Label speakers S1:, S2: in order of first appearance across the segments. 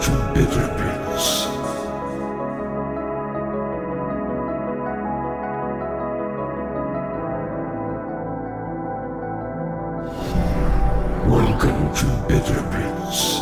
S1: Chum Bucket. Welcome to Better Bits.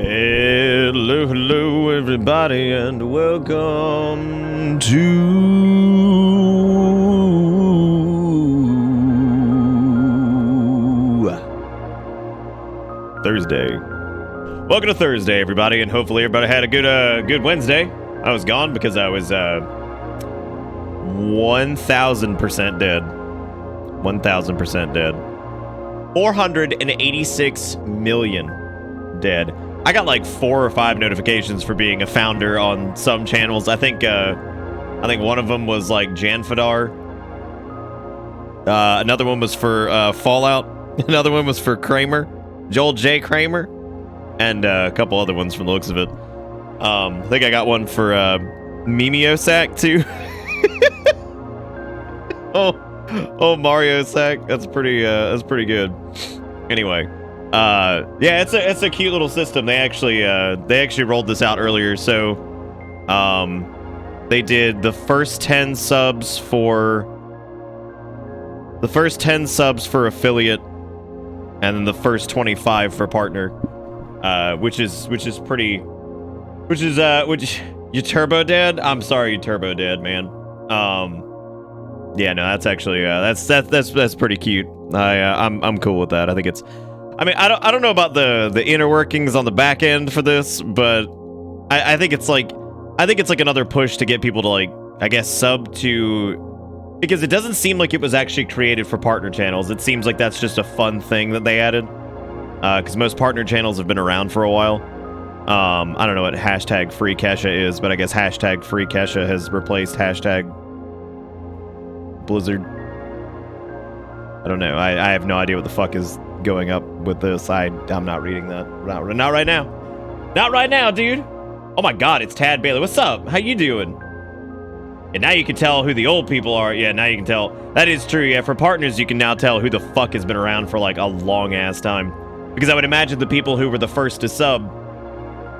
S2: Hello, hello, everybody, and welcome to Thursday. Welcome to Thursday, everybody, and hopefully everybody had a good Wednesday. I was gone because I was 1,000% dead. 1,000% dead. 486 million dead. I got like 4 or 5 notifications for being a founder on some channels. I think one of them was like Janfadar. Another one was for Fallout. Another one was for Kramer, Joel J. Kramer, and a couple other ones from the looks of it. I think I got one for Mimiosack too. oh, Mario Sack. That's pretty good. Anyway. Yeah, it's a cute little system. They actually rolled this out earlier. So, they did the first 10 subs for affiliate, and then the first 25 for partner, which you turbo dead. I'm sorry, you turbo dead, man. Yeah, no, that's actually that's pretty cute. I'm cool with that. I think it's. I mean, I don't know about the inner workings on the back end for this, but I think it's like another push to get people to, like, I guess, sub to, because it doesn't seem like it was actually created for partner channels. It seems like that's just a fun thing that they added, because most partner channels have been around for a while. I don't know what hashtag free Kesha is, but I guess hashtag free Kesha has replaced hashtag Blizzard. I don't know. I have no idea what the fuck is going up with this. I'm not reading that. Not right now. Not right now, dude. Oh my god, it's Tad Bailey. What's up? How you doing? And now you can tell who the old people are. Yeah, now you can tell. That is true. Yeah, for partners, you can now tell who the fuck has been around for like a long ass time. Because I would imagine the people who were the first to sub,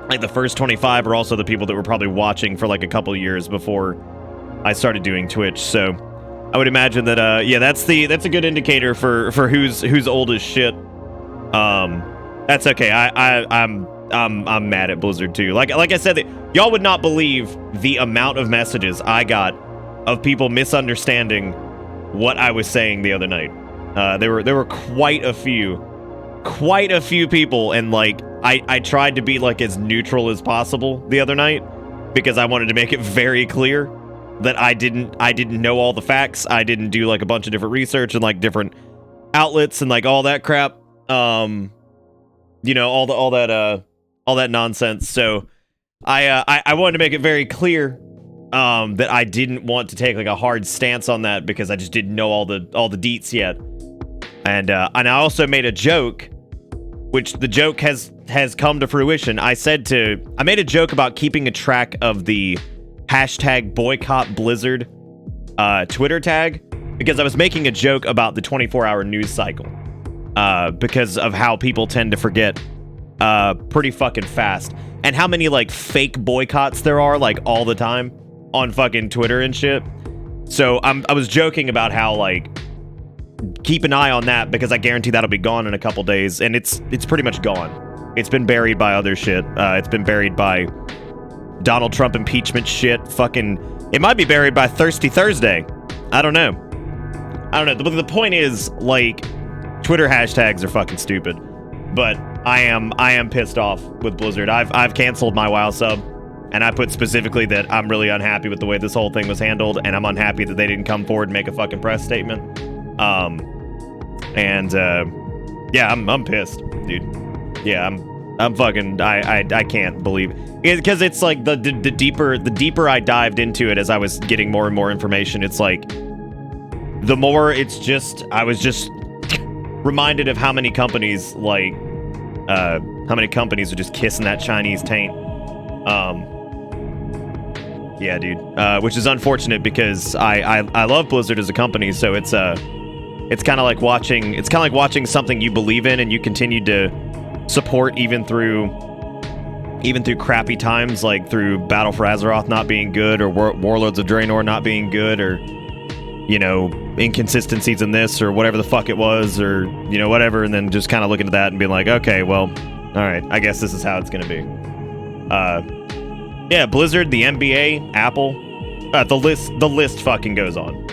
S2: like the first 25, are also the people that were probably watching for like a couple years before I started doing Twitch. So I would imagine that, yeah, that's a good indicator for who's old as shit. That's okay. I'm mad at Blizzard too. Like I said, y'all would not believe the amount of messages I got of people misunderstanding what I was saying the other night. There were quite a few people, and like I tried to be like as neutral as possible the other night because I wanted to make it very clear that I didn't know all the facts. I didn't do like a bunch of different research and like different outlets and like all that crap. You know, all that nonsense. So I wanted to make it very clear that I didn't want to take like a hard stance on that because I just didn't know all the deets yet. And I also made a joke, which the joke has come to fruition. I made a joke about keeping a track of the hashtag boycott Blizzard Twitter tag because I was making a joke about the 24-hour news cycle because of how people tend to forget pretty fucking fast and how many like fake boycotts there are like all the time on fucking Twitter and shit. So I was joking about how like keep an eye on that because I guarantee that'll be gone in a couple days, and it's pretty much gone. It's been buried by other shit. It's been buried by Donald Trump impeachment shit. Fucking, it might be buried by Thirsty Thursday. I don't know. The point is, like, Twitter hashtags are fucking stupid. But I am pissed off with Blizzard. I've canceled my WoW sub, and I put specifically that I'm really unhappy with the way this whole thing was handled, and I'm unhappy that they didn't come forward and make a fucking press statement. Yeah, I'm pissed, dude. Yeah, I'm fucking, I can't believe it. Because it's like the deeper I dived into it as I was getting more and more information, it's like the more it's just, I was just reminded of how many companies like are just kissing that Chinese taint. Yeah, dude. Which is unfortunate because I love Blizzard as a company, so it's kind of like watching something you believe in and you continue to support even through crappy times, like through Battle for Azeroth not being good, or Warlords of Draenor not being good, or, you know, inconsistencies in this or whatever the fuck it was, or, you know, whatever, and then just kind of looking at that and being like, okay, well, All right, I guess this is how it's gonna be. Yeah, Blizzard, the NBA, Apple, the list fucking goes on.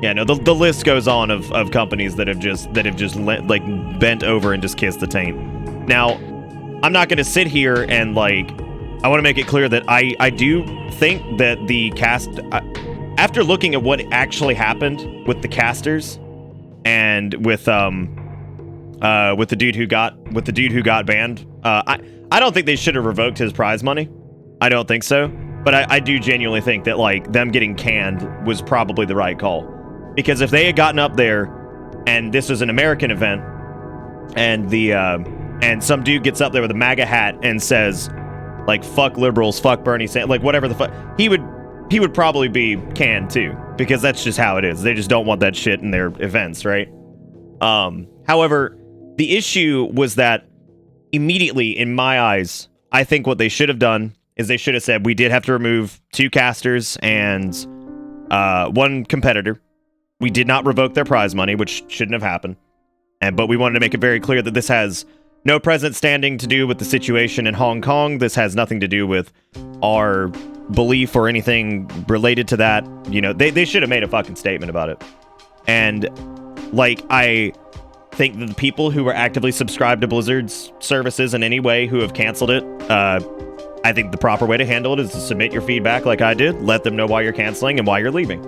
S2: Yeah, no, the list goes on of companies that have just like bent over and just kissed the taint. Now, I'm not gonna sit here and like, I want to make it clear that I do think that the cast, after looking at what actually happened with the casters and with the dude who got banned, I don't think they should have revoked his prize money. I don't think so, but I do genuinely think that like them getting canned was probably the right call, because if they had gotten up there and this was an American event and and some dude gets up there with a MAGA hat and says like fuck liberals, fuck Bernie Sanders, like whatever the fuck, he would probably be canned too, because that's just how it is. They just don't want that shit in their events, right? However, the issue was that immediately, in my eyes, I think what they should have done is they should have said, we did have to remove 2 casters and 1 competitor. We did not revoke their prize money, which shouldn't have happened. But we wanted to make it very clear that this has no present standing to do with the situation in Hong Kong. This has nothing to do with our belief or anything related to that. You know, they should have made a fucking statement about it. And, like, I think that the people who were actively subscribed to Blizzard's services in any way who have canceled it, I think the proper way to handle it is to submit your feedback like I did, let them know why you're canceling and why you're leaving.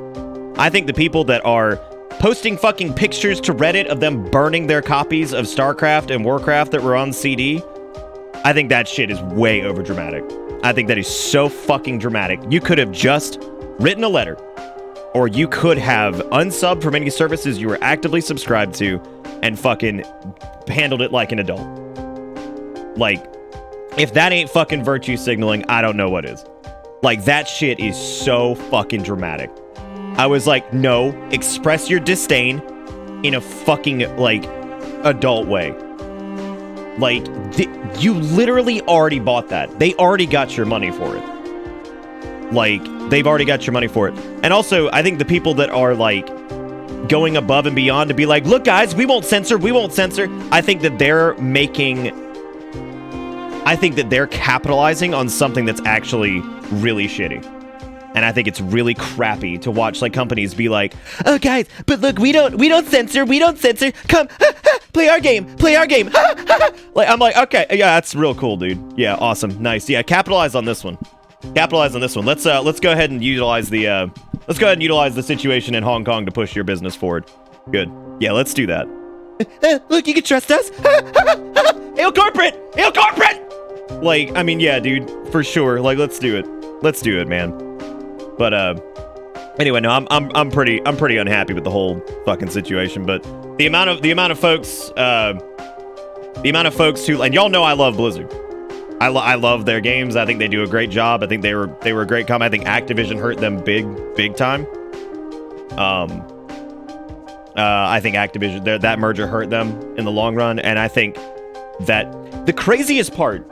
S2: I think the people that are posting fucking pictures to Reddit of them burning their copies of StarCraft and Warcraft that were on CD, I think that shit is way over dramatic. I think that is so fucking dramatic. You could have just written a letter, or you could have unsubbed from any services you were actively subscribed to and fucking handled it like an adult. Like, if that ain't fucking virtue signaling, I don't know what is. Like, that shit is so fucking dramatic. I was like, no, express your disdain in a fucking, like, adult way. Like, you literally already bought that. They already got your money for it. Like, they've already got your money for it. And also, I think the people that are, like, going above and beyond to be like, look, guys, we won't censor. I think that they're capitalizing on something that's actually really shitty. And I think it's really crappy to watch like companies be like, oh guys, but look, we don't censor. Come, play our game. Like, I'm like, okay, yeah, that's real cool, dude. Yeah, awesome, nice. Yeah, capitalize on this one. Let's go ahead and utilize the situation in Hong Kong to push your business forward. Good. Yeah, let's do that. Look, you can trust us. Hail corporate! Like, I mean, yeah, dude, for sure. Like, let's do it, man. But anyway, no, I'm pretty unhappy with the whole fucking situation. But the amount of folks who, and y'all know I love Blizzard. I love their games. I think they do a great job. I think they were a great company. I think Activision hurt them big time. I think Activision, that merger hurt them in the long run. And I think that the craziest part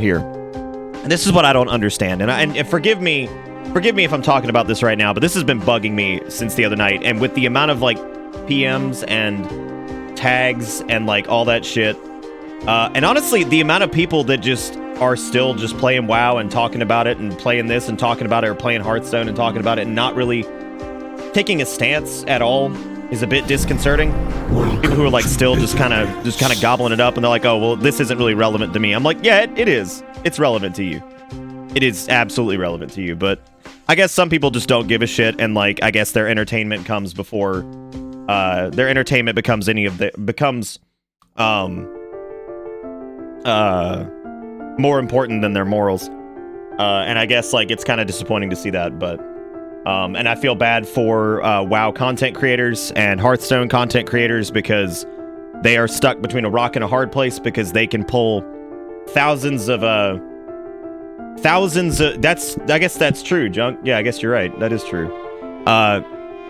S2: here, and this is what I don't understand. And forgive me if I'm talking about this right now, but this has been bugging me since the other night. And with the amount of like PMs and tags and like all that shit, and honestly, the amount of people that just are still just playing WoW and talking about it and playing this and talking about it, or playing Hearthstone and talking about it and not really taking a stance at all is a bit disconcerting. People who are like still just kind of gobbling it up, and they're like, oh, well, this isn't really relevant to me. I'm like, yeah, it is. It's relevant to you. It is absolutely relevant to you. But I guess some people just don't give a shit, and like, I guess their entertainment comes before becomes more important than their morals. And I guess like it's kind of disappointing to see that, but and I feel bad for WoW content creators and Hearthstone content creators, because they are stuck between a rock and a hard place, because they can pull thousands of I guess that's true, Junk. Yeah, I guess you're right. That is true.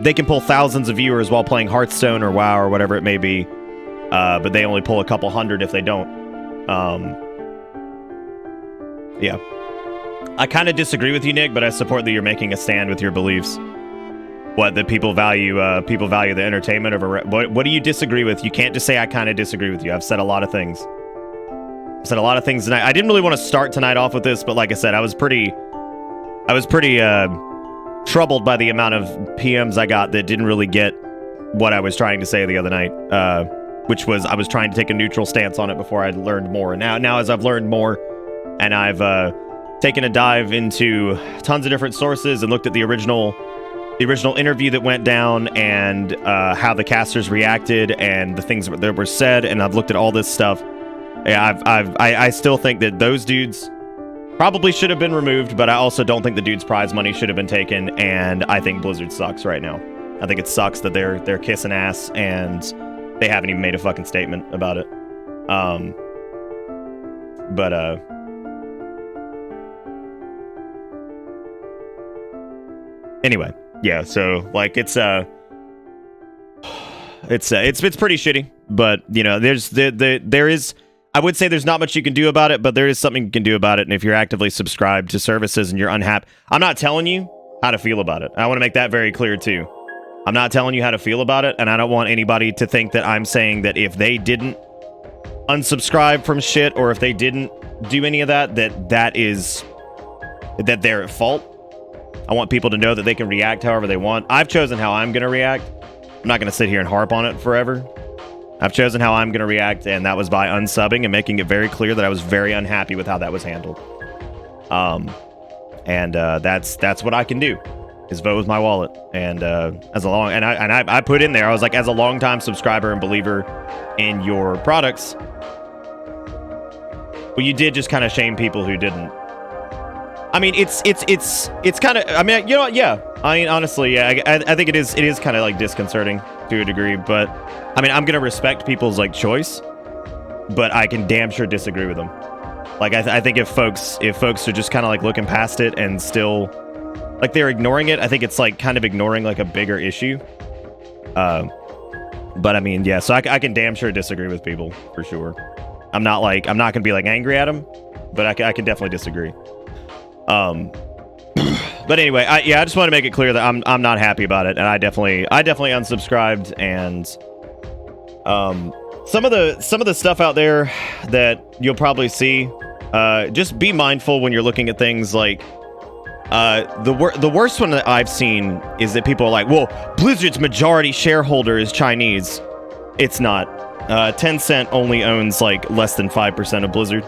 S2: They can pull thousands of viewers while playing Hearthstone or WoW or whatever it may be, but they only pull a couple hundred if they don't. Yeah. I kind of disagree with you, Nick, but I support that you're making a stand with your beliefs. What, that people value the entertainment over... What do you disagree with? You can't just say I kind of disagree with you. I've said a lot of things. said a lot of things tonight. I didn't really want to start tonight off with this, but like I said, I was pretty troubled by the amount of PMs I got that didn't really get what I was trying to say the other night, which was I was trying to take a neutral stance on it before I learned more. And now as I've learned more and I've taken a dive into tons of different sources and looked at the original interview that went down and how the casters reacted and the things that were said, and I've looked at all this stuff. Yeah, I still think that those dudes probably should have been removed, but I also don't think the dude's prize money should have been taken, and I think Blizzard sucks right now. I think it sucks that they're kissing ass and they haven't even made a fucking statement about it. Anyway, yeah, so like it's pretty shitty, but you know, there is, I would say there's not much you can do about it, but there is something you can do about it. And if you're actively subscribed to services and you're unhappy, I'm not telling you how to feel about it. I want to make that very clear too. I'm not telling you how to feel about it, and I don't want anybody to think that I'm saying that if they didn't unsubscribe from shit or if they didn't do any of that they're at fault. I want people to know that they can react however they want. I've chosen how I'm going to react. I'm not going to sit here and harp on it forever. I've chosen how I'm going to react, and that was by unsubbing and making it very clear that I was very unhappy with how that was handled. That's what I can do, is vote with my wallet. And I put in there, I was like, as a longtime subscriber and believer in your products, well, you did just kind of shame people who didn't. I mean, it's kind of, I mean, you know what? Yeah. I mean, honestly, yeah, I think it is kind of like disconcerting to a degree, but I mean, I'm going to respect people's like choice, but I can damn sure disagree with them. Like, I think if folks are just kind of like looking past it and still like they're ignoring it, I think it's like kind of ignoring like a bigger issue. But I mean, yeah, so I can damn sure disagree with people for sure. I'm not going to be like angry at them, but I can definitely disagree. But anyway, I just want to make it clear that I'm not happy about it, and I definitely unsubscribed. And some of the stuff out there that you'll probably see, just be mindful when you're looking at things. Like the worst one that I've seen is that people are like, well, Blizzard's majority shareholder is Chinese. It's not. Tencent only owns like less than 5% of Blizzard.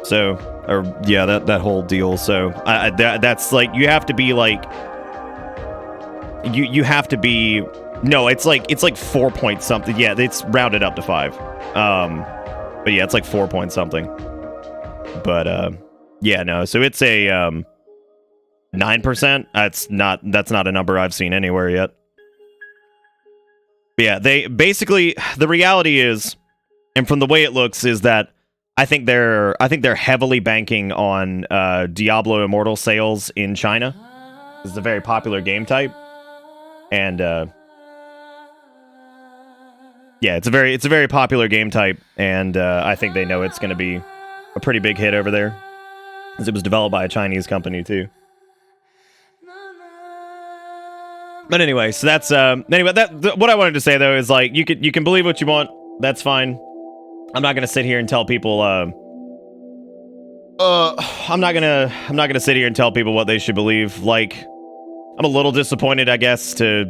S2: So, or yeah, that whole deal. So that's like, you have to be like, you have to be, no, it's like 4 point something. Yeah, it's rounded up to 5. But yeah, it's like 4 point something. But yeah, no. So it's a 9%. That's not a number I've seen anywhere yet. But yeah, they basically, the reality is, and from the way it looks, is that I think they're heavily banking on Diablo Immortal sales in China. It's a very popular game type, and yeah, it's a very popular game type, and I think they know it's going to be a pretty big hit over there, because it was developed by a Chinese company too. But anyway, so that's what I wanted to say though is like, you can believe what you want. That's fine. I'm not gonna sit here and tell people. I'm not gonna sit here and tell people what they should believe. Like, I'm a little disappointed, I guess. I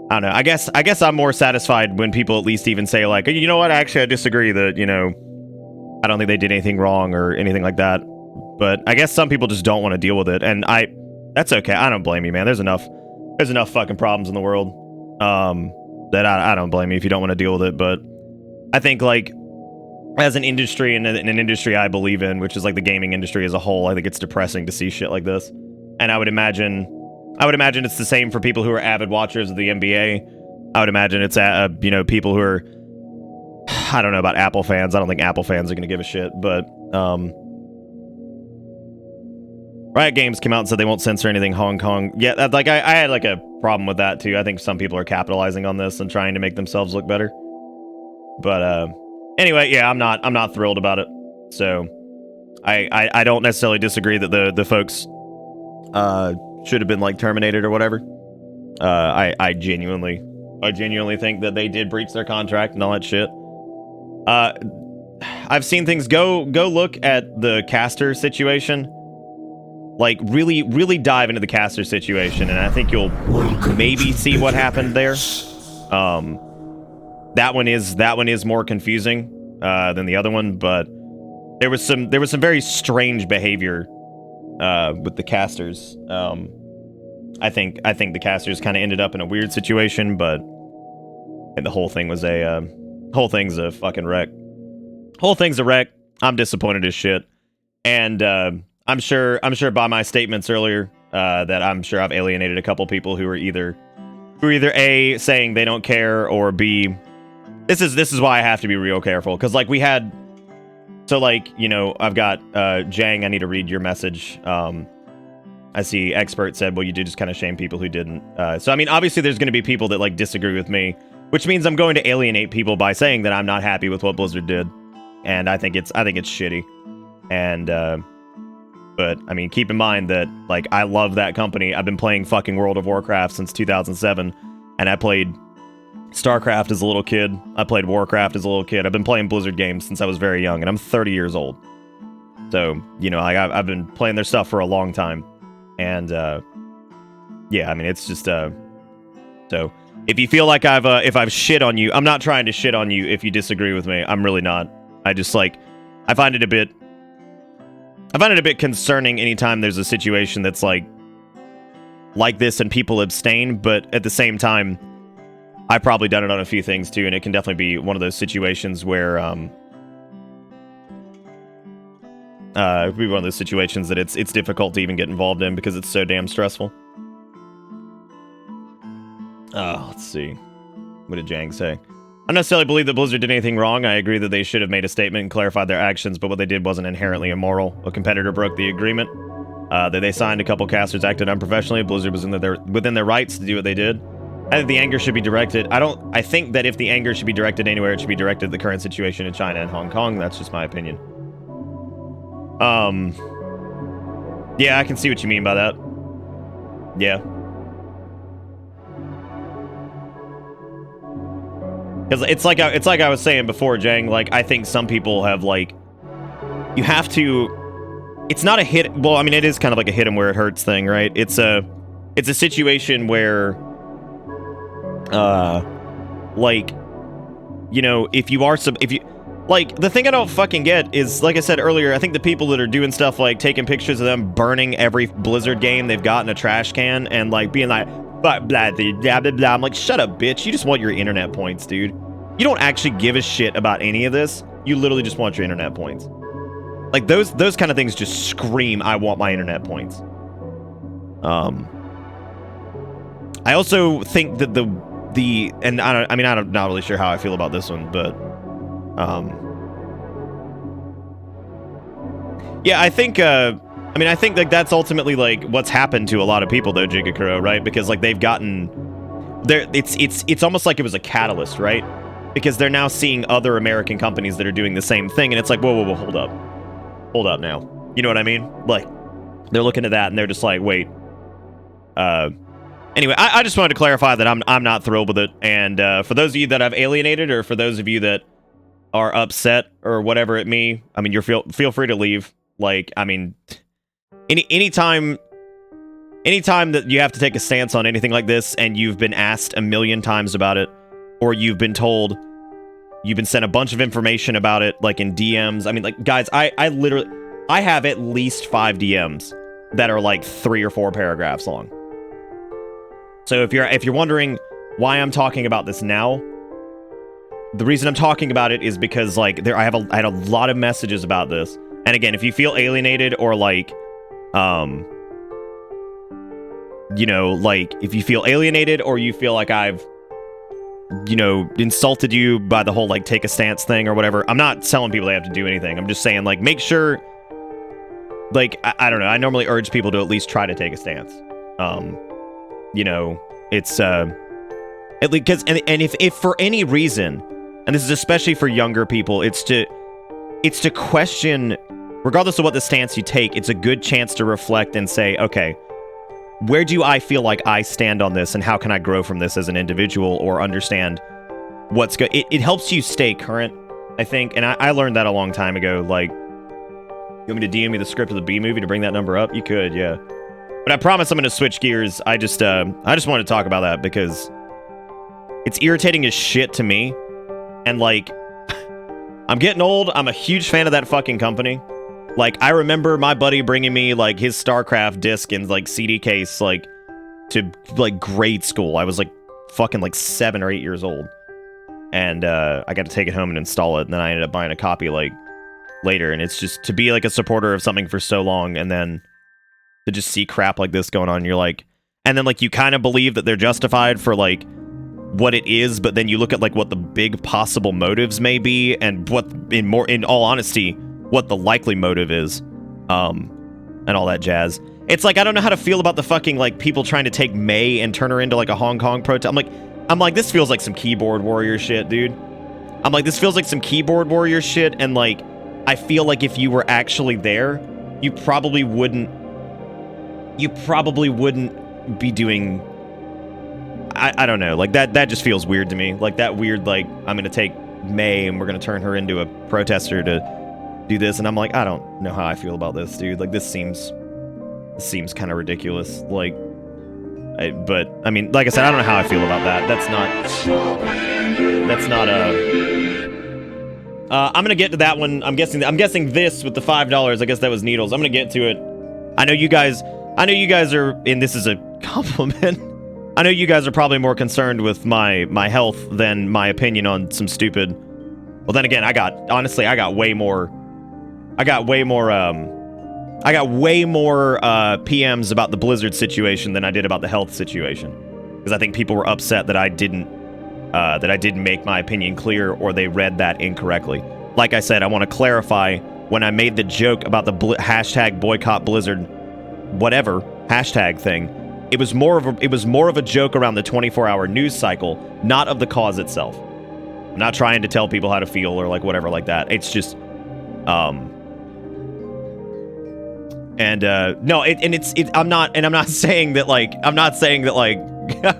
S2: don't know. I guess I'm more satisfied when people at least even say like, you know what? Actually, I disagree that, you know, I don't think they did anything wrong or anything like that. But I guess some people just don't want to deal with it, and that's okay. I don't blame you, man. There's enough fucking problems in the world. That I don't blame you if you don't want to deal with it, but I think like as an industry and an industry I believe in, which is like the gaming industry as a whole, I think it's depressing to see shit like this. And I would imagine it's the same for people who are avid watchers of the NBA. I would imagine it's you know, people who are, I don't know about Apple fans. I don't think Apple fans are going to give a shit, but Riot Games came out and said they won't censor anything Hong Kong. Yeah, like I had like a problem with that too. I think some people are capitalizing on this and trying to make themselves look better. But anyway, yeah, I'm not thrilled about it. So I don't necessarily disagree that the folks should have been like terminated or whatever. I genuinely think that they did breach their contract and all that shit. I've seen things. Go look at the caster situation. Like, really, really dive into the caster situation, and I think you'll maybe see what happened there. That one is more confusing than the other one, but there was some very strange behavior with the casters. I think the casters kind of ended up in a weird situation, but the whole thing's a fucking wreck. Whole thing's a wreck. I'm disappointed as shit, and I'm sure by my statements earlier that I'm sure I've alienated a couple people who are either A, saying they don't care, or B, this is why I have to be real careful, because like we had, so like, you know, I've got Jang, I need to read your message. I see Expert said, well, you did just kind of shame people who didn't. So I mean, obviously there's going to be people that like disagree with me, which means I'm going to alienate people by saying that I'm not happy with what Blizzard did, and I think it's shitty. And but I mean, keep in mind that like I love that company. I've been playing fucking World of Warcraft since 2007, and I played StarCraft as a little kid. I played Warcraft as a little kid. I've been playing Blizzard games since I was very young, and I'm 30 years old. So, you know, I've been playing their stuff for a long time. And, yeah, I mean, it's just, so, if you feel like if I've shit on you, I'm not trying to shit on you if you disagree with me. I'm really not. I just, like, I find it a bit concerning anytime there's a situation that's, like this and people abstain, but at the same time, I've probably done it on a few things, too, and it can definitely be one of those situations where, it would be one of those situations that it's difficult to even get involved in because it's so damn stressful. Let's see. What did Jang say? I don't necessarily believe that Blizzard did anything wrong. I agree that they should have made a statement and clarified their actions, but what they did wasn't inherently immoral. A competitor broke the agreement that they signed. A couple casters acted unprofessionally. Blizzard was within their rights to do what they did. I think the anger should be directed. I think that if the anger should be directed anywhere, it should be directed at the current situation in China and Hong Kong. That's just my opinion. Yeah, I can see what you mean by that. Yeah. Because it's like I was saying before, Jang, like, I think some people have, like, you have to, it's not a hit, well, I mean, it is kind of like a hit 'em where it hurts thing, right? It's a situation where, like, you know, if you, like, the thing I don't fucking get is, like I said earlier, I think the people that are doing stuff like taking pictures of them burning every Blizzard game they've got in a trash can and, like, being like, blah, blah, blah, blah, blah. I'm like, shut up, bitch. You just want your internet points, dude. You don't actually give a shit about any of this. You literally just want your internet points. Like, those kind of things just scream, I want my internet points. I also think that I'm not really sure how I feel about this one, but yeah, I think like that's ultimately like what's happened to a lot of people though, Jigakuro, right? Because like they've gotten there, it's almost like it was a catalyst, right? Because they're now seeing other American companies that are doing the same thing, and it's like, whoa, hold up now. You know what I mean? Like, they're looking at that and they're just like, wait. Anyway, I just wanted to clarify that I'm not thrilled with it, and for those of you that I've alienated, or for those of you that are upset or whatever at me, I mean, feel free to leave. Like, I mean, anytime that you have to take a stance on anything like this, and you've been asked a million times about it, or you've been sent a bunch of information about it, like in DMs. I mean, like, guys, I have at least 5 DMs that are like 3 or 4 paragraphs long. So if you're wondering why I'm talking about this now, the reason I'm talking about it is because like I had a lot of messages about this. And again, if you feel alienated or like, you know, like if you feel alienated or you feel like I've, you know, insulted you by the whole like take a stance thing or whatever, I'm not telling people they have to do anything. I'm just saying like make sure, like I don't know. I normally urge people to at least try to take a stance. You know, it's at least because and if for any reason, and this is especially for younger people, it's to question, regardless of what the stance you take, it's a good chance to reflect and say, okay, where do I feel like I stand on this, and how can I grow from this as an individual or understand what's good? It helps you stay current I think, and I learned that a long time ago, like, you want me to DM me the script of the B movie to bring that number up? You could, yeah. But I promise I'm going to switch gears. I just wanted to talk about that because it's irritating as shit to me. And, like, I'm getting old. I'm a huge fan of that fucking company. Like, I remember my buddy bringing me, like, his StarCraft disc and, like, CD case, like, to, like, grade school. I was, like, fucking, like, 7 or 8 years old. And, I got to take it home and install it. And then I ended up buying a copy, like, later. And it's just to be, like, a supporter of something for so long and then to just see crap like this going on. You're like, and then, like, you kind of believe that they're justified for, like, what it is, but then you look at, like, what the big possible motives may be and what, in all honesty, what the likely motive is, and all that jazz. It's like, I don't know how to feel about the fucking, like, people trying to take May and turn her into, like, a Hong Kong protest. I'm like, this feels like some keyboard warrior shit, dude. I'm like, this feels like some keyboard warrior shit, and, like, I feel like if you were actually there, you probably wouldn't be doing, I don't know, like, that just feels weird to me. Like, that weird, like, I'm gonna take May and we're gonna turn her into a protester to do this, and I'm like, I don't know how I feel about this, dude. Like, this seems kind of ridiculous. Like, but I mean, like I said, I don't know how I feel about that. That's not I'm gonna get to that one. I'm guessing this with the $5. I guess that was Needles. I'm gonna get to it. I know you guys are, and this is a compliment. I know you guys are probably more concerned with my health than my opinion on some stupid. Well, then again, I got way more PMs about the Blizzard situation than I did about the health situation, because I think people were upset that I didn't make my opinion clear, or they read that incorrectly. Like I said, I want to clarify, when I made the joke about the hashtag boycott Blizzard, whatever hashtag thing, it was more of a joke around the 24-hour news cycle, not of the cause itself. I'm not trying to tell people how to feel or, like, whatever like that. It's just I'm not saying that, like, I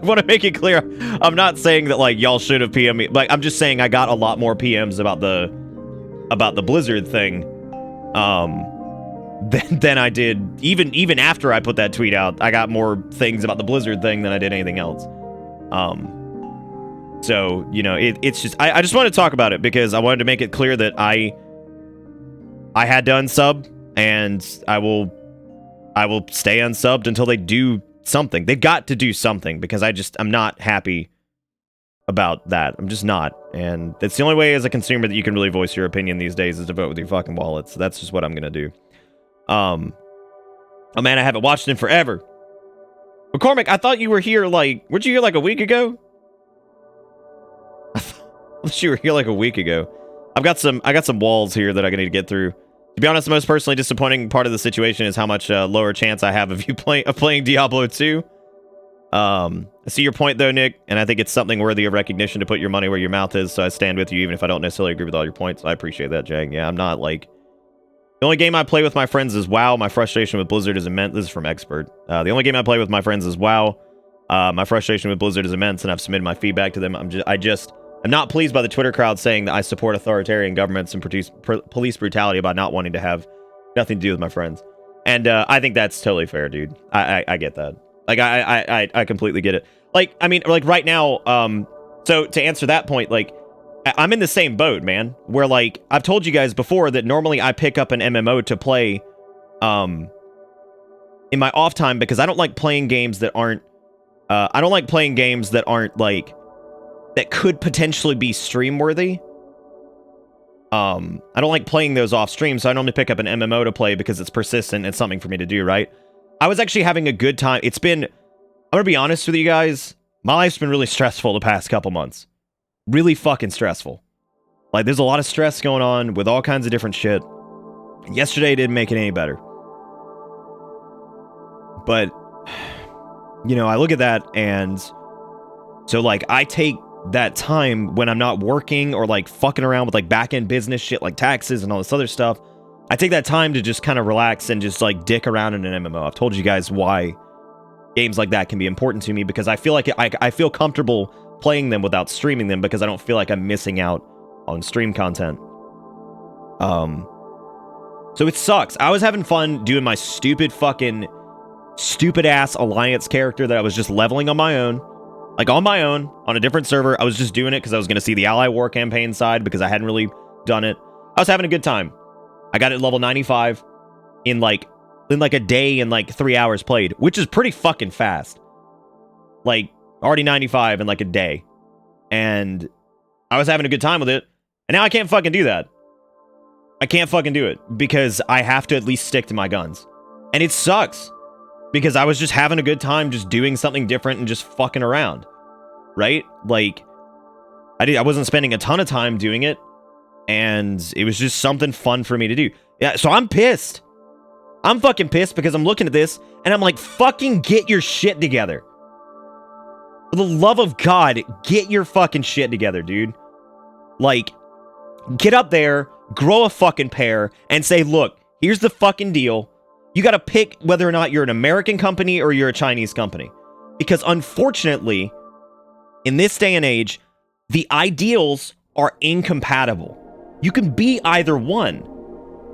S2: want to make it clear, I'm not saying that, like, y'all should have PM'd me. Like, I'm just saying I got a lot more PMs about the Blizzard thing than I did even after I put that tweet out. I got more things about the Blizzard thing than I did anything else. So, you know, it's just, I just wanted to talk about it because I wanted to make it clear that I had to unsub, and I will stay unsubbed until they do something. They've got to do something, because I'm not happy about that. I'm just not. And that's the only way as a consumer that you can really voice your opinion these days, is to vote with your fucking wallet. So that's just what I'm gonna do. Oh man, I haven't watched it in forever. McCormick, I thought you were here, like, weren't you here like a week ago? I thought you were here like a week ago. I got some walls here that I need to get through. To be honest, the most personally disappointing part of the situation is how much lower chance I have of you playing Diablo 2. I see your point though, Nick, and I think it's something worthy of recognition to put your money where your mouth is, so I stand with you even if I don't necessarily agree with all your points. I appreciate that, Jang. Yeah, I'm not, like... The only game I play with my friends is WoW. My frustration with Blizzard is immense. This is from Expert. The only game I play with my friends is WoW. My frustration with Blizzard is immense, and I've submitted my feedback to them. I'm not pleased by the Twitter crowd saying that I support authoritarian governments and police brutality by not wanting to have nothing to do with my friends. And I think that's totally fair, dude. I get that. Like, I completely get it. Like, I mean, like, right now, so to answer that point, like, I'm in the same boat, man, where, like, I've told you guys before that normally I pick up an MMO to play in my off time, because I don't like playing games that aren't like, that could potentially be stream worthy. I don't like playing those off stream, so I normally pick up an MMO to play because it's persistent. It's something for me to do, right? I was actually having a good time. I'm gonna be honest with you guys, my life's been really stressful the past couple months. Really fucking stressful. Like, there's a lot of stress going on with all kinds of different shit. Yesterday didn't make it any better. But, you know, I look at that, and so, like, I take that time when I'm not working or, like, fucking around with, like, back-end business shit like taxes and all this other stuff. I take that time to just kind of relax and just, like, dick around in an MMO. I've told you guys why games like that can be important to me, because I feel like I feel comfortable playing them without streaming them, because I don't feel like I'm missing out on stream content. So it sucks. I was having fun doing my stupid ass alliance character that I was just leveling on my own. Like on my own, on a different server. I was just doing it because I was going to see the ally war campaign side because I hadn't really done it. I was having a good time. I got it level 95 in like a day and like 3 hours played, which is pretty fucking fast. Like already 95 in like a day. And I was having a good time with it. And now I can't fucking do that. I can't fucking do it because I have to at least stick to my guns. And it sucks because I was just having a good time just doing something different and just fucking around. Right? Like I wasn't spending a ton of time doing it and it was just something fun for me to do. Yeah, so I'm pissed. I'm fucking pissed because I'm looking at this and I'm like, fucking get your shit together. For the love of God, get your fucking shit together, dude. Like, get up there, grow a fucking pair, and say, look, here's the fucking deal. You gotta pick whether or not you're an American company or you're a Chinese company. Because unfortunately, in this day and age, the ideals are incompatible. You can be either one.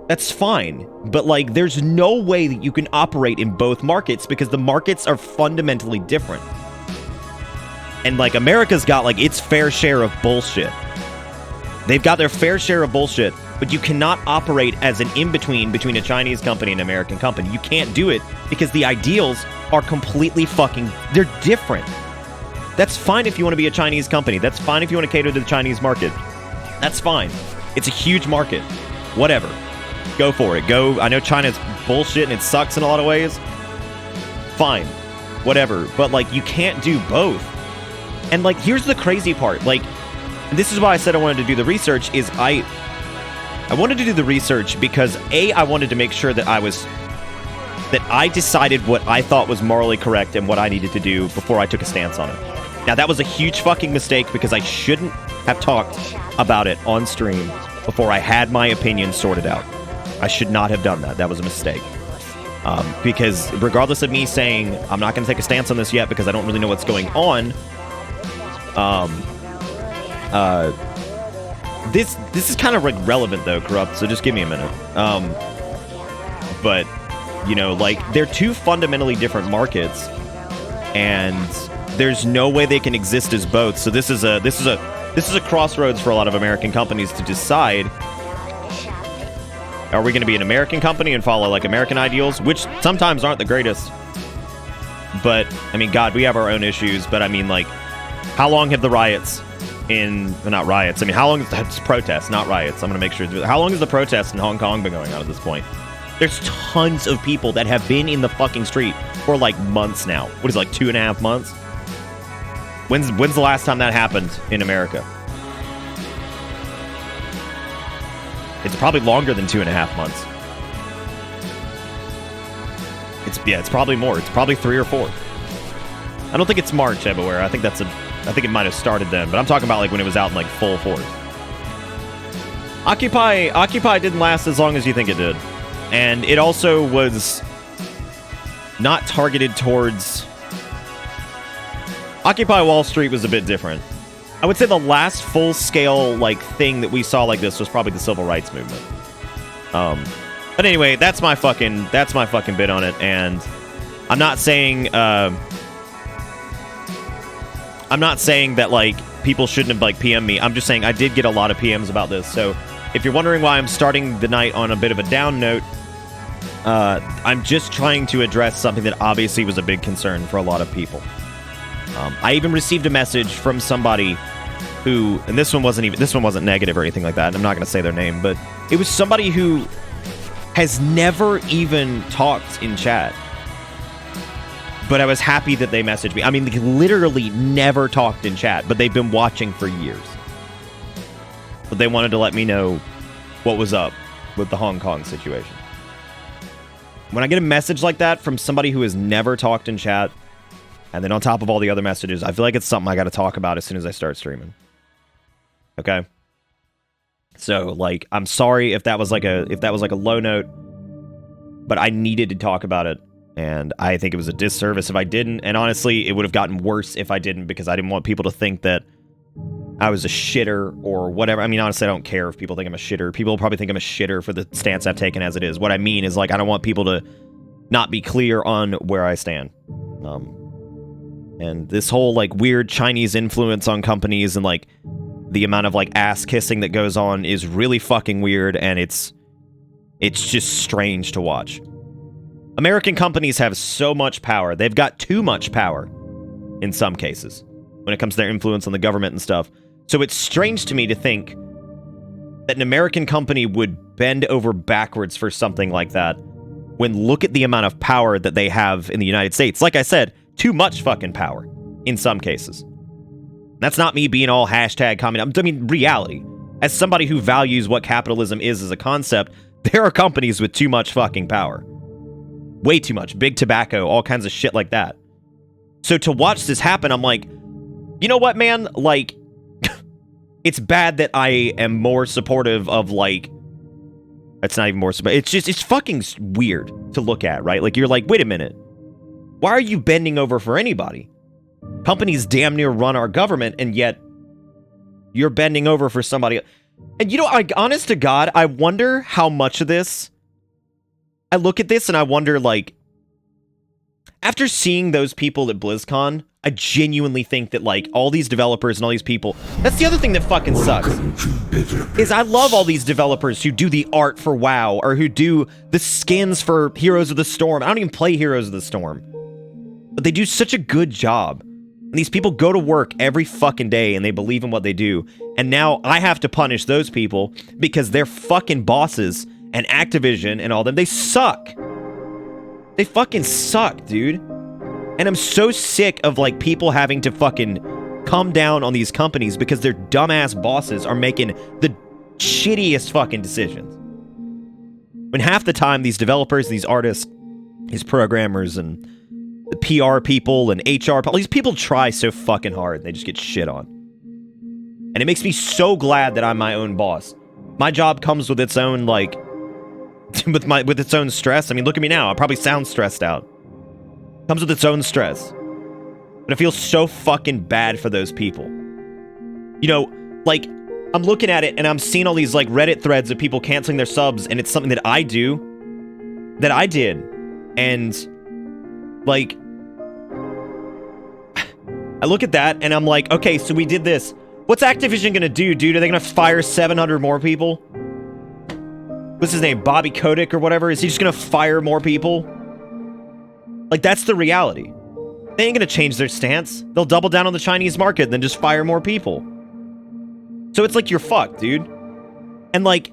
S2: That's fine. But, like, there's no way that you can operate in both markets because the markets are fundamentally different. And, like, America's got, like, its fair share of bullshit. They've got their fair share of bullshit, but you cannot operate as an in-between between a Chinese company and an American company. You can't do it because the ideals are completely fucking... They're different. That's fine if you want to be a Chinese company. That's fine if you want to cater to the Chinese market. That's fine. It's a huge market. Whatever. Go for it. Go. I know China's bullshit and it sucks in a lot of ways. Fine. Whatever. But, like, you can't do both. And, like, here's the crazy part. Like... This is why I said I wanted to do the research, is I wanted to do the research because, A, I wanted to make sure that I decided what I thought was morally correct and what I needed to do before I took a stance on it. Now, that was a huge fucking mistake because I shouldn't have talked about it on stream before I had my opinion sorted out. I should not have done that. That was a mistake. Because regardless of me saying I'm not going to take a stance on this yet because I don't really know what's going on, this is kind of like relevant though, Corrupt, so just give me a minute. But you know, like, they're two fundamentally different markets and there's no way they can exist as both. So this is a crossroads for a lot of American companies to decide, are we going to be an American company and follow like American ideals, which sometimes aren't the greatest. But I mean, God, we have our own issues, but I mean, like, how long have the riots not riots. I mean, how long has protests, not riots. I'm going to make sure. How long has the protests in Hong Kong been going on at this point? There's tons of people that have been in the fucking street for like months now. What is it, like 2.5 months? When's the last time that happened in America? It's probably longer than 2.5 months. It's probably more. It's probably 3 or 4. I don't think it's March everywhere. I think it might have started then, but I'm talking about like when it was out in like full force. Occupy didn't last as long as you think it did. And it also was not targeted towards... Occupy Wall Street was a bit different. I would say the last full-scale like thing that we saw like this was probably the Civil Rights Movement. But anyway, that's my fucking bit on it, and I'm not saying that like people shouldn't have like PM me. I'm just saying I did get a lot of PMs about this. So if you're wondering why I'm starting the night on a bit of a down note, I'm just trying to address something that obviously was a big concern for a lot of people. I even received a message from somebody who, and this one wasn't negative or anything like that. I'm not going to say their name, but it was somebody who has never even talked in chat. But I was happy that they messaged me. I mean, they literally never talked in chat, but they've been watching for years. But they wanted to let me know what was up with the Hong Kong situation. When I get a message like that from somebody who has never talked in chat, and then on top of all the other messages, I feel like it's something I got to talk about as soon as I start streaming. Okay? So, like, I'm sorry if that was like a low note, but I needed to talk about it. And I think it was a disservice if I didn't. And honestly, it would have gotten worse if I didn't, because I didn't want people to think that I was a shitter or whatever. I mean, honestly, I don't care if people think I'm a shitter. People probably think I'm a shitter for the stance I've taken as it is. What I mean is, like, I don't want people to not be clear on where I stand. And this whole, like, weird Chinese influence on companies and, like, the amount of, like, ass kissing that goes on is really fucking weird, and it's just strange to watch. American companies have so much power. They've got too much power in some cases when it comes to their influence on the government and stuff. So it's strange to me to think that an American company would bend over backwards for something like that when look at the amount of power that they have in the United States. Like I said, too much fucking power in some cases. That's not me being all hashtag comment. I mean, reality. As somebody who values what capitalism is as a concept, there are companies with too much fucking power. Way too much. Big tobacco, all kinds of shit like that. So to watch this happen, I'm like, you know what, man? Like, it's bad that I am more supportive of, like, it's not even more supportive. It's just, it's fucking weird to look at, right? Like, you're like, wait a minute. Why are you bending over for anybody? Companies damn near run our government, and yet you're bending over for somebody. And you know, honest to God, I wonder how much of this, I look at this and I wonder, like, after seeing those people at BlizzCon, I genuinely think that, like, all these developers and all these people, that's the other thing that fucking sucks, is I love all these developers who do the art for WoW, or who do the skins for Heroes of the Storm. I don't even play Heroes of the Storm, but they do such a good job. And these people go to work every fucking day and they believe in what they do. And now I have to punish those people because they're fucking bosses and Activision and all them. They suck. They fucking suck, dude. And I'm so sick of, like, people having to fucking come down on these companies because their dumbass bosses are making the shittiest fucking decisions. When half the time these developers, these artists, these programmers, and the PR people and HR, all these people try so fucking hard and they just get shit on. And it makes me so glad that I'm my own boss. My job comes with its own, like, with its own stress. I mean, look at me now. I probably sound stressed out. Comes with its own stress. But I feel so fucking bad for those people. You know, like, I'm looking at it and I'm seeing all these, like, Reddit threads of people canceling their subs, and it's something that I do. That I did. And, like, I look at that and I'm like, okay, so we did this. What's Activision gonna do, dude? Are they gonna fire 700 more people? What's his name? Bobby Kotick or whatever? Is he just gonna fire more people? Like, that's the reality. They ain't gonna change their stance. They'll double down on the Chinese market and then just fire more people. So it's like, you're fucked, dude. And, like,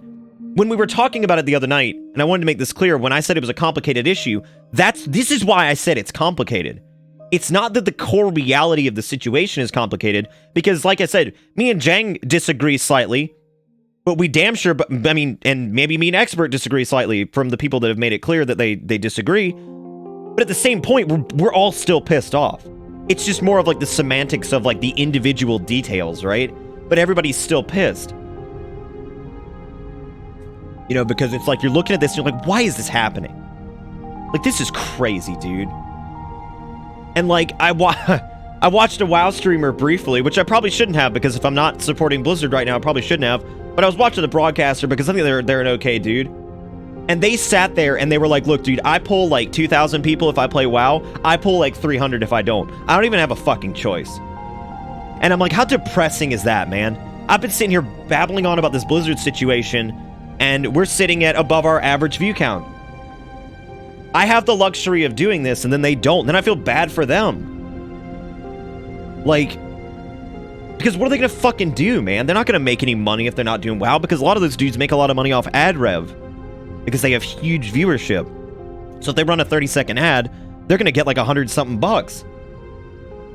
S2: when we were talking about it the other night, and I wanted to make this clear, when I said it was a complicated issue, this is why I said it's complicated. It's not that the core reality of the situation is complicated, because, like I said, me and Jang disagree slightly, but we damn sure, I mean, and maybe me and Expert disagree slightly from the people that have made it clear that they disagree. But at the same point, we're all still pissed off. It's just more of, like, the semantics of, like, the individual details, right? But everybody's still pissed. You know, because it's like, you're looking at this and you're like, why is this happening? Like, this is crazy, dude. And, like, I watched a WoW streamer briefly, which I probably shouldn't have, because if I'm not supporting Blizzard right now, I probably shouldn't have. But I was watching the broadcaster because I think they're an okay dude. And they sat there and they were like, look, dude, I pull like 2,000 people if I play WoW. I pull like 300 if I don't. I don't even have a fucking choice. And I'm like, how depressing is that, man? I've been sitting here babbling on about this Blizzard situation, and we're sitting at above our average view count. I have the luxury of doing this, and then they don't. Then I feel bad for them. Like, because what are they going to fucking do, man? They're not going to make any money if they're not doing WoW, because a lot of those dudes make a lot of money off ad rev, because they have huge viewership. So if they run a 30-second ad, they're going to get like 100-something bucks.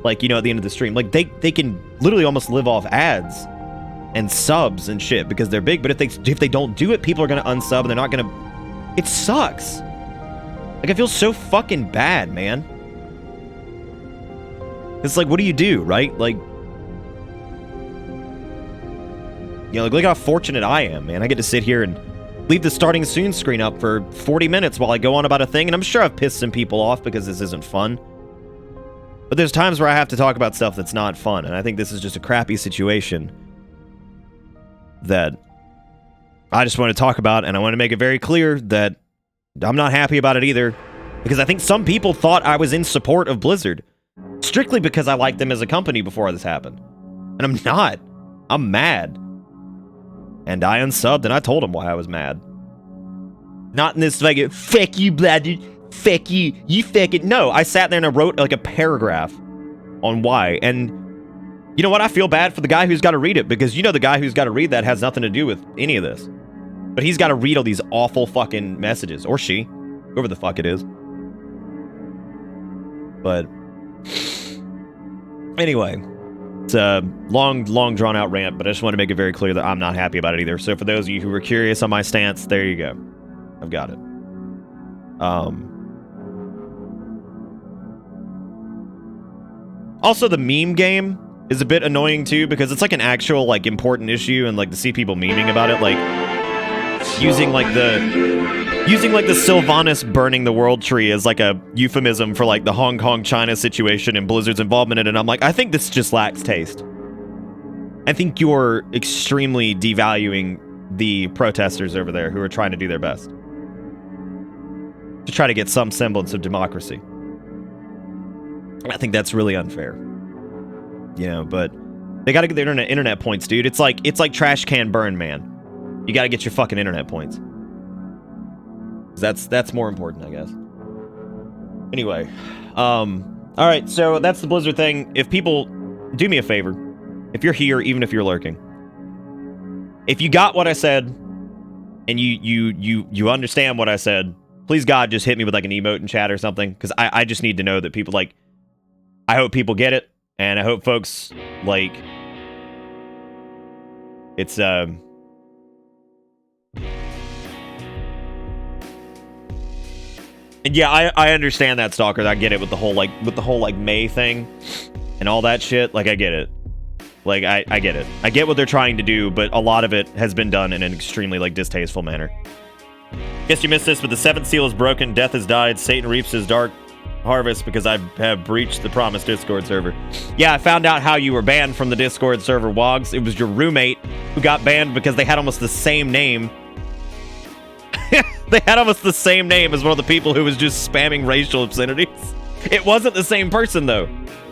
S2: Like, you know, at the end of the stream. Like, they can literally almost live off ads and subs and shit because they're big. But if they don't do it, people are going to unsub and they're not going to... It sucks. Like, I feel so fucking bad, man. It's like, what do you do, right? Like, you know, like, look how fortunate I am, man. I get to sit here and leave the starting soon screen up for 40 minutes while I go on about a thing, and I'm sure I've pissed some people off because this isn't fun. But there's times where I have to talk about stuff that's not fun, and I think this is just a crappy situation that I just want to talk about, and I want to make it very clear that I'm not happy about it either, because I think some people thought I was in support of Blizzard, strictly because I liked them as a company before this happened. And I'm not. I'm mad. And I unsubbed, and I told them why I was mad. Not in this like, fuck you, Blizzard. Fuck you. You fuck it. No, I sat there and I wrote like a paragraph on why. And you know what? I feel bad for the guy who's got to read it, because you know the guy who's got to read that has nothing to do with any of this. But he's got to read all these awful fucking messages. Or she. Whoever the fuck it is. But anyway, it's a long drawn out rant, but I just want to make it very clear that I'm not happy about it either. So for those of you who were curious on my stance, there you go. I've got it. Also, the meme game is a bit annoying too, because it's like an actual like important issue, and like to see people memeing about it, like using like the Sylvanas burning the world tree as like a euphemism for like the Hong Kong China situation and Blizzard's involvement in it. And I'm like, I think this just lacks taste. I think you're extremely devaluing the protesters over there who are trying to do their best to try to get some semblance of democracy. I think that's really unfair. You know, but they gotta get their internet points, dude. It's like trash can burn, man. You gotta get your fucking internet points. That's more important, I guess. Anyway, alright, so that's the Blizzard thing. If people, do me a favor, if you're here, even if you're lurking, if you got what I said, and you understand what I said, please God, just hit me with like an emote in chat or something, because I just need to know that people, like, I hope people get it, and I hope folks, like, it's, and yeah, I understand that, Stalker. I get it with the whole like May thing and all that shit. Like, I get it. Like, I get it. I get what they're trying to do, but a lot of it has been done in an extremely like distasteful manner. Guess you missed this, but the seventh seal is broken. Death has died. Satan reaps his dark harvest because I have breached the promised Discord server. Yeah, I found out how you were banned from the Discord server, Wogs. It was your roommate who got banned because they had almost the same name. They had almost the same name as one of the people who was just spamming racial obscenities. It wasn't the same person, though.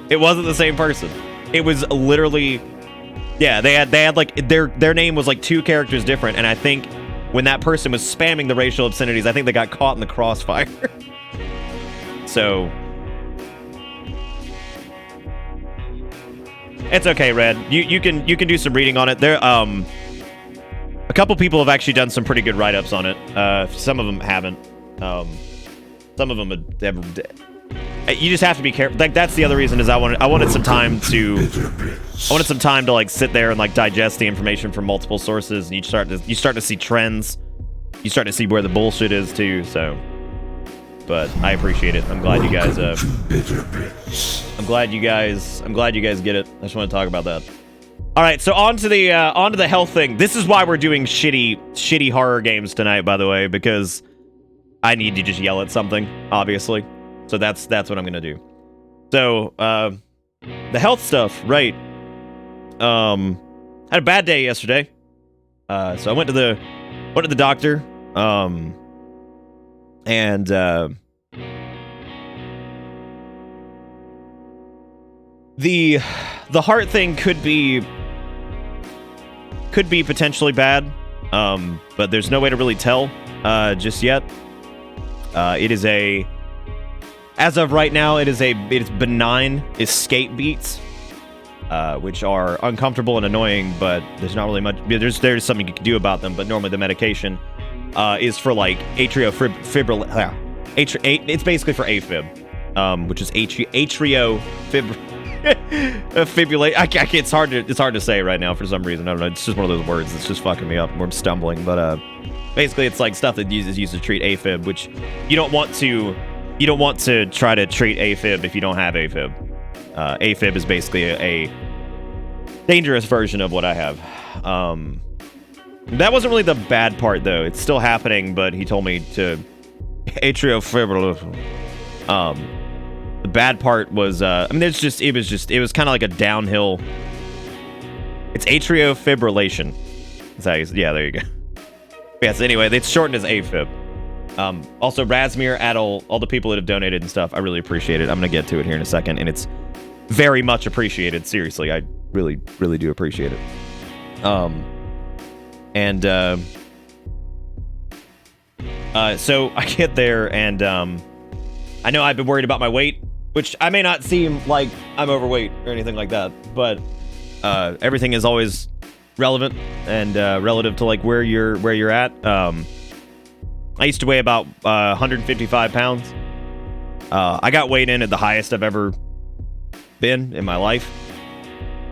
S2: It wasn't the same person. It was literally... Yeah, they had like... Their name was like 2 characters different, and I think when that person was spamming the racial obscenities, I think they got caught in the crossfire. So... It's okay, Red. You can do some reading on it. There, a couple people have actually done some pretty good write-ups on it. Some of them haven't. Some of them have. You just have to be careful. Like, that's the other reason is I wanted some time to like sit there and like digest the information from multiple sources, and you start to see trends. You start to see where the bullshit is too. So, but I appreciate it. I'm glad you guys. I'm glad you guys get it. I just want to talk about that. All right, so on to the health thing. This is why we're doing shitty horror games tonight, by the way, because I need to just yell at something, obviously. So that's what I'm gonna do. So the health stuff, right? Had a bad day yesterday. So I went to the doctor. And the heart thing could be potentially bad, but there's no way to really tell just yet. It is as of right now, it is benign escape beats, which are uncomfortable and annoying, but there's not really much. There's something you can do about them, but normally the medication is for like atriofibrillation. It's basically for AFib, which is atriofibrillation. It's hard to say right now for some reason. I don't know. It's just one of those words that's just fucking me up. I'm stumbling, but basically it's like stuff that is used to treat AFib, which you don't want to try to treat AFib if you don't have AFib. AFib is basically a dangerous version of what I have. That wasn't really the bad part though. It's still happening, but he told me to atriofibrillation. The bad part was, I mean, it was kind of like a downhill. It's atrial fibrillation. Yeah, there you go. Yes, anyway, it's shortened as AFib. Also, Razmir, Adel, all the people that have donated and stuff, I really appreciate it. I'm going to get to it here in a second, and it's very much appreciated. Seriously, I really, really do appreciate it. So I get there, and I know I've been worried about my weight, which I may not seem like I'm overweight or anything like that, but everything is always relevant and relative to like where you're at. I used to weigh about 155 pounds. I got weighed in at the highest I've ever been in my life.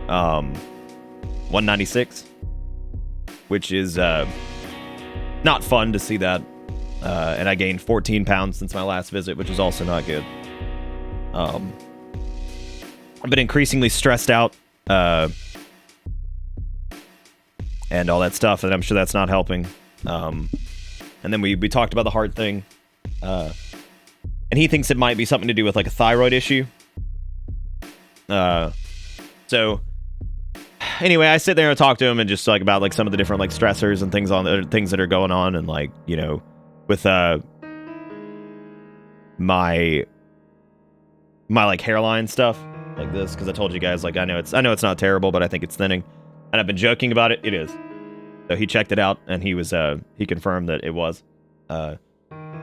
S2: 196, which is not fun to see that. And I gained 14 pounds since my last visit, which is also not good. I've been increasingly stressed out, and all that stuff, and I'm sure that's not helping. And then we talked about the heart thing, and he thinks it might be something to do with like a thyroid issue. So anyway, I sit there and talk to him and just like about like some of the different like stressors and things that are going on, and like, you know, with my like hairline stuff like this, because I told you guys, like, I know it's not terrible, but I think it's thinning, and I've been joking about it. It is. So he checked it out, and he confirmed that it was. So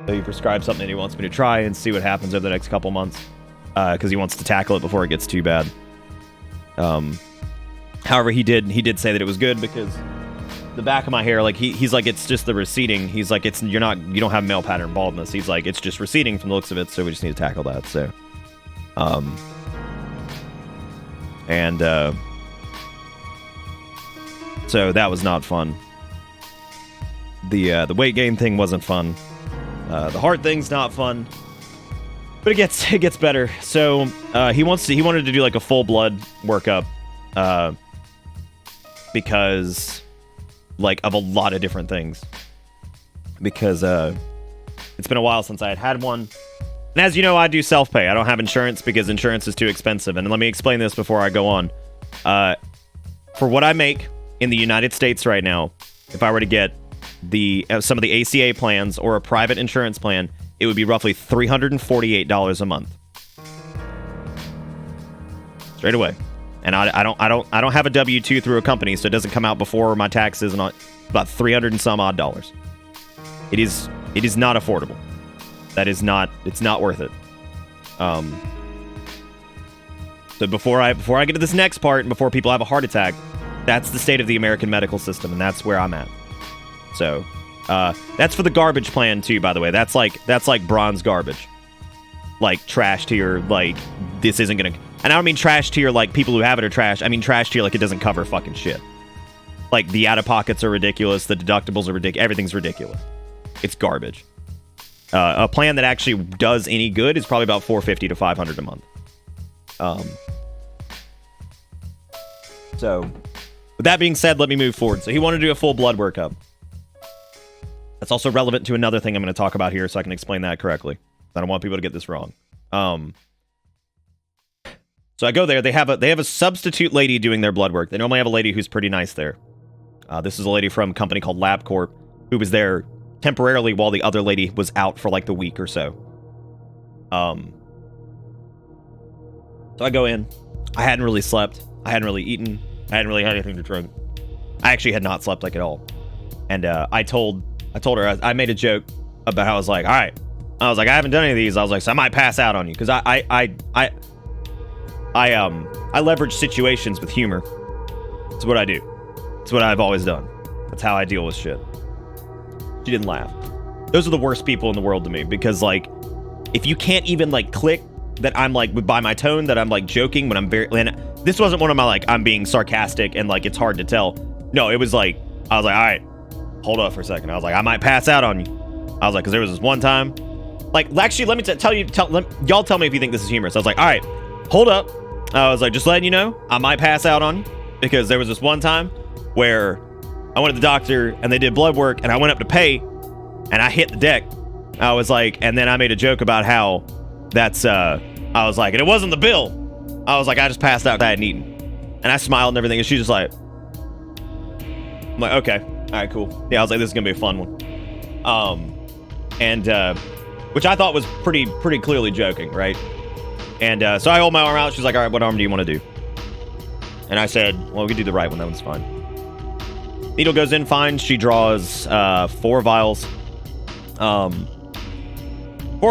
S2: he prescribed something that he wants me to try and see what happens over the next couple months, because he wants to tackle it before it gets too bad. However, he did say that it was good, because the back of my hair, like he's like, it's just the receding. He's like, you don't have male pattern baldness. He's like, it's just receding from the looks of it, so we just need to tackle that. So, so that was not fun. The weight gain thing wasn't fun. The heart thing's not fun, but it gets better. So he wanted to do like a full blood workup, because like of a lot of different things. Because it's been a while since I had one. And as you know, I do self-pay. I don't have insurance because insurance is too expensive. And let me explain this before I go on. For what I make in the United States right now, if I were to get some of the ACA plans or a private insurance plan, it would be roughly $348 a month. Straight away. And I don't have a W-2 through a company, so it doesn't come out before my taxes, and about $300 and some odd dollars. It is not affordable. It's not worth it. So before I get to this next part, and before people have a heart attack, that's the state of the American medical system, and that's where I'm at. So, that's for the garbage plan too, by the way. That's like bronze garbage. Like trash tier, like this isn't gonna, and I don't mean trash tier like people who have it are trash. I mean trash tier like it doesn't cover fucking shit. Like the out-of-pockets are ridiculous, the deductibles are ridiculous, everything's ridiculous. It's garbage. A plan that actually does any good is probably about $450 to $500 a month. So, with that being said, let me move forward. So he wanted to do a full blood workup. That's also relevant to another thing I'm going to talk about here, so I can explain that correctly. I don't want people to get this wrong. So I go there. They have a substitute lady doing their blood work. They normally have a lady who's pretty nice there. This is a lady from a company called LabCorp who was there temporarily while the other lady was out for like the week or so. So I go in. I hadn't really slept. I hadn't really eaten. I hadn't really had anything to drink. I actually had not slept like at all. And I told her, I made a joke about how I was like, all right. I was like, I haven't done any of these. I was like, so I might pass out on you. Because I leverage situations with humor. It's what I do. It's what I've always done. That's how I deal with shit. She didn't laugh. Those are the worst people in the world to me. Because, like, if you can't even, like, click that I'm, like, by my tone, that I'm, like, joking when I'm very... And this wasn't one of my, like, I'm being sarcastic and, like, it's hard to tell. No, it was like, I was like, all right, hold up for a second. I was like, I might pass out on you. I was like, because there was this one time... Like, actually, let me y'all tell me if you think this is humorous. I was like, all right, hold up. I was like, just letting you know, I might pass out on you. Because there was this one time where I went to the doctor and they did blood work and I went up to pay and I hit the deck. I was like, and then I made a joke about how that's I was like, and it wasn't the bill. I was like, I just passed out 'cause I hadn't eaten. And I smiled and everything, and she's just like, I'm like, okay, all right, cool. Yeah, I was like, this is gonna be a fun one. Which I thought was pretty clearly joking, right? And so I hold my arm out. She's like, all right, what arm do you want to do? And I said, well, we can do the right one. That one's fine. Needle goes in fine. She draws 4 vials. 4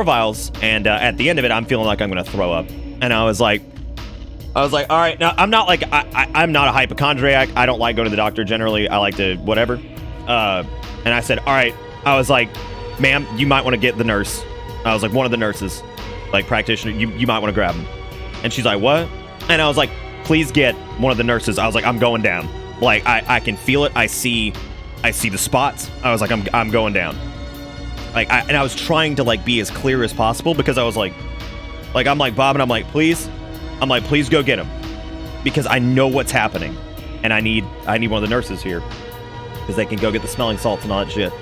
S2: vials, and at the end of it, I'm feeling like I'm gonna throw up. And I was like, all right. Now I'm not like I'm not a hypochondriac. I don't like going to the doctor generally. I like to whatever. And I said, all right. I was like, ma'am, you might want to get the nurse. I was like, one of the nurses, like practitioner. You might want to grab him. And she's like, what? And I was like, please get one of the nurses. I was like, I'm going down. Like I can feel it. I see the spots. I was like, I'm going down. And I was trying to like be as clear as possible because I was like I'm like Bob, and I'm like, please go get him, because I know what's happening, and I need one of the nurses here because they can go get the smelling salts and all that shit.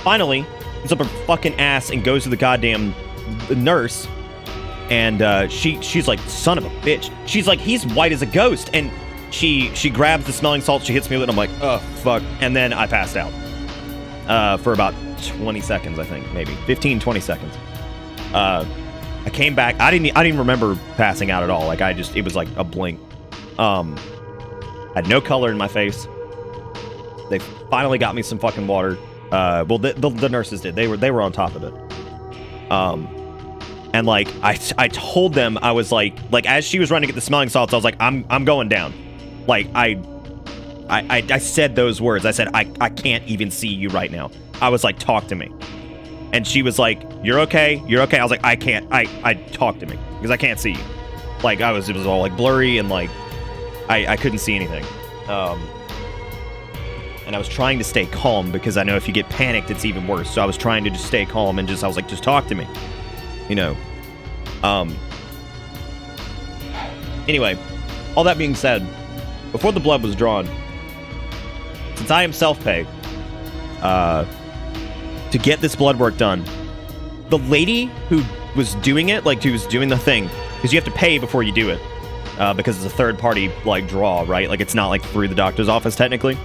S2: Finally, gets up her fucking ass and goes to the goddamn nurse, and she's like, son of a bitch. She's like, he's white as a ghost, and she grabs the smelling salts. She hits me with it. I'm like, oh fuck, and then I passed out for about 20 seconds, I think, maybe 15, 20 seconds. I came back. I didn't even remember passing out at all. Like it was like a blink. I had no color in my face. They finally got me some fucking water. Well, the nurses did. They were on top of it. And like I told them, I was like as she was running to get the smelling salts, I was like, I'm going down. Like I said those words. I said, I can't even see you right now. I was like, talk to me. And she was like, you're okay. You're okay. I was like, I can't. I talk to me because I can't see you. Like it was all like blurry, and like I couldn't see anything. And I was trying to stay calm because I know if you get panicked, it's even worse. So I was trying to just stay calm and I was like, just talk to me, you know? Anyway, all that being said, before the blood was drawn, since I am self-pay, to get this blood work done, the lady who was doing it, like who was doing the thing, because you have to pay before you do it, because it's a third-party like draw, right? Like it's not like through the doctor's office technically,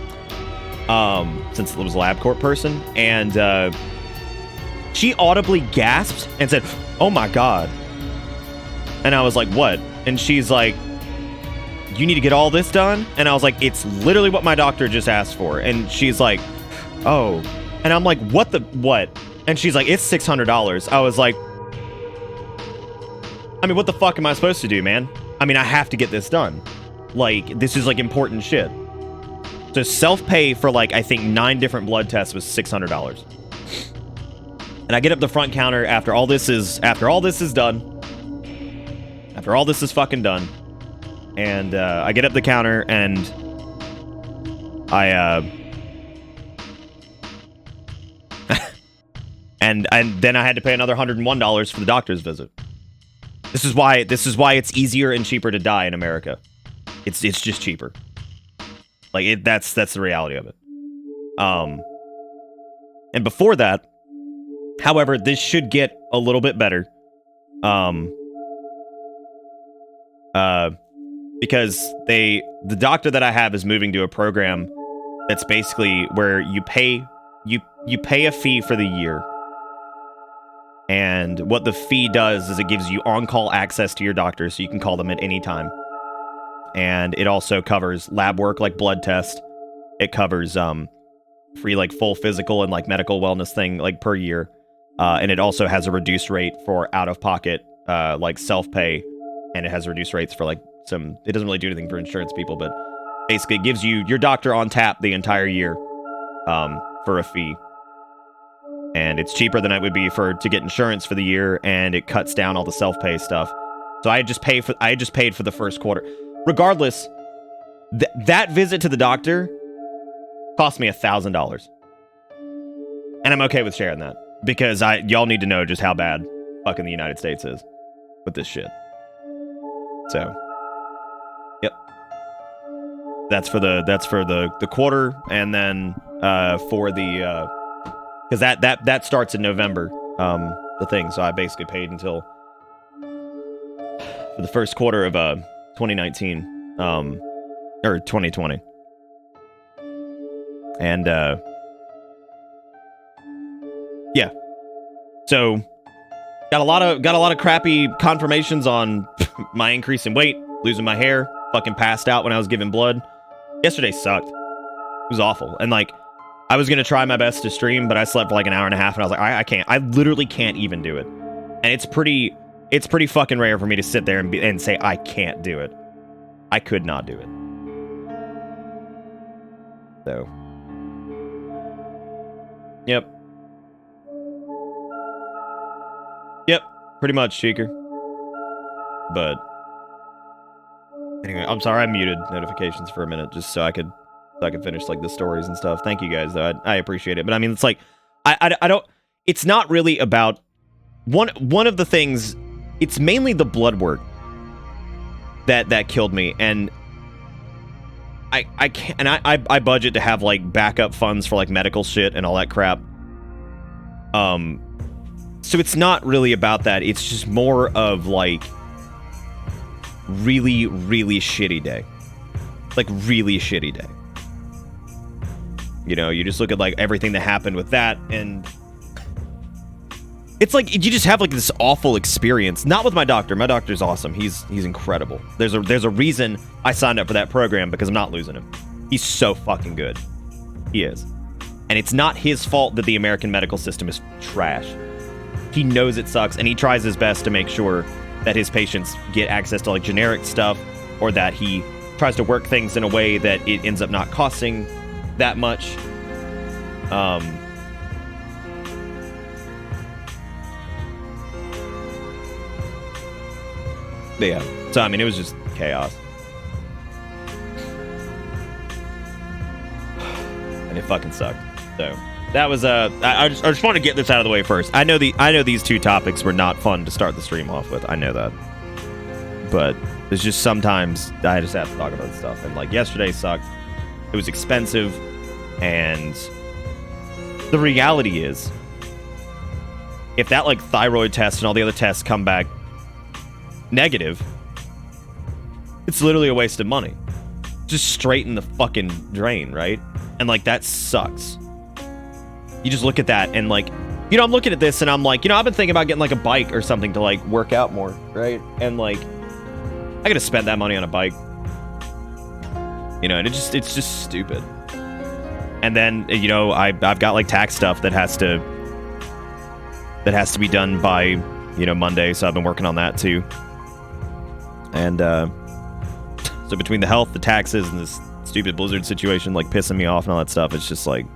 S2: since it was a LabCorp person, and she audibly gasped and said, "Oh my god!" And I was like, "What?" And she's like, "You need to get all this done?" And I was like, "It's literally what my doctor just asked for." And she's like, "Oh." And I'm like, what? And she's like, it's $600. I was like, I mean, what the fuck am I supposed to do, man? I mean, I have to get this done. Like, this is like important shit. So self-pay for like, I think 9 different blood tests was $600. And I get up the front counter after all this is done. After all this is fucking done. And I get up the counter and and then I had to pay another $101 for the doctor's visit. This is why it's easier and cheaper to die in America. It's just cheaper. Like that's the reality of it. And before that, however, this should get a little bit better. Because the doctor that I have is moving to a program that's basically where you pay a fee for the year. And what the fee does is it gives you on-call access to your doctor, so you can call them at any time. And it also covers lab work like blood test. It covers free like full physical and like medical wellness thing like per year. And it also has a reduced rate for out-of-pocket like self-pay, and it has reduced rates for like some. It doesn't really do anything for insurance people, but basically it gives you your doctor on tap the entire year for a fee. And it's cheaper than it would be to get insurance for the year, and it cuts down all the self-pay stuff. So I just paid for the first quarter. Regardless, that visit to the doctor cost me $1,000, and I'm okay with sharing that because y'all need to know just how bad fucking the United States is with this shit. So, yep, that's for the quarter, and then for the. Because that starts in November, the thing. So I basically paid until for the first quarter of 2019, or 2020. And yeah. So got a lot of crappy confirmations on my increase in weight, losing my hair, fucking passed out when I was giving blood. Yesterday sucked. It was awful. And like, I was gonna try my best to stream, but I slept for like an hour and a half, and I was like, I can't. I literally can't even do it. And it's pretty fucking rare for me to sit there and say I can't do it. I could not do it. So, yep, pretty much, Cheeker. But anyway, I'm sorry I muted notifications for a minute just so I could finish like the stories and stuff. Thank you guys, though. I appreciate it. But I mean, it's like I don't. It's not really about one of the things. It's mainly the blood work that killed me, and I can't. And I budget to have like backup funds for like medical shit and all that crap. So it's not really about that. It's just more of like really, really shitty day. Like really shitty day. You know, you just look at like everything that happened with that, and it's like you just have like this awful experience. Not with my doctor. My doctor's awesome. He's incredible. There's a reason I signed up for that program, because I'm not losing him. He's so fucking good. He is. And it's not his fault that the American medical system is trash. He knows it sucks, and he tries his best to make sure that his patients get access to like generic stuff, or that he tries to work things in a way that it ends up not costing that much. But yeah, so I mean, it was just chaos, and it fucking sucked. So that was I just want to get this out of the way first. I know these two topics were not fun to start the stream off with. I know that, but there's just sometimes I just have to talk about stuff. And like yesterday sucked. It was expensive, and the reality is, if that like thyroid test and all the other tests come back negative, it's literally a waste of money. Just straight in the fucking drain, right? And like that sucks. You just look at that and like, you know, I'm looking at this and I'm like, you know, I've been thinking about getting like a bike or something to like work out more, right? And like, I gotta spend that money on a bike, you know, and it's just stupid. And then, you know, I've got like tax stuff that has to be done by, you know, Monday, so I've been working on that too. And so between the health, the taxes, and this stupid Blizzard situation like pissing me off and all that stuff, it's just like,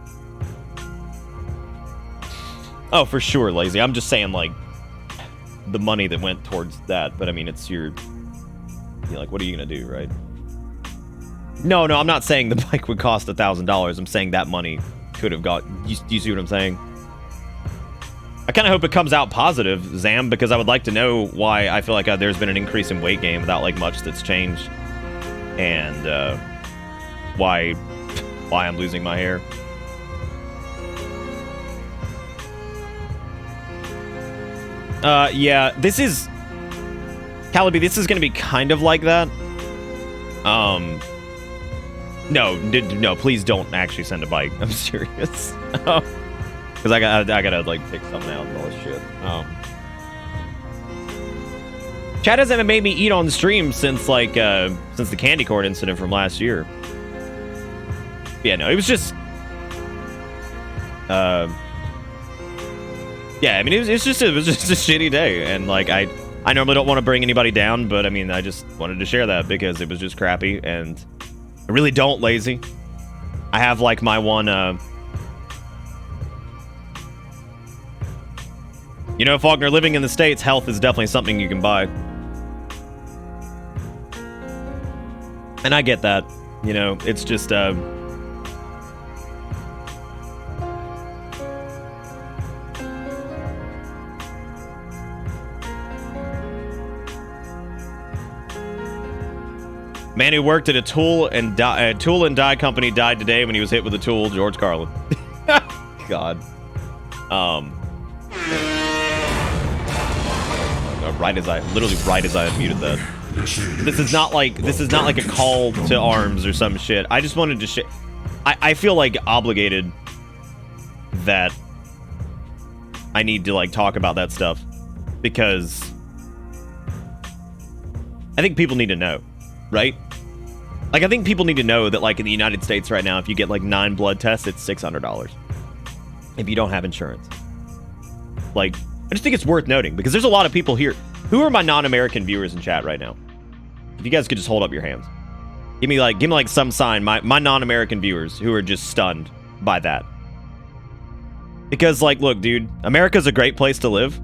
S2: oh, for sure, lazy. I'm just saying like the money that went towards that, but I mean, it's you're like, what are you gonna do, right? No, I'm not saying the bike would cost $1,000. I'm saying that money could have got. You see what I'm saying? I kind of hope it comes out positive, Zam, because I would like to know why I feel like there's been an increase in weight gain without like much that's changed, and why I'm losing my hair. Yeah, this is Calibi. This is gonna be kind of like that. No, please don't actually send a bike. I'm serious. Because I gotta like pick something out and all this shit. Chad hasn't made me eat on the stream since like since the candy corn incident from last year. Yeah, no, it was just yeah, I mean, it was just a shitty day, and like I normally don't want to bring anybody down, but I mean, I just wanted to share that because it was just crappy, and I really don't, lazy. I have like my one you know, Faulkner, living in the States, health is definitely something you can buy. And I get that. You know, it's just man who worked at a tool and die company died today when he was hit with a tool. George Carlin. God. literally right as I unmuted that. This is not like a call to arms or some shit. I just wanted to I feel like obligated that I need to like talk about that stuff because I think people need to know, right? Like I think people need to know that like in the United States right now, if you get like 9 blood tests, it's $600 if you don't have insurance. Like, I just think it's worth noting because there's a lot of people here. Who are my non-American viewers in chat right now? If you guys could just hold up your hands. Give me like some sign, my non-American viewers who are just stunned by that. Because like, look, dude, America's a great place to live.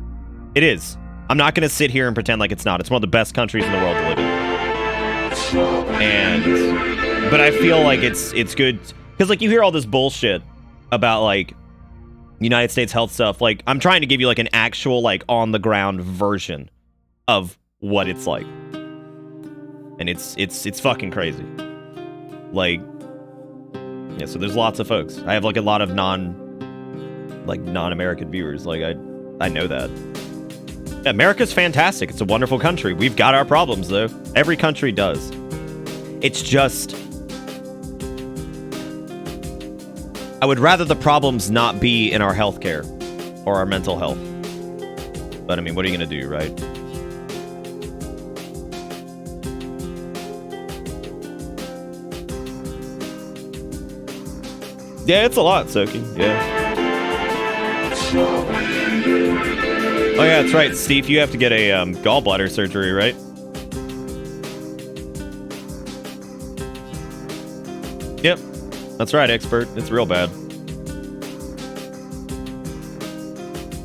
S2: It is. I'm not gonna sit here and pretend like it's not. It's one of the best countries in the world to live in. But I feel like it's good because like you hear all this bullshit about like United States health stuff. Like I'm trying to give you like an actual like on the ground version of what it's like, and it's fucking crazy. Like, yeah. So there's lots of folks. I have like a lot of non-American viewers. Like I know that. Yeah, America's fantastic. It's a wonderful country. We've got our problems though. Every country does. It's just I would rather the problems not be in our healthcare or our mental health. But I mean, what are you gonna do, right? Yeah, it's a lot, Soki. Yeah. Oh yeah, that's right, Steve. You have to get a gallbladder surgery, right? Yep. That's right, expert. It's real bad.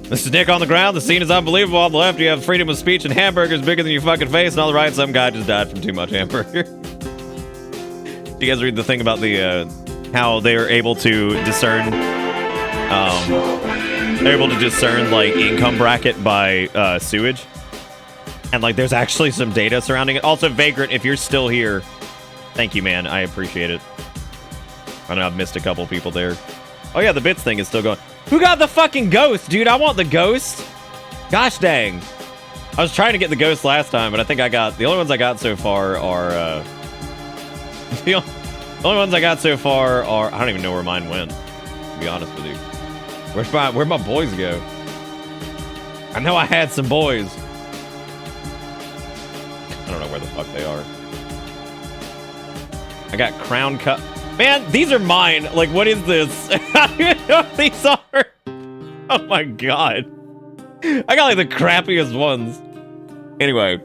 S2: This is Nick on the ground. The scene is unbelievable. On the left, you have freedom of speech and hamburgers bigger than your fucking face. And on the right, some guy just died from too much hamburger. Do you guys read the thing about the how they're able to discern like income bracket by sewage? And like there's actually some data surrounding it. Also, Vagrant, if you're still here, thank you, man. I appreciate it. I know I've missed a couple people there. Oh yeah, the bits thing is still going. Who got the fucking ghost, dude? I want the ghost. Gosh dang. I was trying to get the ghost last time, but I think I got... The only ones I got so far are... the only ones I got so far are... I don't even know where mine went, to be honest with you. Where'd my boys go? I know I had some boys. I don't know where the fuck they are. I got crown cut... Man, these are mine. Like, what is this? I don't even know what these are. Oh my god. I got like the crappiest ones. Anyway,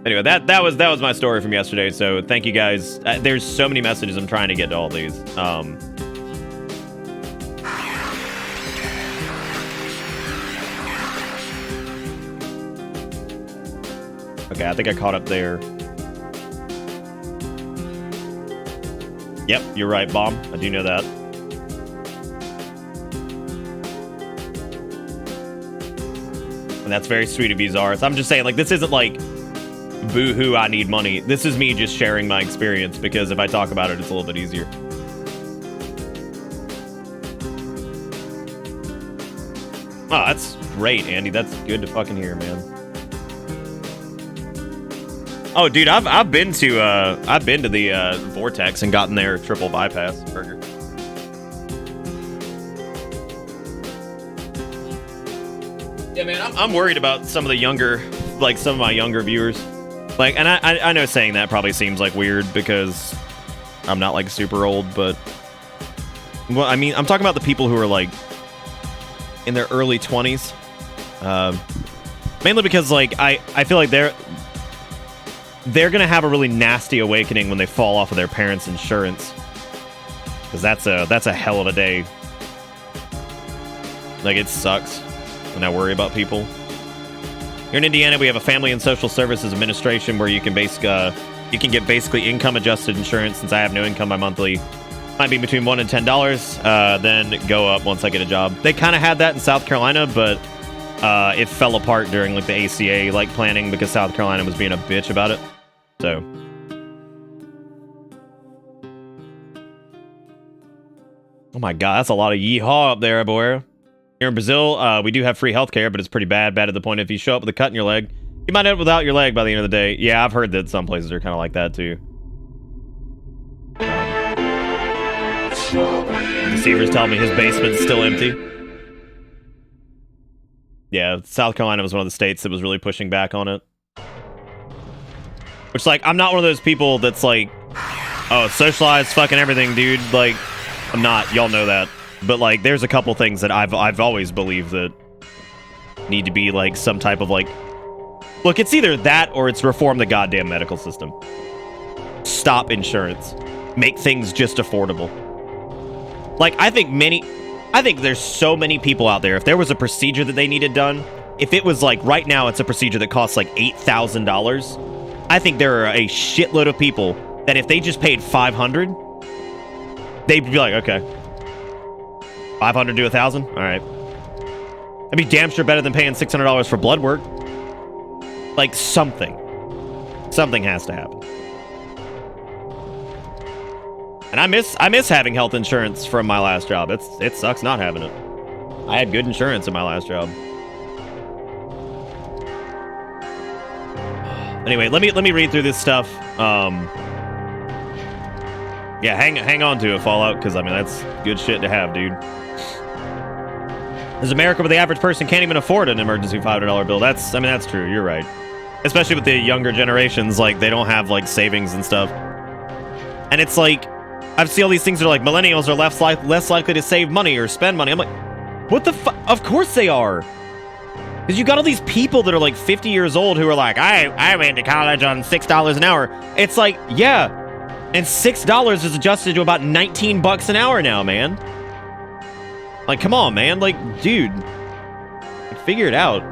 S2: that was my story from yesterday. So thank you guys. There's so many messages. I'm trying to get to all these. Okay, I think I caught up there. Yep, you're right, Bomb. I do know that. And that's very sweet of you, Zaris. I'm just saying, like, this isn't like, boo-hoo, I need money. This is me just sharing my experience, because if I talk about it, it's a little bit easier. Oh, that's great, Andy. That's good to fucking hear, man. Oh, dude, I've been to the Vortex and gotten their triple bypass burger. Yeah, man, I'm worried about some of the younger, like some of my younger viewers. Like, and I know saying that probably seems like weird because I'm not like super old, but well, I mean, I'm talking about the people who are like in their early 20s. Mainly because like I feel like they're gonna have a really nasty awakening when they fall off of their parents' insurance, because that's a hell of a day. Like, it sucks when I worry about people. Here in Indiana, we have a Family and Social Services Administration where you can get basically income adjusted insurance. Since I have no income, my monthly might be between $1 and $10, then go up once I get a job. They kind of had that in South Carolina, but it fell apart during like the ACA like planning because South Carolina was being a bitch about it. So oh my god, that's a lot of yeehaw up there, boy. Here in Brazil, we do have free healthcare, but it's pretty bad. Bad to the point if you show up with a cut in your leg, you might end up without your leg by the end of the day. Yeah, I've heard that some places are kind of like that too. The receiver's telling me his basement's still empty. Yeah, South Carolina was one of the states that was really pushing back on it. Which, like, I'm not one of those people that's like, oh, socialized fucking everything, dude. Like, I'm not. Y'all know that. But, like, there's a couple things that I've always believed that need to be, like, some type of, like... Look, it's either that or it's reform the goddamn medical system. Stop insurance. Make things just affordable. Like, I think there's so many people out there, if there was a procedure that they needed done, if it was, like, right now it's a procedure that costs, like, $8,000, I think there are a shitload of people that if they just paid $500, they'd be like, okay. 500 to 1,000? All right. That'd be damn sure better than paying $600 for blood work. Like, something. Something has to happen. And I miss having health insurance from my last job. It sucks not having it. I had good insurance in my last job. Anyway, let me read through this stuff. Yeah, hang on to it, Fallout, because I mean that's good shit to have, dude. There's America where the average person can't even afford an emergency $500 bill. That's true. You're right. Especially with the younger generations, like they don't have like savings and stuff. And it's like I see all these things that are like millennials are less likely to save money or spend money. I'm like, what the fuck? Of course they are. Because you got all these people that are like 50 years old who are like, I went to college on $6 an hour. It's like, yeah. And $6 is adjusted to about 19 bucks an hour now, man. Like, come on, man. Like, dude. Figure it out.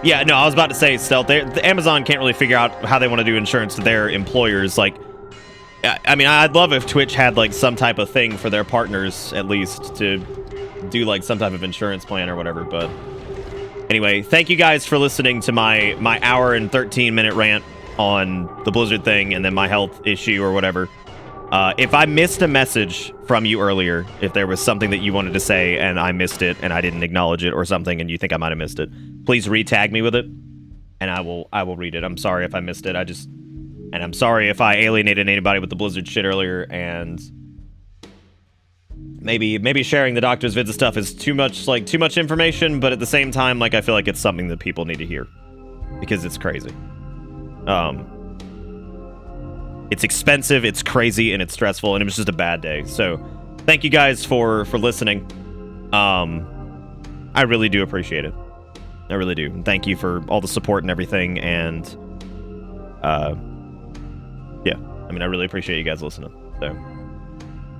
S2: Yeah, no, I was about to say, Stealth, the Amazon can't really figure out how they want to do insurance to their employers. Like, I mean, I'd love if Twitch had, like, some type of thing for their partners, at least, to do, like, some type of insurance plan or whatever. But anyway, thank you guys for listening to my hour and 13-minute rant on the Blizzard thing and then my health issue or whatever. If I missed a message from you earlier, if there was something that you wanted to say and I missed it and I didn't acknowledge it or something and you think I might have missed it, please re-tag me with it and I will read it. I'm sorry if I missed it. And I'm sorry if I alienated anybody with the Blizzard shit earlier, and maybe sharing the doctor's vids stuff is too much information, but at the same time, like, I feel like it's something that people need to hear because it's crazy. It's expensive, it's crazy, and it's stressful, and it was just a bad day. So, thank you guys for listening. I really do appreciate it. I really do. And thank you for all the support and everything, and yeah, I mean, I really appreciate you guys listening. So,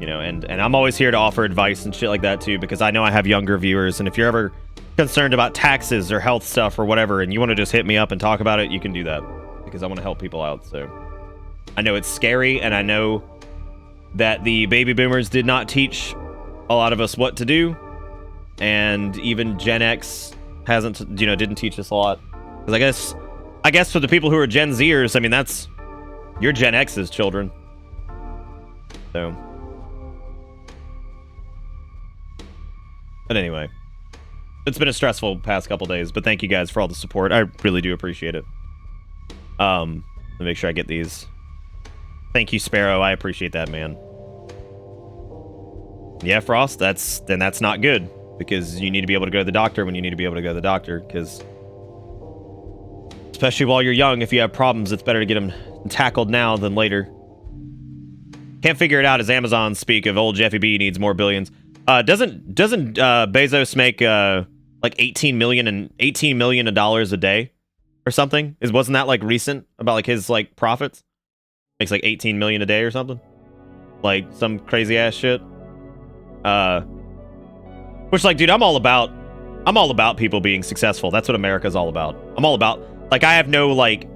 S2: you know, and I'm always here to offer advice and shit like that too, because I know I have younger viewers, and if you're ever concerned about taxes or health stuff or whatever, and you want to just hit me up and talk about it, you can do that, because I want to help people out. So I know it's scary, and I know that the baby boomers did not teach a lot of us what to do, and even Gen X didn't teach us a lot. Because I guess for the people who are Gen Zers, I mean, you're Gen X's children. So. But anyway, it's been a stressful past couple days, but thank you guys for all the support. I really do appreciate it. Let me make sure I get these. Thank you, Sparrow. I appreciate that, man. Yeah, Frost, that's not good, because you need to be able to go to the doctor when you need to be able to go to the doctor, because especially while you're young, if you have problems, it's better to get them tackled now than later. Can't figure it out as Amazon speak of old Jeffy B needs more billions. Doesn't Bezos make like $18 million a day or something? Wasn't that like recent about like his like profits? Makes like 18 million a day or something, like some crazy ass shit. Which, like, dude, I'm all about people being successful. That's what America's all about. I'm all about, like, I have no like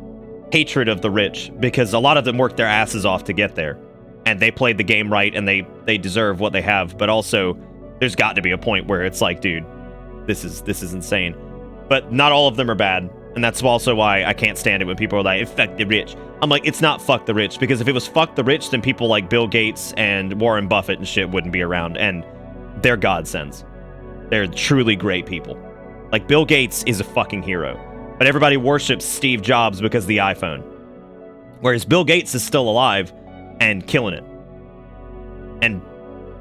S2: hatred of the rich, because a lot of them worked their asses off to get there, and they played the game right, and they deserve what they have. But also, there's got to be a point where it's like, dude, this is insane. But not all of them are bad. And that's also why I can't stand it when people are like, fuck the rich. I'm like, it's not fuck the rich, because if it was fuck the rich, then people like Bill Gates and Warren Buffett and shit wouldn't be around. And they're godsends. They're truly great people. Like, Bill Gates is a fucking hero. But everybody worships Steve Jobs because of the iPhone. Whereas Bill Gates is still alive and killing it. And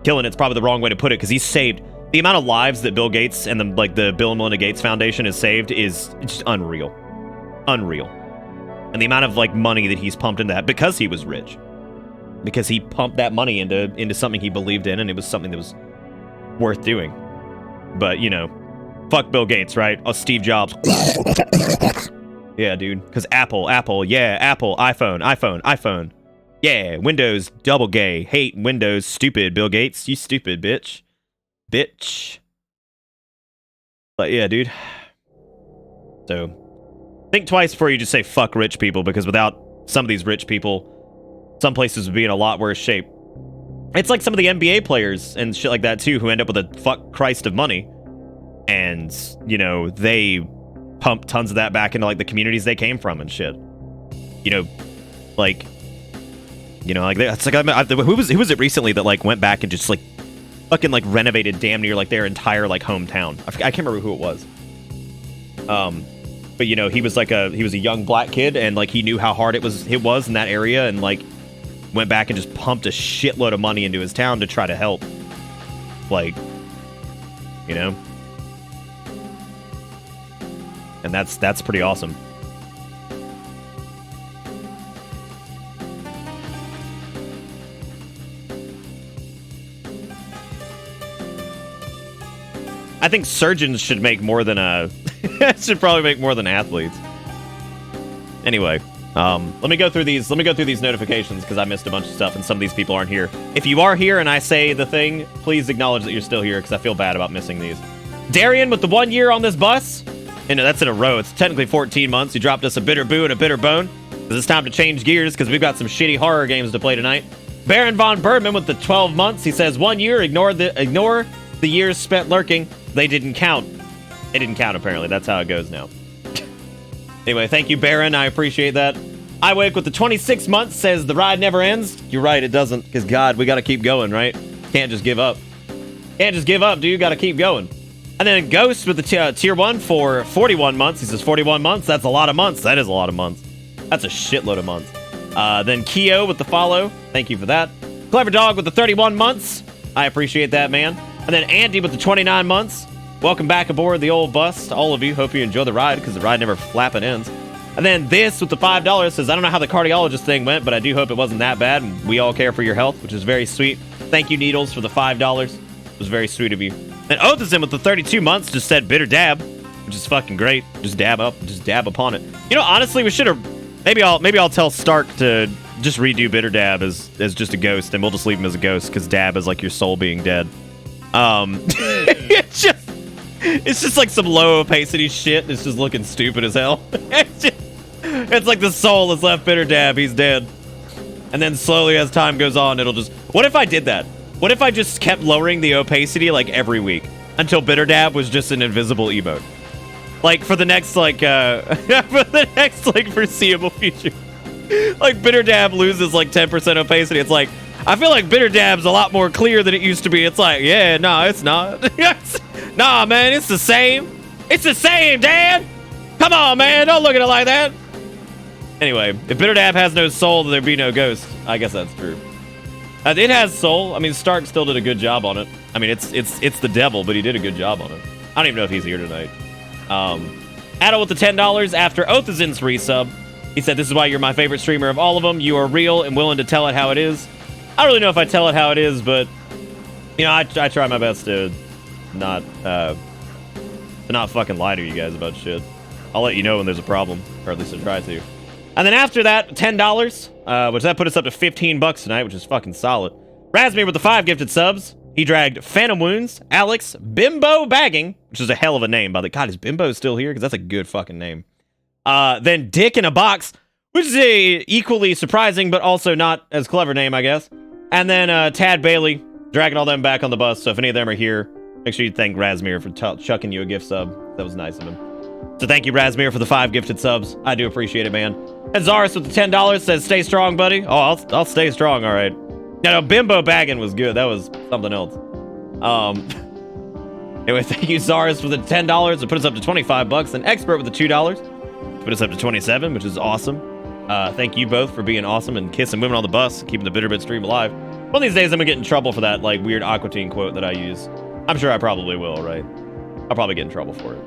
S2: killing it's probably the wrong way to put it, because he's saved... The amount of lives that Bill Gates and the Bill and Melinda Gates Foundation has saved is just unreal. Unreal. And the amount of, like, money that he's pumped into that, because he was rich. Because he pumped that money into something he believed in, and it was something that was worth doing. But, you know, fuck Bill Gates, right? Oh, Steve Jobs. Yeah, dude. Because Apple, yeah, Apple, iPhone. Yeah, Windows, double gay. Hate Windows, stupid Bill Gates. You stupid bitch. But yeah, dude. So, think twice before you just say fuck rich people, because without some of these rich people, some places would be in a lot worse shape. It's like some of the NBA players and shit like that too, who end up with a fuck Christ of money. And, you know, they pump tons of that back into, like, the communities they came from and shit. You know, like, it's like, who was it recently that, like, went back and just, like, fucking, like, renovated damn near, like, their entire, like, hometown? I can't remember who it was. But, you know, he was a young black kid, and, like, he knew how hard it was in that area, and, like, went back and just pumped a shitload of money into his town to try to help. Like, you know? And that's pretty awesome. I think surgeons should make more than should probably make more than athletes. Anyway, let me go through these notifications, because I missed a bunch of stuff and some of these people aren't here. If you are here and I say the thing, please acknowledge that you're still here, because I feel bad about missing these. Darian with the 1 year on this bus. And that's in a row. It's technically 14 months. You dropped us a bitter boo and a bitter bone, because it's time to change gears, because we've got some shitty horror games to play tonight. Baron Von Birdman with the 12 months. He says 1 year. Ignore the years spent lurking. They didn't count. They didn't count, apparently. That's how it goes now. Anyway, thank you, Baron. I appreciate that. I Wake with the 26 months says the ride never ends. You're right, it doesn't, because God, we got to keep going, right? Can't just give up. Can't just give up, dude. Got to keep going. And then Ghost with the tier 1 for 41 months. He says 41 months. That's a lot of months. That is a lot of months. That's a shitload of months. Then Keo with the follow. Thank you for that. Clever Dog with the 31 months. I appreciate that, man. And then Andy with the 29 months. Welcome back aboard the old bus to all of you. Hope you enjoy the ride, because the ride never flapping ends. And then this with the $5 says, I don't know how the cardiologist thing went, but I do hope it wasn't that bad. And we all care for your health, which is very sweet. Thank you, Needles, for the $5. It was very sweet of you. And Oath is in with the 32 months, just said bitter dab, which is fucking great. Just dab upon it. You know, honestly, we should have, maybe I'll tell Stark to just redo bitter dab as just a ghost, and we'll just leave him as a ghost, because dab is like your soul being dead. It's just like some low opacity shit. It's just looking stupid as hell. It's like the soul is left bitter dab, he's dead. And then slowly as time goes on, it'll just, what if I did that? What if I just kept lowering the opacity, like, every week, until bitter dab was just an invisible emote? Like, for the next, like, foreseeable future. Like, bitter dab loses, like, 10% opacity. It's like, I feel like bitter dab's a lot more clear than it used to be. It's like, yeah, no, it's not. Nah, man, it's the same. It's the same, Dad. Come on, man, don't look at it like that. Anyway, if bitter dab has no soul, then there'd be no ghost. I guess that's true. It has soul. I mean, Stark still did a good job on it. I mean, it's the devil, but he did a good job on it. I don't even know if he's here tonight. Adel with the $10 after Oath is in's resub. He said, this is why you're my favorite streamer of all of them. You are real and willing to tell it how it is. I don't really know if I tell it how it is, but, you know, I try my best to not fucking lie to you guys about shit. I'll let you know when there's a problem, or at least I try to. And then after that, $10, which that put us up to $15 tonight, which is fucking solid. Razmir with the 5 gifted subs. He dragged Phantom Wounds, Alex, Bimbo Bagging, which is a hell of a name, by the God, is Bimbo still here? Because that's a good fucking name. Then Dick in a Box, which is a equally surprising, but also not as clever name, I guess. And then Tad Bailey, dragging all them back on the bus. So if any of them are here, make sure you thank Razmir for chucking you a gift sub. That was nice of him. So thank you, Razmir, for the 5 gifted subs. I do appreciate it, man. And Zaris with the $10 says, stay strong, buddy. Oh, I'll stay strong, all right. No, Bimbo Bagging was good. That was something else. Anyway, thank you, Zaris, for the $10 to put us up to $25, and Expert with the $2 to put us up to 27, which is awesome. Thank you both for being awesome and kissing women on the bus, keeping the Bitterbit stream alive. One of these days, I'm gonna get in trouble for that like weird Aqua Teen quote that I use. I'm sure I probably will, right? I'll probably get in trouble for it.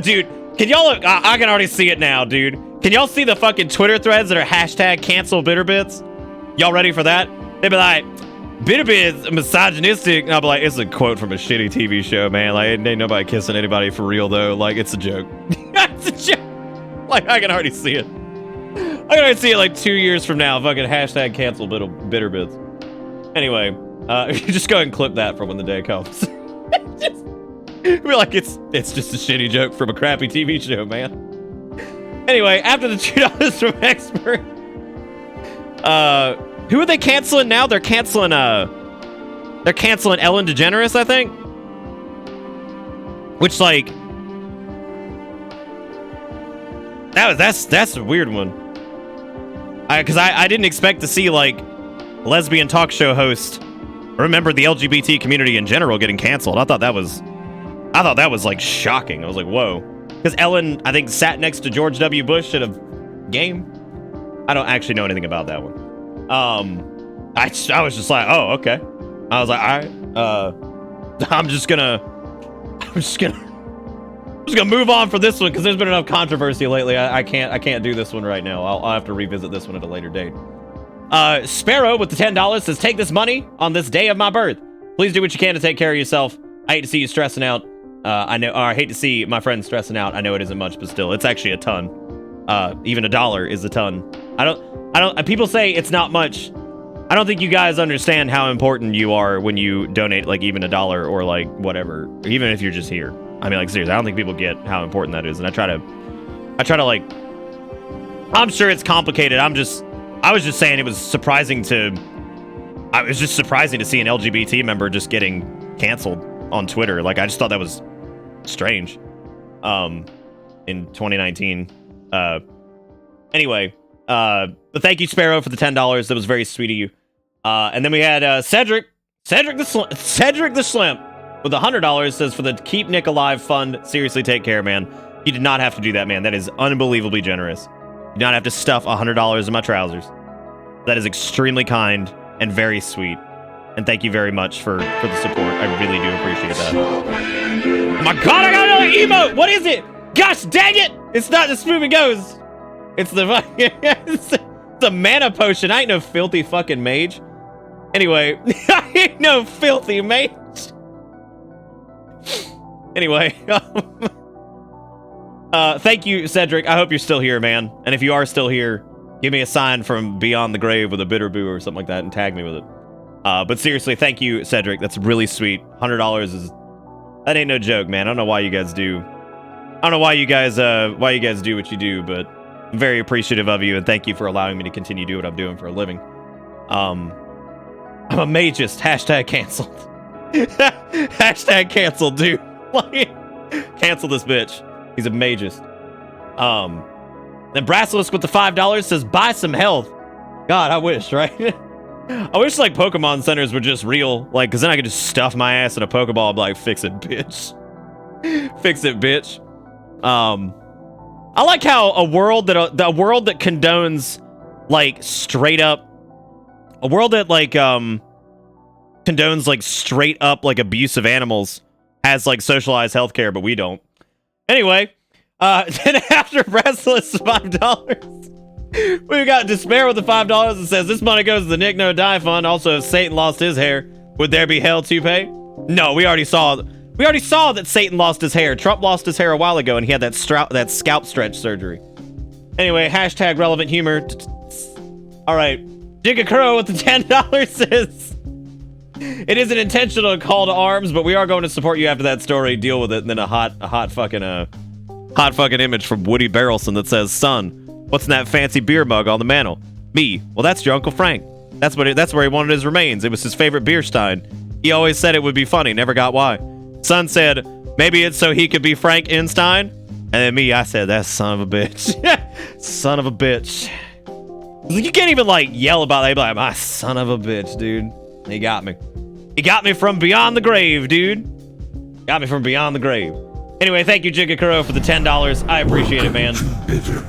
S2: Dude, can y'all look? I can already see it now, dude. Can y'all see the fucking Twitter threads that are hashtag cancel Bitterbits? Y'all ready for that? They'd be like, Bitterbit's misogynistic. And I'll be like, it's a quote from a shitty TV show, man. Like, ain't nobody kissing anybody for real, though. Like, it's a joke. It's a joke. Like, I can already see it. I can already see it like 2 years from now. Fucking hashtag cancel Bitterbits. Anyway, just go ahead and clip that for when the day comes. We're like, it's just a shitty joke from a crappy TV show, man. Anyway, after the $2 from Expert, who are they canceling now? They're canceling Ellen DeGeneres, I think. Which, like, that's a weird one. Because I didn't expect to see like lesbian talk show host remember the LGBT community in general getting canceled. I thought that was like shocking. I was like, whoa. Because Ellen, I think, sat next to George W. Bush at a game. I don't actually know anything about that one. I was just like, oh, okay. I was like, all right. I'm just gonna move on for this one because there's been enough controversy lately. I can't do this one right now. I'll have to revisit this one at a later date. Sparrow with the $10 says, take this money on this day of my birth. Please do what you can to take care of yourself. I hate to see you stressing out. I hate to see my friends stressing out. I know it isn't much, but still, it's actually a ton. Even $1 is a ton. People say it's not much. I don't think you guys understand how important you are when you donate like even $1 or like whatever, even if you're just here. I mean, like, seriously, I don't think people get how important that is. And I try to like, I'm sure it's complicated. I was just saying it was surprising to see an LGBT member just getting canceled on Twitter. Like, I just thought that was strange. In 2019. Anyway, but thank you, Sparrow, for the $10. That was very sweet of you. And then we had Cedric the Slim with $100 says, for the Keep Nick Alive Fund. Seriously, take care, man. You did not have to do that, man. That is unbelievably generous. You did not have to stuff $100 in my trousers. That is extremely kind and very sweet. And thank you very much for the support. I really do appreciate that. Oh my god, I got another emote! What is it? Gosh dang it! It's not the Smooth and Goes. It's the fucking it's the mana potion. I ain't no filthy fucking mage. Anyway, I ain't no filthy mage. Anyway, thank you, Cedric. I hope you're still here, man. And if you are still here, give me a sign from beyond the grave with a bitter boo or something like that and tag me with it. But seriously, thank you, Cedric. That's really sweet. $100 that ain't no joke, man. I don't know why you guys do. I don't know why you guys do what you do, but I'm very appreciative of you, and thank you for allowing me to continue to do what I'm doing for a living. I'm a mageist. Hashtag canceled. Hashtag canceled, dude. Like, cancel this bitch. He's a mageist. Then Brasilisk with the $5 says, buy some health. God, I wish, right? I wish, like, Pokemon centers were just real. Like, because then I could just stuff my ass in a Pokeball and be like, fix it, bitch. Fix it, bitch. I like how a world that condones, like, straight up... A world that, like, condones, like, straight up, like, abuse of animals has, like, socialized healthcare, but we don't. Anyway, then after Brasilisk's $5, we got Despair with the $5 and says, this money goes to the Nick No Die Fund. Also, if Satan lost his hair, would there be hell to pay? No, we already saw that Satan lost his hair. Trump lost his hair a while ago, and he had that scalp stretch surgery. Anyway, hashtag relevant humor. All right. Jigga Crow with the $10 says, it isn't intentional call to arms, but we are going to support you after that story. Deal with it. And then a hot fucking image from Woody Barrelson that says, son, what's in that fancy beer mug on the mantle? Me. Well, that's your Uncle Frank. That's where he wanted his remains. It was his favorite beer stein. He always said it would be funny. Never got why. Son said, maybe it's so he could be Frank Einstein. And then me, I said, that son of a bitch. Son of a bitch. You can't even, like, yell about that. You'd be like, my son of a bitch, dude. He got me. He got me from beyond the grave, dude. Got me from beyond the grave. Anyway, thank you, Jigakuro, for the $10. I appreciate it, man.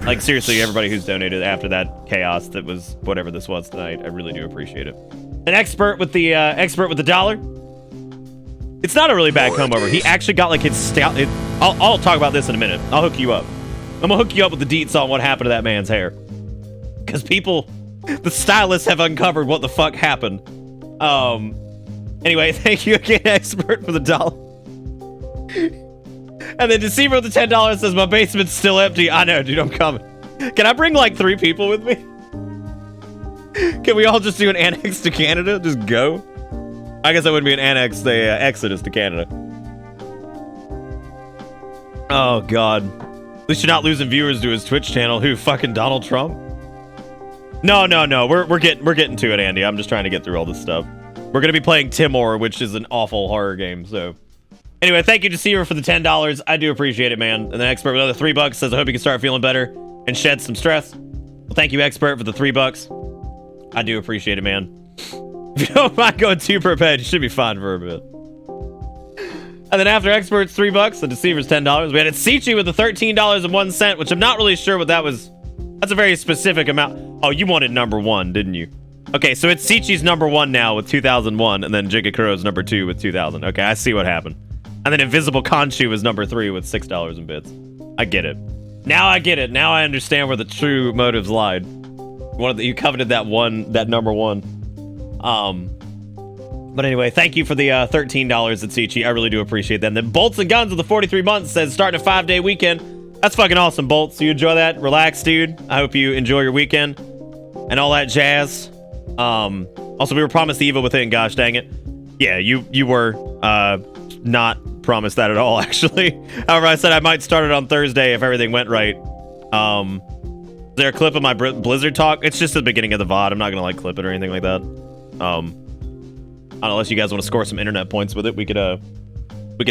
S2: Like, seriously, everybody who's donated after that chaos that was whatever this was tonight, I really do appreciate it. An expert with the dollar. It's not a really bad comb over. He actually got like his stout. I'll talk about this in a minute. I'll hook you up. I'm gonna hook you up with the deets on what happened to that man's hair. Because the stylists have uncovered what the fuck happened. Anyway, thank you again, expert, for the $1. And then Deceiver with the $10 says, my basement's still empty. I know, dude, I'm coming. Can I bring like 3 people with me? Can we all just do an annex to Canada? Just go? I guess that wouldn't be an annex, the exodus to Canada. Oh, God. At least you're not losing viewers to his Twitch channel. Who, fucking Donald Trump? No. We're getting to it, Andy. I'm just trying to get through all this stuff. We're going to be playing Timore, which is an awful horror game, so... Anyway, thank you, Deceiver, for the $10. I do appreciate it, man. And then Expert with another $3 says, I hope you can start feeling better and shed some stress. Well, thank you, Expert, for the $3. I do appreciate it, man. If you don't mind going 2 per page, you should be fine for a bit. And then after Expert's $3, the Deceiver's $10, we had Sichi with the $13.01, which I'm not really sure what that was. That's a very specific amount. Oh, you wanted number 1, didn't you? Okay, so it's Sichi's number 1 now with 2001, and then Jigakuro's number 2 with 2000. Okay, I see what happened. And then Invisible Conchu is number 3 with $6 in bits. I get it. Now I get it. Now I understand where the true motives lied. You coveted that number 1. But anyway, thank you for the $13 at Sichi. I really do appreciate that. And then Bolts and Guns with the 43 months says starting a 5-day weekend. That's fucking awesome, Bolts. You enjoy that? Relax, dude. I hope you enjoy your weekend and all that jazz. Also, we were promised the evil within. Gosh dang it. Yeah, you were not promised that at all, actually. However, I said I might start it on Thursday if everything went right. Is there a clip of my Blizzard talk? It's just the beginning of the VOD. I'm not gonna like clip it or anything like that. I don't know, unless you guys want to score some internet points with it, we could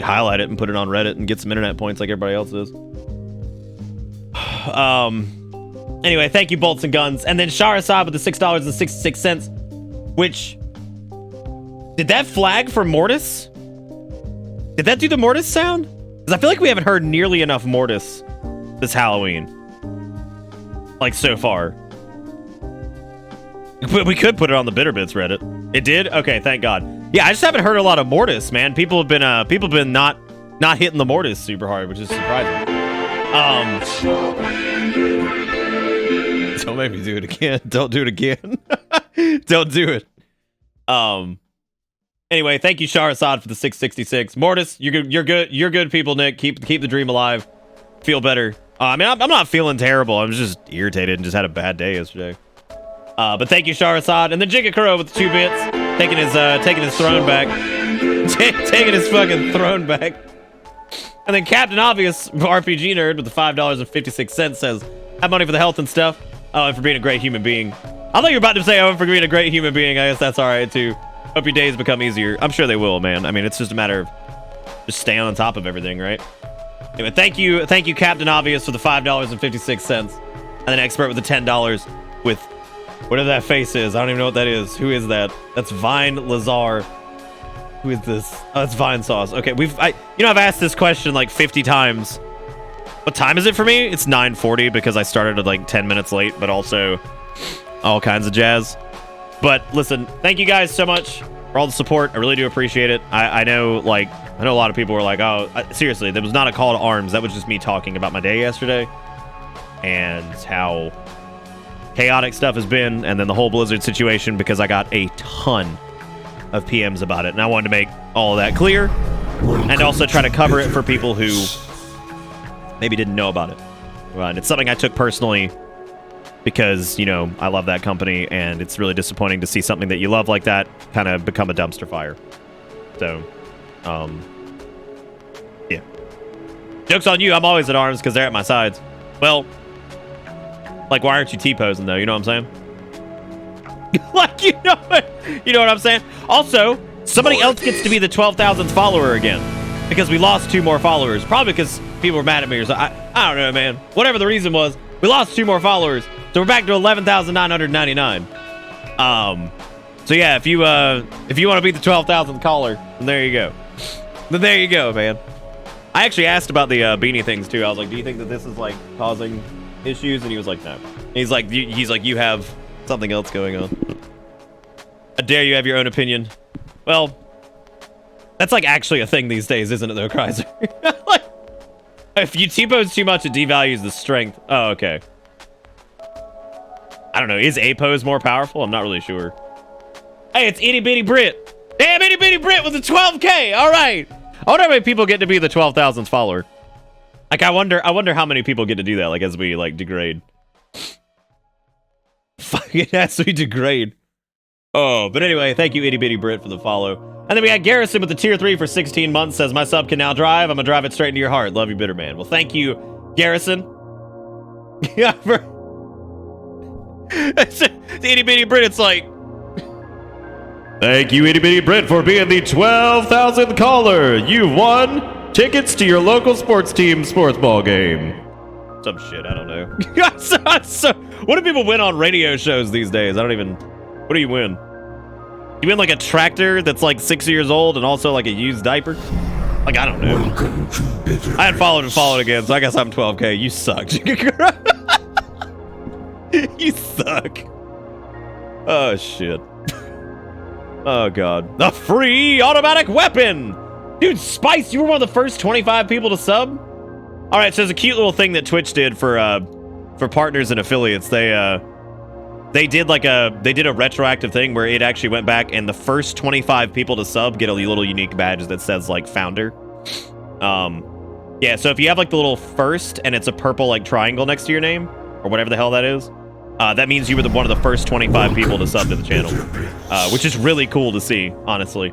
S2: highlight it and put it on Reddit and get some internet points like everybody else is. Anyway, thank you, Bolts and Guns. And then Shahrasab with the $6.66, which... Did that flag for Mortis? Did that do the Mortis sound? Because I feel like we haven't heard nearly enough Mortis this Halloween. Like, so far. But we could put it on the Bitter Bits Reddit. It did? Okay, thank God. Yeah, I just haven't heard a lot of Mortis, man. People have been not hitting the Mortis super hard, which is surprising. Don't make me do it again. Don't do it again. Don't do it. Anyway, thank you, Shahrasad, for the 666. Mortis, you're good people, Nick. Keep the dream alive. Feel better. I mean, I'm not feeling terrible. I'm just irritated and just had a bad day yesterday. But thank you, Shahrasad. And then Jigakuro with the 2 bits, taking his throne back. Taking his fucking throne back. And then Captain Obvious, RPG Nerd, with the $5.56 says, have money for the health and stuff. Oh, and for being a great human being. I thought you were about to say, oh, for being a great human being. I guess that's all right, too. Hope your days become easier. I'm sure they will, man. I mean, it's just a matter of just staying on top of everything, right? Anyway, thank you, Captain Obvious, for the $5.56. And then Expert with the $10 with whatever that face is. I don't even know what that is. Who is that? That's Vine Lazar. Who is this? Oh, it's Vine Sauce. Okay, I've asked this question like 50 times. What time is it for me? It's 9:40 because I started at like 10 minutes late, but also all kinds of jazz. But listen, thank you guys so much for all the support. I really do appreciate it. I know a lot of people were like, oh, seriously, that was not a call to arms. That was just me talking about my day yesterday and how chaotic stuff has been, and then the whole Blizzard situation, because I got a ton of PMs about it, and I wanted to make all of that clear and also try to cover it for people who maybe didn't know about it. And it's something I took personally because, I love that company, and it's really disappointing to see something that you love like that kind of become a dumpster fire. So, yeah. Joke's on you. I'm always at arms because they're at my sides. Well, like, why aren't you T-posing, though? You know what I'm saying? Like, you know what I'm saying? Also, somebody else gets to be the 12,000th follower again because we lost 2 more followers. Probably because people were mad at me or something. I don't know, man. Whatever the reason was, we lost 2 more followers. So we're back to 11,999. So yeah, if you want to beat the 12,000th caller, then there you go. Then there you go, man. I actually asked about the beanie things too. I was like, do you think that this is like causing issues? And he was like, no. He's like, you have something else going on. I dare you have your own opinion. Well, that's like actually a thing these days, isn't it though, Kreiser? Like, if you T-pose too much, it devalues the strength. Oh, okay. I don't know. Is A-pose more powerful? I'm not really sure. Hey, it's Itty Bitty Brit. Damn, Itty Bitty Brit with the 12K. All right. I wonder how many people get to be the 12,000th follower. Like, I wonder how many people get to do that, like, as we, like, degrade. Fucking as we degrade. Oh, but anyway, thank you, Itty Bitty Brit, for the follow. And then we had Garrison with the tier 3 for 16 months. Says, my sub can now drive. I'm gonna drive it straight into your heart. Love you, bitter man. Well, thank you, Garrison. Yeah, it's Itty Bitty Brit, it's like... Thank you, Itty Bitty Brit, for being the 12,000th caller. You've won tickets to your local sports team sports ball game. Some shit, I don't know. So, what do people win on radio shows these days? I don't even... What do you win? You win like a tractor that's like 6 years old and also like a used diaper? Like, I don't know. I had followed and followed again, so I guess I'm 12K. You suck. You suck. Oh, shit. Oh, God. The free automatic weapon! Dude, Spice, you were one of the first 25 people to sub? All right, so there's a cute little thing that Twitch did for partners and affiliates. They did a retroactive thing where it actually went back and the first 25 people to sub get a little unique badge that says, like, founder. Yeah, so if you have, like, the little first and it's a purple, like, triangle next to your name, or whatever the hell that is, that means you were one of the first 25 people to sub to the channel, which is really cool to see, honestly.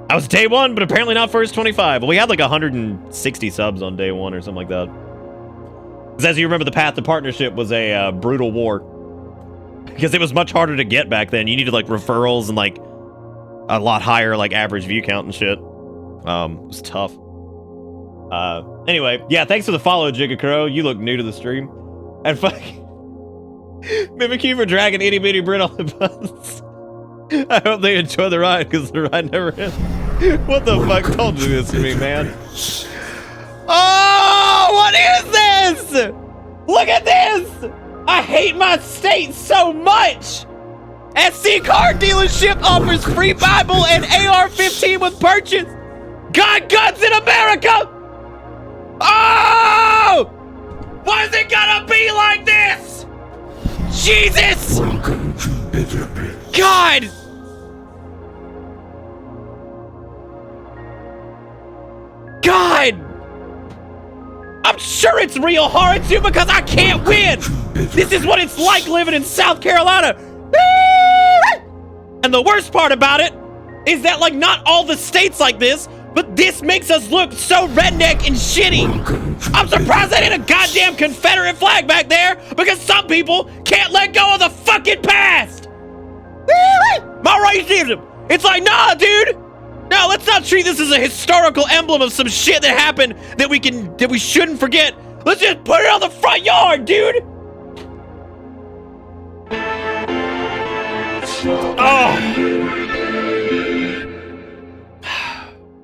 S2: I was day 1, but apparently not first 25. Well, we had like 160 subs on day 1 or something like that. Because as you remember, the path to partnership was a brutal war. Because it was much harder to get back then. You needed like referrals and like a lot higher like average view count and shit. It was tough. Anyway, yeah, thanks for the follow, Jigakuro. You look new to the stream. And fuck... Mimic you for dragging itty bitty Brit on the bus. I hope they enjoy the ride because the ride never ends. What the fuck? Don't do this to me, man. Oh, what is this? Look at this. I hate my state so much. SC Car Dealership offers free Bible and AR-15 with purchase. Got guns in America. Oh! Why is it gotta be like this? Jesus!
S1: Welcome to Bitter Bits.
S2: God! God! I'm sure it's real hard too because I can't win! This is what it's like living in South Carolina! And the worst part about it is that, like, not all the states like this, but this makes us look so redneck and shitty. I'm surprised that ain't a goddamn Confederate flag back there because some people can't let go of the fucking past. My racism. It's like, nah, dude. No, let's not treat this as a historical emblem of some shit that happened that we shouldn't forget. Let's just put it on the front yard, dude. Oh.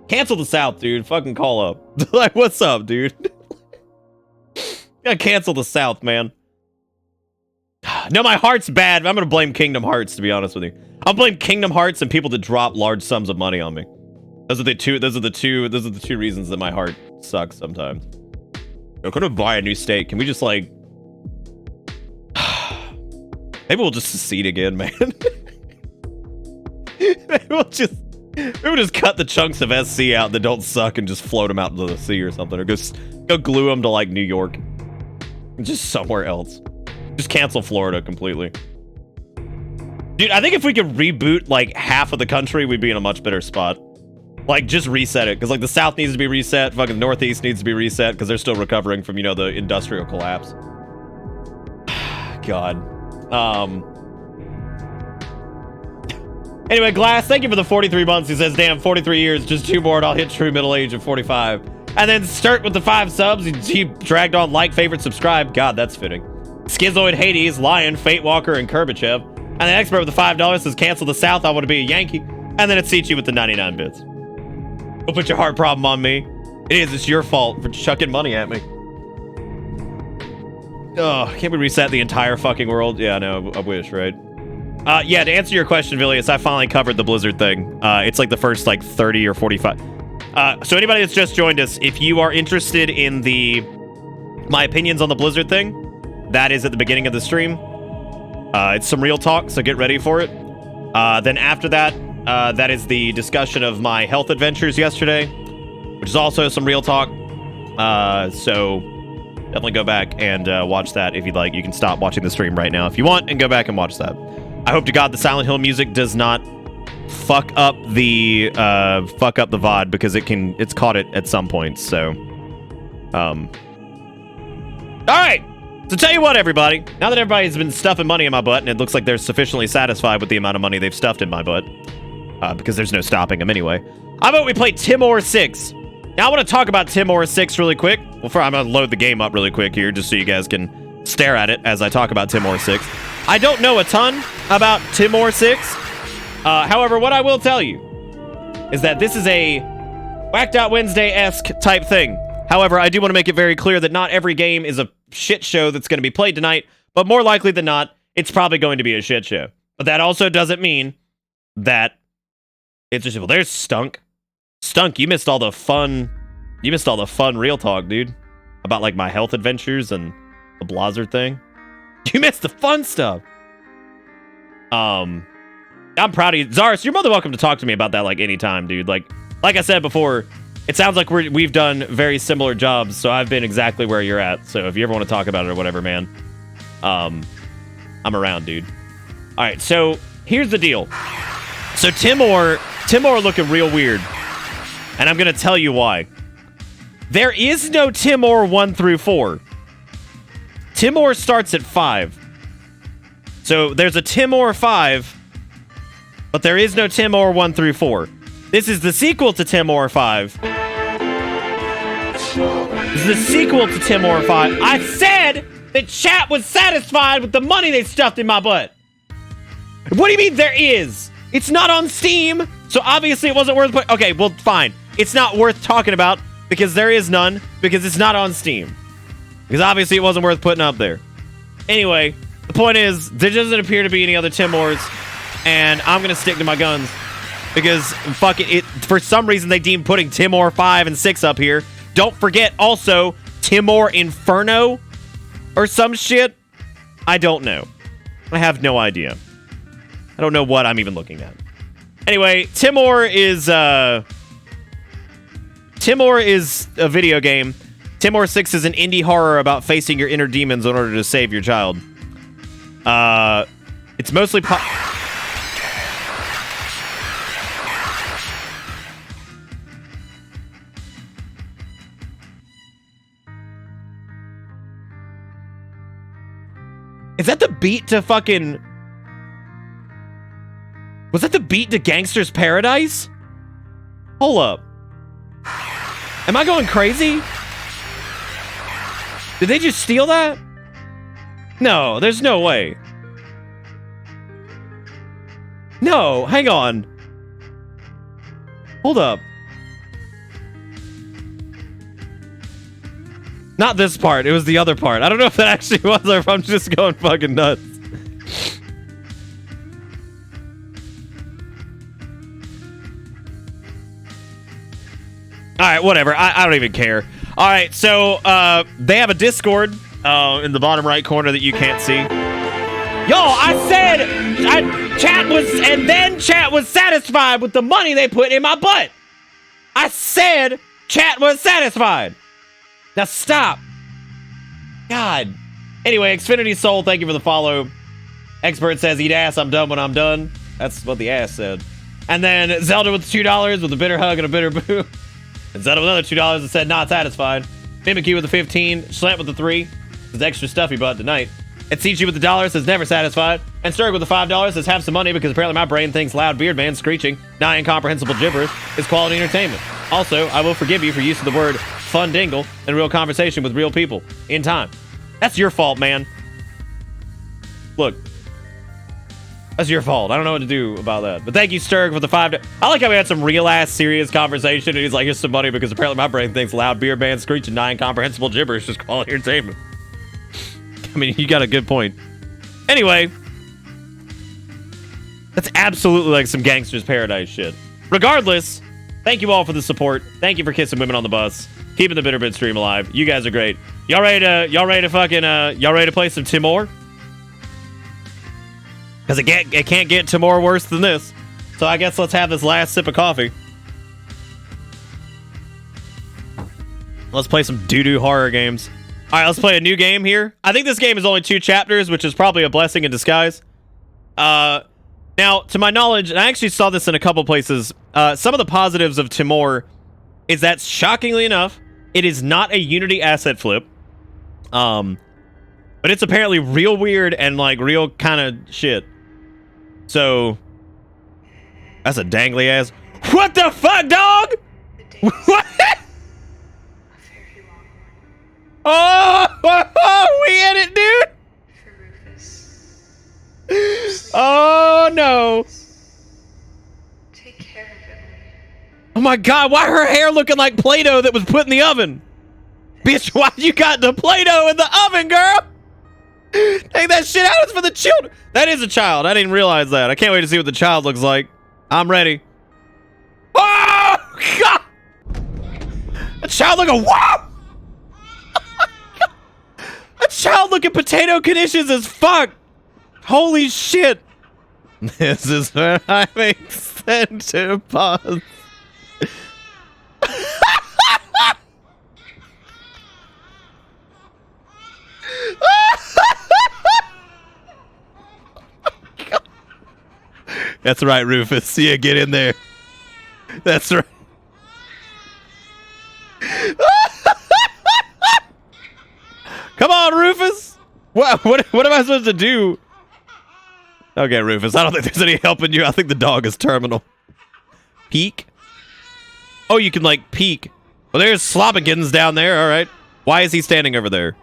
S2: Cancel the South, dude. Fucking call up. Like, what's up, dude? Gotta cancel the South, man. No, my heart's bad. I'm gonna blame Kingdom Hearts, to be honest with you. I'll blame Kingdom Hearts and people that drop large sums of money on me. Those are the two reasons that my heart sucks sometimes. Yo, couldn't buy a new state. Can we just, like... Maybe we'll just secede again, man. Maybe we'll just cut the chunks of SC out that don't suck and just float them out into the sea or something. Or go glue them to, like, New York. Just somewhere else. Just cancel Florida completely. Dude, I think if we could reboot, like, half of the country, we'd be in a much better spot. Like, just reset it. Because, like, the South needs to be reset. Fucking Northeast needs to be reset. Because they're still recovering from, you know, the industrial collapse. God. Anyway, Glass, thank you for the 43 months. He says, damn, 43 years, just 2 more and I'll hit true middle age of 45. And then Sturt with the 5 subs. He dragged on like, favorite, subscribe. God, that's fitting. Schizoid, Hades, Lion, Fate Walker, and Kerbichev. And the expert with the $5 says, cancel the South, I want to be a Yankee. And then it seats you with the 99 bits. Don't put your heart problem on me. It's your fault for chucking money at me. Oh, can't we reset the entire fucking world? Yeah, no, I wish, right? Yeah, to answer your question, Vilius, I finally covered the Blizzard thing. It's like the first, like, 30 or 45. So anybody that's just joined us, if you are interested in my opinions on the Blizzard thing, that is at the beginning of the stream. It's some real talk, so get ready for it. Then after that, that is the discussion of my health adventures yesterday, which is also some real talk. So definitely go back and watch that if you'd like. You can stop watching the stream right now if you want and go back and watch that. I hope to God the Silent Hill music does not fuck up the VOD, because it's caught it at some point. So, all right. So tell you what, everybody. Now that everybody's been stuffing money in my butt, and it looks like they're sufficiently satisfied with the amount of money they've stuffed in my butt, because there's no stopping them anyway. How about we play Timore 6? Now I want to talk about Timore 6 really quick. Well, I'm going to load the game up really quick here, just so you guys can stare at it as I talk about Timore 6. I don't know a ton about Timore 6. However, what I will tell you is that this is a Whacked Out Wednesday-esque type thing. However, I do want to make it very clear that not every game is a shit show that's going to be played tonight, but more likely than not, it's probably going to be a shit show. But that also doesn't mean that it's just... Well, there's Stunk. Stunk, you missed all the fun... You missed all the fun real talk, dude. About, like, my health adventures and the Blizzard thing. You missed the fun stuff. I'm proud of you. Zaris, you're more than welcome to talk to me about that, like, anytime, dude. Like I said before, it sounds like we've done very similar jobs, so I've been exactly where you're at. So if you ever want to talk about it or whatever, man, I'm around, dude. All right, so here's the deal. So Timore looking real weird, and I'm going to tell you why. There is no Timore 1 through 4. Timore starts at 5. So there's a Timore 5, but there is no Timore 1 through 4. This is the sequel to Timore 5. This is the sequel to Timore 5. I said that chat was satisfied with the money they stuffed in my butt. What do you mean there is? It's not on Steam, so obviously it wasn't worth putting... Okay, well, fine. It's not worth talking about because there is none, because it's not on Steam. Because obviously it wasn't worth putting up there. Anyway, the point is, there doesn't appear to be any other Timores, and I'm going to stick to my guns. Because, fuck it, for some reason they deem putting Timore 5 and 6 up here. Don't forget, also, Timore Inferno or some shit. I don't know. I have no idea. I don't know what I'm even looking at. Anyway, Timore is a video game. Timore 6 is an indie horror about facing your inner demons in order to save your child. It's mostly Is that the beat to fucking... Was that the beat to Gangster's Paradise? Hold up. Am I going crazy? Did they just steal that? No, there's no way. No, hang on. Hold up. Not this part, it was the other part. I don't know if that actually was or if I'm just going fucking nuts. Alright, whatever. I don't even care. Alright, so they have a Discord in the bottom right corner that you can't see. Yo, I said chat was satisfied with the money they put in my butt. I said chat was satisfied. Now stop. God. Anyway, Xfinity Soul, thank you for the follow. Expert says, eat ass, I'm done when I'm done. That's what the ass said. And then Zelda with $2 with a bitter hug and a bitter boo. And Zelda with another $2 that said not satisfied. Mimic with the 15. Slant with the 3. Says extra stuffy butt tonight. And CG with the $1 says never satisfied. And Sturg with the $5 says have some money because apparently my brain thinks loud beard man screeching, nigh incomprehensible gibberish is quality entertainment. Also, I will forgive you for use of the word fun dingle in real conversation with real people in time. That's your fault, man. Look. That's your fault. I don't know what to do about that. But thank you, Sturg, for the $5. I like how we had some real-ass serious conversation, and he's like, here's some money because apparently my brain thinks loud beer band screech and incomprehensible gibberish is quality entertainment. I mean, you got a good point. Anyway, that's absolutely like some Gangster's Paradise shit. Regardless, thank you all for the support. Thank you for kissing women on the bus, keeping the Bitterbit stream alive. You guys are great. Y'all ready to play some Timore? Because it can't get Timore worse than this. So I guess let's have this last sip of coffee. Let's play some doo-doo horror games. All right, let's play a new game here. I think this game is only 2 chapters, which is probably a blessing in disguise. Now, to my knowledge, and I actually saw this in a couple places, some of the positives of Timore is that, shockingly enough, it is not a Unity asset flip. But it's apparently real weird and, like, real kind of shit. So, that's a dangly ass. What the fuck, dog? What? Oh, we in it, dude. Oh no.
S3: Take care of it.
S2: Oh my god, why her hair looking like Play-Doh that was put in the oven? Bitch, why you got the Play-Doh in the oven, girl? Take that shit out, it's for the children. That is a child, I didn't realize that. I can't wait to see what the child looks like. I'm ready. Oh, god! A child looking, whoa! A child looking potato conditions as fuck. Holy shit. This is where I make center pause. That's right, Rufus. Yeah, get in there. That's right. Come on, Rufus. What am I supposed to do? Okay, Rufus, I don't think there's any helping you. I think the dog is terminal. Peek? Oh, you can, like, peek. Well, there's Slobbikins down there, all right. Why is he standing over there?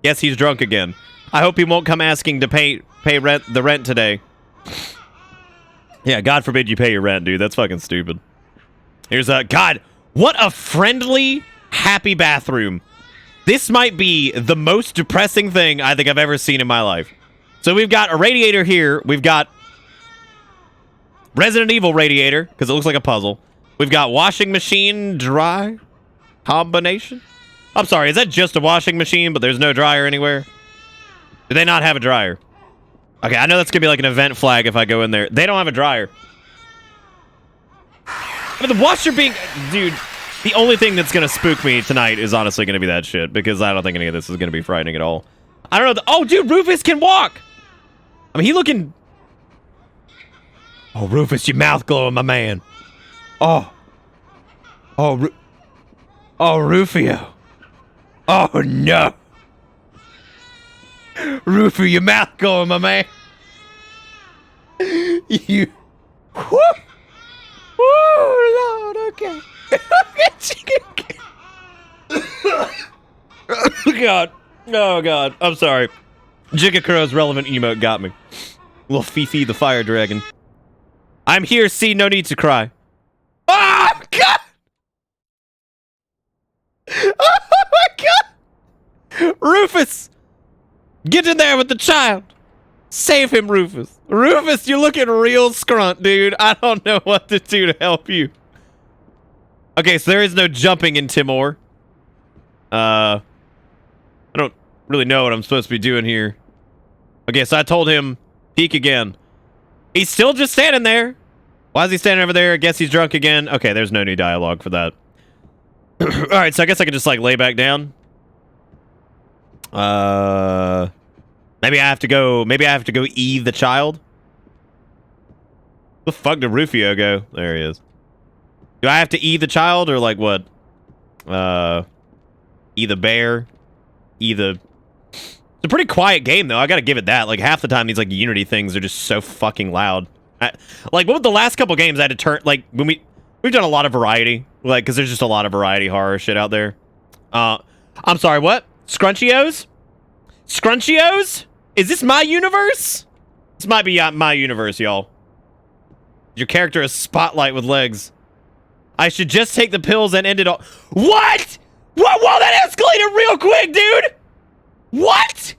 S2: Yes, he's drunk again. I hope he won't come asking to pay the rent today. Yeah, God forbid you pay your rent, dude. That's fucking stupid. Here's a... God, what a friendly, happy bathroom. This might be the most depressing thing I think I've ever seen in my life. So we've got a radiator here. We've got Resident Evil radiator, because it looks like a puzzle. We've got washing machine dry combination. I'm sorry, is that just a washing machine, but there's no dryer anywhere? Do they not have a dryer? Okay, I know that's going to be like an event flag if I go in there. They don't have a dryer. I mean, the washer being... Dude, the only thing that's going to spook me tonight is honestly going to be that shit, because I don't think any of this is going to be frightening at all. I don't know. Oh, dude, Rufus can walk! I mean, he looking... Oh, Rufus, your mouth glowing, my man. Oh. Oh, oh, Rufio. Oh, no. Rufio, your mouth glowing, my man. You... Woo! Woo, Lord, okay. Oh, God. Oh, God. I'm sorry. Jigakura's relevant emote got me. Little Fifi the fire dragon. I'm here, see, no need to cry. Oh, God! Oh, my God! Rufus! Get in there with the child! Save him, Rufus. Rufus, you're looking real scrunt, dude. I don't know what to do to help you. Okay, so there is no jumping in Timore. I don't really know what I'm supposed to be doing here. Okay, so I told him, peek again. He's still just standing there. Why is he standing over there? I guess he's drunk again. Okay, there's no new dialogue for that. Alright, so I guess I could just, like, lay back down. Maybe I have to go E the child. Where the fuck did Rufio go? There he is. Do I have to E the child or like what? E the bear? E the... It's a pretty quiet game though, I gotta give it that. Like half the time these like Unity things are just so fucking loud. Like what with the last couple games I had to turn, like when we've done a lot of variety. Like cause there's just a lot of variety horror shit out there. I'm sorry, what? Scrunchios? Scrunchios? Is this my universe? This might be my universe, y'all. Your character is Spotlight with legs. I should just take the pills and end it all. What? What? Whoa, that escalated real quick, dude. What?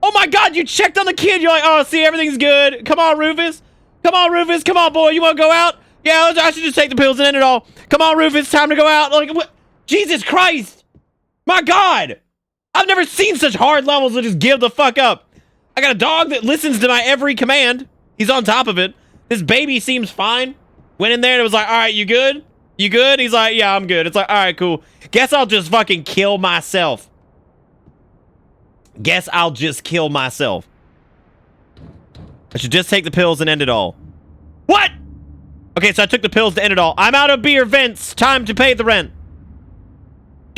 S2: Oh my God, you checked on the kid. You're like, oh, see, everything's good. Come on, Rufus. Come on, Rufus. Come on, boy. You want to go out? Yeah, I should just take the pills and end it all. Come on, Rufus. Time to go out. Like, what? Jesus Christ. My God. I've never seen such hard levels to just give the fuck up. I got a dog that listens to my every command. He's on top of it. This baby seems fine. Went in there and it was like, all right, you good? You good? He's like, yeah, I'm good. It's like, all right, cool. Guess I'll just fucking kill myself. Guess I'll just kill myself. I should just take the pills and end it all. What? Okay, so I took the pills to end it all. I'm out of beer vents. Time to pay the rent.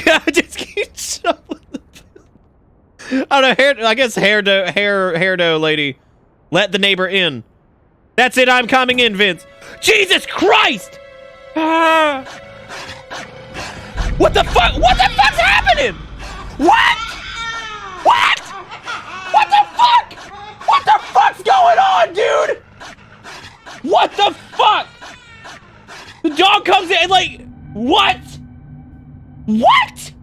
S2: I just keep shoveling the pills. I don't know, I guess hairdo lady. Let the neighbor in. That's it, I'm coming in, Vince. Jesus Christ! Ah. What the fuck? What the fuck's happening? What? What? What the fuck? What the fuck's going on, dude? What the fuck? The dog comes in and like, what? What?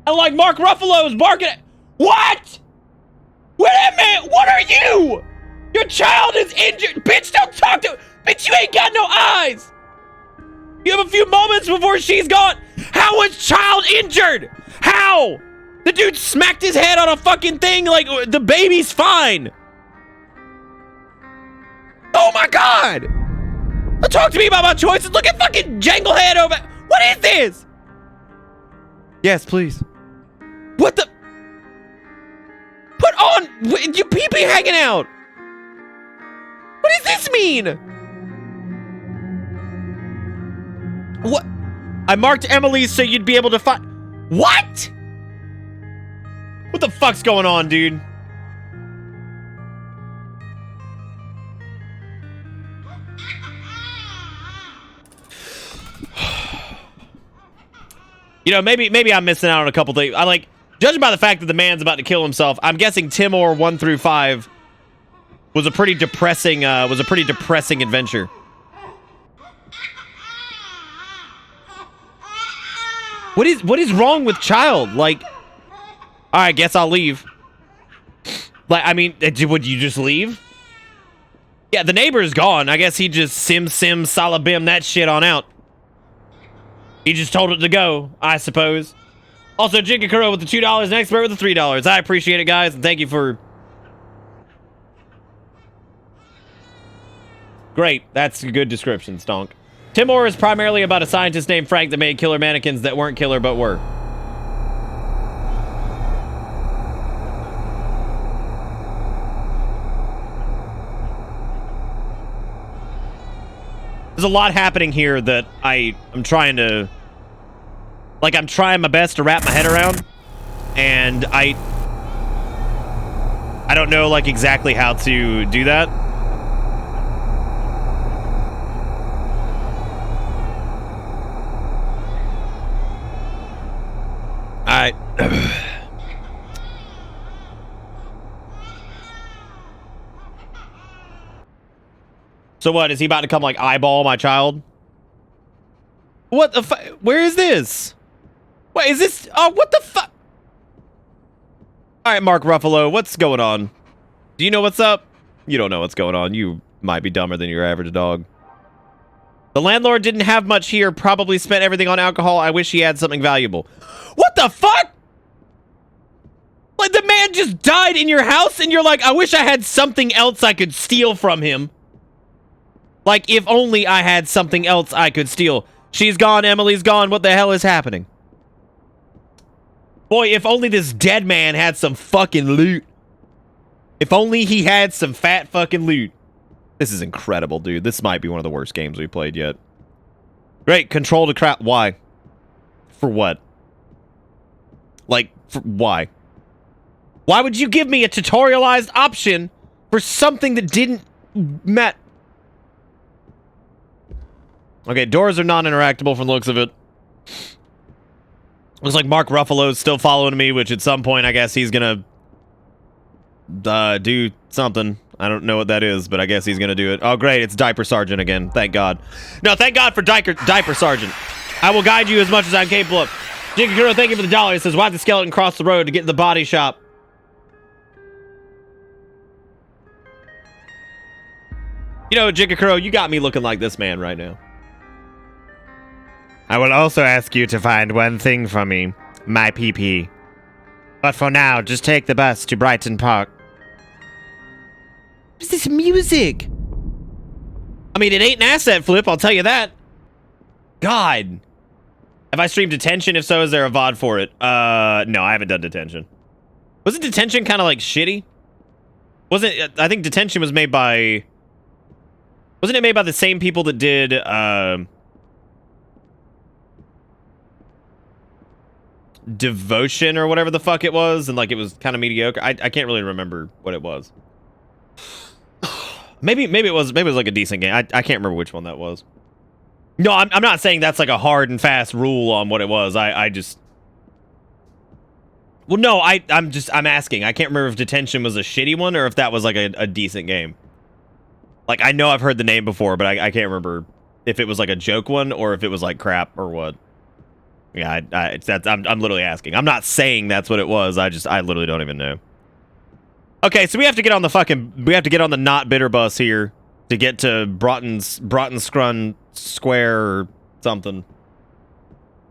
S2: And like Mark Ruffalo is barking at, what? Wait a minute, what are you? Your child is injured. Bitch, don't talk to, bitch, you ain't got no eyes. You have a few moments before she's gone. How was child injured? How? The dude smacked his head on a fucking thing like the baby's fine. Oh my God. Don't talk to me about my choices. Look at fucking Janglehead over. What is this? Yes, please. What the? Put on, your pee-pee hanging out. What does this mean? What? I marked Emily's so you'd be able to find. What? What the fuck's going on, dude? You know, maybe I'm missing out on a couple things. I like, judging by the fact that the man's about to kill himself, I'm guessing Timore 1 through 5 was a pretty depressing adventure. What is wrong with child? Like, all right, guess I'll leave. Like, I mean, would you just leave? Yeah, the neighbor's gone. I guess he just sim salabim that shit on out. He just told it to go, I suppose. Also, Jinkakuro with the $2 and Expert with the $3. I appreciate it, guys, and thank you for... Great. That's a good description, Stonk. Timore is primarily about a scientist named Frank that made killer mannequins that weren't killer but were. There's a lot happening here that I'm trying to... Like, I'm trying my best to wrap my head around. And I don't know, like, exactly how to do that. Alright. So what, is he about to come, like, eyeball my child? What the fuck? Where is this? What is this? Oh, what the fuck? Alright, Mark Ruffalo, what's going on? Do you know what's up? You don't know what's going on. You might be dumber than your average dog. The landlord didn't have much here, probably spent everything on alcohol. I wish he had something valuable. What the fuck? Like, the man just died in your house and you're like, I wish I had something else I could steal from him. Like, if only I had something else I could steal. She's gone, Emily's gone, what the hell is happening? Boy, if only this dead man had some fucking loot. If only he had some fat fucking loot. This is incredible, dude. This might be one of the worst games we've played yet. Great, control to crap. Why? For what? Like, why? Why would you give me a tutorialized option for something that didn't met? Okay, doors are non-interactable from the looks of it. Looks like Mark Ruffalo's still following me, which at some point, I guess he's gonna do something. I don't know what that is, but I guess he's gonna do it. Oh, great. It's Diaper Sergeant again. Thank God. No, thank God for Diaper Sergeant. I will guide you as much as I'm capable of. Jigakuro, thank you for the $1. It says, why the skeleton cross the road to get to the body shop? You know, Jigakuro, you got me looking like this man right now. I will also ask you to find one thing for me. My PP. But for now, just take the bus to Brighton Park. What is this music? I mean, it ain't an asset flip, I'll tell you that. God. Have I streamed Detention? If so, is there a VOD for it? No, I haven't done Detention. Wasn't Detention kind of like shitty? I think Detention was made by... Wasn't it made by the same people that did, Devotion or whatever the fuck it was, and like it was kind of mediocre. I can't really remember what it was. maybe it was like a decent game. I can't remember which one that was. No, I'm not saying that's like a hard and fast rule on what it was. I just, well, no, I'm asking. I can't remember if Detention was a shitty one or if that was like a decent game. Like, I know I've heard the name before, but I can't remember if it was like a joke one or if it was like crap or what. Yeah, I'm literally asking. I'm not saying that's what it was. I literally don't even know. Okay, so we have to get on the not bitter bus here to get to Broughton Scrun Square or something.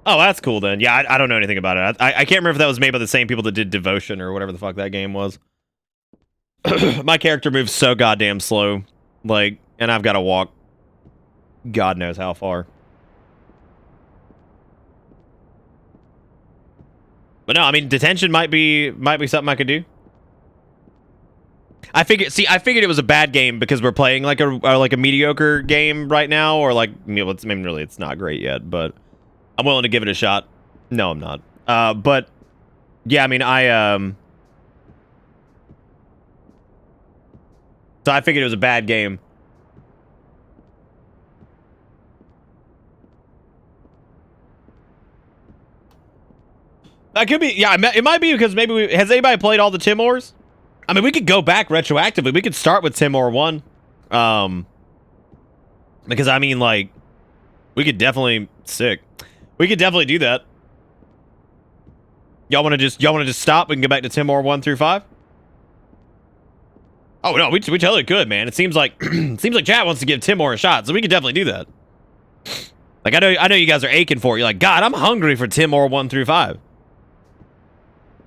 S2: Oh, that's cool then. Yeah, I don't know anything about it. I can't remember if that was made by the same people that did Devotion or whatever the fuck that game was. My character moves so goddamn slow. Like, and I've got to walk God knows how far. But no, I mean, Detention might be something I could do. I figured it was a bad game because we're playing like a mediocre game right now, or like, I mean, really, it's not great yet, but I'm willing to give it a shot. No, I'm not. But yeah, I mean, so I figured it was a bad game. That could be, yeah, it might be because maybe has anybody played all the Timores? I mean, we could go back retroactively. We could start with Timore 1. Because, I mean, like, we could definitely, we could definitely do that. Y'all want to just stop and go back to Timore 1 through 5? Oh, no, we totally could, man. It seems like, chat wants to give Timore a shot, so we could definitely do that. Like, I know you guys are aching for it. You're like, God, I'm hungry for Timore 1 through 5.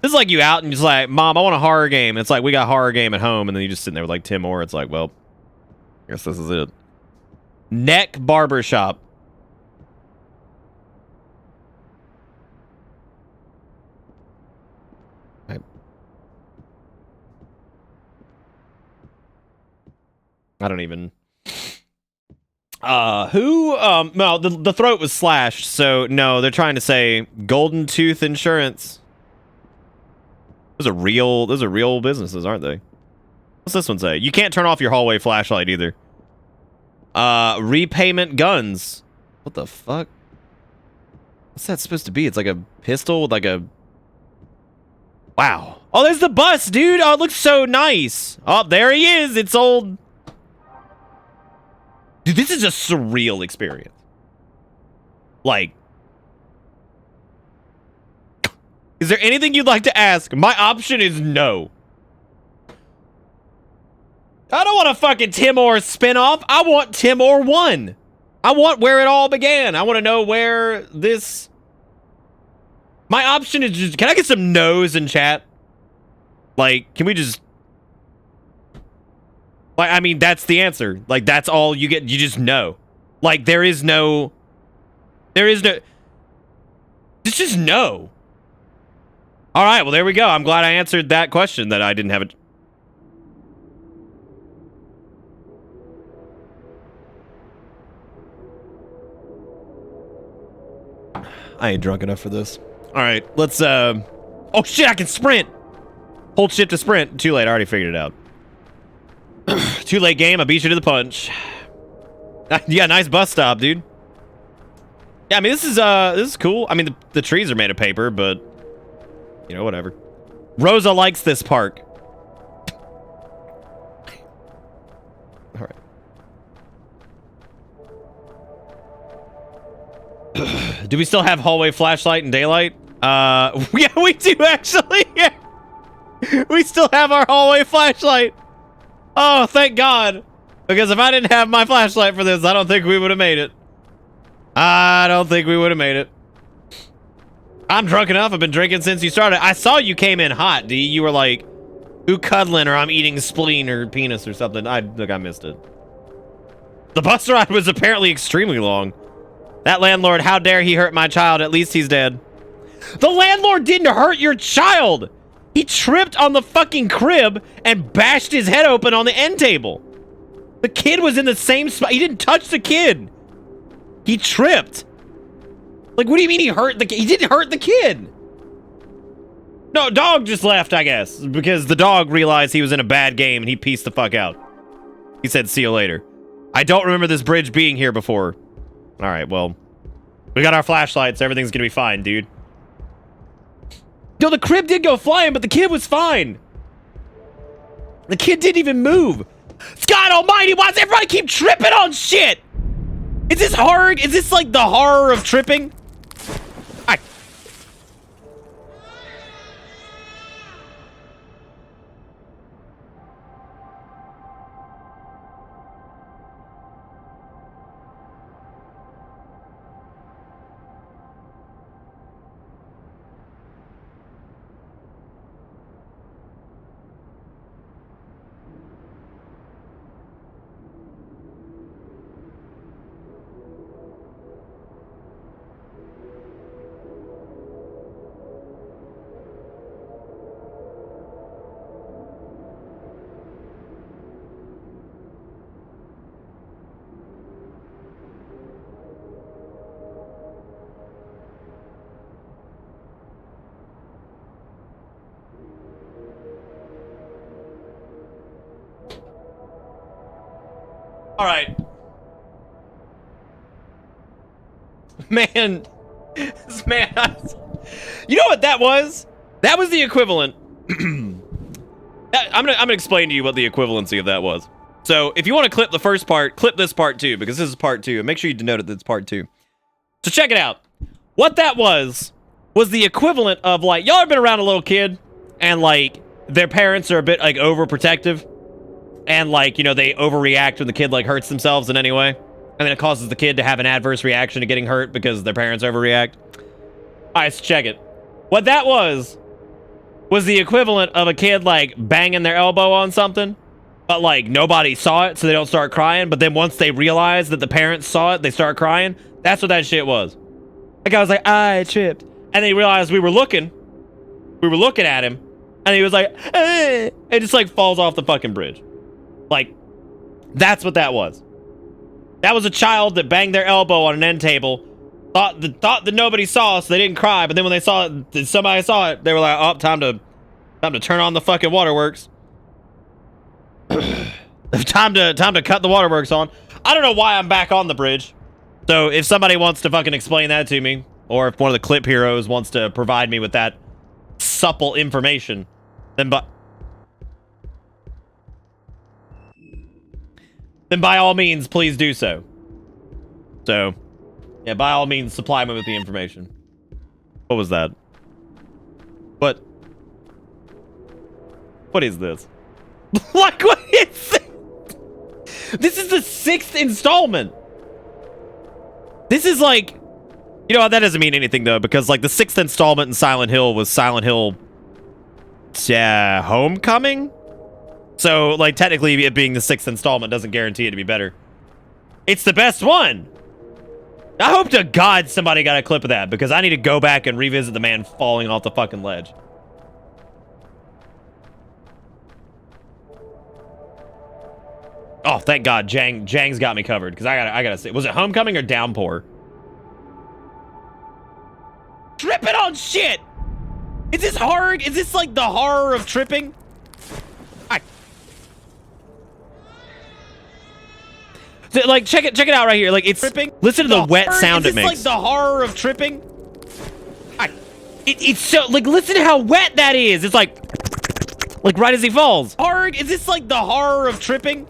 S2: This is like you out and just like, Mom, I want a horror game. It's like, we got horror game at home, and then you just sitting there with like Timore. It's like, well, I guess this is it. Neck Barbershop. I don't even. No, the throat was slashed, so no, they're trying to say Golden Tooth Insurance. Those are real businesses, aren't they? What's this one say? You can't turn off your hallway flashlight either. Repayment guns. What the fuck? What's that supposed to be? It's like a pistol with like a... Wow. Oh, there's the bus, dude. Oh, it looks so nice. Oh, there he is. It's old... Dude, this is a surreal experience. Like... Is there anything you'd like to ask? My option is no. I don't want a fucking Timore spinoff. I want Timore 1. I want where it all began. I want to know where this... My option is just... Can I get some no's in chat? Like, can we just... Like, I mean, that's the answer. Like, that's all you get. You just know. Like, there is no... It's just no. All right, well, there we go. I'm glad I answered that question that I didn't have it. I ain't drunk enough for this. All right, let's, oh, shit, I can sprint. Hold shift to sprint. Too late, I already figured it out. Too late, game. I beat you to the punch. Yeah, nice bus stop, dude. Yeah, I mean, this is cool. I mean, the trees are made of paper, but... You know, whatever. Rosa likes this park. Do we still have hallway flashlight and daylight? Yeah, we do actually. Yeah. We still have our hallway flashlight. Oh, thank God. Because if I didn't have my flashlight for this, I don't think we would have made it. I don't think we would have made it. I'm drunk enough. I've been drinking since you started. I saw you came in hot, D. You were like, who cuddling, or I'm eating spleen or penis or something. Look, I missed it. The bus ride was apparently extremely long. That landlord, how dare he hurt my child? At least he's dead. The landlord didn't hurt your child. He tripped on the fucking crib and bashed his head open on the end table. The kid was in the same spot. He didn't touch the kid. He tripped. Like, what do you mean he hurt the kid? He didn't hurt the kid. No, dog just left, I guess, because the dog realized he was in a bad game and he pieced the fuck out. He said, see you later. I don't remember this bridge being here before. All right, well, we got our flashlights. Everything's gonna be fine, dude. No, the crib did go flying, but the kid was fine. The kid didn't even move. God almighty, why does everybody keep tripping on shit? Is this horror? Is this like the horror of tripping? I... All right. Man, this man, you know what that was? That was the equivalent. I'm gonna explain to you what the equivalency of that was. So if you want to clip the first part, clip this part too, because this is part 2, and make sure you denote it that it's part 2. So check it out. What that was the equivalent of, like, y'all have been around a little kid and like their parents are a bit like overprotective. And, like, you know, they overreact when the kid, like, hurts themselves in any way. And then it causes the kid to have an adverse reaction to getting hurt because their parents overreact. All right, so check it. What that was the equivalent of a kid, like, banging their elbow on something. But, like, nobody saw it, so they don't start crying. But then once they realize that the parents saw it, they start crying. That's what that shit was. Like, I was like, I tripped. And they realized we were looking at him. And he was like, eh, and just, like, falls off the fucking bridge. Like, that's what that was. That was a child that banged their elbow on an end table, thought that nobody saw, so they didn't cry. But then when they saw it, somebody saw it, they were like, "Oh, time to turn on the fucking waterworks. time to cut the waterworks on." I don't know why I'm back on the bridge. So if somebody wants to fucking explain that to me, or if one of the clip heroes wants to provide me with that supple information, then by all means, please do so. So, yeah, by all means, supply me with the information. What was that? What is this? Like, what is this? This is the 6th installment. This is like... You know what? That doesn't mean anything, though, because, like, the 6th installment in Silent Hill was Silent Hill... Homecoming? So, like, technically it being the 6th installment doesn't guarantee it to be better. It's the best one! I hope to God somebody got a clip of that, because I need to go back and revisit the man falling off the fucking ledge. Oh, thank God, Jang's got me covered, because I gotta say, was it Homecoming or Downpour? Tripping on shit! Is this hard? Is this like the horror of tripping? Like, check it out right here. Like, it's tripping. Listen to the wet sound it makes. Is this like the horror of tripping? It's so, like, listen to how wet that is. It's like right as he falls. Hard. Is this like the horror of tripping?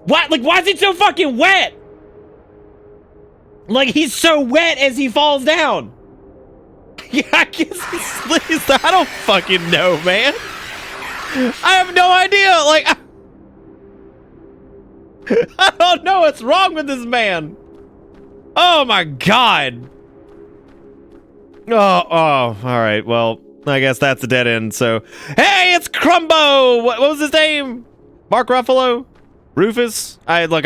S2: What? Like, why is it so fucking wet? Like, he's so wet as he falls down. Yeah, I guess I don't fucking know, man. I have no idea. Like, I don't know what's wrong with this man. Oh my god. Oh, all right. Well, I guess that's a dead end. So, hey, it's Crumbo. What was his name? Mark Ruffalo? Rufus? I know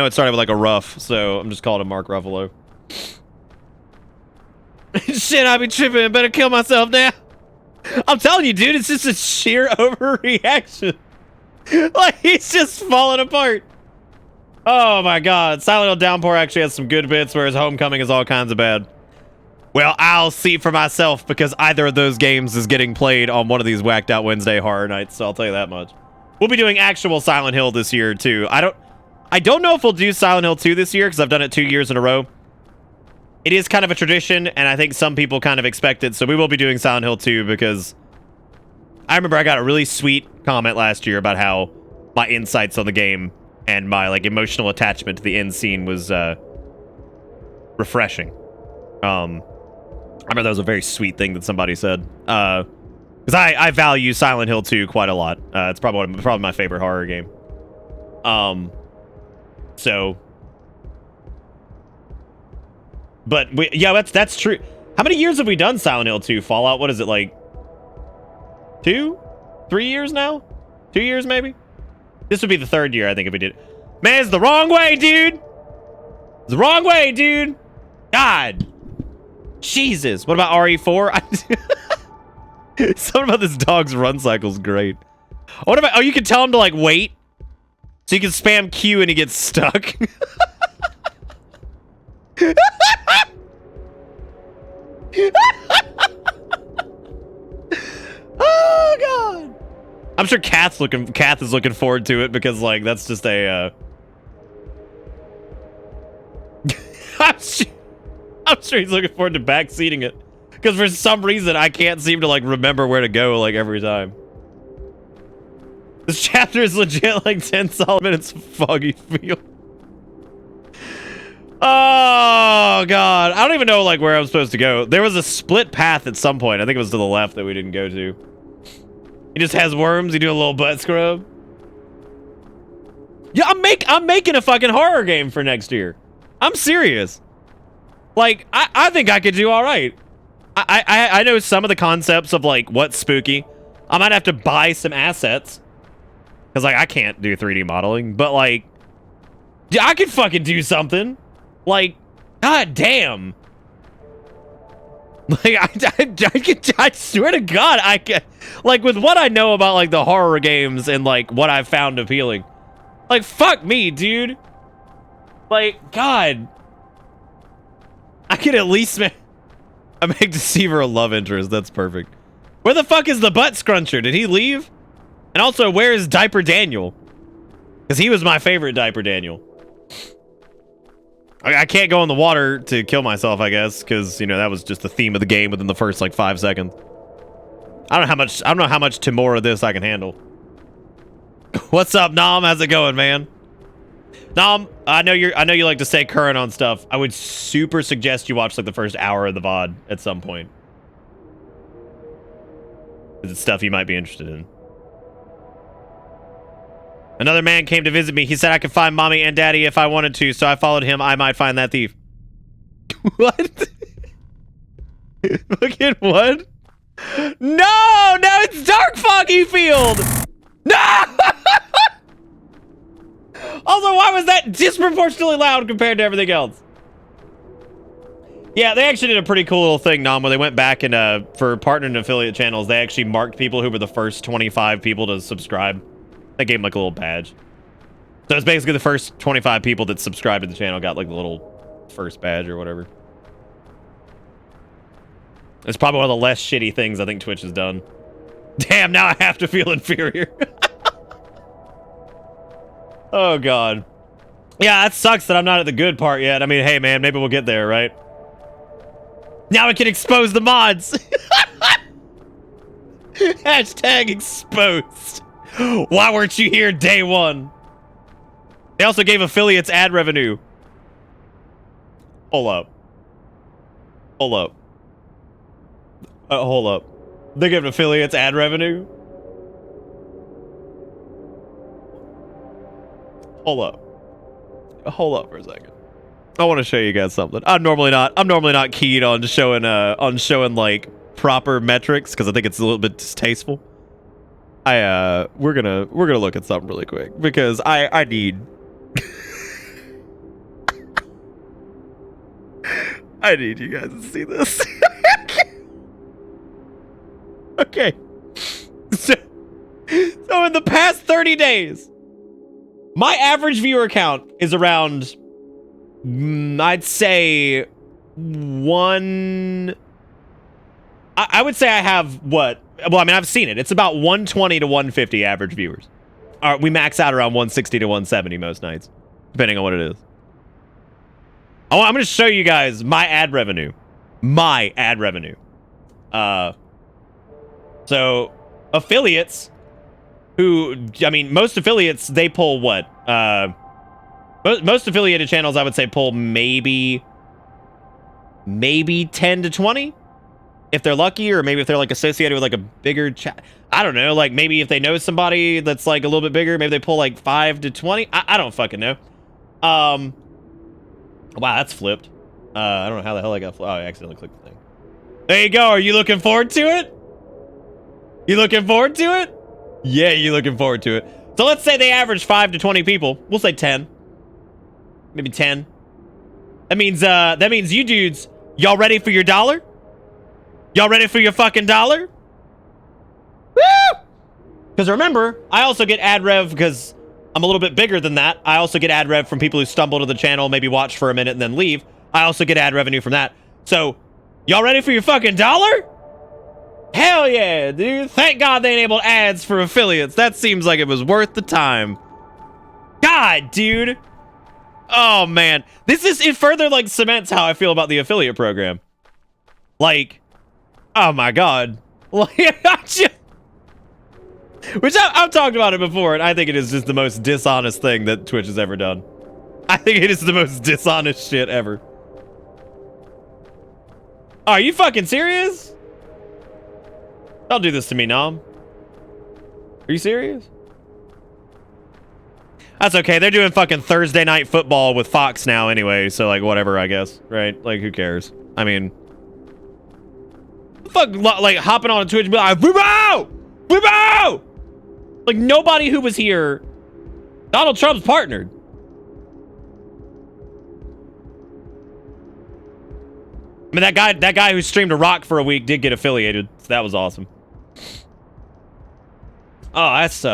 S2: it started with like a rough, so I'm just calling him Mark Ruffalo. Shit, I be tripping. I better kill myself now. I'm telling you, dude, it's just a sheer overreaction. Like, he's just falling apart. Oh my god. Silent Hill Downpour actually has some good bits, whereas Homecoming is all kinds of bad. Well, I'll see for myself, because either of those games is getting played on one of these whacked out Wednesday horror nights, so I'll tell you that much. We'll be doing actual Silent Hill this year, too. I don't know if we'll do Silent Hill 2 this year, because I've done it 2 years in a row. It is kind of a tradition, and I think some people kind of expect it, so we will be doing Silent Hill 2, because I remember I got a really sweet comment last year about how my insights on the game and my, like, emotional attachment to the end scene was, refreshing. I remember that was a very sweet thing that somebody said. Because I value Silent Hill 2 quite a lot. It's probably my favorite horror game. So... But, yeah, that's true. How many years have we done Silent Hill 2? Fallout, what is it, like... 2? 3 years now? 2 years, maybe? This would be the 3rd year, I think, if we did. Man, it's the wrong way, dude! It's the wrong way, dude! God! Jesus! What about RE4? Something about this dog's run cycle is great. What about... Oh, you can tell him to, like, wait. So you can spam Q and he gets stuck. Oh god! I'm sure Kath is looking forward to it, because like that's just a I'm sure he's looking forward to backseating it, because for some reason I can't seem to like remember where to go like every time. This chapter is legit like 10 solid minutes of foggy feel. Oh god, I don't even know like where I'm supposed to go. There was a split path at some point. I think it was to the left that we didn't go to. He just has worms. You do a little butt scrub. Yeah, I'm making a fucking horror game for next year. I'm serious. Like I think I could do all right. I know some of the concepts of like what's spooky. I might have to buy some assets, because like I can't do 3D modeling, but like I could fucking do something. Like, god damn. Like, I swear to God, I can, like, with what I know about, like, the horror games and, like, what I've found appealing. Like, fuck me, dude. Like, God. I could at least make Deceiver a love interest. That's perfect. Where the fuck is the butt scruncher? Did he leave? And also, where is Diaper Daniel? Because he was my favorite Diaper Daniel. I can't go in the water to kill myself, I guess, because you know that was just the theme of the game within the first like 5 seconds. I don't know how much Timore of this I can handle. What's up, Nom? How's it going, man? Nom, I know you like to stay current on stuff. I would super suggest you watch like the first hour of the VOD at some point. It's stuff you might be interested in. Another man came to visit me. He said I could find mommy and daddy if I wanted to, so I followed him. I might find that thief. What? Look at what? No, it's Dark Foggy Field. No! Also, why was that disproportionately loud compared to everything else? Yeah, they actually did a pretty cool little thing, Nom, where they went back and for partner and affiliate channels, they actually marked people who were the first 25 people to subscribe. They gave him like a little badge. So it's basically the first 25 people that subscribed to the channel got like the little first badge or whatever. It's probably one of the less shitty things I think Twitch has done. Damn, now I have to feel inferior. Oh god. Yeah, that sucks that I'm not at the good part yet. I mean, hey man, maybe we'll get there, right? Now we can expose the mods. Hashtag exposed. Why weren't you here day one? They also gave affiliates ad revenue. Hold up. Hold up. Hold up. They're giving affiliates ad revenue? Hold up. Hold up for a second. I want to show you guys something. I'm normally not keen on showing like proper metrics because I think it's a little bit distasteful. We're gonna look at something really quick because I need I need you guys to see this. Okay. So in the past 30 days, my average viewer count is around, I'd say, I would say I have what? Well, I mean, I've seen it. It's about 120 to 150 average viewers. We max out around 160 to 170 most nights, depending on what it is. I'm going to show you guys my ad revenue. My ad revenue. So, affiliates who, I mean, most affiliates, they pull what? Most affiliated channels, I would say, pull maybe 10 to 20 if they're lucky, or maybe if they're like associated with like a bigger chat. I don't know, like maybe if they know somebody that's like a little bit bigger, maybe they pull like 5 to 20. I don't fucking know. Wow, that's flipped. I don't know how the hell I got flipped. Oh, I accidentally clicked the thing. There you go. Are you looking forward to it? You looking forward to it? Yeah, you looking forward to it. So let's say they average 5 to 20 people. We'll say 10. Maybe 10. That means you dudes, y'all ready for your dollar? Y'all ready for your fucking dollar? Woo! Because remember, I also get ad rev because I'm a little bit bigger than that. I also get ad rev from people who stumble to the channel, maybe watch for a minute and then leave. I also get ad revenue from that. So, y'all ready for your fucking dollar? Hell yeah, dude. Thank God they enabled ads for affiliates. That seems like it was worth the time. God, dude. Oh, man. It further, like, cements how I feel about the affiliate program. Like, oh, my God. Like, which I've talked about it before, and I think it is just the most dishonest thing that Twitch has ever done. I think it is the most dishonest shit ever. Are you fucking serious? Don't do this to me, Nom. Are you serious? That's okay. They're doing fucking Thursday night football with Fox now anyway, so like whatever, I guess, right? Like who cares? I mean, fuck, like hopping on Twitch and be like, Weibo! Weibo! Like nobody who was here, Donald Trump's partnered. I mean, that guy who streamed a rock for a week did get affiliated, so that was awesome. Oh, that's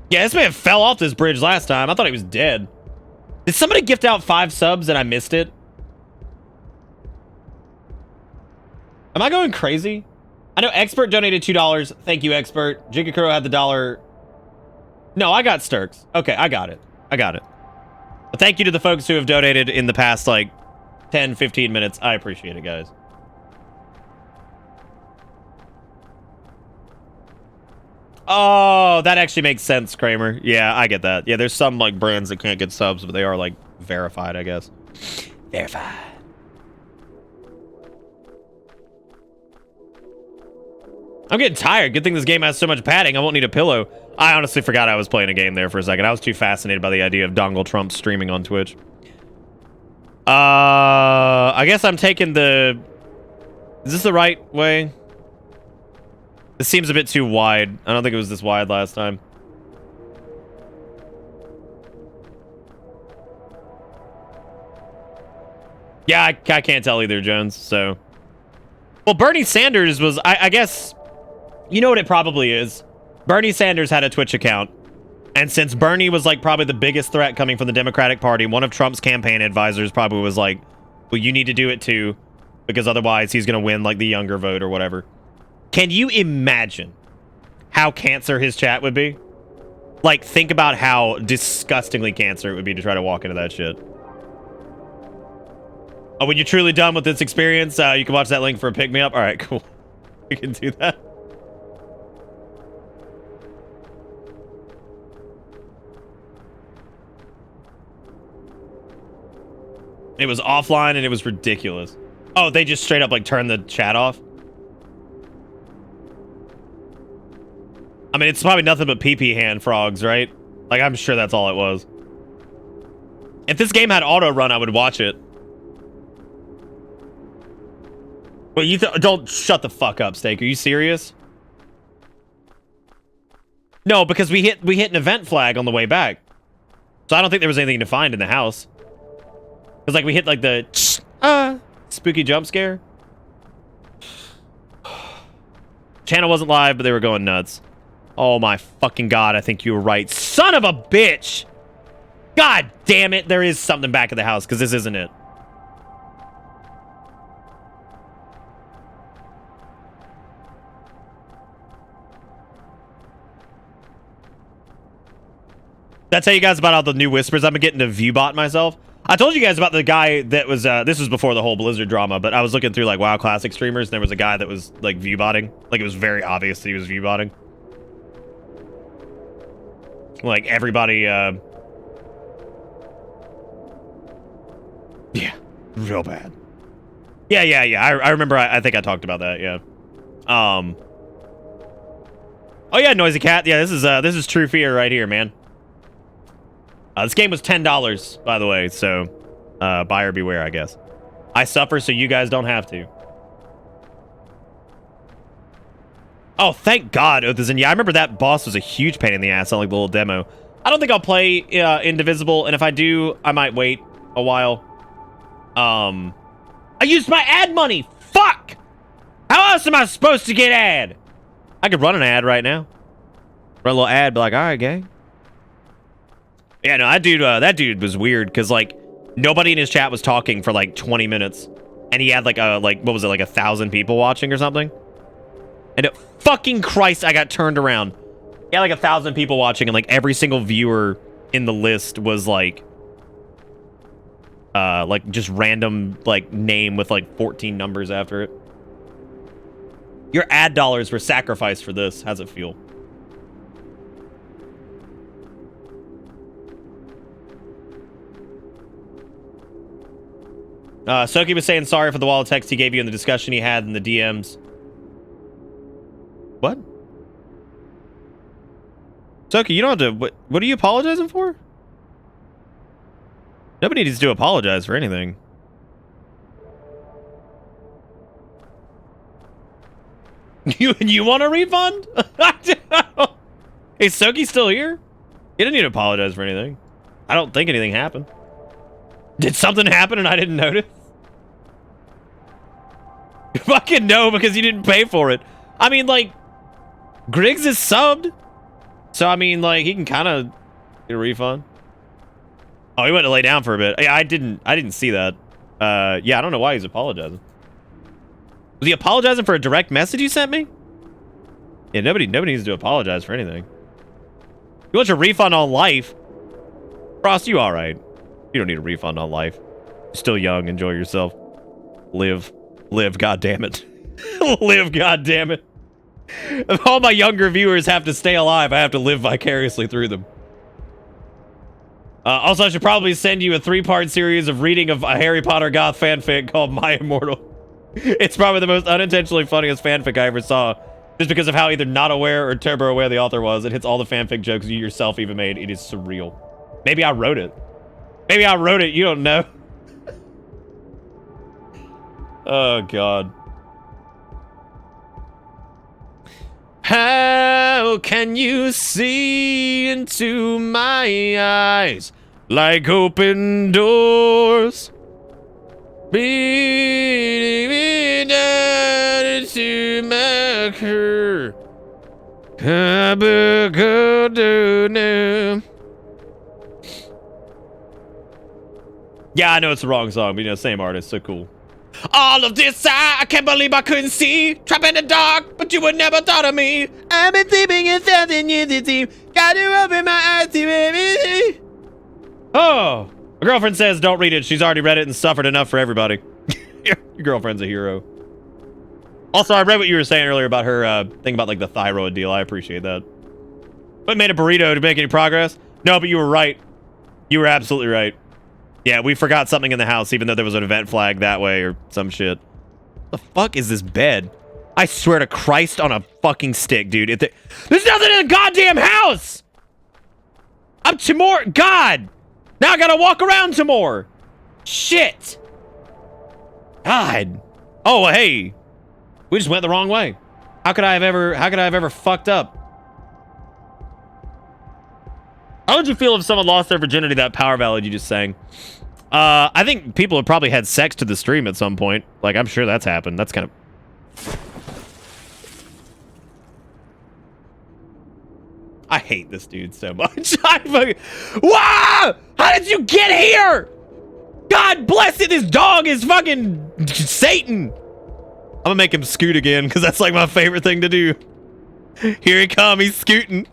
S2: yeah, this man fell off this bridge last time. I thought he was dead. Did somebody gift out 5 subs and I missed it? Am I going crazy? I know Expert donated $2. Thank you, Expert. Jigakuro had the $1. No, I got Sturks. Okay, I got it. But thank you to the folks who have donated in the past, like, 10, 15 minutes. I appreciate it, guys. Oh, that actually makes sense, Kramer. Yeah, I get that. Yeah, there's some, like, brands that can't get subs, but they are, like, verified, I guess. Verified. I'm getting tired. Good thing this game has so much padding. I won't need a pillow. I honestly forgot I was playing a game there for a second. I was too fascinated by the idea of Donald Trump streaming on Twitch. I guess I'm taking the... Is this the right way? This seems a bit too wide. I don't think it was this wide last time. Yeah, I can't tell either, Jones, so... Well, Bernie Sanders was... I guess... You know what it probably is? Bernie Sanders had a Twitch account. And since Bernie was, like, probably the biggest threat coming from the Democratic Party, one of Trump's campaign advisors probably was like, well, you need to do it too, because otherwise he's going to win, like, the younger vote or whatever. Can you imagine how cancer his chat would be? Like, think about how disgustingly cancer it would be to try to walk into that shit. Oh, when you're truly done with this experience, you can watch that link for a pick-me-up. All right, cool. We can do that. It was offline and it was ridiculous. Oh, they just straight up like turned the chat off? I mean, it's probably nothing but pee-pee hand frogs, right? Like, I'm sure that's all it was. If this game had auto run, I would watch it. Well, you don't shut the fuck up, Steak. Are you serious? No, because we hit an event flag on the way back. So I don't think there was anything to find in the house. Because like we hit like the spooky jump scare. Channel wasn't live, but they were going nuts. Oh my fucking god, I think you were right. Son of a bitch! God damn it, there is something back at the house, because this isn't it. Did I tell you guys about all the new whispers I've been getting to ViewBot myself? I told you guys about the guy that was, this was before the whole Blizzard drama, but I was looking through like WoW Classic streamers, and there was a guy that was like ViewBotting. Like it was very obvious that he was ViewBotting. Like everybody, yeah, real bad. Yeah. I remember, I think I talked about that, yeah. Oh yeah, Noisy Cat. Yeah, this is true fear right here, man. This game was $10, by the way, so buyer beware, I guess. I suffer so you guys don't have to. Oh, thank God, Othazin. Yeah, I remember that boss was a huge pain in the ass on like the little demo. I don't think I'll play Indivisible, and if I do, I might wait a while. I used my ad money! Fuck! How else am I supposed to get ad? I could run an ad right now. Run a little ad, be like, all right, gang. Yeah, no, that dude was weird, because, like, nobody in his chat was talking for, like, 20 minutes. And he had, like, what was it, like, 1,000 people watching or something? And fucking Christ, I got turned around. He had, like, 1,000 people watching, and, like, every single viewer in the list was, like, just random, like, name with, like, 14 numbers after it. Your ad dollars were sacrificed for this. How's it feel? Soki was saying sorry for the wall of text he gave you in the discussion he had in the DMs. What? Soki, you don't have to... What are you apologizing for? Nobody needs to apologize for anything. You want a refund? Is Soki still here? You didn't need to apologize for anything. I don't think anything happened. Did something happen and I didn't notice? Fucking no, because you didn't pay for it. I mean, like, Griggs is subbed. So, I mean, like, he can kind of get a refund. Oh, he went to lay down for a bit. Yeah, I didn't see that. Yeah, I don't know why he's apologizing. Was he apologizing for a direct message you sent me? Yeah, nobody needs to apologize for anything. You want your refund on life? Frost, you all right? You don't need a refund on life. You're still young. Enjoy yourself. Live, goddammit. Live, goddammit. If all my younger viewers have to stay alive, I have to live vicariously through them. Also, I should probably send you a 3-part series of reading of a Harry Potter goth fanfic called My Immortal. It's probably the most unintentionally funniest fanfic I ever saw. Just because of how either not aware or turbo aware the author was. It hits all the fanfic jokes you yourself even made. It is surreal. Maybe I wrote it. Maybe I wrote it. You don't know. Oh, God. How can you see into my eyes like open doors? Beating me down into my car. Yeah, I know it's the wrong song, but you know, same artist, so cool. All of this, I can't believe I couldn't see. Trapped in the dark, but you would never thought of me. I've been sleeping in 1,000 years, it seems. Got to open my eyes to everything. Oh, my girlfriend says don't read it. She's already read it and suffered enough for everybody. Your girlfriend's a hero. Also, I read what you were saying earlier about her thing about like the thyroid deal. I appreciate that. But made a burrito to make any progress? No, but you were right. You were absolutely right. Yeah, we forgot something in the house, even though there was an event flag that way or some shit. The fuck is this bed? I swear to Christ on a fucking stick, dude. There's nothing in the goddamn house! I'm Timore. God! Now I gotta walk around Timore. Shit! God. Oh, hey. We just went the wrong way. How could I have ever fucked up? How would you feel if someone lost their virginity that power ballad you just sang? I think people have probably had sex to the stream at some point. Like, I'm sure that's happened. That's kind of... I hate this dude so much. Wow! How did you get here? God bless it. This dog is fucking Satan. I'm gonna make him scoot again because that's like my favorite thing to do. Here he come. He's scooting.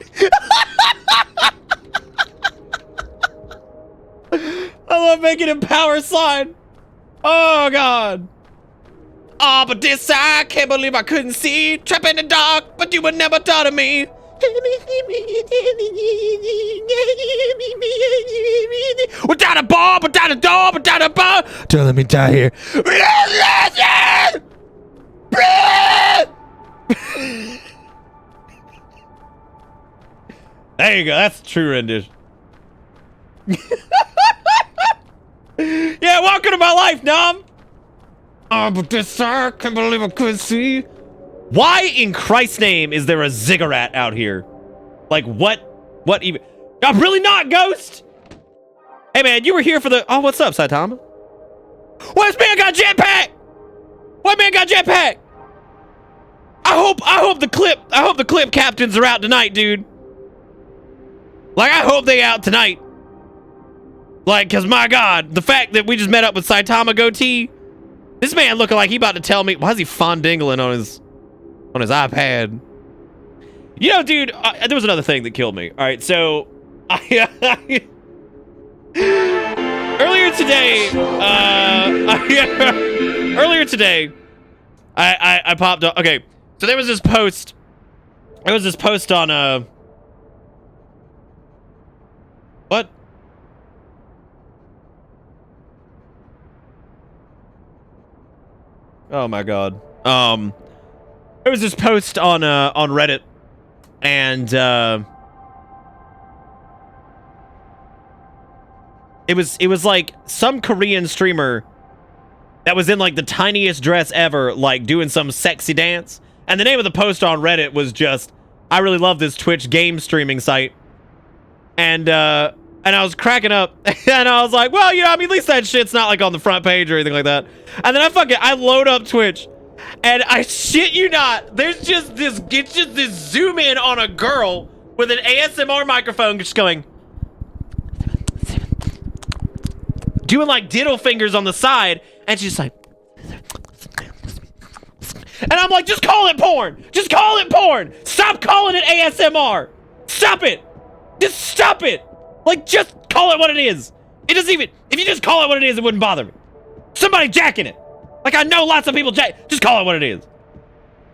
S2: I love making him power slide. Oh, God. Oh, but this I can't believe I couldn't see. Trap in the dark, but you would never thought of me. Without a ball, without a door, without a bar. Don't let me die here. There you go. That's a true rendition. Yeah, welcome to my life, Nom. Oh, but this I can't believe I couldn't see. Why in Christ's name is there a ziggurat out here? Like, what even? I'm really not, Ghost! Hey, man, you were here for the... Oh, what's up, Saitama? This man got jetpack! What man got jetpack? I hope the clip captains are out tonight, dude. Like, I hope they out tonight. Like, cause my God, the fact that we just met up with Saitama Goatee, this man looking like he about to tell me, why is he fondingling on his iPad? You know, dude, there was another thing that killed me. All right, so earlier today, I popped up. Okay, so there was this post. There was this post on what? Oh my God. There was this post on Reddit, and it was like some Korean streamer that was in like the tiniest dress ever, like doing some sexy dance. And the name of the post on Reddit was just, I really love this Twitch game streaming site. And I was cracking up, and I was like, well, you know, I mean, at least that shit's not like on the front page or anything like that. And then I load up Twitch, and I shit you not, there's just this, it's just this zoom in on a girl with an ASMR microphone just going, doing like diddle fingers on the side, and she's like, and I'm like, just call it porn. Just call it porn. Stop calling it ASMR. Stop it. Just stop it. Like, just call it what it is. It doesn't even, if you just call it what it is, it wouldn't bother me. Somebody jacking it. Like, I know lots of people jack, just call it what it is.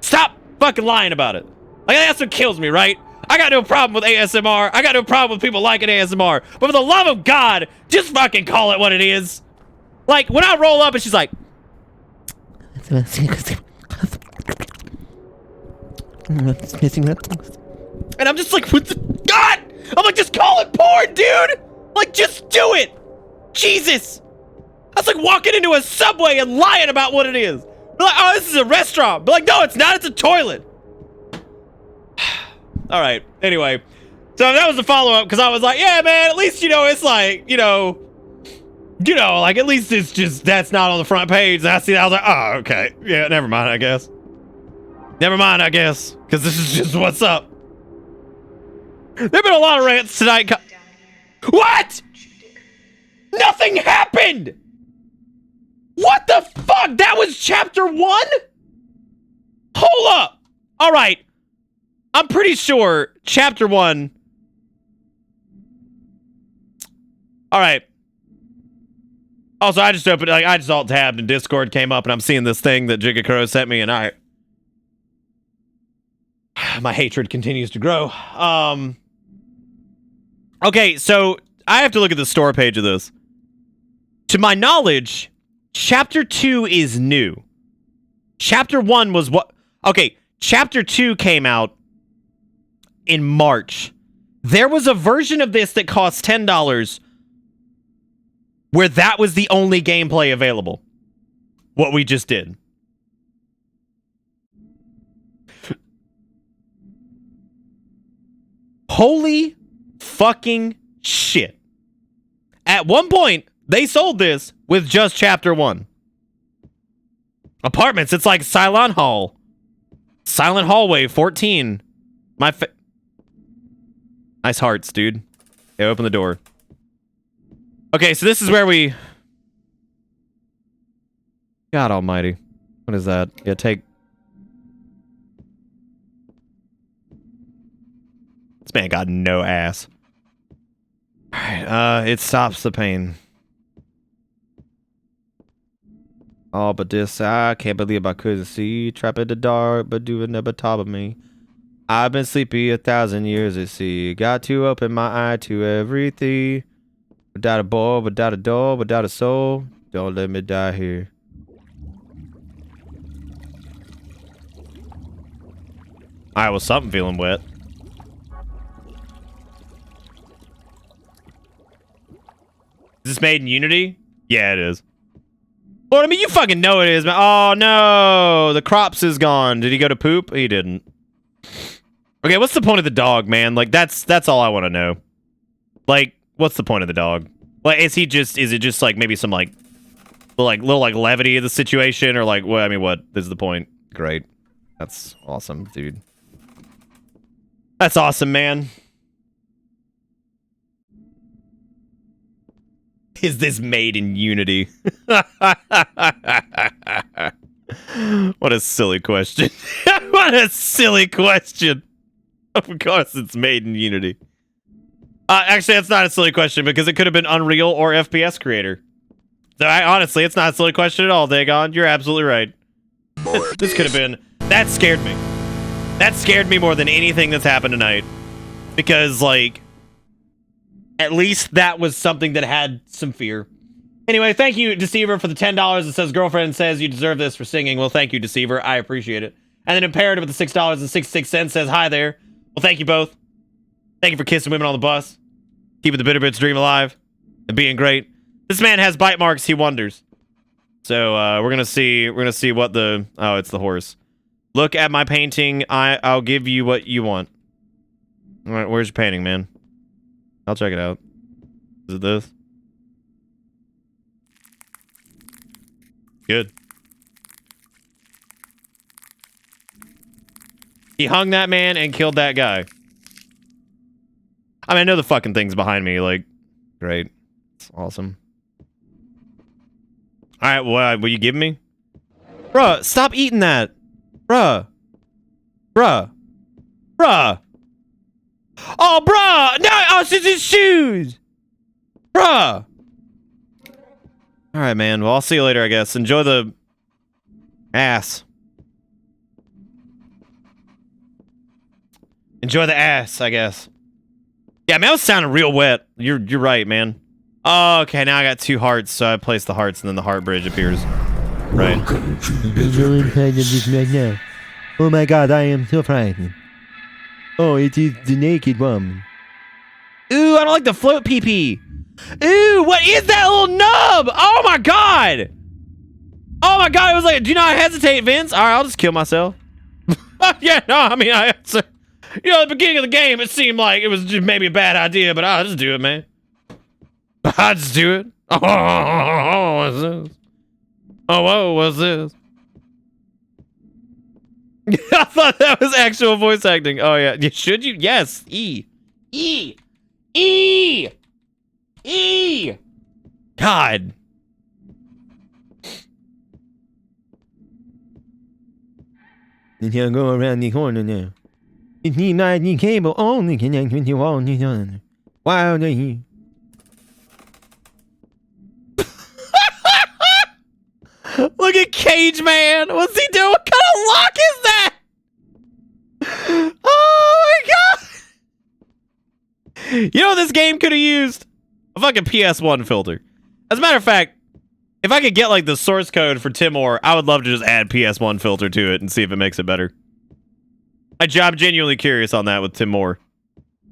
S2: Stop fucking lying about it. Like, that's what kills me, right? I got no problem with ASMR. I got no problem with people liking ASMR. But for the love of God, just fucking call it what it is. Like, when I roll up and she's like, and I'm just like, what the God? I'm like, just call it porn, dude. Like, just do it. Jesus. That's like walking into a Subway and lying about what it is. Be like, oh, this is a restaurant. Be like, no, it's not. It's a toilet. All right. Anyway, so that was the follow-up because I was like, yeah, man, at least, you know, it's like, you know, like at least it's just, that's not on the front page. And I see that. I was like, oh, okay. Yeah, never mind, I guess. Never mind, I guess. Because this is just what's up. There've been a lot of rants tonight. What? Nothing happened. What the fuck? That was chapter 1? Hold up. All right. I'm pretty sure chapter 1. All right. Also, I just opened, like, I just alt-tabbed and Discord came up and I'm seeing this thing that Jigakuro sent me and my hatred continues to grow. Okay, so I have to look at the store page of this. To my knowledge, Chapter 2 is new. Chapter 1 was what... Okay, Chapter 2 came out in March. There was a version of this that cost $10 where that was the only gameplay available. What we just did. Holy fucking shit. At one point, they sold this with just Chapter 1. Apartments, it's like Silent Hall. Silent Hallway 14. Nice hearts, dude. Okay, open the door. Okay, so this is where we... God almighty. What is that? Yeah, take... This man got no ass. Alright, it stops the pain. Oh, but this, I can't believe I couldn't see. Trapped in the dark, but doing never top of me. I've been sleepy 1,000 years at sea. Got to open my eye to everything. Without a ball, without a door, without a soul. Don't let me die here. Alright, well, something feeling wet. Is this made in Unity? Yeah, it is. Well, I mean, you fucking know it is, man. Oh, no. The crops is gone. Did he go to poop? He didn't. Okay, what's the point of the dog, man? Like, that's all I want to know. Like, what's the point of the dog? Like, is it just, like, maybe some, like, little levity of the situation? Or, like, what? I mean, what is the point? Great. That's awesome, dude. That's awesome, man. Is this made in Unity? What a silly question. What a silly question. Of course it's made in Unity. Actually, that's not a silly question because it could have been Unreal or FPS Creator. So honestly, it's not a silly question at all, Dagon. You're absolutely right. This could have been... That scared me. That scared me more than anything that's happened tonight. Because, like... At least that was something that had some fear. Anyway, thank you, Deceiver, for the $10. It says, girlfriend says you deserve this for singing. Well, thank you, Deceiver. I appreciate it. And then Imperative with the $6.66 says, hi there. Well, thank you both. Thank you for kissing women on the bus. Keeping the Bitter Bits dream alive. And being great. This man has bite marks, he wonders. So, we're gonna see what the... Oh, it's the horse. Look at my painting. I'll give you what you want. Alright, where's your painting, man? I'll check it out. Is it this? Good. He hung that man and killed that guy. I mean, I know the fucking thing's behind me. Like, great. It's awesome. Alright, well, will you give me? Bruh, stop eating that. Bruh. Bruh. Bruh. Oh, bruh! No! Oh, it's his shoes! Bruh! Alright, man. Well, I'll see you later, I guess. Enjoy the... ass. Enjoy the ass, I guess. Yeah, man, I was sounding real wet. You're right, man. Oh, okay, now I got 2 hearts, so I place the hearts, and then the heart bridge appears. Right.
S1: Welcome to Bitter.
S4: Oh my god, I am so frightened. Oh, it is the naked woman.
S2: Ooh, I don't like the float pee-pee. Ooh, what is that little nub? Oh my god! Oh my god, it was like, do not hesitate, Vince. Alright, I'll just kill myself. Yeah, no, I mean, you know, at the beginning of the game, it seemed like it was just maybe a bad idea, but I'll just do it, man. I'll just do it. Oh, what's this? Oh, whoa, what's this? I thought that was actual voice acting. Oh, yeah. Should you? Yes. E. E. E. E. God.
S4: You can go around the corner now. It's the lightning cable only connect with you all the other. Why are they here?
S2: Look at Cage Man. What's he doing? What kind of lock is that? Oh my god. You know what this game could have used? A fucking PS1 filter. As a matter of fact, If I could get like the source code for Timore, I would love to just add PS1 filter to it and see if it makes it better. I'm genuinely curious on that with Timore.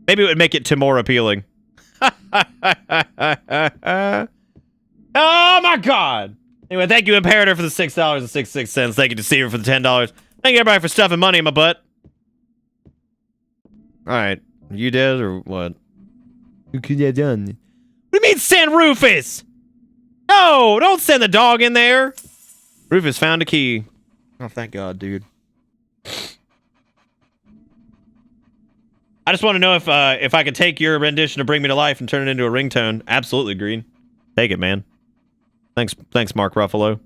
S2: Maybe it would make it Timore appealing. Oh my god! Anyway, thank you, Imperator, for the $6.66. Thank you, Deceiver, for the $10. Thank you, everybody, for stuffing money in my butt. Alright. You dead or what?
S4: You could have done.
S2: What do you mean send Rufus? No! Don't send the dog in there! Rufus found a key. Oh, thank God, dude. I just want to know if I could take your rendition of Bring Me to Life and turn it into a ringtone. Absolutely, Green. Take it, man. Thanks, Mark Ruffalo.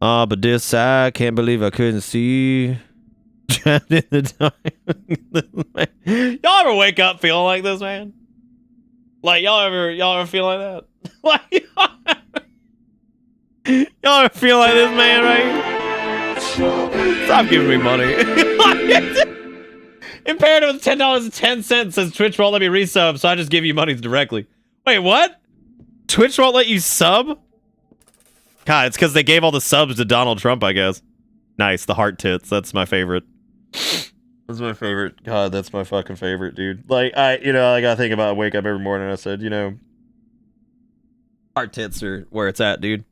S2: But this I can't believe I couldn't see. Trapped in the dark. Y'all ever wake up feeling like this, man? Like y'all ever feel like that? Like y'all ever feel like this, man? Right? Stop giving me money. Imperative with $10.10 says Twitch won't let me resub, so I just give you money directly. Wait, what? Twitch won't let you sub? God, it's because they gave all the subs to Donald Trump, I guess. Nice, the heart tits. That's my favorite. That's my favorite. God, that's my fucking favorite, dude. Like, I gotta think about wake up every morning and I said, heart tits are where it's at, dude.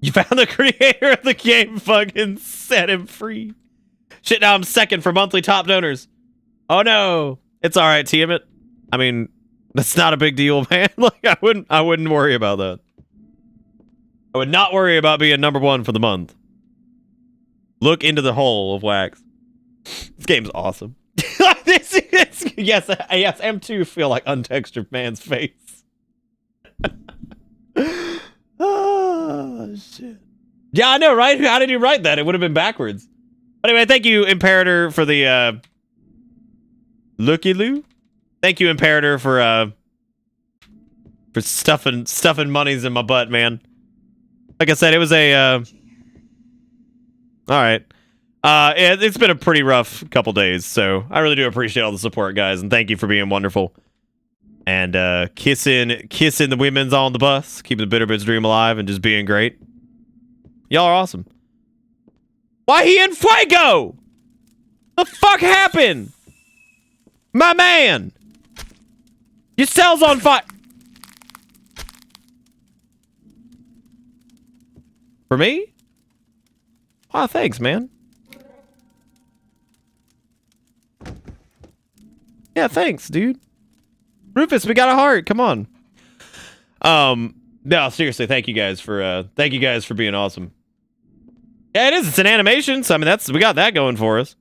S2: You found the creator of the game, fucking set him free. Shit, now I'm second for monthly top donors. Oh no. It's alright, Tiamat. I mean, that's not a big deal, man. Like, I wouldn't worry about that. I would not worry about being number one for the month. Look into the hole of wax. This game's awesome. Yes, M2 feel like untextured man's face. Oh, shit. Yeah, I know, right? How did you write that? It would have been backwards. But anyway, thank you, Imperator, for the, Looky-loo? Thank you, Imperator, for stuffing monies in my butt, man. Like I said, it was a, alright. It's been a pretty rough couple days, so I really do appreciate all the support, guys, and thank you for being wonderful. And kissing the women's on the bus, keeping the Bitterbits dream alive, and just being great. Y'all are awesome. Why he in Fuego? The fuck happened? My man! Your cell's on fire! For me? Oh, thanks, man. Yeah, thanks, dude. Rufus, we got a heart. Come on. No, seriously, thank you guys for being awesome. Yeah, it is. It's an animation, so I mean we got that going for us.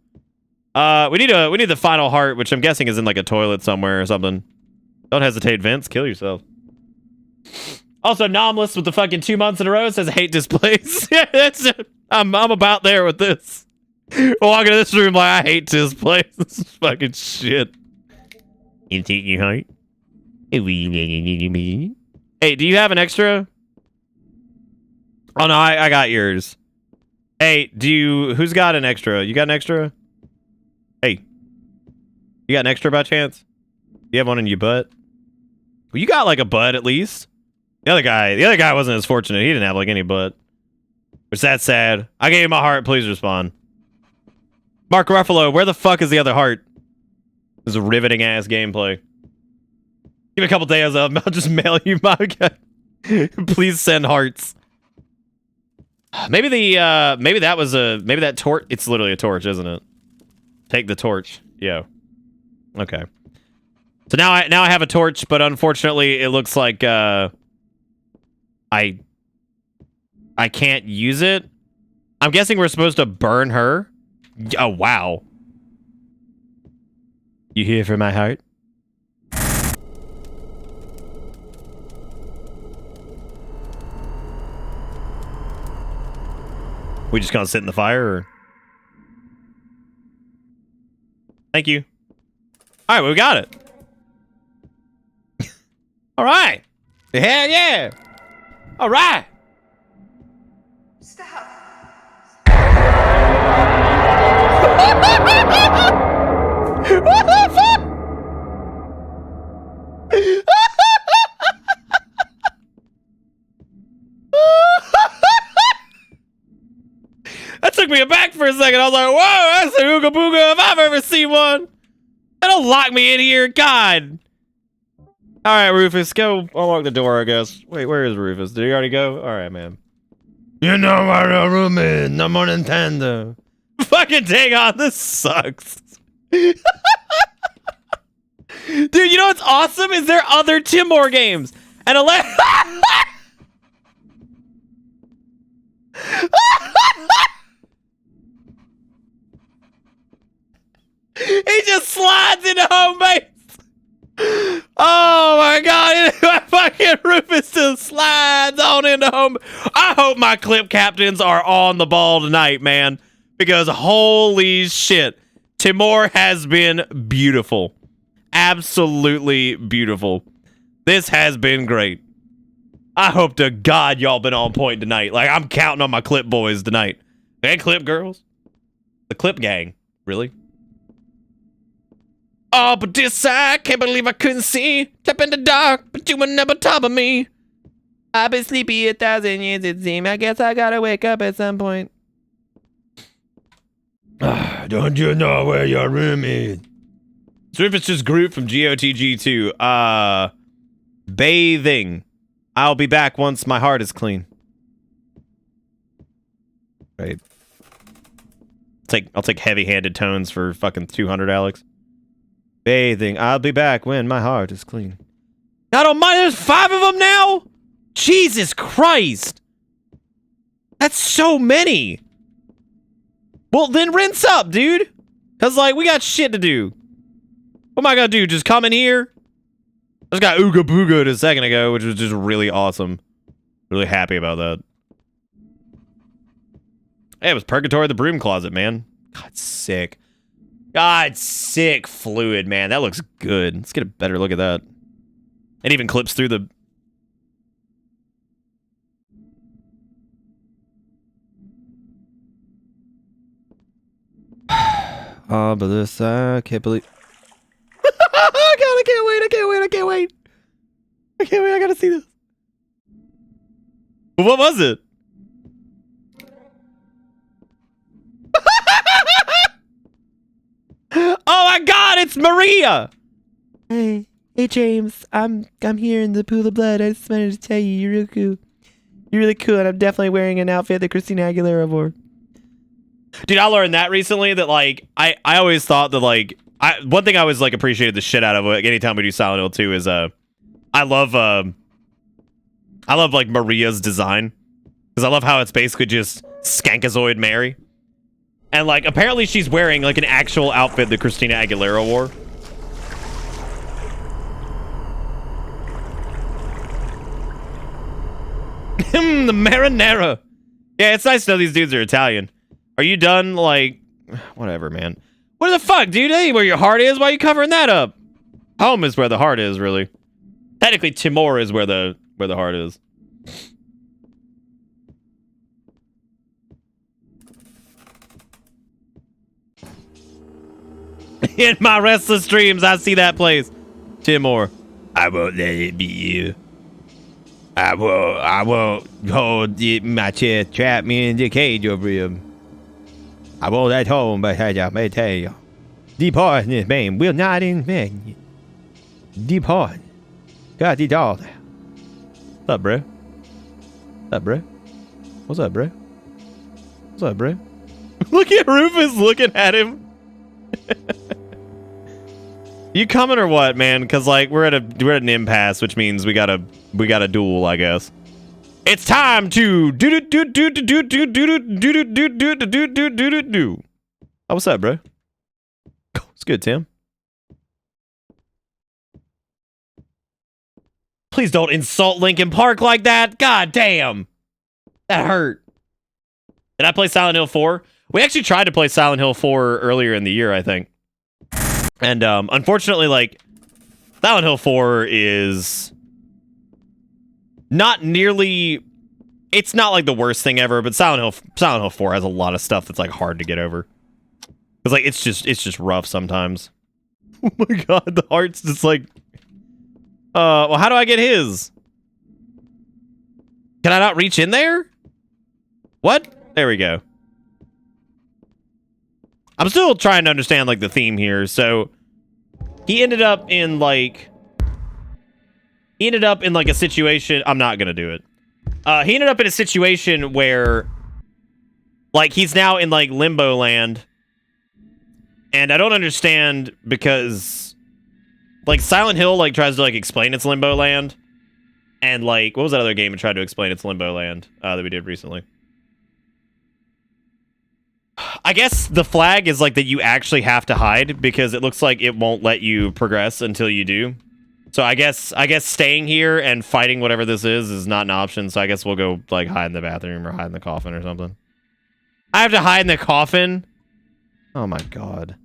S2: We need the final heart, which I'm guessing is in like a toilet somewhere or something. Don't hesitate, Vince. Kill yourself. Also, Nomless with the fucking 2 months in a row says hate displays. Yeah, that's it. I'm about there with this. Walking into this room like I hate displays. This is fucking shit. You take your heart? Hey, do you have an extra? Oh no, I got yours. Hey, who's got an extra? You got an extra? Hey. You got an extra by chance? You have one in your butt? Well, you got like a butt at least. The other guy wasn't as fortunate. He didn't have like any butt. Which that's sad. I gave him my heart. Please respond. Mark Ruffalo, where the fuck is the other heart? This is a riveting ass gameplay. Give me a couple days. I'll just mail you my guy. Please send hearts. Maybe that torch. It's literally a torch, isn't it? Take the torch. Yeah. Okay. So now I have a torch, but unfortunately it looks like I can't use it. I'm guessing we're supposed to burn her. Oh wow. You here for my heart? We just gonna sit in the fire, or? Thank you. All right, we got it. All right. Hell yeah. All right.
S3: Stop.
S2: What the fuck? me aback for a second. I was like, whoa, that's an Ooga Booga if I've ever seen one. They don't lock me in here. God. All right, Rufus, go unlock the door, I guess. Wait, where is Rufus? Did he already go? All right, man.
S4: You know where the room is. No more Nintendo.
S2: Fucking dang on, this sucks. Dude, you know what's awesome? Is there other Timore games? And he just slides into home base. Oh my god, fucking Rufus just slides on into home. I hope my clip captains are on the ball tonight, man. Because holy shit, Timore has been beautiful. Absolutely beautiful. This has been great. I hope to God y'all been on point tonight. Like, I'm counting on my clip boys tonight. And clip girls. The clip gang. Really? Oh, but this I can't believe I couldn't see. Tap in the dark, but you were never top of me. I've been sleepy 1,000 years, it seems. I guess I gotta wake up at some point.
S4: Don't you know where your room is?
S2: So if it's just Groot from GOTG2, bathing. I'll be back once my heart is clean. Right. I'll take heavy-handed tones for fucking 200, Alex. Bathing. I'll be back when my heart is clean. I don't mind. There's 5 of them now? Jesus Christ. That's so many. Well, then rinse up, dude. Because, like, we got shit to do. What am I going to do? Just come in here? I just got Ooga Booga a second ago, which was just really awesome. Really happy about that. Hey, it was Purgatory of the Broom Closet, man. God, sick. God, sick fluid, man. That looks good. Let's get a better look at that. It even clips through the...
S4: Oh, but this, I can't believe...
S2: Oh, God, I can't wait. I can't wait. I can't wait. I can't wait. I gotta see this. What was it? Oh my God, it's Maria.
S1: Hey, James. I'm here in the pool of blood. I just wanted to tell you, you're real cool. You're really cool, and I'm definitely wearing an outfit that Christina Aguilera wore.
S2: Dude, I learned that recently that, like, I always thought that, like, one thing I always, like, appreciated the shit out of, like, anytime we do Silent Hill 2 is, I love, like, Maria's design. Because I love how it's basically just Skankazoid Mary. And, like, apparently she's wearing, like, an actual outfit that Christina Aguilera wore. The marinara. Yeah, it's nice to know these dudes are Italian. Are you done, like... Whatever, man. What the fuck, dude? Hey, where your heart is? Why are you covering that up? Home is where the heart is, really. Technically, Timore is where the heart is. In my restless dreams, I see that place. Timore. I won't let it be you. I won't hold my chest, trap me in the cage over him. I won't at home, but I may tell you. Deep heart in this man will not infect you. Deep heart. Got it all. What's up, bro? What's up, bro? What's up, bro? What's up, bro? Look at Rufus looking at him. You coming or what, man? Because, like, we're at an impasse, which means we got a duel, I guess. It's time to do. Oh, what's up, bro? It's good, Tim. Please don't insult Lincoln Park like that. God damn. That hurt. Did I play Silent Hill 4? We actually tried to play Silent Hill 4 earlier in the year, I think. And unfortunately, like, Silent Hill 4 is not nearly... It's not like the worst thing ever, but Silent Hill 4 has a lot of stuff that's like hard to get over. It's like it's just rough sometimes. Oh my god, the heart's just like... well, how do I get his? Can I not reach in there? What? There we go. I'm still trying to understand like the theme here. So he ended up in like a situation. I'm not gonna do it. He ended up in a situation where like he's now in like limbo land, and I don't understand because like Silent Hill like tries to like explain its limbo land, and like what was that other game that tried to explain its limbo land that we did recently? I guess the flag is like that you actually have to hide because it looks like it won't let you progress until you do. So I guess staying here and fighting whatever this is not an option. So I guess we'll go like hide in the bathroom or hide in the coffin or something. I have to hide in the coffin? Oh my god.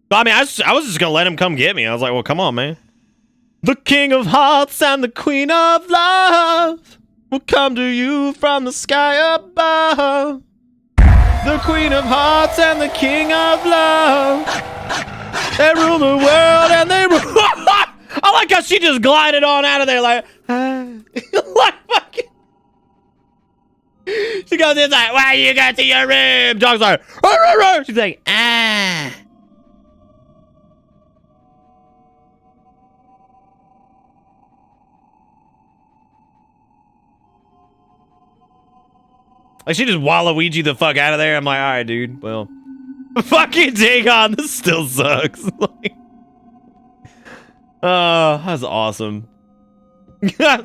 S2: But I mean, I was just gonna let him come get me. I was like, well, come on, man. The King of Hearts and the Queen of Love will come to you from the sky above. The Queen of Hearts and the King of Love. They rule the world and they rule. I like how she just glided on out of there like, like fucking. She goes in like, why you got to your room? Dog's like, rah, rah, rah. She's like, ah. Like, she just Waluigi the fuck out of there. I'm like, all right, dude. Well, fucking Dagon, this still sucks. Like, that's awesome.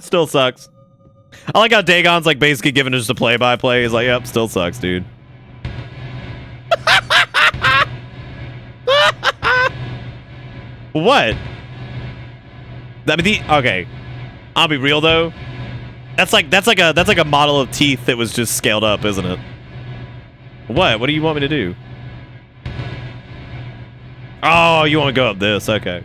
S2: Still sucks. I like how Dagon's like basically giving us a play-by-play. He's like, yep, still sucks, dude. What? I mean, okay. I'll be real though. That's like a model of teeth that was just scaled up, isn't it? What? What do you want me to do? Oh, you want to go up this? Okay.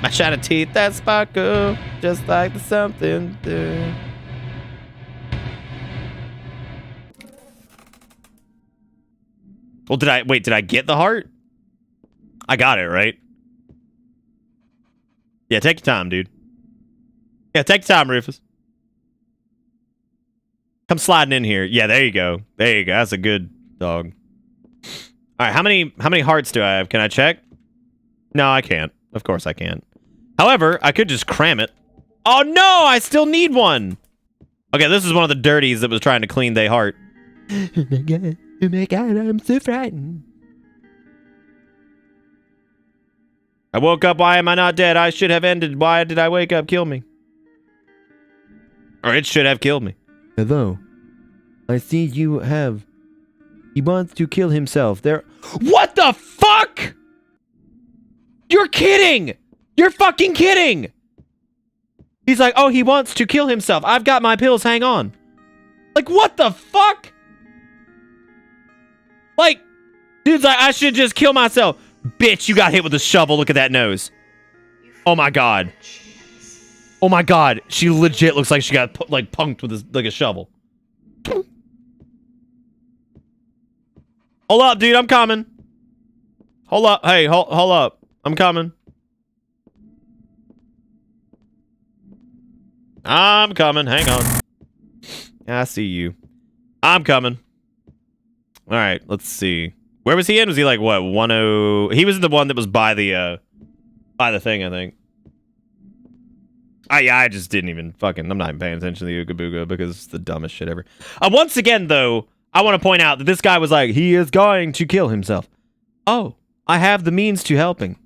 S2: My shine of teeth that sparkle, just like the something. Well, did I get the heart? I got it, right? Yeah, take your time, dude. Yeah, take your time, Rufus. Come sliding in here. Yeah, there you go. There you go. That's a good dog. All right, how many hearts do I have? Can I check? No, I can't. Of course I can't. However, I could just cram it. Oh no, I still need one. Okay, this is one of the dirties that was trying to clean their heart.
S4: Oh my god, I'm so frightened.
S2: I woke up. Why am I not dead? I should have ended. Why did I wake up? Kill me. Or it should have killed me.
S4: Hello. I see you have... He wants to kill himself. There...
S2: What the fuck? You're kidding! You're fucking kidding! He's like, oh, he wants to kill himself. I've got my pills, hang on. Like, what the fuck? Like, dude's like, I should just kill myself. Bitch, you got hit with a shovel. Look at that nose. Oh my god. Oh my god. She legit looks like she got like punked with like a shovel. Hold up, dude. I'm coming. Hold up. Hey, hold up. I'm coming. I'm coming. Hang on. I see you. I'm coming. All right. Let's see. Where was he in? Was he like, what, 10? He was the one that was by the thing, I think. I just didn't even fucking... I'm not even paying attention to the Ooga Booga because it's the dumbest shit ever. Once again, though, I want to point out that this guy was like, he is going to kill himself. Oh, I have the means to helping.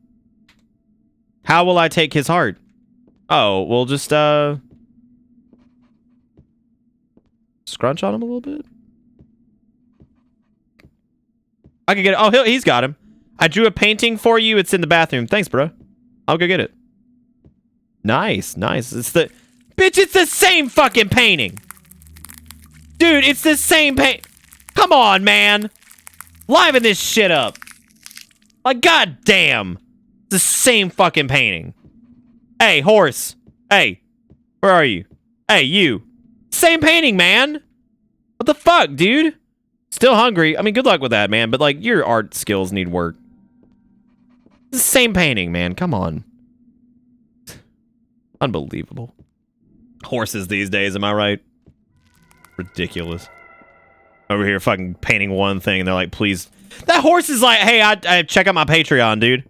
S2: How will I take his heart? Oh, we'll just, scrunch on him a little bit. I can get it. Oh, he's got him. I drew a painting for you. It's in the bathroom. Thanks, bro. I'll go get it. Nice, nice. It's the... Bitch, it's the same fucking painting. Dude, it's the same paint. Come on, man. Liven this shit up. Like, goddamn. It's the same fucking painting. Hey, horse. Hey, where are you? Hey, you. Same painting, man. What the fuck, dude? Still hungry. I mean, good luck with that, man. But, like, your art skills need work. It's the same painting, man. Come on. Unbelievable. Horses these days, am I right? Ridiculous. Over here fucking painting one thing and they're like, please. That horse is like, hey, I check out my Patreon, dude.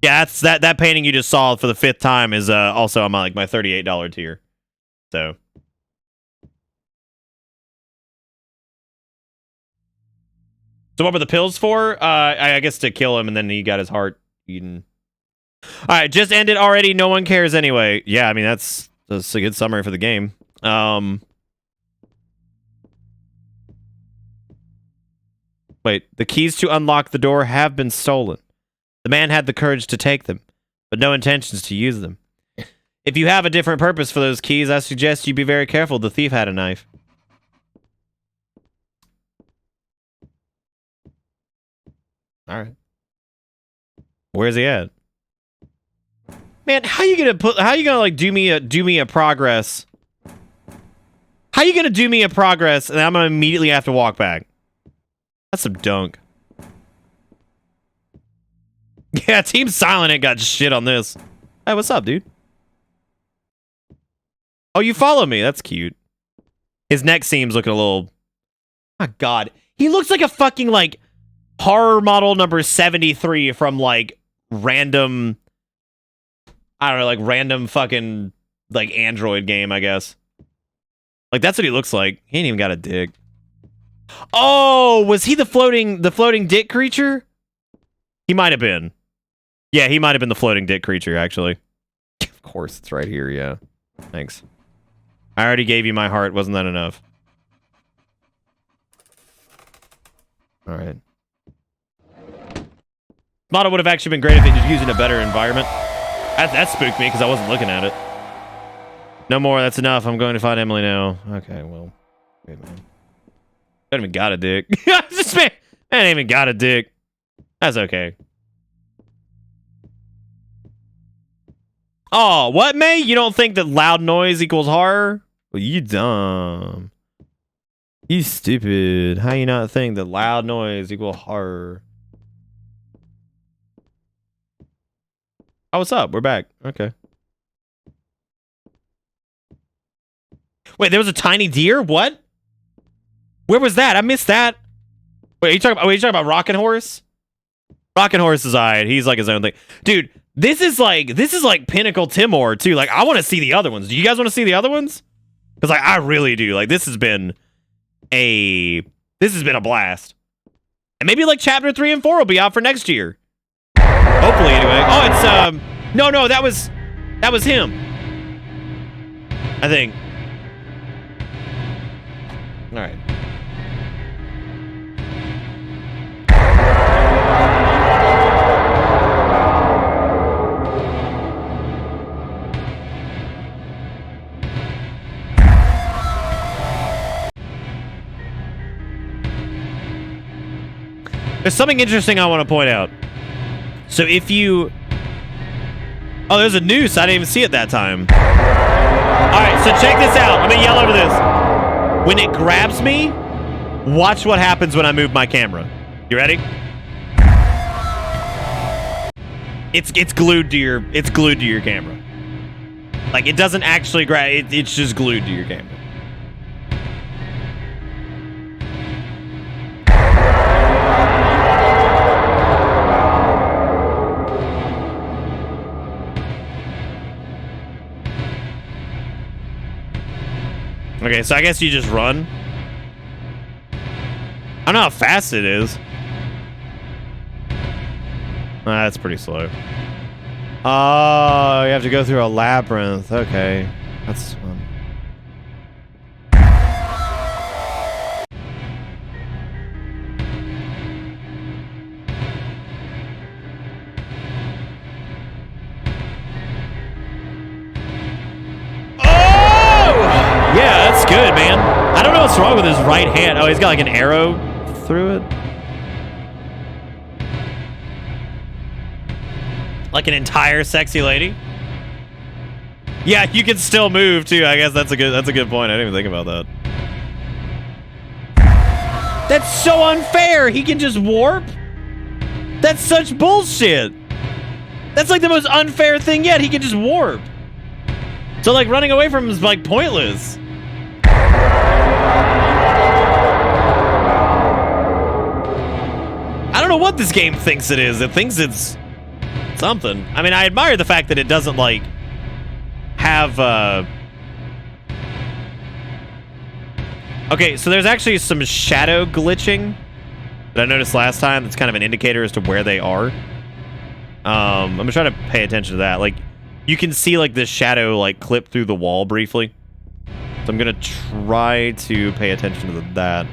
S2: Yeah, that's that painting you just saw for the 5th time is also on my my $38 tier. So what were the pills for? I guess to kill him and then he got his heart eaten. Alright, just ended already. No one cares anyway. Yeah, I mean that's a good summary for the game. Wait, the keys to unlock the door have been stolen. The man had the courage to take them, but no intentions to use them. If you have a different purpose for those keys, I suggest you be very careful. The thief had a knife. Alright. Where's he at? Man, how you gonna like do me a progress? How you gonna do me a progress and I'm gonna immediately have to walk back? That's some dunk. Yeah, Team Silent ain't got shit on this. Hey, what's up, dude? Oh, you follow me. That's cute. His neck seam's looking a little... My God. He looks like a fucking, like, horror model number 73 from, like, random... I don't know, like, random fucking, like, Android game, I guess. Like, that's what he looks like. He ain't even got a dick. Oh, was he the floating dick creature? He might have been. Yeah, he might have been the floating dick creature, actually. Of course, it's right here, yeah. Thanks. I already gave you my heart. Wasn't that enough? Alright. Model would have actually been great if it was used in a better environment. That spooked me because I wasn't looking at it. No more, that's enough. I'm going to find Emily now. Okay, well. Wait, man. I haven't even got a dick. This man ain't even got a dick. That's okay. Oh, what, May? You don't think that loud noise equals horror? Well, you dumb. You stupid. How you not think that loud noise equals horror? Oh, what's up? We're back. Okay. Wait, there was a tiny deer? What? Where was that? I missed that. Wait, are you talking about Rockin' Horse? Rockin' Horse is alright. He's like his own thing. Dude, this is like pinnacle Timore too. Like, I want to see the other ones. Do you guys want to see the other ones? Because like I really do. Like, this has been a blast. And maybe like chapter 3 and 4 will be out for next year. Hopefully, anyway. Oh, it's no, that was him. I think. All right. There's something interesting I want to point out. So if you... Oh, there's a noose. I didn't even see it that time. Alright, so check this out. I'm gonna yell over this. When it grabs me, watch what happens when I move my camera. You ready? It's glued to your camera. Like, it doesn't actually grab, it's just glued to your camera. Okay, so I guess you just run. I don't know how fast it is. That's pretty slow. Oh, you have to go through a labyrinth. Okay, that's fun. Yeah, that's good, man. I don't know what's wrong with his right hand. Oh, he's got like an arrow through it. Like an entire sexy lady. Yeah, you can still move too. I guess that's a good point. I didn't even think about that. That's so unfair. He can just warp? That's such bullshit. That's like the most unfair thing yet. He can just warp. So like running away from him is like pointless. I don't know what this game thinks it is. It thinks it's something. I mean, I admire the fact that it doesn't like have Okay, so there's actually some shadow glitching that I noticed last time. That's kind of an indicator as to where they are. I'm gonna try to pay attention to that. Like, you can see like this shadow like clip through the wall briefly. So I'm gonna try to pay attention to that.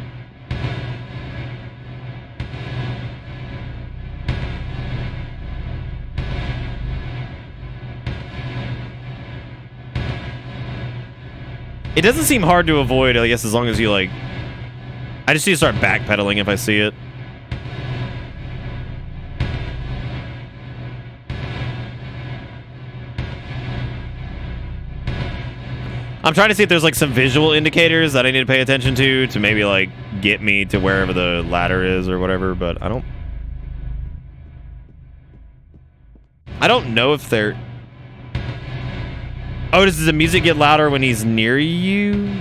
S2: It doesn't seem hard to avoid, I guess, as long as you like... I just need to start backpedaling if I see it. I'm trying to see if there's like some visual indicators that I need to pay attention to maybe like get me to wherever the ladder is or whatever, but I don't know if they're... Oh, does the music get louder when he's near you?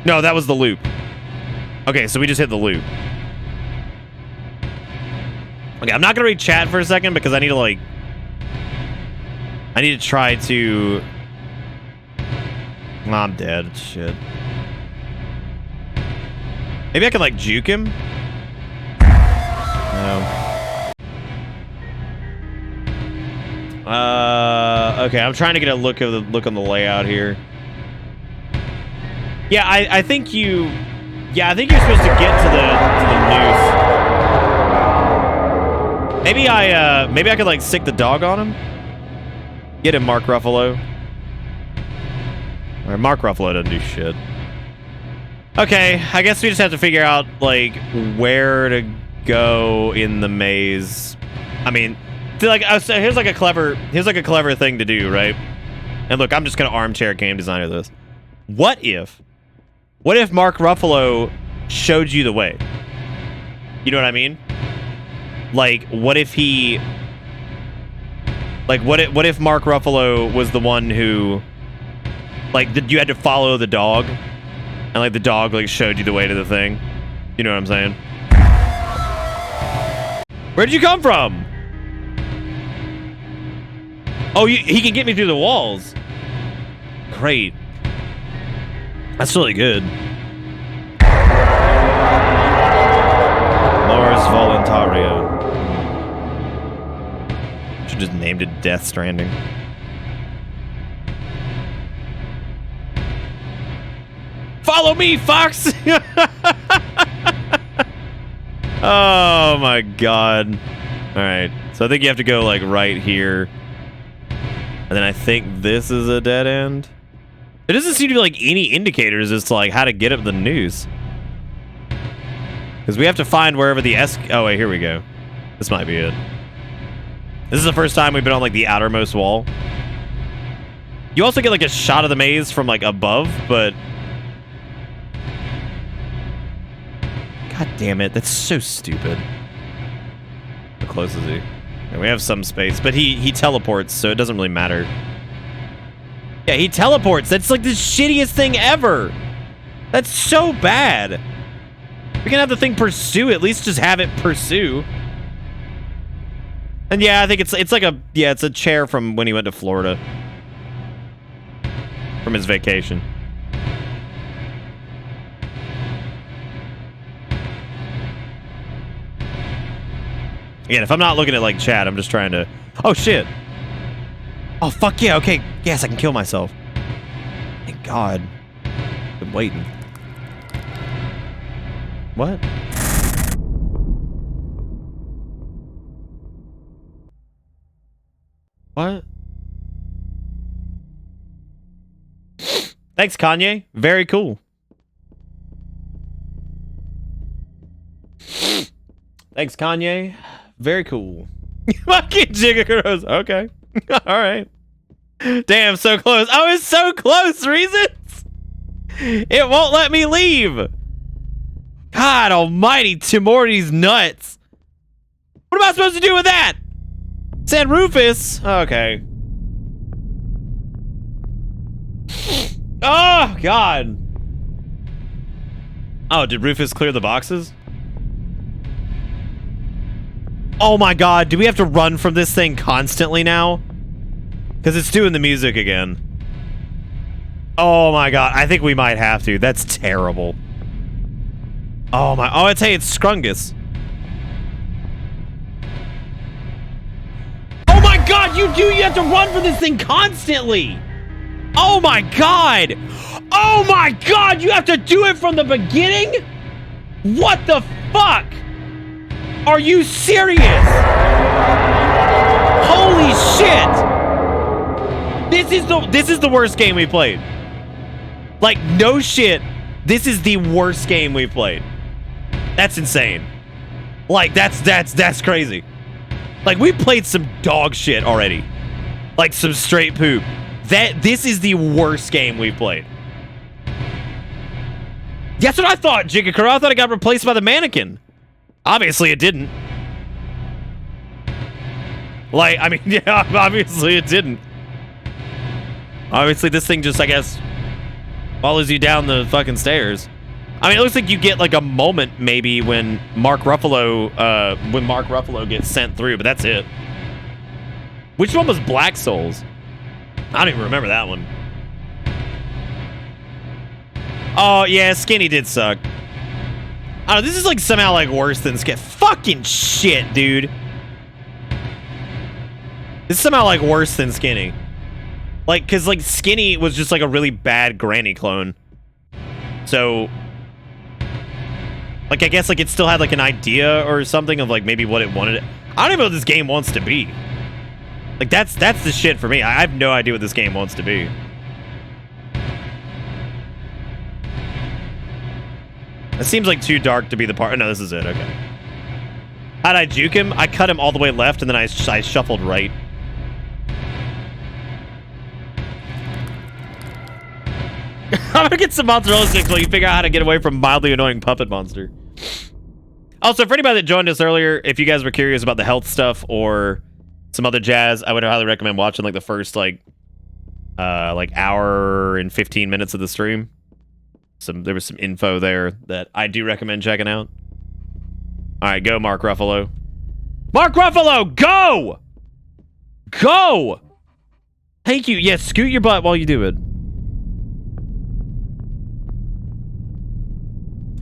S2: No, that was the loop. Okay, so we just hit the loop. Okay, I'm not gonna read chat for a second because I need to like... I need to try to... Oh, I'm dead. Shit. Maybe I can like juke him? No. Okay, I'm trying to get a look on the layout here. Yeah, I think you... Yeah, I think you're supposed to get to the noose. Maybe I could like stick the dog on him. Get him, Mark Ruffalo. Or Mark Ruffalo doesn't do shit. Okay, I guess we just have to figure out like where to go in the maze. I mean, like here's like a clever thing to do, right? And look, I'm just gonna armchair game designer this. What if Mark Ruffalo showed you the way? You know what I mean? Like, what if he... Like, what if Mark Ruffalo was the one who... Like, you had to follow the dog? And, like, the dog, like, showed you the way to the thing? You know what I'm saying? Where'd you come from? Oh, he can get me through the walls. Great. That's really good. Mors Voluntario. Should just named it Death Stranding. Follow me, Fox! Oh my god. Alright, so I think you have to go like right here. And then I think this is a dead end. There doesn't seem to be like any indicators as to like how to get up the noose. Because we have to find wherever the oh wait, here we go. This might be it. This is the first time we've been on like the outermost wall. You also get like a shot of the maze from like above, but... God damn it, that's so stupid. How close is he? And we have some space, but he teleports, so it doesn't really matter. Yeah, he teleports. That's like the shittiest thing ever. That's so bad. We can have the thing pursue. At least just have it pursue. And yeah, I think it's like a... Yeah, it's a chair from when he went to Florida. From his vacation. Again, if I'm not looking at like chat, I'm just trying to... Oh, shit. Oh, fuck yeah. Okay. Yes, I can kill myself. Thank God. Been waiting. What? What? Thanks, Kanye. Very cool. Thanks, Kanye. Very cool. Fucking Jiggaros. Okay. All right. Damn, so close. I was so close, Reasons. It won't let me leave. God almighty, Timore's nuts. What am I supposed to do with that? San Rufus. Okay. Oh, God. Oh, did Rufus clear the boxes? Oh my God, do we have to run from this thing constantly now? Because it's doing the music again. Oh my God, I think we might have to. That's terrible. Oh my, oh, hey, it's Scrungus. Oh my God, you have to run from this thing constantly. Oh my God. Oh my God, you have to do it from the beginning? What the fuck? Are you serious? Holy shit! This is the worst game we played. Like, no shit. This is the worst game we've played. That's insane. Like, that's crazy. Like, we played some dog shit already. Like, some straight poop. This is the worst game we've played. That's what I thought, Jigakuro. I thought it got replaced by the Mannequin. Obviously, it didn't. Like, I mean, yeah, obviously it didn't. Obviously, this thing just, I guess, follows you down the fucking stairs. I mean, it looks like you get, like, a moment, maybe, when Mark Ruffalo gets sent through, but that's it. Which one was Black Souls? I don't even remember that one. Oh, yeah, Skinny did suck. I don't know, this is like somehow like worse than Skinny. Fucking shit, dude. This is somehow like worse than Skinny. Like, cause like Skinny was just like a really bad Granny clone. So, like, I guess like it still had like an idea or something of like maybe what it wanted. I don't even know what this game wants to be. Like, that's the shit for me. I have no idea what this game wants to be. It seems like too dark to be the part. Oh, no, this is it. Okay. How'd I juke him? I cut him all the way left, and then I shuffled right. I'm gonna get some mozzarella sticks while you figure out how to get away from mildly annoying puppet monster. Also, for anybody that joined us earlier, if you guys were curious about the health stuff or some other jazz, I would highly recommend watching like the first like hour and 15 minutes of the stream. There was some info there that I do recommend checking out. All right, go Mark Ruffalo. Mark Ruffalo, go! Go! Thank you. Yeah, scoot your butt while you do it.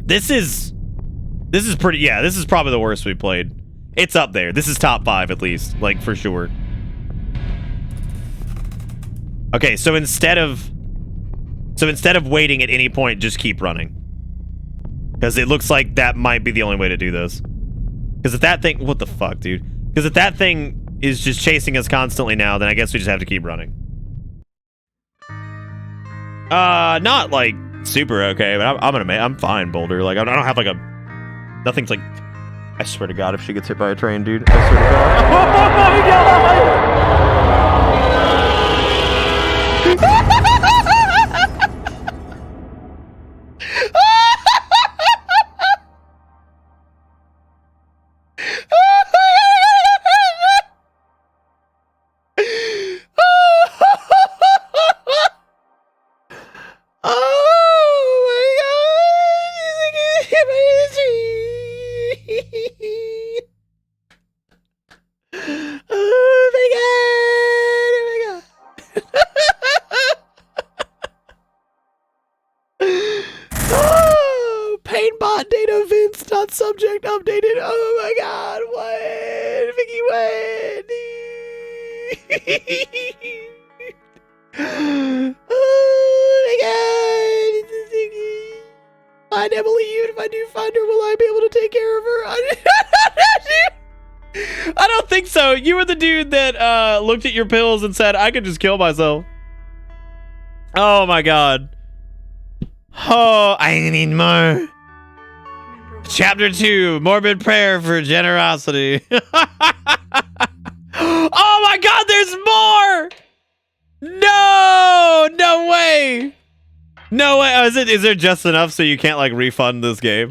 S2: This is pretty, yeah, this is probably the worst we played. It's up there. This is top 5 at least, like for sure. Okay, so instead of waiting at any point, just keep running. Because it looks like that might be the only way to do this. Because if that thing... What the fuck, dude? Because if that thing is just chasing us constantly now, then I guess we just have to keep running. Not, like, super okay, but I'm fine, Boulder. Like, I don't have, like, a... Nothing's, like... I swear to God, if she gets hit by a train, dude. I swear to God. Oh, my God! Subject updated. Oh my God! What? Vicky, what? Oh my God! I never believe if I do find her, will I be able to take care of her? I don't think so. You were the dude that looked at your pills and said, "I could just kill myself." Oh my God! Oh, I need more. Chapter 2, Morbid Prayer for Generosity. Oh my God, there's more! No! No way! No way. Oh, is there just enough so you can't like refund this game?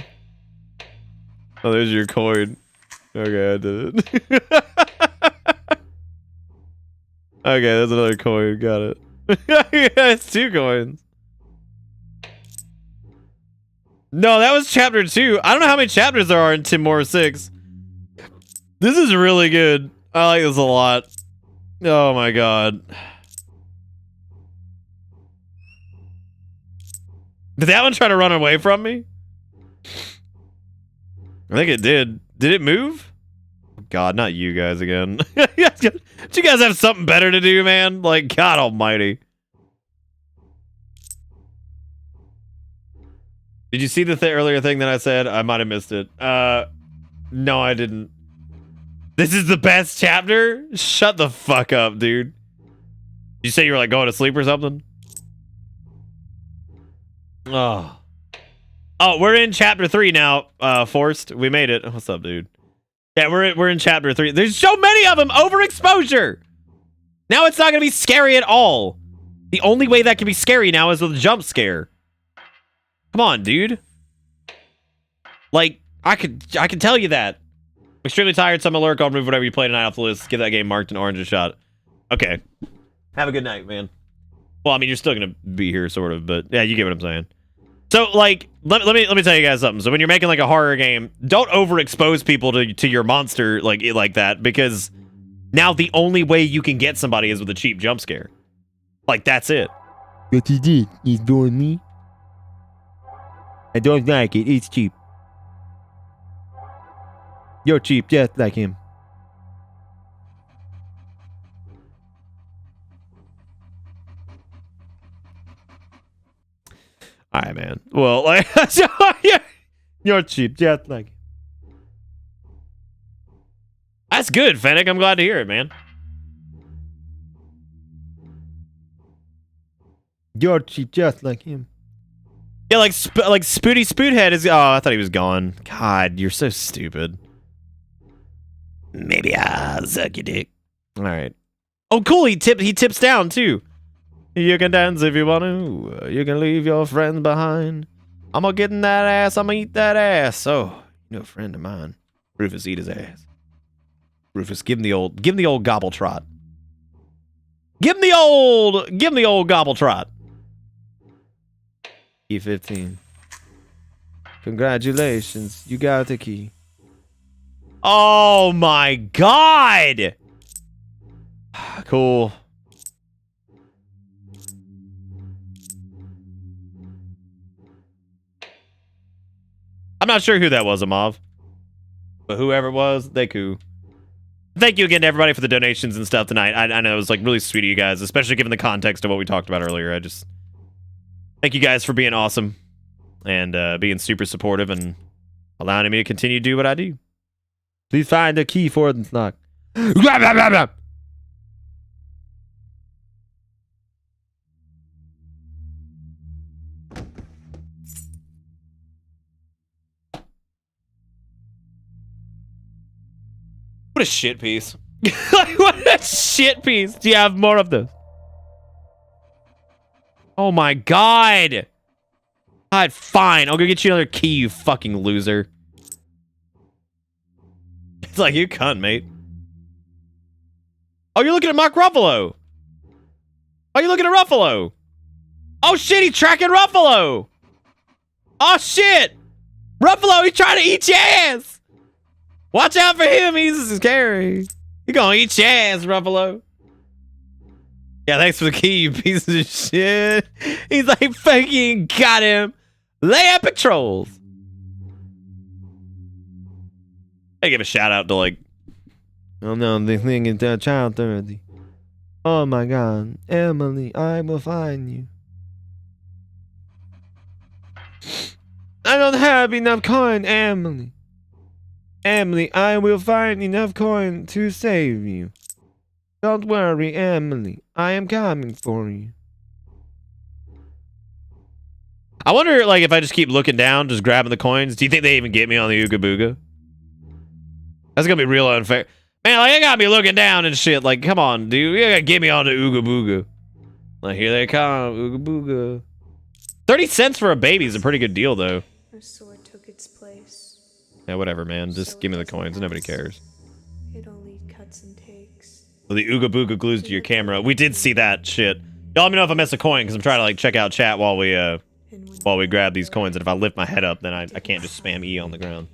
S2: Oh, there's your coin. Okay, I did it. Okay, there's another coin. Got it. Yeah, it's 2 coins. No, that was chapter 2. I don't know how many chapters there are in Timore 6. This is really good. I like this a lot. Oh my god. Did that one try to run away from me? I think it did. Did it move? God, not you guys again. Do you guys have something better to do, man? Like, God almighty. Did you see the earlier thing that I said? I might have missed it. No, I didn't. This is the best chapter? Shut the fuck up, dude. You say you were like going to sleep or something? Oh. Oh, we're in chapter 3 now, Forced. We made it. What's up, dude? Yeah, we're in chapter 3. There's so many of them! Overexposure! Now it's not gonna be scary at all. The only way that can be scary now is with a jump scare. Come on, dude. Like, I can tell you that. Extremely tired, so I'm gonna lurk. I'll remove whatever you played tonight off the list. Give that game marked an orange a shot. Okay. Have a good night, man. Well, I mean, you're still gonna be here, sort of, but yeah, you get what I'm saying. So, like, let me tell you guys something. So when you're making like a horror game, don't overexpose people to your monster like that, because now the only way you can get somebody is with a cheap jump scare. Like, that's it.
S4: What he did, he's doing me. I don't like it. It's cheap. You're cheap, just like him.
S2: All right, man. Well, like, you're cheap, just like him. That's good, Fennec. I'm glad to hear it, man.
S4: You're cheap, just like him.
S2: Yeah, like Spooty Spoothead is. Oh, I thought he was gone. God, you're so stupid. Maybe I'll suck your dick. All right. Oh, cool. He tips down too. You can dance if you want to. You can leave your friends behind. I'm gonna get in that ass. I'm gonna eat that ass. Oh, you know, a friend of mine. Rufus, eat his ass. Rufus, give him the old gobble trot. Give him the old gobble trot.
S4: E15. Congratulations, you got the key.
S2: Oh my god! Cool. I'm not sure who that was, Amav. But whoever it was, they cool. Thank you again to everybody for the donations and stuff tonight. I know it was like really sweet of you guys, especially given the context of what we talked about earlier. I just thank you guys for being awesome and being super supportive and allowing me to continue to do what I do.
S4: Please find the key for the lock.
S2: What a shit piece. What a shit piece. Do you have more of those? Oh my god. Alright, fine. I'll go get you another key, you fucking loser. It's like, you cunt, mate. Oh, you're looking at Mark Ruffalo. Oh, you're looking at Ruffalo. Oh shit, he's tracking Ruffalo. Oh shit. Ruffalo, he's trying to eat your ass. Watch out for him, he's scary. He gonna eat your ass, Ruffalo. Yeah, thanks for the key, you piece of shit. He's like, fucking got him. Lay epic trolls. I give a shout out to like.
S4: Oh no, the thing is that child 30. Oh my god, Emily, I will find you. I don't have enough coin, Emily. Emily, I will find enough coin to save you. Don't worry, Emily. I am coming for you.
S2: I wonder, like, if I just keep looking down, just grabbing the coins, do you think they even get me on the Ooga Booga? That's gonna be real unfair. Man, like, I gotta be looking down and shit. Like, come on, dude. You gotta get me on the Ooga Booga. Like, here they come, Ooga Booga. 30 cents for a baby is a pretty good deal, though.
S3: A sword took its place.
S2: Yeah, whatever, man. Just give me the coins. Nobody cares.
S3: It only cuts and takes.
S2: Well, the Ooga Booga glues to your camera. We did see that shit. Y'all let me know if I miss a coin, because I'm trying to, like, check out chat while we
S3: And when
S2: while we
S3: you
S2: grab these coins. And if I lift my head up, then I can't just spam E on the ground.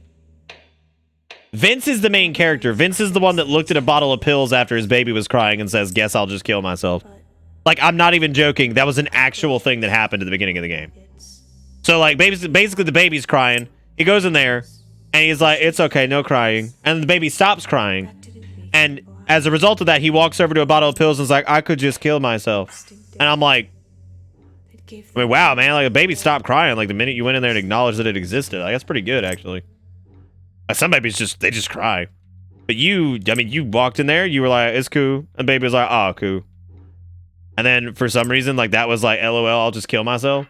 S2: Vince is the main character. Vince is the one that looked at a bottle of pills after his baby was crying and says, "Guess I'll just kill myself." Like, I'm not even joking. That was an actual thing that happened at the beginning of the game. So, like, basically the baby's crying. He goes in there, and he's like, "It's okay, no crying." And the baby stops crying. And as a result of that, he walks over to a bottle of pills and is like, "I could just kill myself." And I'm like, I mean, wow, man, like, a baby stopped crying like the minute you went in there and acknowledged that it existed. Like, that's pretty good, actually. Like, some babies they just cry. But you walked in there, you were like, "It's cool." And baby was like, "Oh, cool." And then for some reason, like, that was like, LOL, I'll just kill myself.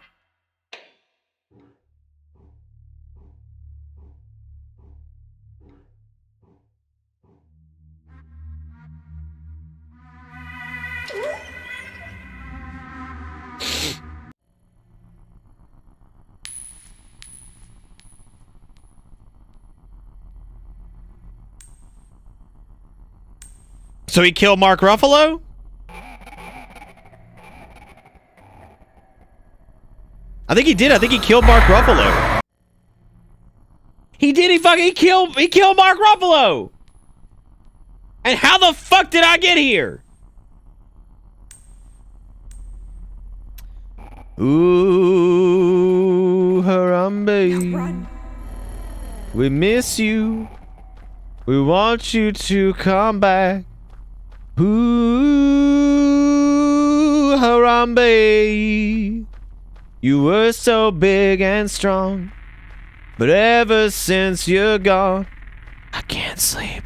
S2: So he killed Mark Ruffalo? I think he did. I think he killed Mark Ruffalo. He did. He killed Mark Ruffalo. And how the fuck did I get here?
S4: Ooh, Harambe.
S3: Run.
S4: We miss you. We want you to come back. Ooh, Harambe. You were so big and strong, but ever since you're gone, I can't sleep.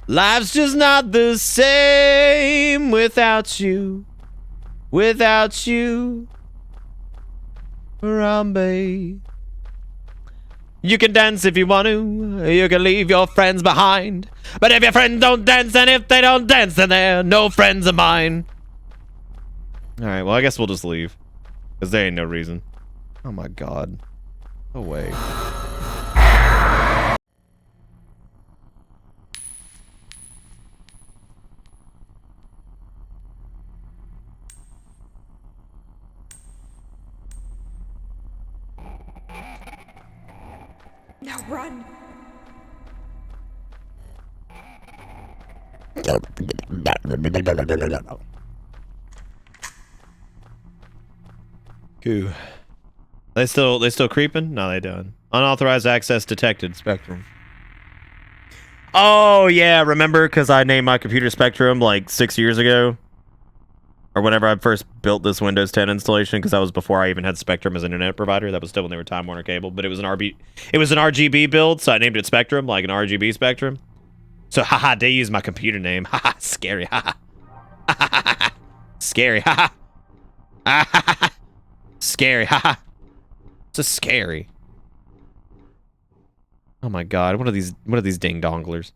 S4: Life's just not the same without you. Without you, Harambe. You can dance if you want to. You can leave your friends behind. But if your friends don't dance, and if they don't dance, then they're no friends of mine.
S2: Alright, well, I guess we'll just leave. Because there ain't no reason. Oh my god. No way.
S3: Now run.
S2: Cool. They still creeping? No, they done. Unauthorized access detected. Spectrum. Oh yeah, remember? Because I named my computer Spectrum like 6 years ago, or whenever I first built this Windows 10 installation. Because that was before I even had Spectrum as an internet provider. That was still when they were Time Warner Cable. But it was an RGB build, so I named it Spectrum, like an RGB Spectrum. So haha, they use my computer name. Haha, scary. Haha. Scary. Haha. Scary. Haha. It's a scary. Oh my god, what are these ding donglers?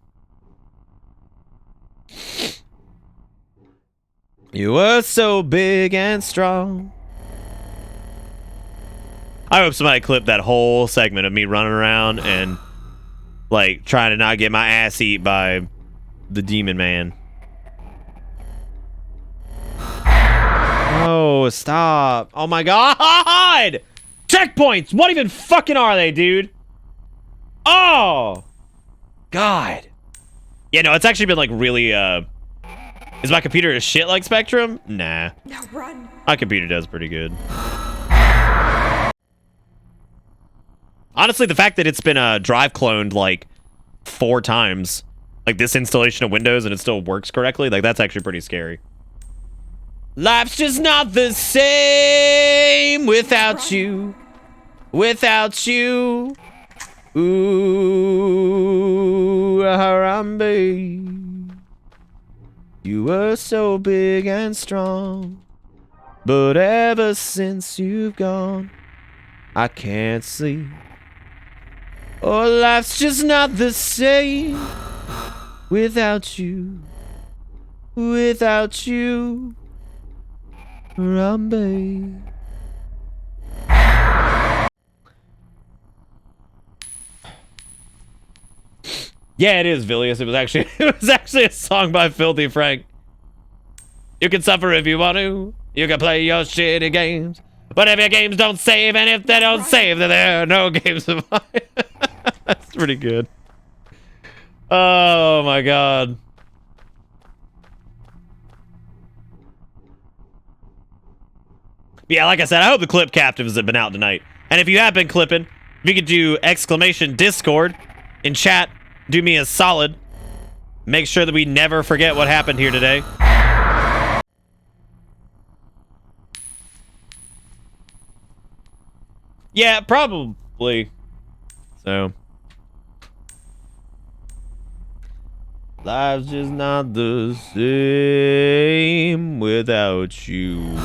S2: You were so big and strong. I hope somebody clipped that whole segment of me running around and like trying to not get my ass eat by the demon man. Oh, stop. Oh my god! Checkpoints! What even fucking are they, dude? Oh! God. Yeah, no, it's actually been like really, is my computer a shit like Spectrum? Nah.
S3: Now run.
S2: My computer does pretty good. Honestly, the fact that it's been drive cloned like 4 times, like this installation of Windows, and it still works correctly, like that's actually pretty scary. Life's just not the same without you. Without you. Ooh, Harambe. You were so big and strong, but ever since you've gone, I can't sleep. Oh, life's just not the same without you. Without you, Harambe. Yeah, it is, Vilius. It was actually a song by Filthy Frank. You can suffer if you want to. You can play your shitty games, But if your games don't save, and if they don't save, then there are no games of mine. That's pretty good. Oh my god. Yeah, like I said, I hope the clip captives have been out tonight. And if you have been clipping, if you could do exclamation Discord in chat, do me a solid. Make sure that we never forget what happened here today. Yeah, probably. So. Life's just not the same without you.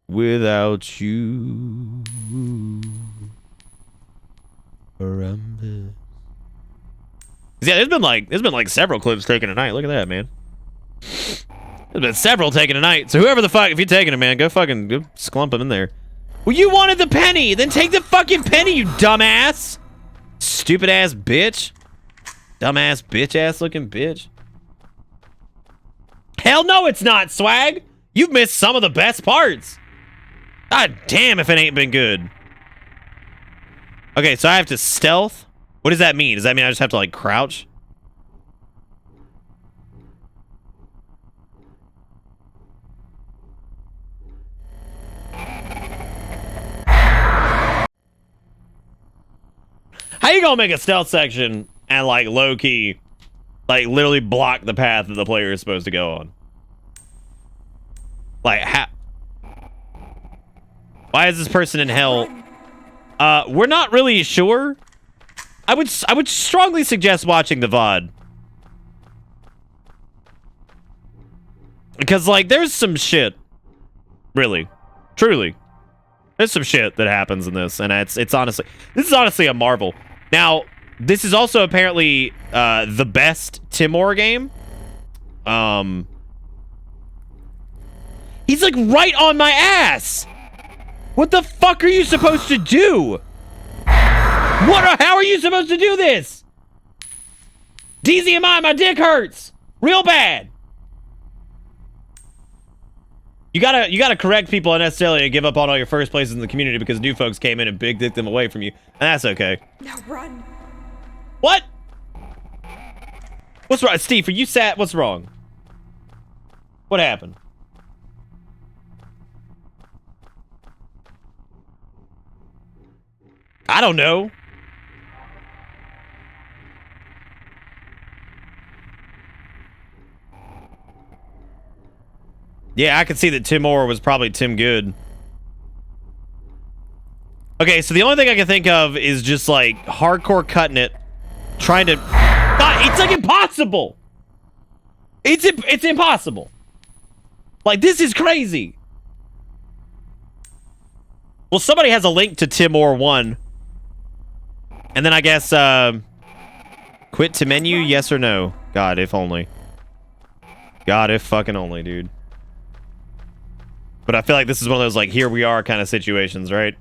S2: Without you. Yeah, there's been like several clips taken tonight. Look at that, man. There's been several taken tonight. So whoever the fuck, if you're taking it, man, go sklump them in there. Well, you wanted the penny, then take the fucking penny, you dumbass. Stupid ass bitch. Dumbass bitch ass looking bitch. Hell no, it's not, Swag. You've missed some of the best parts. God damn if it ain't been good. Okay, so I have to stealth. What does that mean? Does that mean I just have to like crouch? How you gonna make a stealth section and like low key, like literally block the path that the player is supposed to go on? Like how? Why is this person in hell? We're not really sure. I would strongly suggest watching the VOD. Because like there's some shit. Really. Truly. There's some shit that happens in this, and it's honestly, this is honestly a marvel. Now, this is also apparently the best Timore game. He's like right on my ass. What the fuck are you supposed to do? How are you supposed to do this? DZMI, my dick hurts. Real bad. You gotta correct people unnecessarily and give up on all your first places in the community because new folks came in and big dicked them away from you. And that's okay.
S3: Now run.
S2: What? What's wrong? Steve, are you sat? What's wrong? What happened? I don't know. Yeah, I could see that Timore was probably Tim Good. Okay, so the only thing I can think of is just like hardcore cutting it, trying to. God, it's like impossible. It's impossible. Like this is crazy. Well, somebody has a link to Timore 1, and then I guess quit to menu, yes or no? God, if only. God, if fucking only, dude. But I feel like this is one of those, like, here we are kind of situations, right?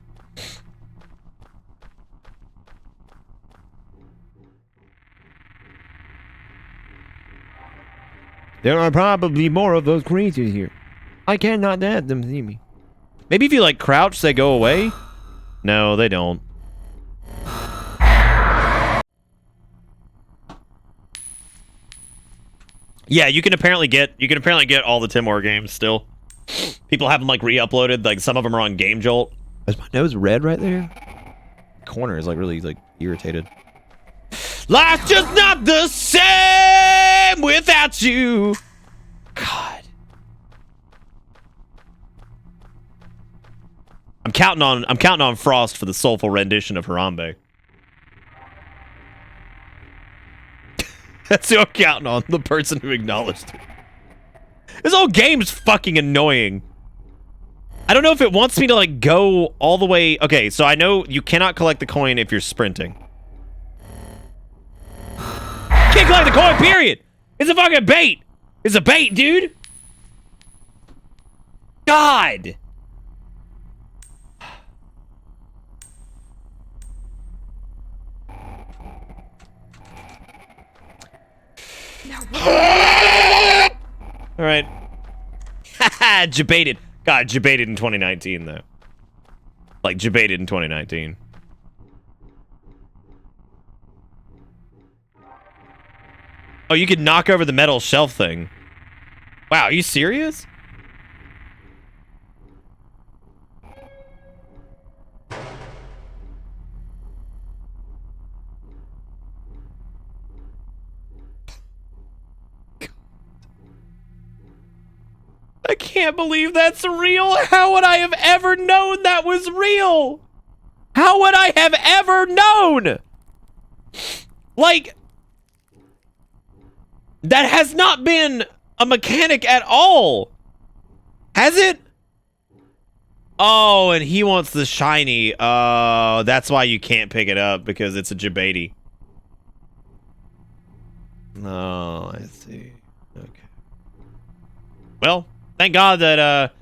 S4: There are probably more of those creatures here. I cannot let them see me.
S2: Maybe if you, like, crouch, they go away? No, they don't. Yeah, you can apparently get all the Timore games still. People have them like re-uploaded. Like some of them are on Game Jolt.
S4: Is my nose red right there?
S2: Corner is like really like irritated. Life's just not the same without you. God. I'm counting on Frost for the soulful rendition of Harambe. That's who I'm counting on. The person who acknowledged it. This whole game's fucking annoying. I don't know if it wants me to, like, go all the way... Okay, so I know you cannot collect the coin if you're sprinting. Can't collect the coin, period! It's a fucking bait! It's a bait, dude! God! Alright. Haha, jebaited. God, debated in 2019 though. Like debated in 2019. Oh, you could knock over the metal shelf thing. Wow, are you serious? I can't believe that's real. How would I have ever known that was real? How would I have ever known? Like, that has not been a mechanic at all. Has it? Oh, and he wants the shiny. Oh, that's why you can't pick it up, because it's a Jabati. Oh, I see. Okay. Well, thank God that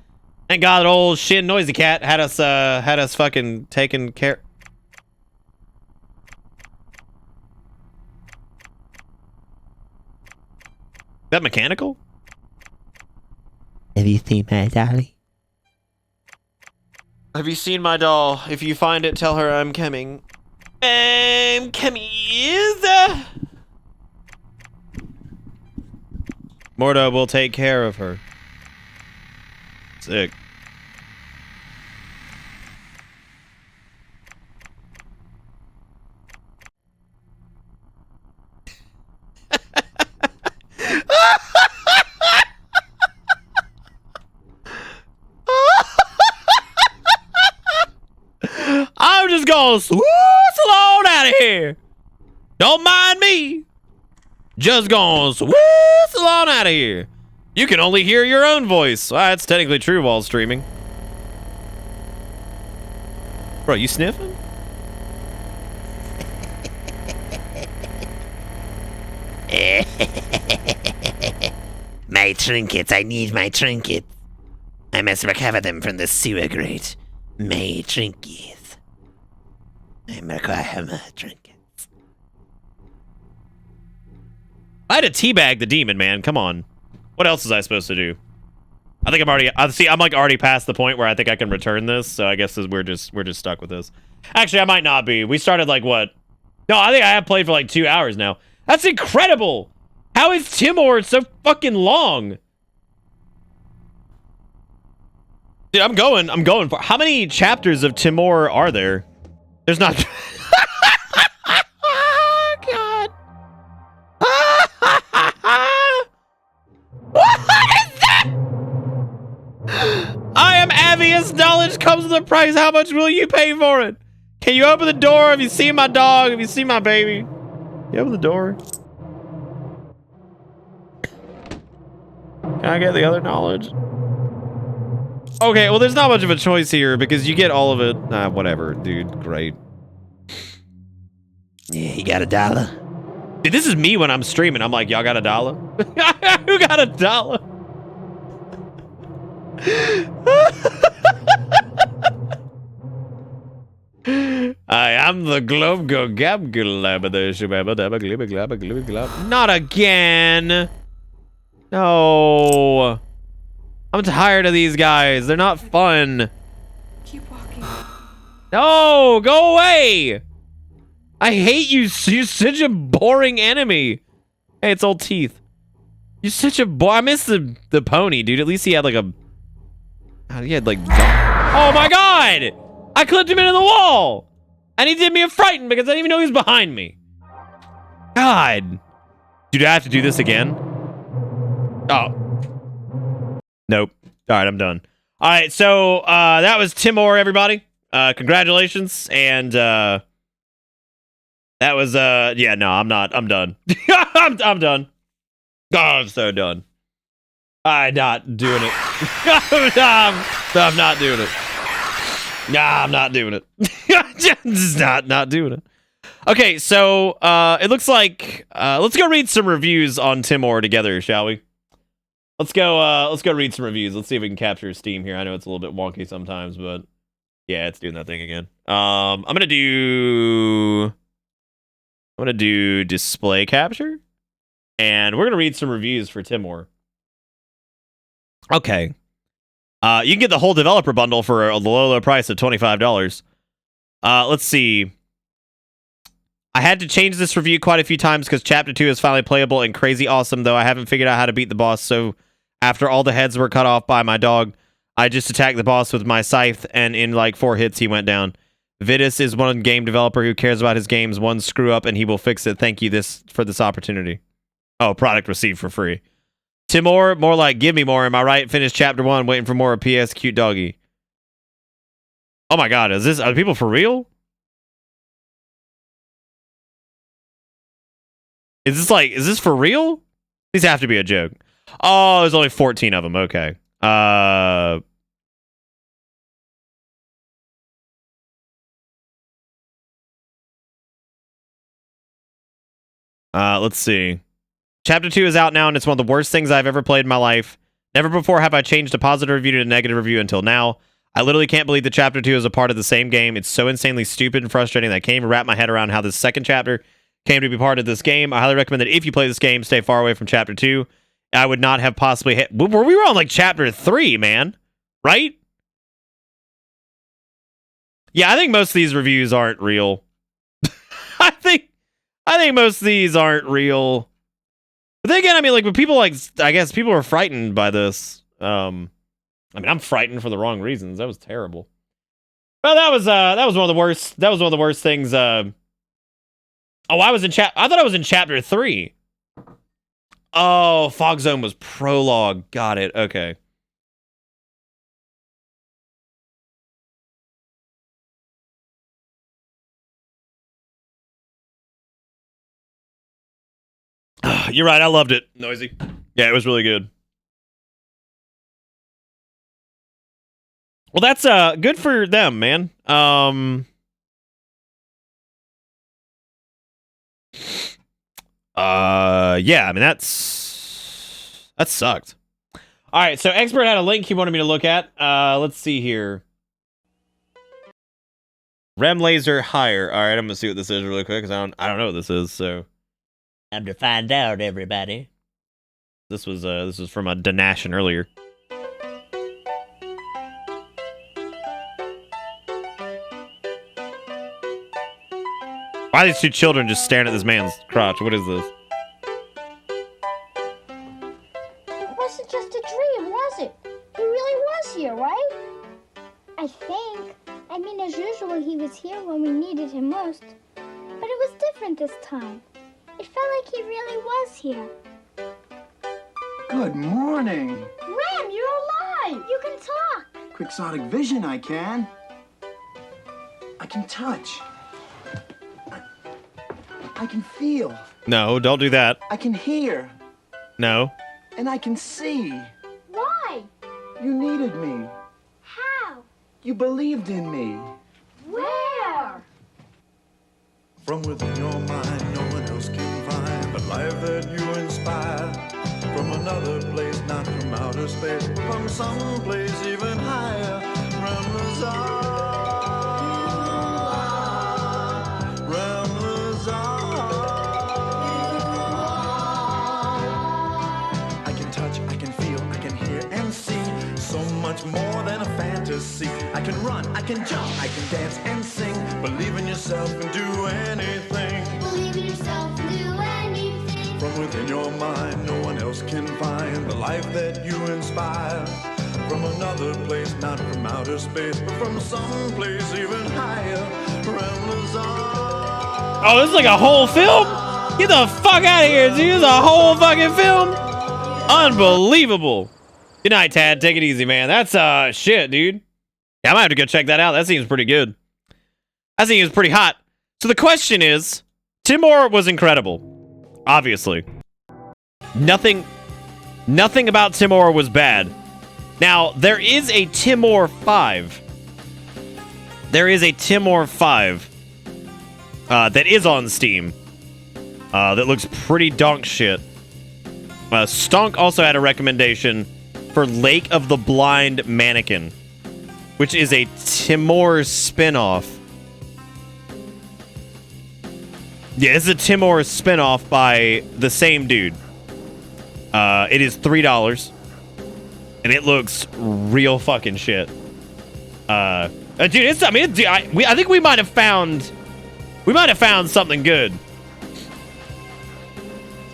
S2: old Shin Noisy Cat had us fucking taken care. Is that mechanical?
S1: Have you seen my dolly?
S2: Have you seen my doll? If you find it, tell her I'm coming. I'm coming. Mordo will take care of her. Sick. I'm just gonna swoosle on out of here. Don't mind me. Just gonna swoosle on out of here. You can only hear your own voice. Well, that's technically true while streaming. Bro, you sniffing?
S1: My trinkets, I need my trinkets. I must recover them from the sewer grate. My trinkets. I require my trinkets.
S2: I had to teabag the demon, man. Come on. What else was I supposed to do? I think I'm already. I'm like already past the point where I think I can return this. So I guess we're just stuck with this. Actually, I might not be. We started like what? No, I think I have played for like 2 hours now. That's incredible. How is Timore so fucking long? Dude, I'm going for. How many chapters of Timore are there? There's not. God. What is that? I am Avius. Knowledge comes with a price. How much will you pay for it? Can you open the door? Have you seen my dog? Have you seen my baby? You open the door. Can I get the other knowledge? Okay, well, there's not much of a choice here because you get all of it. Whatever, dude. Great.
S1: Yeah, you got $1?
S2: Dude, this is me when I'm streaming. I'm like, y'all got $1? Who got $1? I am the globe go gab Not again. No. I'm tired of these guys. They're not fun.
S3: Keep walking.
S2: No, go away. I hate you. You're such a boring enemy. Hey, it's old teeth. You're such a boy. I miss the pony, dude. At least he had like a. He had like. Oh my god! I clipped him into the wall, and he did me a frighten because I didn't even know he was behind me. God, dude, I have to do this again. Oh. Nope. All right, I'm done. All right, so that was Timore, everybody. Congratulations, and that was yeah. No, I'm not. I'm done. I'm done. Oh, I'm so done. I'm not doing it. I'm not doing it. Nah, I'm not doing it. Just not doing it. Okay, so it looks like let's go read some reviews on Timore together, shall we? Let's go read some reviews. Let's see if we can capture Steam here. I know it's a little bit wonky sometimes, but yeah, it's doing that thing again. I'm gonna do display capture, and we're gonna read some reviews for Timore. Okay. You can get the whole developer bundle for a low price of $25. Let's see. I had to change this review quite a few times because Chapter 2 is finally playable and crazy awesome, though I haven't figured out how to beat the boss, so after all the heads were cut off by my dog, I just attacked the boss with my scythe, and in like 4 hits, he went down. Vidas is one game developer who cares about his games. One screw up, and he will fix it. Thank you for this opportunity. Oh, product received for free. Timore, more like give me more. Am I right? Finished Chapter 1, waiting for more. PS, cute doggy. Oh my god, are people for real? Is this for real? These have to be a joke. Oh, there's only 14 of them. Okay. Let's see. Chapter 2 is out now, and it's one of the worst things I've ever played in my life. Never before have I changed a positive review to a negative review until now. I literally can't believe that Chapter 2 is a part of the same game. It's so insanely stupid and frustrating that I can't even wrap my head around how this second chapter came to be part of this game. I highly recommend that if you play this game, stay far away from Chapter 2. I would not have possibly hit... We were on like Chapter 3, man. Right? Yeah, I think most of these reviews aren't real. I think most of these aren't real. But then again, I mean, like, when people like... I guess people are frightened by this. I mean, I'm frightened for the wrong reasons. That was terrible. Well, that was one of the worst... That was one of the worst things... Oh, I thought I was in Chapter 3. Oh, Fog Zone was prologue. Got it. Okay. You're right. I loved it. Noisy. Yeah, it was really good. Well, that's good for them, man. Yeah, I mean, that sucked. All right, so Expert had a link he wanted me to look at. Let's see here. Rem laser higher. All right, I'm gonna see what this is really quick because I don't know what this is. So time to find out, everybody. This was from a Donation earlier. Why are these two children just staring at this man's crotch? What is this?
S5: It wasn't just a dream, was it? He really was here, right? I think. I mean, as usual, he was here when we needed him most. But it was different this time. It felt like he really was here.
S6: Good morning.
S5: Ram, you're alive! You can talk!
S6: Quixotic vision, I can. I can touch. I can feel.
S2: No, don't do that.
S6: I can hear.
S2: No.
S6: And I can see.
S5: Why?
S6: You needed me.
S5: How?
S6: You believed in me.
S5: Where?
S7: From within your mind, no one else can find the life that you inspire. From another place, not from outer space, from some place even higher. I can touch, I can feel, I can hear and see so much more than a fantasy. I can run, I can jump, I can dance and sing. Believe in yourself and do anything.
S5: Believe in yourself and do anything.
S7: From within your mind, no one else can find the life that you inspire. From another place, not from outer space, but from some place even higher.
S2: Oh, this is like a whole film? Get the fuck out of here, dude. This is a whole fucking film? Unbelievable. Good night, Tad. Take it easy, man. That's shit, dude. Yeah, I might have to go check that out. That seems pretty good. That seems pretty hot. So the question is, Timore was incredible. Obviously. Nothing about Timore was bad. Now, there is a Timore 5. There is a Timore 5 that is on Steam. That looks pretty donk shit. Stonk also had a recommendation for Lake of the Blind Mannequin, which is a Timore spinoff. Yeah, it's a Timore spinoff by the same dude. It is $3. and it looks real fucking shit. Dude, it's, I mean, I think we might have found something good.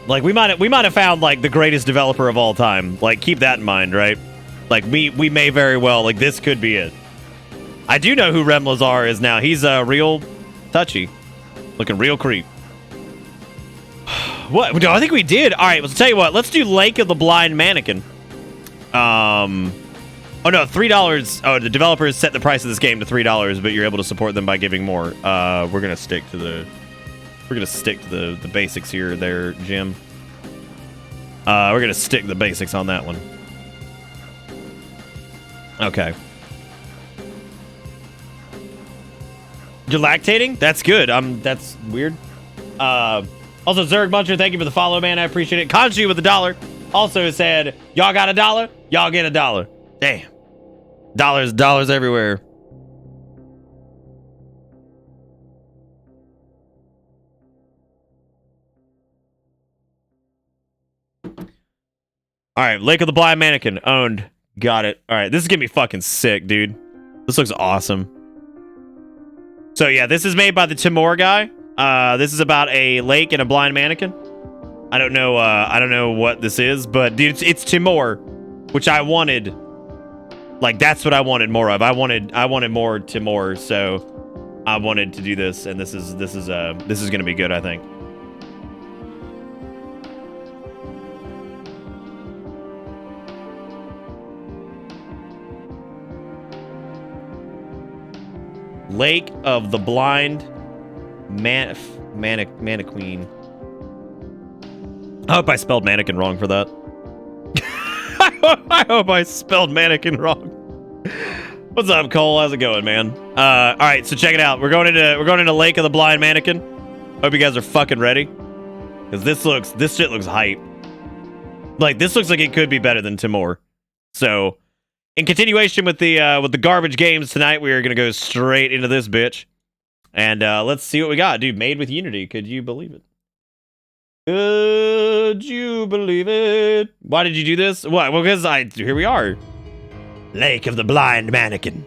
S2: Like we might have found like the greatest developer of all time. Like keep that in mind, right? Like we may very well, like this could be it. I do know who Rem Lazar is now. He's real touchy, looking real creep. What? No, I think we did. All right, let's tell you what. Let's do Lake of the Blind Mannequin. Oh no, $3. Oh, the developers set the price of this game to $3, but you're able to support them by giving more. We're gonna stick to the basics here, there, Jim. We're gonna stick to the basics on that one. Okay. You're lactating? That's good. That's weird. Also, Zerg Muncher, thank you for the follow, man. I appreciate it. Kanji with $1 also said, y'all got $1? Y'all get $1. Damn. Dollars everywhere. All right, Lake of the Blind Mannequin. Owned. Got it. All right, this is gonna be fucking sick, dude. This looks awesome. So yeah, this is made by the Timore guy. This is about a lake and a blind mannequin. I don't know what this is, but dude, it's Timore, which I wanted. Like that's what I wanted more of. I wanted more Timore, so I wanted to do this, and this is gonna be good, I think. Lake of the Blind Mannequin. I hope I spelled mannequin wrong for that. I hope I spelled mannequin wrong. What's up, Cole? How's it going, man? All right, so check it out. We're going into Lake of the Blind Mannequin. Hope you guys are fucking ready, because this shit looks hype. Like this looks like it could be better than Timore. So, in continuation with the garbage games tonight, we are gonna go straight into this bitch, and let's see what we got, dude. Made with Unity. Could you believe it? Could you believe it? Why did you do this? What? Well, because here we are. Lake of the Blind Mannequin.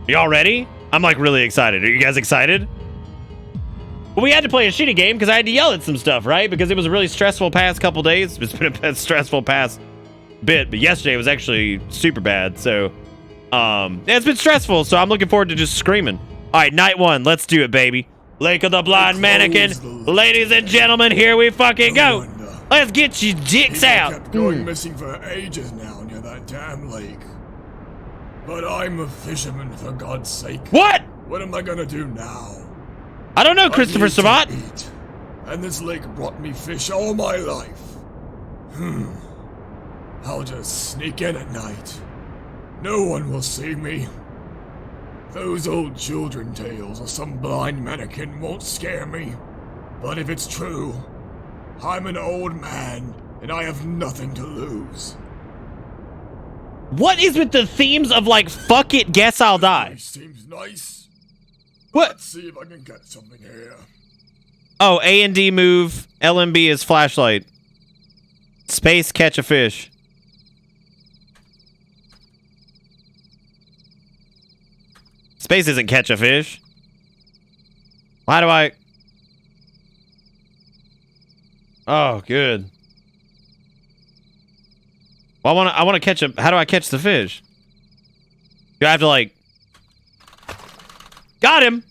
S2: Y'all ready? I'm like really excited. Are you guys excited? Well, we had to play a shitty game because I had to yell at some stuff, right? Because it was a really stressful past couple days. It's been a stressful past bit, but yesterday was actually super bad. So, it's been stressful. So I'm looking forward to just screaming. All right, night one. Let's do it, baby. Lake of the Blind Mannequin. Ladies and gentlemen, here we fucking go. Let's get you dicks out.
S8: Kept going missing for ages now near that damn lake. But I'm a fisherman, for God's sake.
S2: What?
S8: What am I gonna do now?
S2: I don't know, Christopher
S8: I
S2: Sabat.
S8: need to eat, and this lake brought me fish all my life. I'll just sneak in at night. No one will see me. Those old children tales of some blind mannequin won't scare me. But if it's true, I'm an old man, and I have nothing to lose.
S2: What is with the themes of like, fuck it, guess I'll die?
S8: Seems nice.
S2: What?
S8: Let's see if I can get something here.
S2: Oh, A and D move. LMB is flashlight. Space catch a fish. Space isn't catch a fish. Why do I... Oh, good. Well, I want to catch a... How do I catch the fish? Do I have to, like... Got him!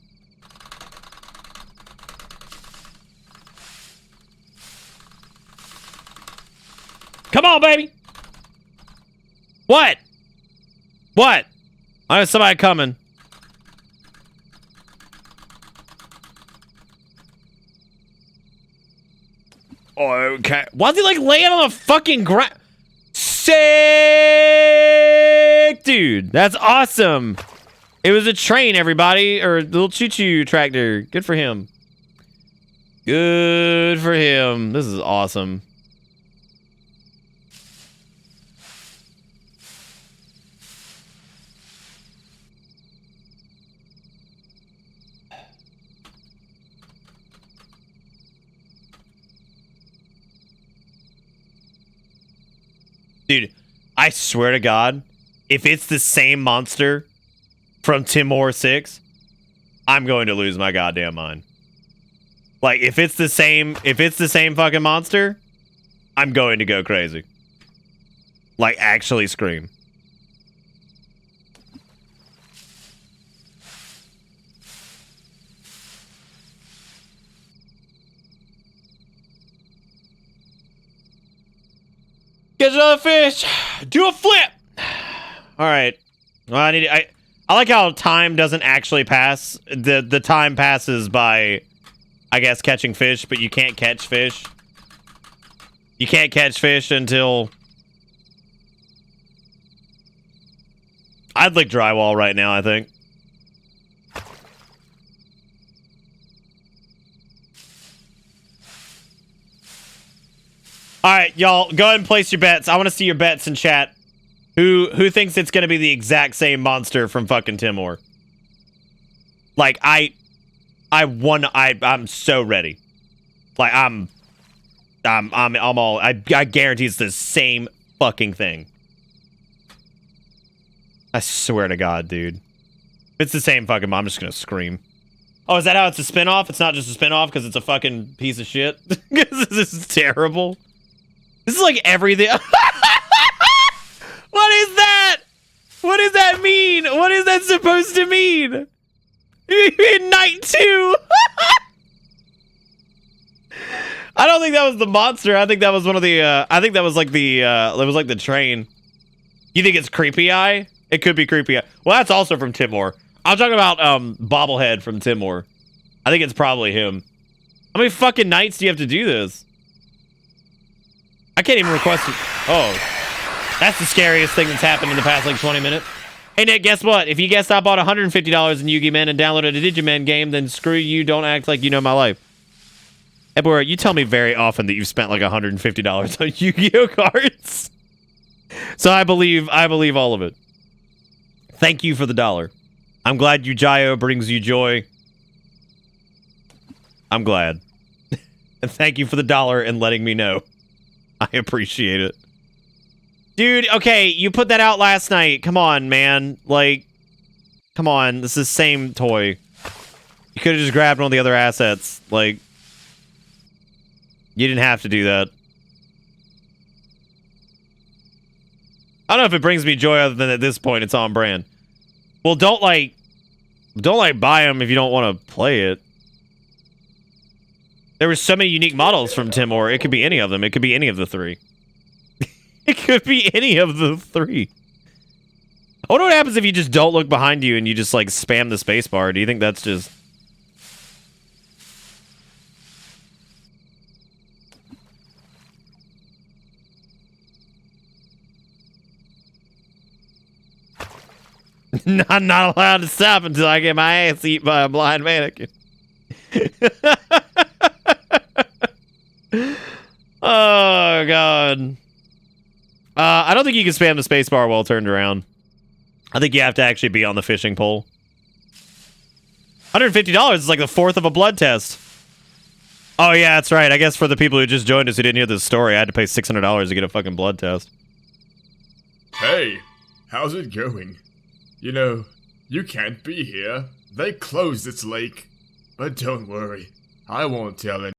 S2: Come on, baby! What? What? I have somebody coming. Okay. Why is he like laying on the fucking ground? Sick, dude. That's awesome. It was a train, everybody, or a little choo-choo tractor. Good for him. Good for him. This is awesome. Dude, I swear to God, if it's the same monster from Timore 6, I'm going to lose my goddamn mind. Like, if it's the same fucking monster, I'm going to go crazy. Like, actually scream. Catch another fish. Do a flip. All right. Well, I like how time doesn't actually pass. The time passes by, I guess, catching fish, but you can't catch fish. You can't catch fish until... I'd lick drywall right now, I think. All right, y'all, go ahead and place your bets. I want to see your bets in chat. Who thinks it's going to be the exact same monster from fucking Timore? Like, I'm so ready. Like, I'm all, I guarantee it's the same fucking thing. I swear to God, dude. If it's the same fucking, I'm just going to scream. Oh, is that how it's a spinoff? It's not just a spinoff because it's a fucking piece of shit? This is terrible. This is like everything. What is that? What does that mean? What is that supposed to mean? In night 2. I don't think that was the monster. I think that was one of the, I think that was like the, it was like the train. You think it's Creepy Eye? It could be Creepy Eye. Well, that's also from Timore. I'm talking about, Bobblehead from Timore. I think it's probably him. How many fucking nights do you have to do this? I can't even request it. Oh. That's the scariest thing that's happened in the past, like, 20 minutes. Hey, Nick, guess what? If you guessed I bought $150 in Yu-Gi Men and downloaded a Digimen game, then screw you, don't act like you know my life. Ebora, you tell me very often that you've spent, like, $150 on Yu-Gi-Oh cards. So I believe all of it. Thank you for the $1. I'm glad Yu-Gi-Oh brings you joy. I'm glad. And thank you for the $1 and letting me know. I appreciate it. Dude, okay, you put that out last night. Come on, man. Like, come on. This is the same toy. You could have just grabbed one of the other assets. Like, you didn't have to do that. I don't know if it brings me joy other than at this point it's on brand. Well, don't buy them if you don't want to play it. There were so many unique models from Timore. It could be any of them. It could be any of the 3. It could be any of the 3. I wonder what happens if you just don't look behind you and you just, like, spam the spacebar. Do you think that's just... I'm not allowed to stop until I get my ass eaten by a blind mannequin. Oh, God. I don't think you can spam the spacebar while turned around. I think you have to actually be on the fishing pole. $150 is like the fourth of a blood test. Oh, yeah, that's right. I guess for the people who just joined us who didn't hear this story, I had to pay $600 to get a fucking blood test.
S8: Hey, how's it going? You know, you can't be here. They closed this lake. But don't worry, I won't tell anyone.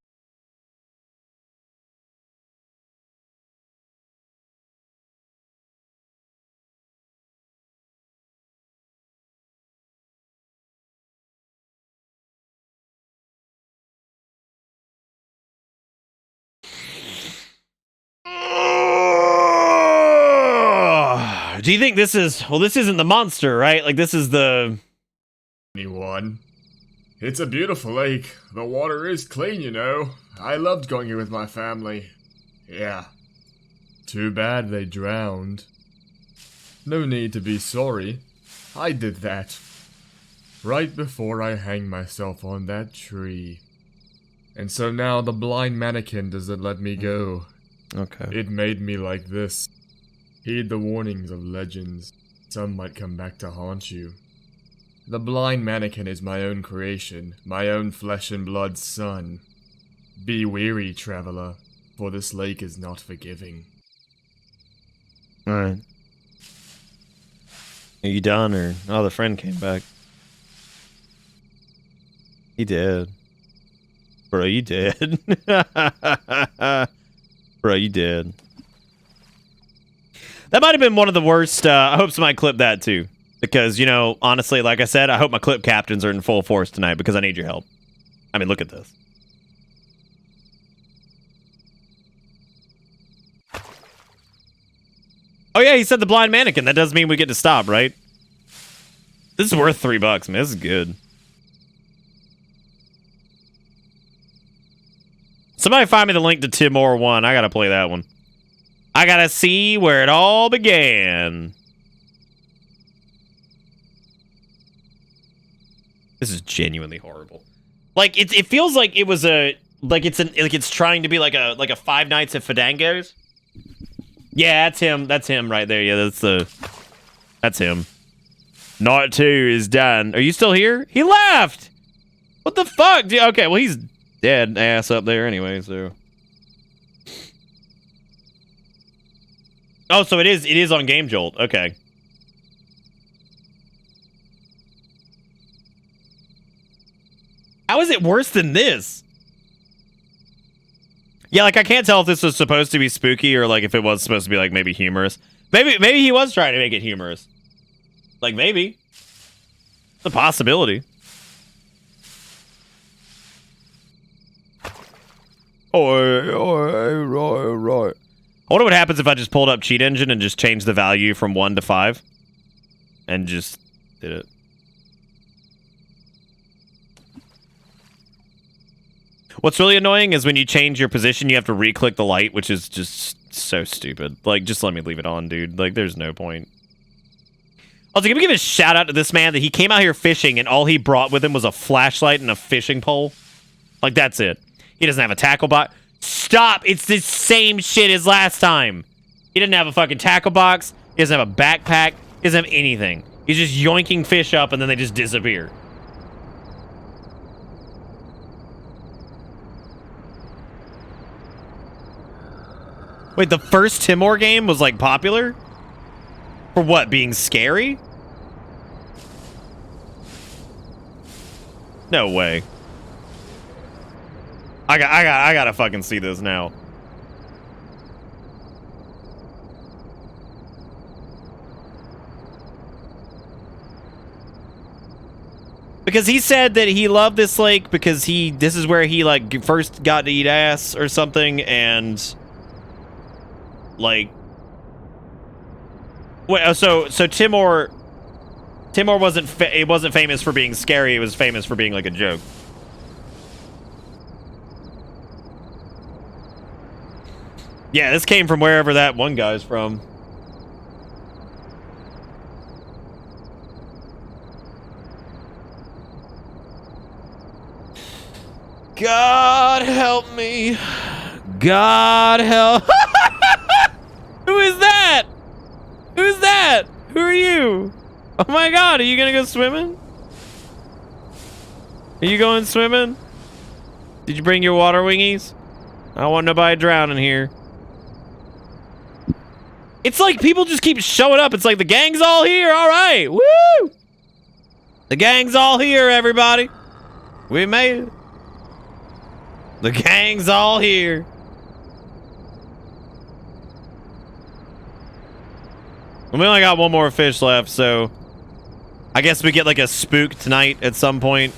S2: Do you think this is... Well, this isn't the monster, right? Like, this is the...
S8: Anyone? It's a beautiful lake. The water is clean, you know. I loved going here with my family. Yeah. Too bad they drowned. No need to be sorry. I did that. Right before I hanged myself on that tree. And so now the blind mannequin doesn't let me go.
S2: Okay.
S8: It made me like this. Heed the warnings of legends. Some might come back to haunt you. The blind mannequin is my own creation, my own flesh and blood son. Be weary, traveler, for this lake is not forgiving.
S4: Alright.
S2: Are you done or... Oh, the friend came back. He did. Bro, you did. Bro, you did. That might have been one of the worst. I hope somebody clipped that too. Because, you know, honestly, like I said, I hope my clip captains are in full force tonight because I need your help. I mean, look at this. Oh yeah, he said the blind mannequin. That does mean we get to stop, right? This is worth $3, man. This is good. Somebody find me the link to Timore 1. I gotta play that one. I gotta see where it all began. This is genuinely horrible. Like it feels like it was a it's trying to be like a Five Nights at Fandango's. Yeah, that's him. That's him right there. Yeah, that's him. Night 2 is done. Are you still here? He left. What the fuck? Okay, well he's dead ass up there anyway. So. Oh, so it is on Game Jolt. Okay. How is it worse than this? Yeah, like I can't tell if this was supposed to be spooky or like if it was supposed to be like maybe humorous. Maybe he was trying to make it humorous. Like maybe. It's a possibility. Right. I wonder what happens if I just pulled up Cheat Engine and just changed the value from 1 to 5. And just did it. What's really annoying is when you change your position, you have to re-click the light, which is just so stupid. Like, just let me leave it on, dude. Like, there's no point. Also, can we give a shout out to this man that he came out here fishing and all he brought with him was a flashlight and a fishing pole? Like, that's it. He doesn't have a tackle box. Stop! It's the same shit as last time. He didn't have a fucking tackle box. He doesn't have a backpack. He doesn't have anything. He's just yoinking fish up and then they just disappear. Wait, the first Timore game was like popular? For what, being scary? No way. I gotta fucking see this now. Because he said that he loved this lake because this is where he like first got to eat ass or something, and like wait, so Timore wasn't famous for being scary, it was famous for being like a joke. Yeah, this came from wherever that one guy's from. God help me. God help. Who is that? Who's that? Who are you? Oh my god, are you gonna go swimming? Are you going swimming? Did you bring your water wingies? I don't want nobody drowning here. It's like people just keep showing up. It's like the gang's all here. All right. Woo! The gang's all here, everybody. We made it. The gang's all here. We only got one more fish left, so I guess we get like a spook tonight at some point.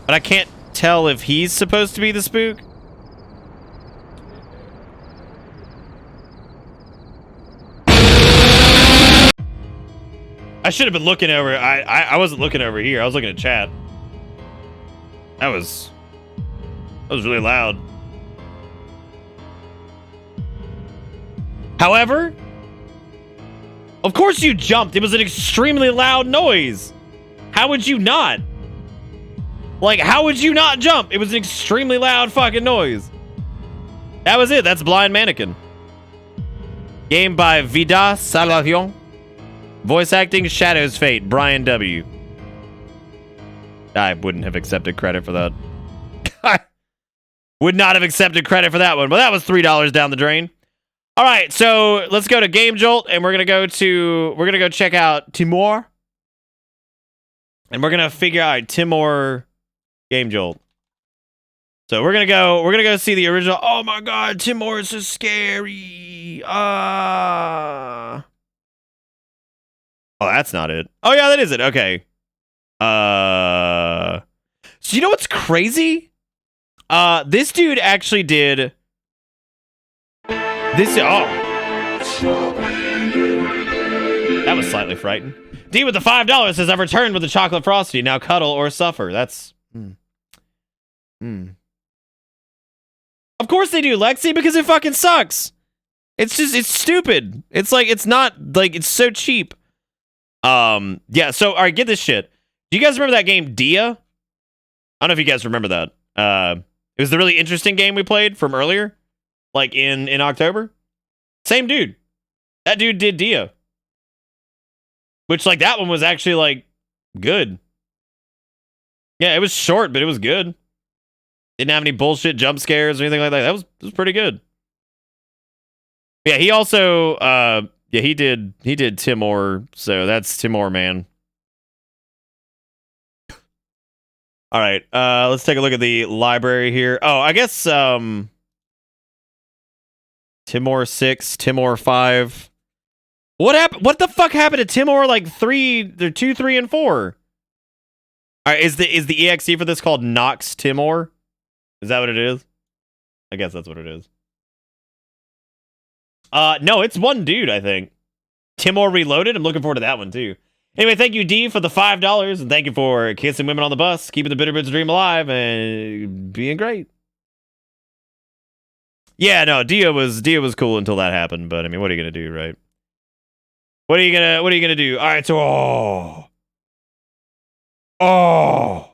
S2: But I can't tell if he's supposed to be the spook. I should have been looking over. I wasn't looking over here. I was looking at chat. That was really loud. However, of course you jumped. It was an extremely loud noise. How would you not? Like, how would you not jump? It was an extremely loud fucking noise. That was it. That's Blind Mannequin. Game by Vidas. Voice acting, Shadow's Fate, Brian W. I wouldn't have accepted credit for that. I would not have accepted credit for that one, but that was $3 down the drain. All right, so let's go to Game Jolt, and we're gonna go check out Timore, and we're gonna figure out Timore Game Jolt. So we're gonna go see the original. Oh my God, Timore is so scary. Oh, that's not it. Oh yeah, that is it. Okay. So you know what's crazy? This dude actually did this. Oh, that was slightly frightened. D with the $5 says, "I've returned with the chocolate frosty. Now cuddle or suffer." That's. Of course they do, Lexi, because it fucking sucks. It's stupid. It's like, it's not, like, it's so cheap. Yeah, so, alright, get this shit. Do you guys remember that game, Dia? I don't know if you guys remember that. It was the really interesting game we played from earlier. Like, in October. Same dude. That dude did Dia. Which, like, that one was actually, like, good. Yeah, it was short, but it was good. Didn't have any bullshit jump scares or anything like that. That was pretty good. Yeah, he also he did Timore, so that's Timore, man. All right, let's take a look at the library here. Oh, I guess Timore 6, Timore 5. What happened? What the fuck happened to Timore like 3, 2, 3, and 4? All right, is the EXE for this called Nox Timore? Is that what it is? I guess that's what it is. No, it's one dude, I think. Timore Reloaded. I'm looking forward to that one, too. Anyway, thank you, D, for the $5, and thank you for kissing women on the bus, keeping the Bitterbird's dream alive, and being great. Yeah, no, Dia was cool until that happened, but I mean, what are you gonna do, right? What are you gonna do? All right, so oh.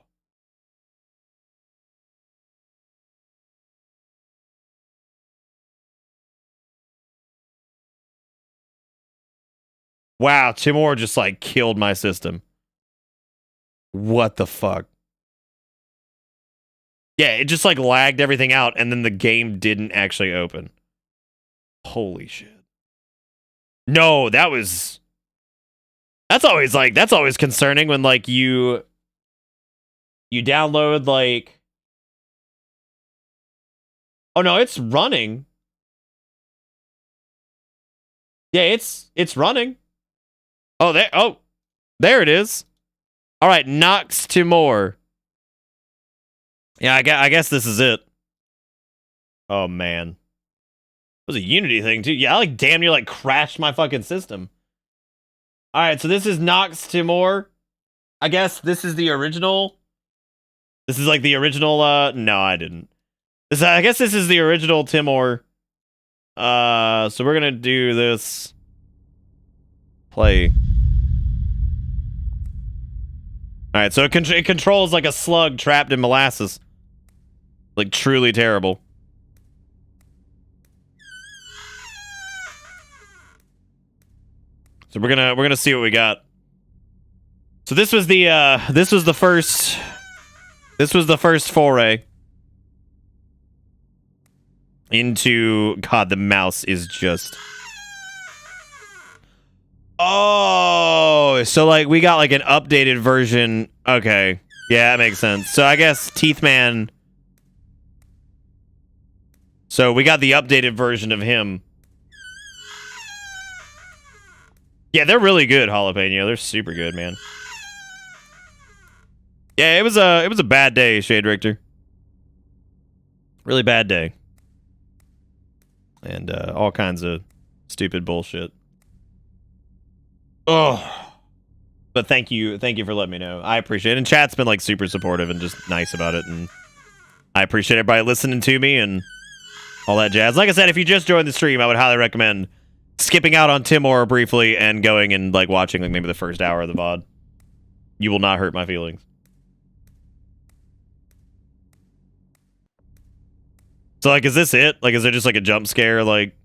S2: Wow, Timore just like killed my system. What the fuck? Yeah, it just like lagged everything out and then the game didn't actually open. Holy shit. No, that's always concerning when like you download like. Oh no, it's running. Yeah, it's running. Oh, there it is. All right, Nox Timore. Yeah, I guess this is it. Oh man, it was a Unity thing too. Yeah, I like damn near like crashed my fucking system. All right, so this is Nox Timore. I guess this is the original. This is like the original. No, I didn't. I guess this is the original Timore. So we're gonna do this. Play. Alright, so it controls like a slug trapped in molasses. Like, truly terrible. So we're gonna see what we got. So this was the first foray into, God, the mouse is just. Oh, so like we got like an updated version. Okay. Yeah, that makes sense. So I guess Teethman. So we got the updated version of him. Yeah, they're really good, Jalapeno. They're super good, man. Yeah, it was a bad day, Shade Richter. Really bad day. And all kinds of stupid bullshit. Oh, but thank you for letting me know. I appreciate it. And chat's been like super supportive and just nice about it, and I appreciate everybody listening to me and all that jazz. Like I said, if you just joined the stream, I would highly recommend skipping out on Timore briefly and going and like watching like maybe the first hour of the VOD. You will not hurt my feelings. So like, is this it? Like, is there just like a jump scare? Like,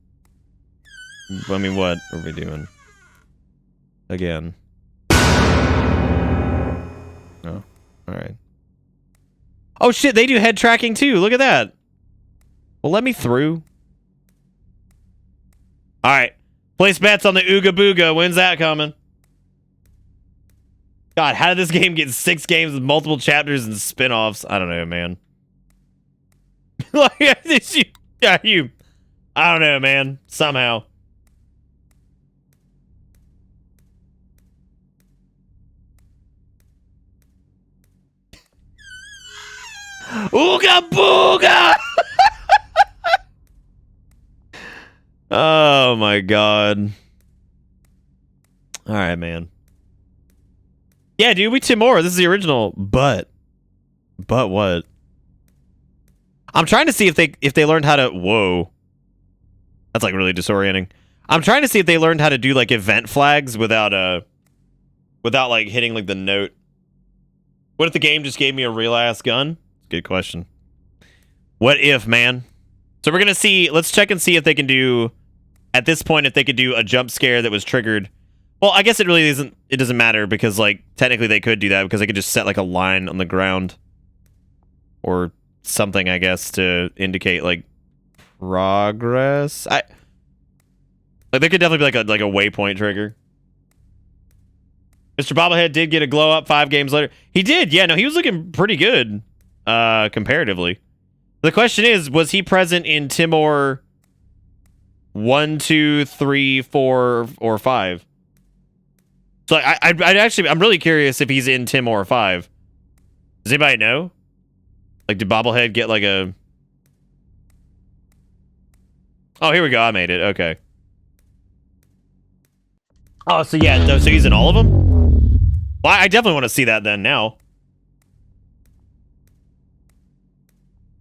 S2: I mean, what are we doing? Again. Oh, alright. Oh shit, they do head tracking too. Look at that. Well, let me through. All right. Place bets on the Ooga Booga. When's that coming? God, how did this game get 6 games with multiple chapters and spin-offs? I don't know, man. I don't know, man. Somehow. Ooga Booga! Oh my god. Alright, man. Yeah, dude, we Timore. This is the original, but what? I'm trying to see if they learned how to whoa. That's like really disorienting. I'm trying to see if they learned how to do like event flags without like hitting like the note. What if the game just gave me a real ass gun? Good question. What if, man? So we're gonna see, let's check and see if they can do, at this point, if they could do a jump scare that was triggered. Well, I guess it really isn't, it doesn't matter because like technically they could do that because they could just set like a line on the ground or something, I guess, to indicate like progress. Like there could definitely be like a waypoint trigger. Mr. Bobblehead did get a glow up 5 games later. He did, yeah, no, he was looking pretty good, comparatively. The question is, was he present in Timore 1, 2, 3, 4, or 5? So I'd actually, I'm really curious if he's in Timore 5. Does anybody know? Like, did Bobblehead get like a... Oh, here we go. I made it. Okay. Oh, so yeah. So he's in all of them? Well, I definitely want to see that then now.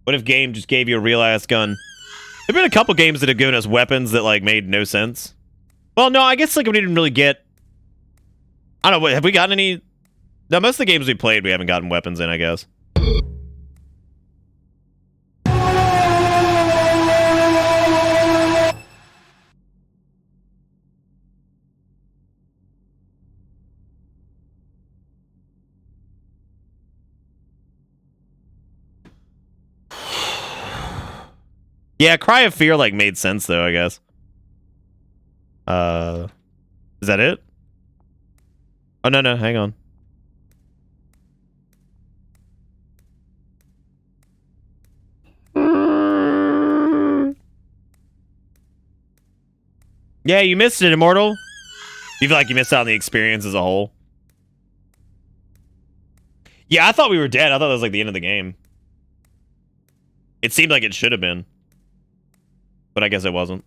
S2: What if game just gave you a real-ass gun? There've been a couple games that have given us weapons that, like, made no sense. Well, no, I guess, like, we didn't really get... I don't know, have we gotten any... No, most of the games we played, we haven't gotten weapons in, I guess. Yeah, Cry of Fear, like, made sense, though, I guess. Is that it? Oh, no, hang on. Yeah, you missed it, Immortal. You feel like you missed out on the experience as a whole? Yeah, I thought we were dead. I thought that was, like, the end of the game. It seemed like it should have been. But I guess it wasn't.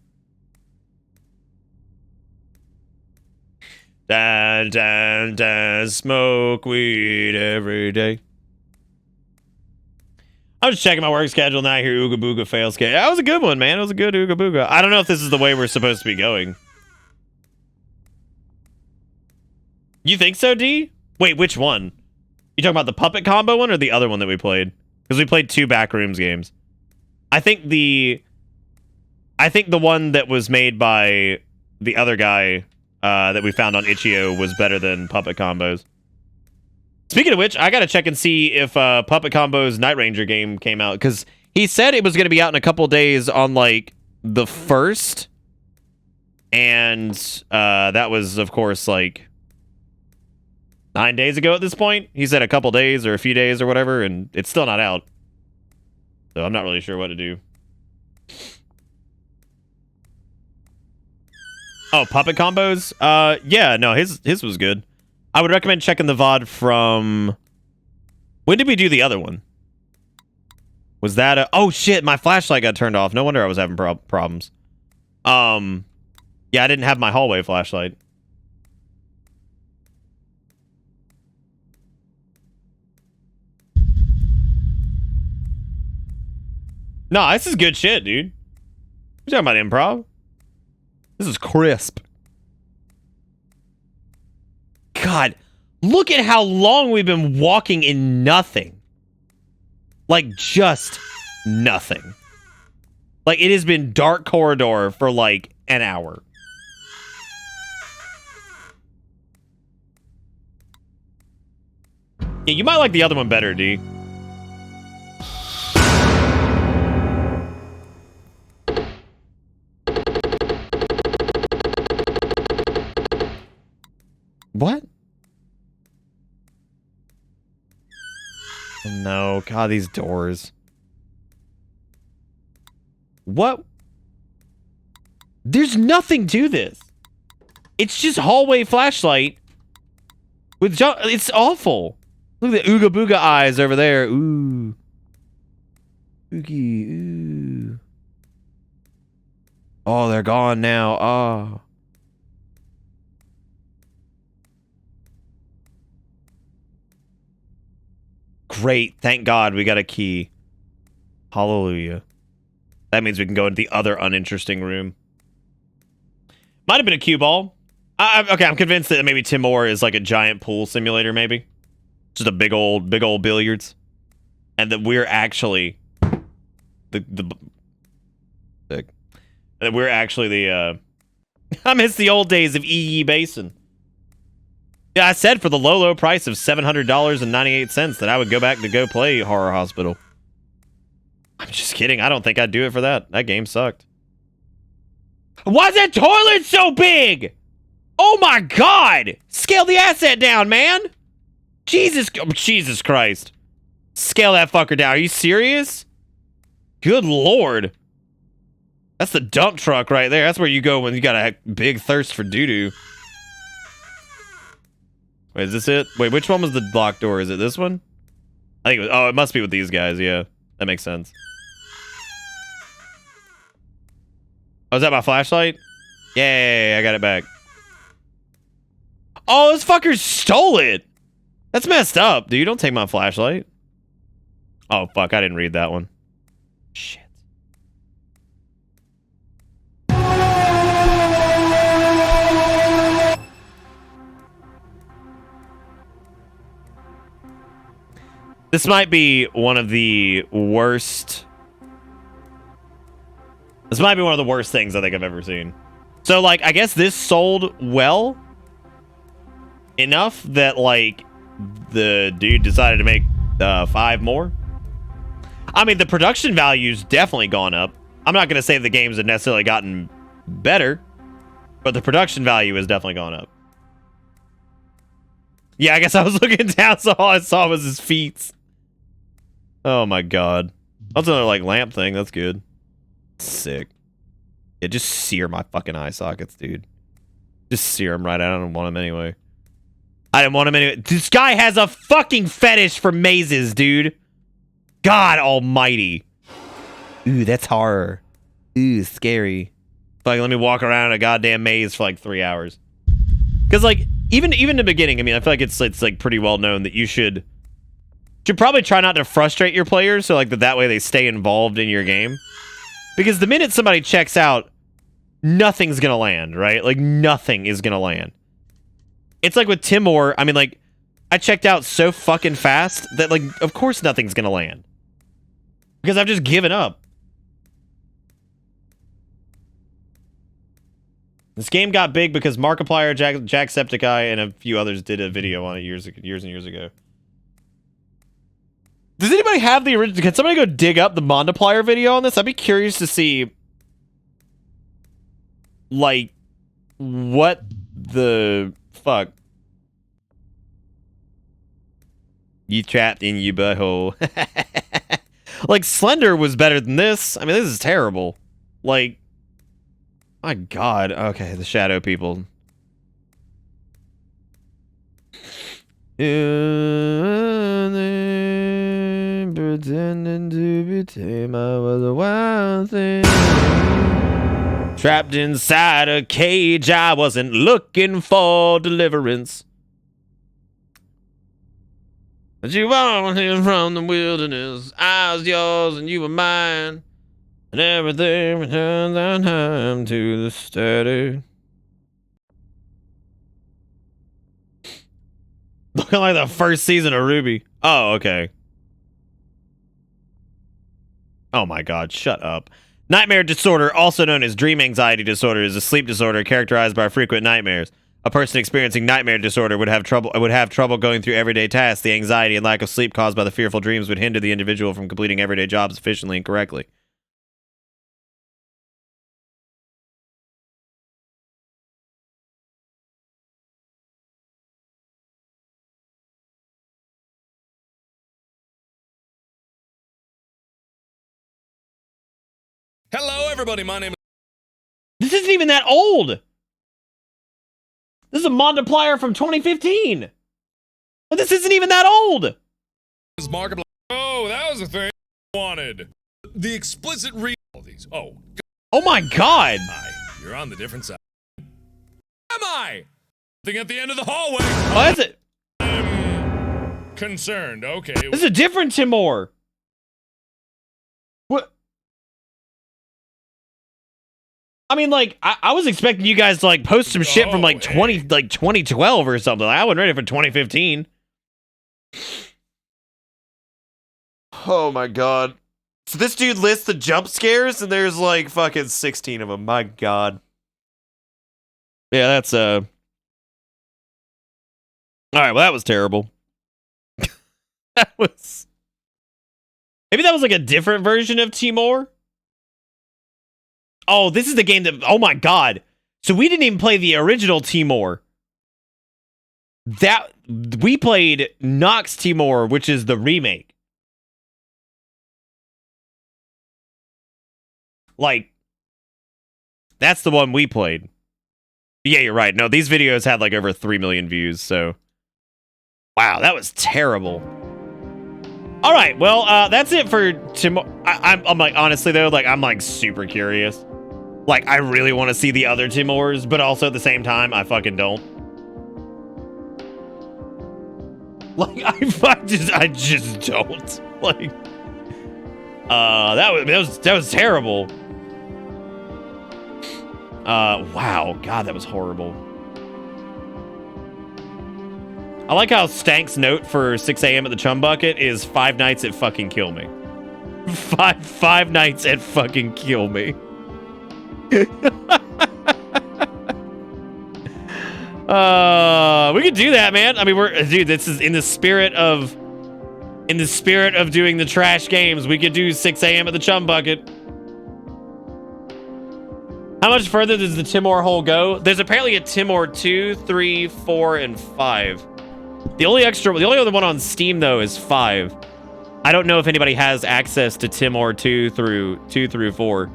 S2: Dun, dun, dun, smoke weed every day. I was just checking my work schedule now. I hear Ooga Booga fails. That was a good one, man. It was a good Ooga Booga. I don't know if this is the way we're supposed to be going. You think so, D? Wait, which one? You talking about the puppet combo one or the other one that we played? Because we played 2 Backrooms games. I think the one that was made by the other guy that we found on Itch.io was better than Puppet Combos. Speaking of which, I gotta check and see if Puppet Combo's Night Ranger game came out, because he said it was gonna be out in a couple days on like the 1st, and that was of course like 9 days ago at this point. He said a couple days or a few days or whatever, and it's still not out. So I'm not really sure what to do. Oh, Puppet Combos? Yeah, no, his was good. I would recommend checking the VOD from... When did we do the other one? Was that a... Oh, shit, my flashlight got turned off. No wonder I was having problems. Yeah, I didn't have my hallway flashlight. No, this is good shit, dude. You're talking about improv? This is crisp. God, look at how long we've been walking in nothing. Like, just nothing. Like, it has been dark corridor for, like, an hour. Yeah, you might like the other one better, D. What? No, God, these doors. What? There's nothing to this. It's just hallway flashlight with it's awful. Look at the ooga booga eyes over there. Ooh. Oogie, ooh. Oh, they're gone now. Oh. Great. Thank God we got a key. Hallelujah. That means we can go into the other uninteresting room. Might have been a cue ball. Okay, I'm convinced that maybe Timore is like a giant pool simulator, maybe. Just a big old billiards. And that we're actually that we're actually the I miss the old days of EE Basin. Yeah, I said for the low price of $700.98 that I would go back to go play Horror Hospital. I'm just kidding. I don't think I'd do it for that. That game sucked. Why is that toilet so big? Oh my God! Scale the asset down, man! Jesus Christ. Scale that fucker down. Are you serious? Good Lord. That's the dump truck right there. That's where you go when you got a big thirst for doo-doo. Wait, is this it? Wait, which one was the locked door? Is it this one? I think it was, oh, it must be with these guys. Yeah, that makes sense. Oh, is that my flashlight? Yay, I got it back. Oh, this fucker stole it. That's messed up, dude. Don't take my flashlight. Oh, fuck. I didn't read that one. Shit. This might be one of the worst. This might be one of the worst things I think I've ever seen. So, like, I guess this sold well enough that, like, the dude decided to make 5 more. I mean, the production value's definitely gone up. I'm not going to say the games have necessarily gotten better, but the production value has definitely gone up. Yeah, I guess I was looking down, so all I saw was his feet. Oh my God. That's another, like, lamp thing. That's good. Sick. Yeah, just sear my fucking eye sockets, dude. Just sear them right out. I don't want them anyway. I didn't want him anyway. This guy has a fucking fetish for mazes, dude. God almighty. Ooh, that's horror. Ooh, scary. Like, let me walk around a goddamn maze for like 3 hours. Because, like, even in the beginning, I mean, I feel like it's like pretty well known that you should probably try not to frustrate your players, so like that way they stay involved in your game. Because the minute somebody checks out, nothing's gonna land, right? Like, nothing is gonna land. It's like with Timore, I mean, like, I checked out so fucking fast that, like, of course nothing's gonna land. Because I've just given up. This game got big because Markiplier, Jacksepticeye, and a few others did a video on it years and years ago. Does anybody have the original? Can somebody go dig up the Markiplier video on this? I'd be curious to see, like, what the fuck. You trapped in your butthole. Like, Slender was better than this. I mean, this is terrible. Like, my God. Okay, the shadow people. Pretending to be tame, I was a wild thing. Trapped inside a cage, I wasn't looking for deliverance. But you wanted from the wilderness. I was yours and you were mine. And everything returns on time to the steady. Looking like the first season of Ruby. Oh, okay. Oh my God, shut up. Nightmare disorder, also known as dream anxiety disorder, is a sleep disorder characterized by frequent nightmares. A person experiencing nightmare disorder would have trouble going through everyday tasks. The anxiety and lack of sleep caused by the fearful dreams would hinder the individual from completing everyday jobs efficiently and correctly.
S9: Hello, everybody. My name
S2: This isn't even that old. This is a multiplier from 2015. But this isn't even that old.
S9: is Markiplier. Oh, that was the thing I wanted. The explicit read all these. Oh,
S2: Oh my god.
S9: hi. You're on the different side. Am I? Thing at the end of the hallway.
S2: Oh, that's it.
S9: I'm concerned. Okay.
S2: This is a different Timore. What? I mean, like, I was expecting you guys to like post some shit from like 2012 or something. I wasn't ready for 2015. Oh my god. So this dude lists the jump scares and there's like fucking 16 of them. My god. Yeah, that's All right, well that was terrible. That was Maybe that was like a different version of Timore. Oh, this is the game that oh my god. So we didn't even play the original Timore. That we played Nox Timore, which is the remake. Like, that's the one we played. Yeah, you're right. No, these videos had like over 3 million views, so. Wow, that was terrible. All right, well, that's it for Timore. I'm like, honestly though, like, I'm like super curious. Like, I really want to see the other Timores, but also at the same time, I fucking don't. Like, I just don't. Like, that was terrible. Wow, God, that was horrible. I like how Stank's note for 6 a.m. at the Chum Bucket is 5 nights at fucking kill me. Five nights at fucking kill me. We could do that, man. I mean, dude, this is in the spirit of doing the trash games. We could do 6 a.m. at the Chum Bucket. How much further does the Timore hole go? There's apparently a Timore 2, 3, 4, and 5. The only other one on Steam though is 5. I don't know if anybody has access to Timore 2 through 4.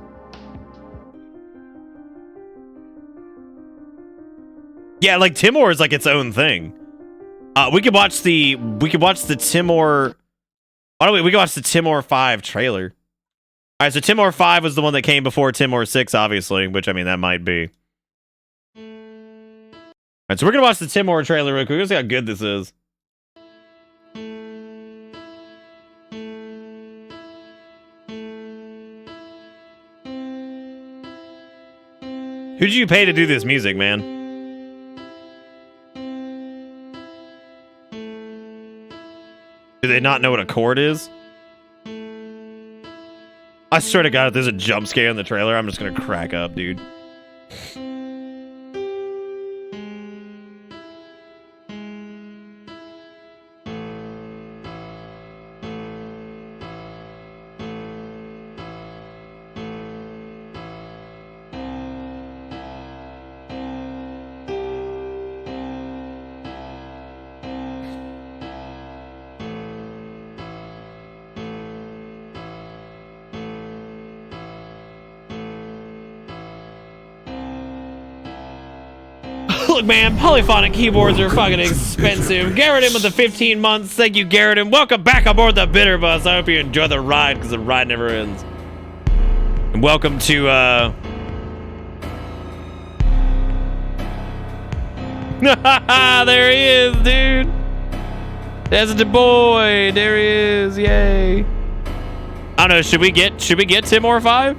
S2: Yeah, like Timore is like its own thing. We could watch the Timore. Why don't we can watch the Timore 5 trailer. All right, so Timore 5 was the one that came before Timore 6, obviously, which, I mean, that might be. All right, so we're going to watch the Timore trailer real quick. Let's see how good this is. Who'd you pay to do this music, man? Do they not know what a chord is? I swear to God, if there's a jump scare in the trailer, I'm just gonna crack up, dude. Look, man, polyphonic keyboards are fucking expensive. Garrett with the 15 months. Thank you, Garrett. And welcome back aboard the Bitter Bus. I hope you enjoy the ride, because the ride never ends. And welcome to, there he is, dude. That's the boy. There he is. Yay. I don't know. Should we get Timore 5?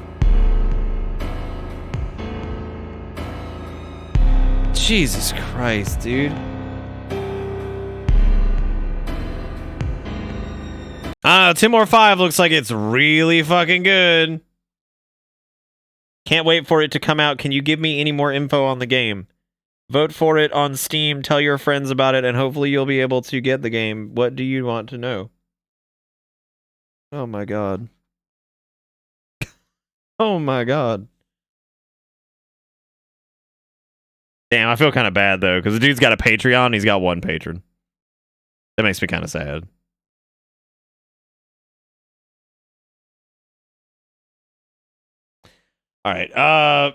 S2: Jesus Christ, dude. Timore 5 looks like it's really fucking good. Can't wait for it to come out. Can you give me any more info on the game? Vote for it on Steam, tell your friends about it, and hopefully you'll be able to get the game. What do you want to know? Oh my god. Oh my god. Damn, I feel kind of bad, though, because the dude's got a Patreon and he's got 1 patron. That makes me kind of sad. All right.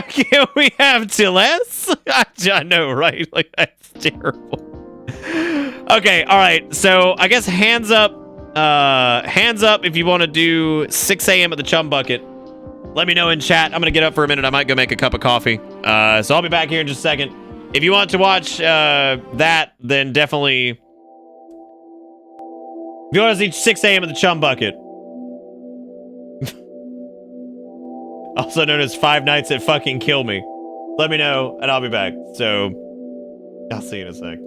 S2: Can we have till less? I know, right? Like that's terrible. Okay. All right. So I guess hands up. Hands up if you want to do 6 a.m. at the Chum Bucket. Let me know in chat. I'm gonna get up for a minute. I might go make a cup of coffee. So I'll be back here in just a second. If you want to watch that, then definitely. If you want to see 6 a.m. at the Chum Bucket. Also known as 5 Nights at Fucking Kill Me. Let me know, and I'll be back. So, I'll see you in a sec.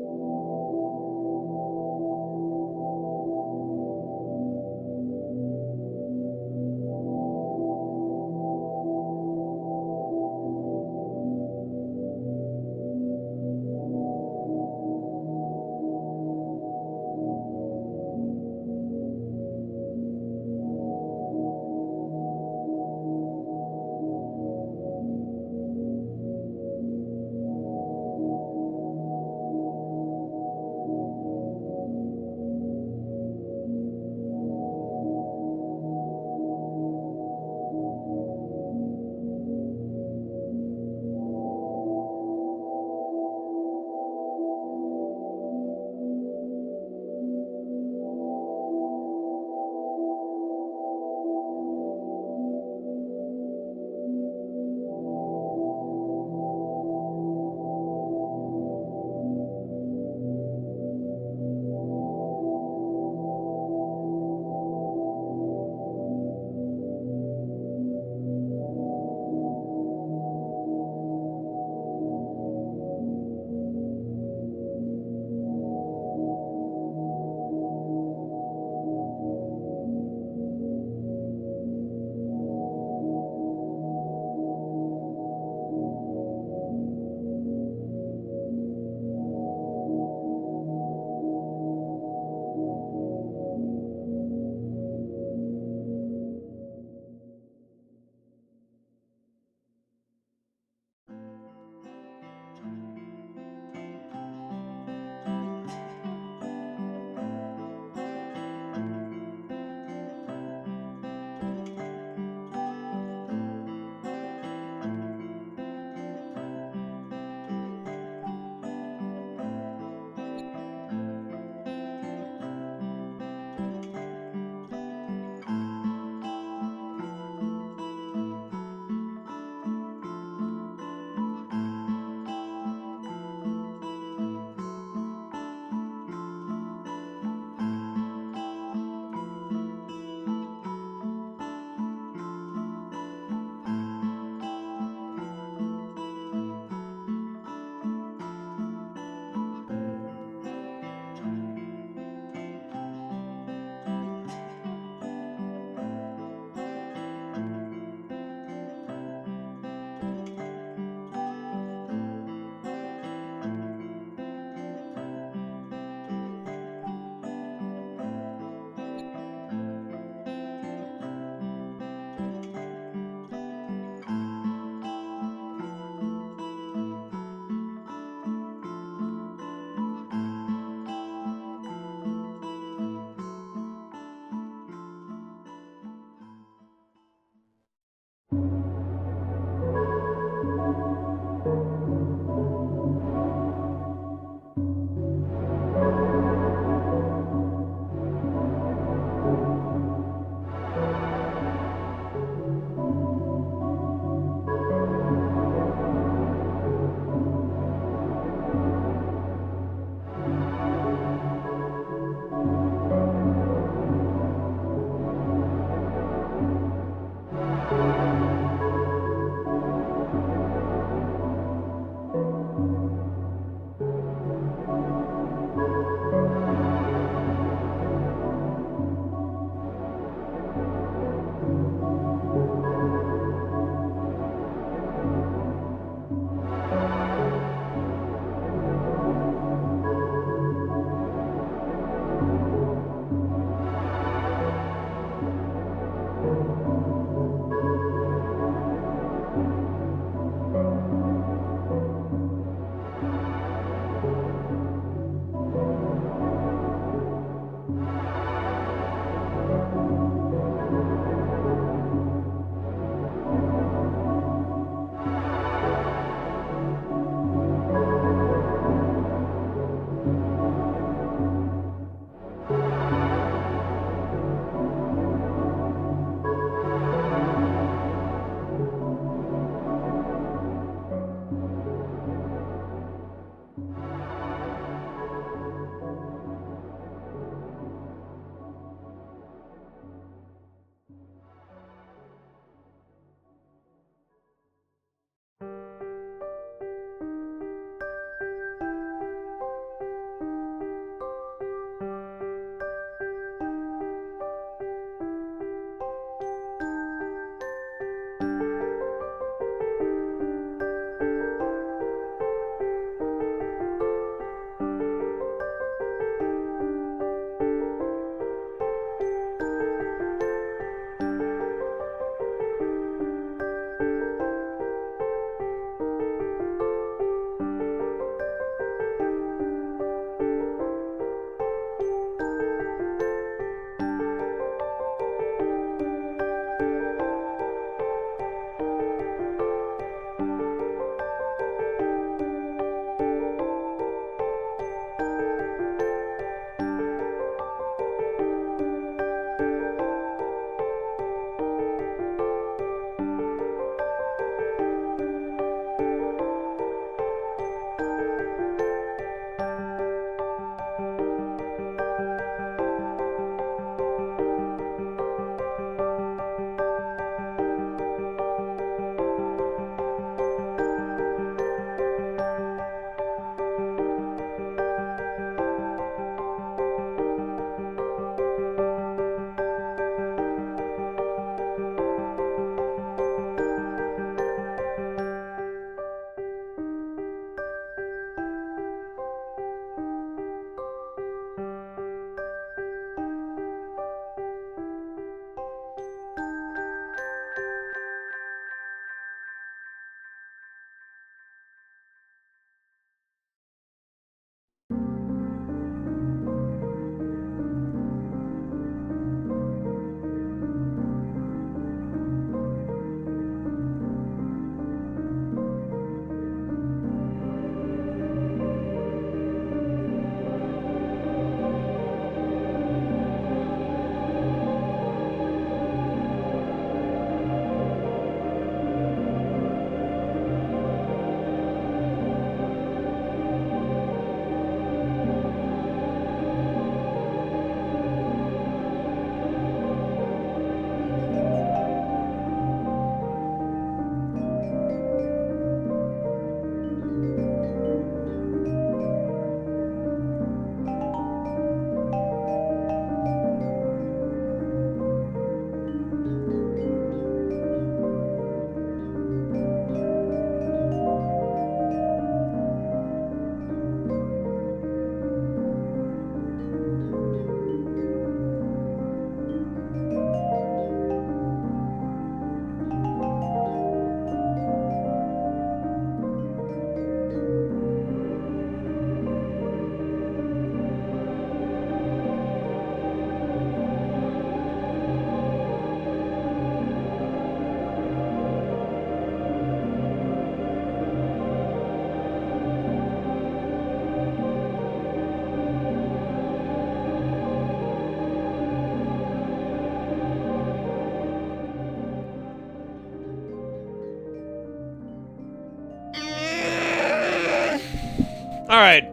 S2: All right.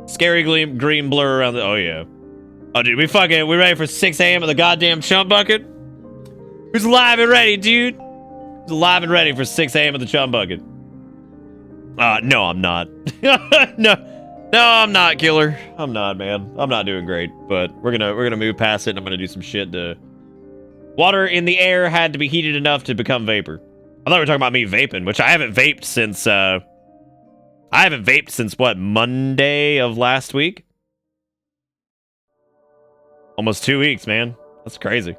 S2: Scary green blur around the... Oh, yeah. Oh, dude, we ready for 6 a.m. at the goddamn Chum Bucket? Who's alive and ready, dude? Who's alive and ready for 6 a.m. at the Chum Bucket? No, I'm not. No, I'm not, killer. I'm not, man. I'm not doing great, but we're gonna move past it, and I'm gonna do some shit to... Water in the air had to be heated enough to become vapor. I thought we were talking about me vaping, which I haven't vaped since, what, Monday of last week? Almost 2 weeks, man. That's crazy.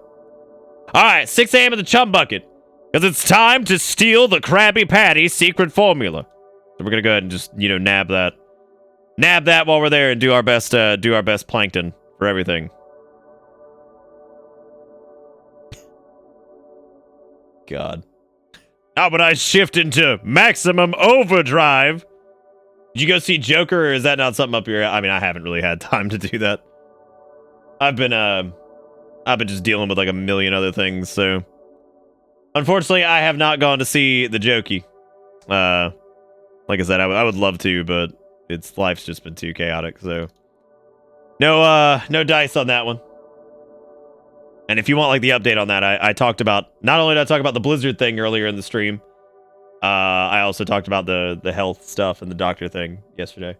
S2: All right, 6 a.m. at the Chum Bucket, because it's time to steal the Krabby Patty secret formula. So we're gonna go ahead and just, nab that while we're there and do our best plankton for everything. God. How about I shift into maximum overdrive? Did you go see Joker, or is that not something up your... I mean, I haven't really had time to do that. I've been just dealing with like a million other things, so... Unfortunately, I have not gone to see the Jokey. Like I said, I would love to, but life's just been too chaotic, so... No dice on that one. And if you want like the update on that, I talked about... Not only did I talk about the Blizzard thing earlier in the stream, I also talked about the health stuff and the doctor thing yesterday.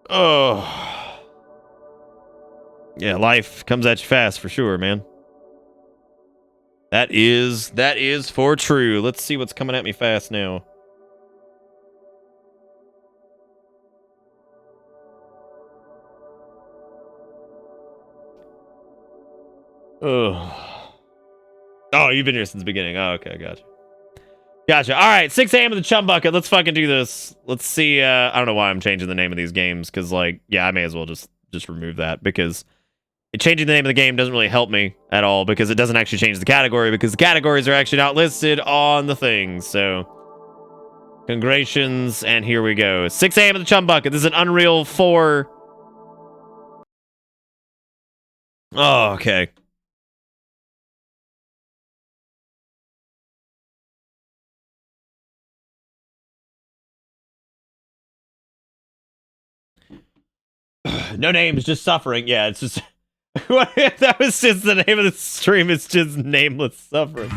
S2: Oh... Yeah, life comes at you fast for sure, man. That is for true. Let's see what's coming at me fast now. Oh, you've been here since the beginning. Oh, okay, gotcha. All right, 6 a.m. at the Chum Bucket. Let's fucking do this. Let's see. I don't know why I'm changing the name of these games, because, like, yeah, I may as well just remove that, because changing the name of the game doesn't really help me at all, because it doesn't actually change the category, because the categories are actually not listed on the thing. So, congratulations, and here we go. 6 a.m. at the Chum Bucket. This is an Unreal 4. Oh, okay. No names, just suffering. Yeah, it's just... That was just the name of the stream. It's just nameless suffering.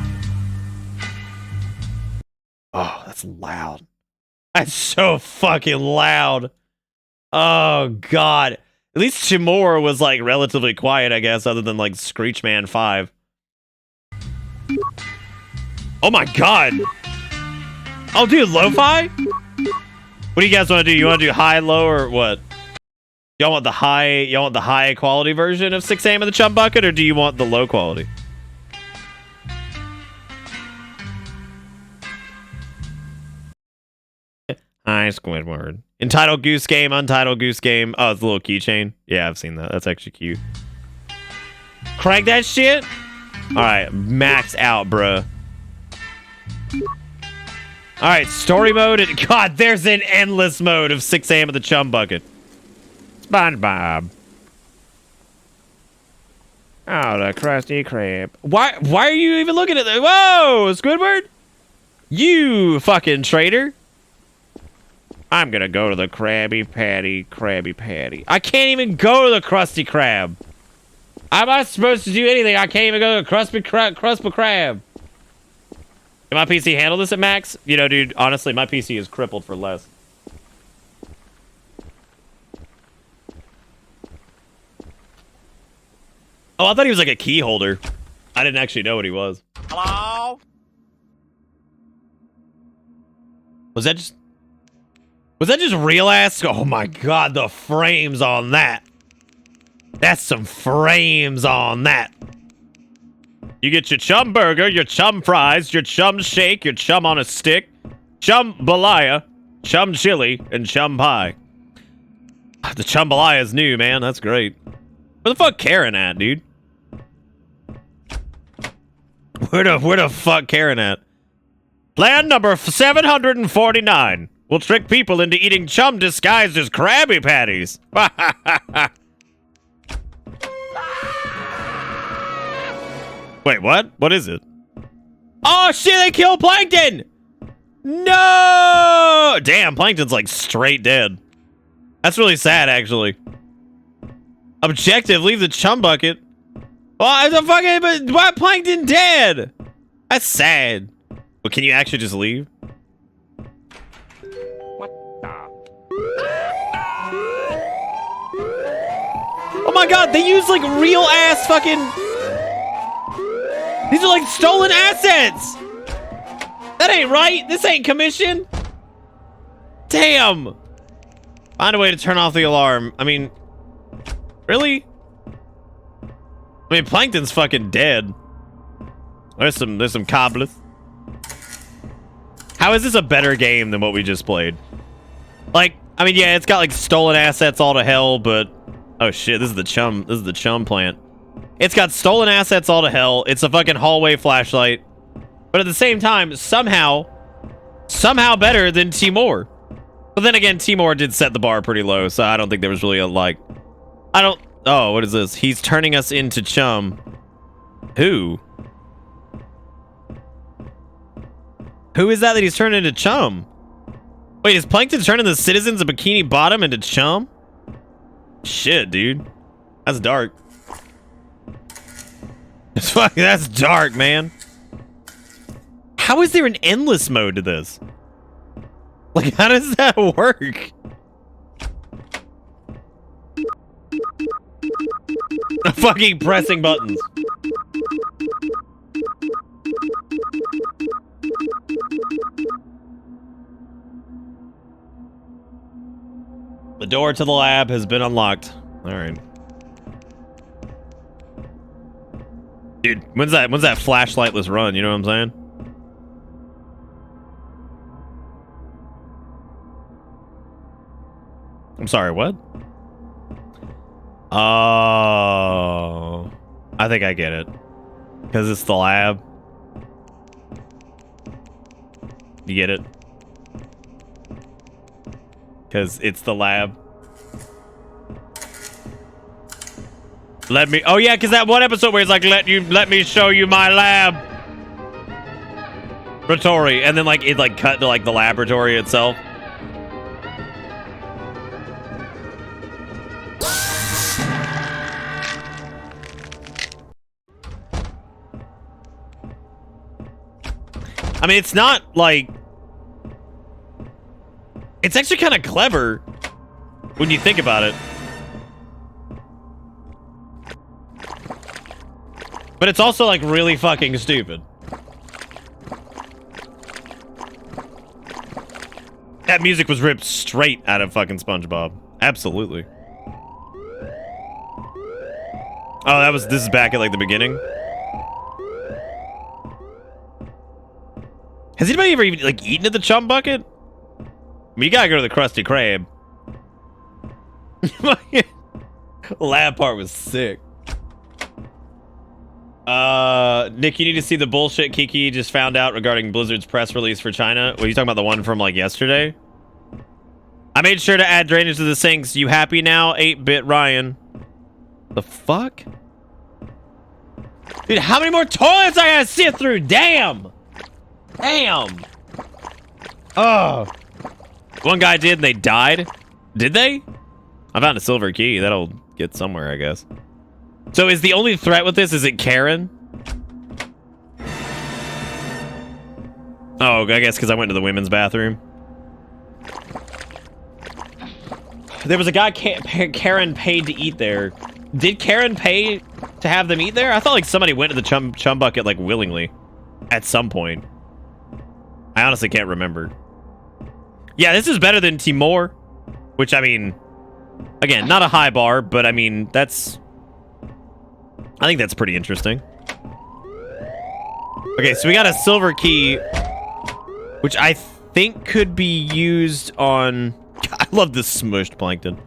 S2: Oh, that's loud. That's so fucking loud. Oh, God. At least Timore was, like, relatively quiet, I guess, other than, like, Screechman 5. Oh, my God. Oh, dude, lo-fi? What do you guys want to do? You want to do high, low, or what? Y'all want the high quality version of 6 a.m. at the Chum Bucket, or do you want the low quality? Hi, Squidward. Entitled Goose Game, Untitled Goose Game. Oh, it's a little keychain. Yeah, I've seen that. That's actually cute. Crank that shit. All right, max out, bruh. All right, story mode. And God, there's an endless mode of 6 a.m. at the Chum Bucket. SpongeBob. Oh, the Krusty Krab. Why are you even looking at that? Whoa, Squidward! You fucking traitor. I'm gonna go to the Krabby Patty. I can't even go to the Krusty Krab. I'm not supposed to do anything. I can't even go to the Krusty Krab. Can my PC handle this at max? You know, dude, honestly, my PC is crippled for less. Oh, I thought he was like a key holder. I didn't actually know what he was. Hello? Was that just real ass? Oh my God, the frames on that. That's some frames on that. You get your chum burger, your chum fries, your chum shake, your chum on a stick, chum balaya, chum chili, and chum pie. The chum balaya is new, man. That's great. Where the fuck Karen at, dude? Where the fuck Karen at? Plan number 749 will trick people into eating chum disguised as Krabby Patties. Wait, what? What is it? Oh shit, they killed Plankton! No! Damn, Plankton's like straight dead. That's really sad, actually. Objective, leave the chum bucket. Why the fucking, but why Plankton dead? That's sad. But can you actually just leave? Oh my god, they use like real ass fucking... These are like stolen assets. That ain't right. This ain't commission. Damn. Find a way to turn off the alarm. I mean, really? I mean, Plankton's fucking dead. There's some cobblers. How is this a better game than what we just played? Like, I mean, yeah, it's got like stolen assets all to hell, but oh shit, this is the chum plant. It's got stolen assets all to hell. It's a fucking hallway flashlight. But at the same time, somehow better than Timore. But then again, Timore did set the bar pretty low, so I don't think there was really a like... Oh, what is this? He's turning us into chum. Who? Who is that he's turning into chum? Wait, is Plankton turning the citizens of Bikini Bottom into chum? Shit, dude. That's dark. That's dark, man. How is there an endless mode to this? Like, how does that work? Fucking pressing buttons. The door to the lab has been unlocked. All right. Dude, when's that flashlightless run? You know what I'm saying? I'm sorry, what? Oh, I think I get it. Because it's the lab. You get it? Because it's the lab. Let me... Oh, yeah, because that one episode where it's like, let me show you my laboratory. And then, like, it, like, cut to, like, the laboratory itself. I mean, it's not, like... It's actually kind of clever when you think about it. But it's also, like, really fucking stupid. That music was ripped straight out of fucking SpongeBob. Absolutely. Oh, this is back at, like, the beginning? Has anybody ever even, like, eaten at the Chum Bucket? I mean, you gotta go to the Krusty Krab. Lab part was sick. Nick, you need to see the bullshit Kiki just found out regarding Blizzard's press release for China. Were you talking about the one from, like, yesterday? I made sure to add drainage to the sinks. You happy now, 8-bit Ryan? The fuck? Dude, how many more toilets I gotta sit through? Damn! Damn! Oh. One guy did and they died? Did they? I found a silver key. That'll get somewhere, I guess. So is the only threat with this, is it Karen? Oh, I guess because I went to the women's bathroom. There was a guy Karen paid to eat there. Did Karen pay to have them eat there? I thought like somebody went to the Chum Bucket like willingly at some point. I honestly can't remember. Yeah, this is better than Timore, which I mean, again, not a high bar, but I mean, I think that's pretty interesting. Okay, so we got a silver key, which I think could be used on... I love this smushed plankton.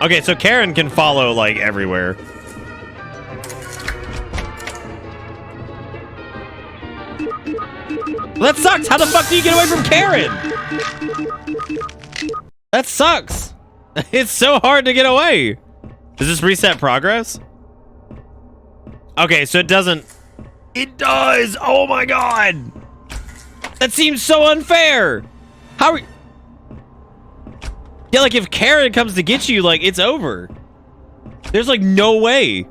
S2: Okay, so Karen can follow, like, everywhere. Well, that sucks! How the fuck do you get away from Karen? That sucks! It's so hard to get away! Does this reset progress? Okay, so it doesn't... It does! Oh my god! That seems so unfair! How are... Yeah, like, if Karen comes to get you, like, it's over. There's, like, no way.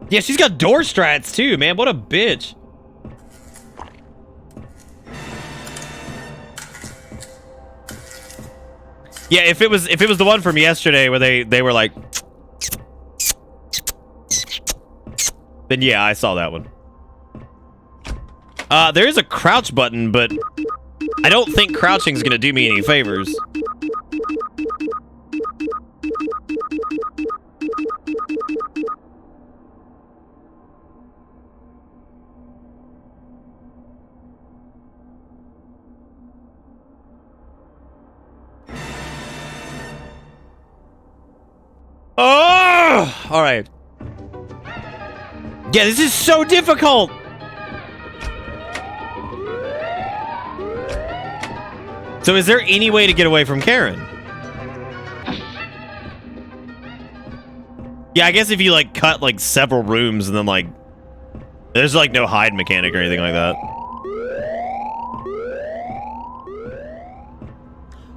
S2: Yeah, she's got door strats, too, man. What a bitch. Yeah, if it was the one from yesterday where they were like... Then yeah, I saw that one. There is a crouch button, but I don't think crouching's gonna do me any favors. Oh! All right. Yeah, this is so difficult. So is there any way to get away from Karen? Yeah, I guess if you like cut like several rooms and then like there's like no hide mechanic or anything like that.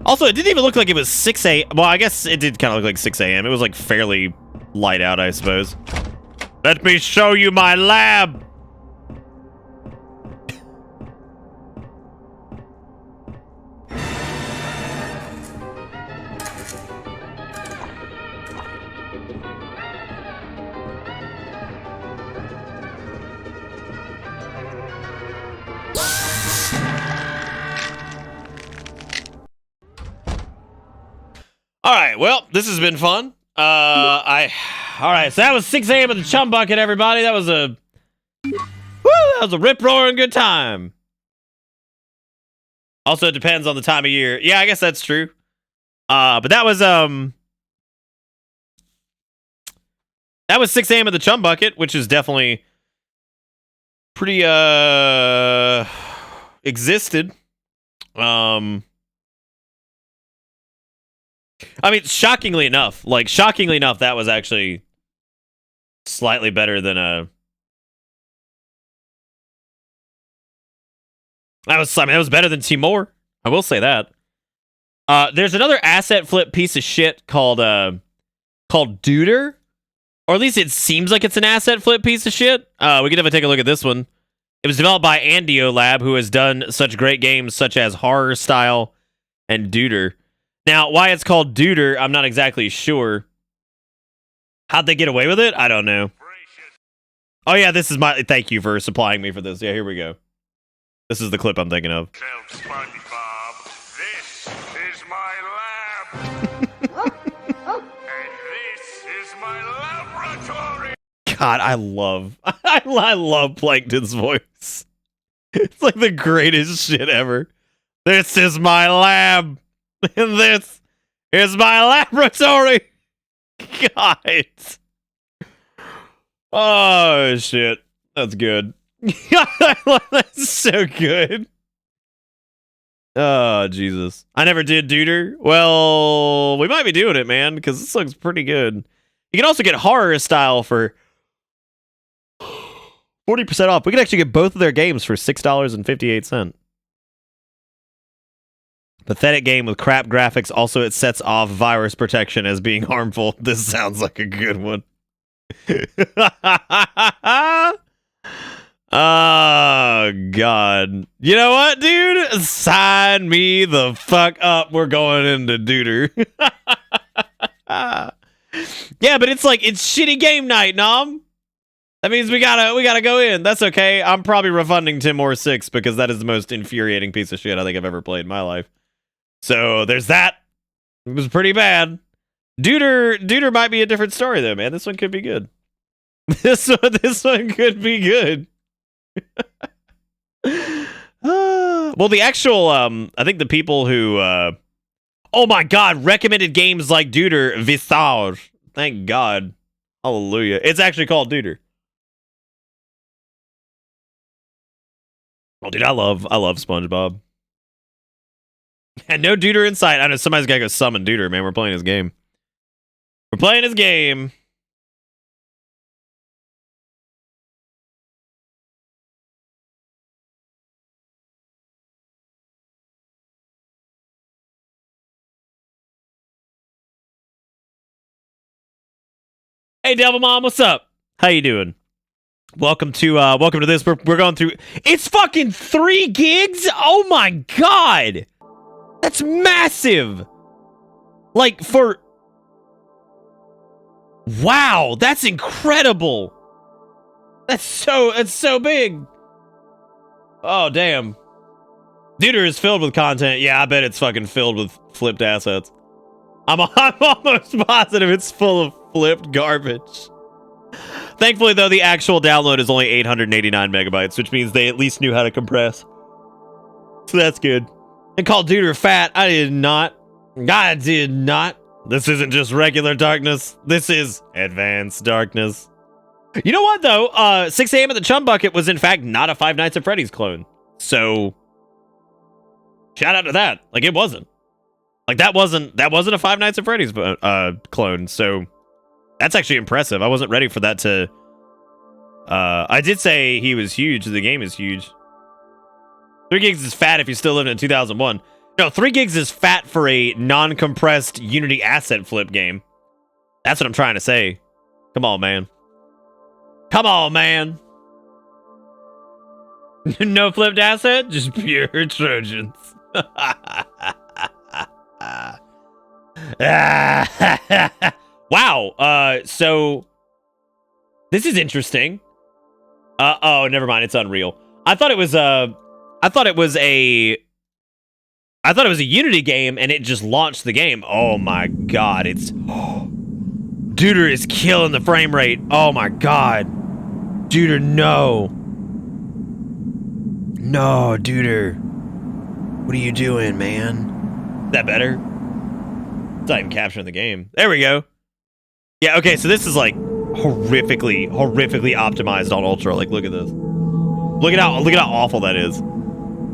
S2: Also, it didn't even look like it was 6 a.m. Well, I guess it did kind of look like 6 a.m. It was like fairly light out, I suppose. Let me show you my lab. All right, well, this has been fun. All right, so that was 6 a.m. at the Chum Bucket, everybody. That was a rip-roaring good time. Also, it depends on the time of year. Yeah, I guess that's true. But that was 6 a.m. at the Chum Bucket, which is definitely pretty existed. I mean, shockingly enough, that was actually slightly better than that was better than Timore. I will say that. There's another asset flip piece of shit called Duder, or at least it seems like it's an asset flip piece of shit. We can definitely take a look at this one. It was developed by Andio Lab, who has done such great games such as Horror Style and Duder. Now, why it's called Duder, I'm not exactly sure. How'd they get away with it? I don't know. Oh yeah, this is my... Thank you for supplying me for this. Yeah, here we go. This is the clip I'm thinking of.
S10: SpongeBob, this is my lab. And this is my laboratory.
S2: God, I love Plankton's voice. It's like the greatest shit ever. This is my lab. And this is my laboratory. God. Oh, shit. That's good. That's so good. Oh, Jesus. I never did Duder. Well, we might be doing it, man, because this looks pretty good. You can also get Horror Style for 40% off. We can actually get both of their games for $6.58. Pathetic game with crap graphics. Also, it sets off virus protection as being harmful. This sounds like a good one. Oh, God. You know what, dude? Sign me the fuck up. We're going into Duder. Yeah, but it's like, it's shitty game night, Nom. That means we gotta go in. That's okay. I'm probably refunding Timore 6 because that is the most infuriating piece of shit I think I've ever played in my life. So there's that. It was pretty bad. Duder might be a different story though, man. This one could be good. This one could be good. Well, the actual I think the people who oh my God, recommended games like Duder, Visage. Thank God. Hallelujah. It's actually called Duder. Oh, dude, I love SpongeBob. And no Duder in sight. I know somebody's got to go summon Duder, man. We're playing his game. We're playing his game. Hey, Devil Mom, what's up? How you doing? Welcome to this. We're going through. It's fucking 3 gigs. Oh my god, that's massive. Like for. Wow, that's incredible. That's so big. Oh damn. Duder is filled with content. Yeah, I bet it's fucking filled with flipped assets. I'm almost positive it's full of flipped garbage. Thankfully, though, the actual download is only 889 megabytes, which means they at least knew how to compress. So that's good. And called Duder fat. I did not. This isn't just regular darkness. This is advanced darkness. You know what, though? 6 a.m. at the Chum Bucket was, in fact, not a Five Nights at Freddy's clone. So, shout out to that. Like, it wasn't. Like, that wasn't a Five Nights at Freddy's clone. So, that's actually impressive. I wasn't ready for that to... I did say he was huge. The game is huge. 3 gigs is fat if you're still living in 2001. No, 3 gigs is fat for a non-compressed Unity asset flip game. That's what I'm trying to say. Come on, man. Come on, man. No flipped asset, just pure Trojans. Wow. So this is interesting. Oh, never mind. It's Unreal. I thought it was a Unity game, and it just launched the game. Oh my god, it's Duder is killing the frame rate. Oh my god. Duder, no. No, Duder. What are you doing, man? Is that better? It's not even capturing the game. There we go. Yeah, okay, so this is like horrifically optimized on Ultra. Like, look at this. Look at how awful that is.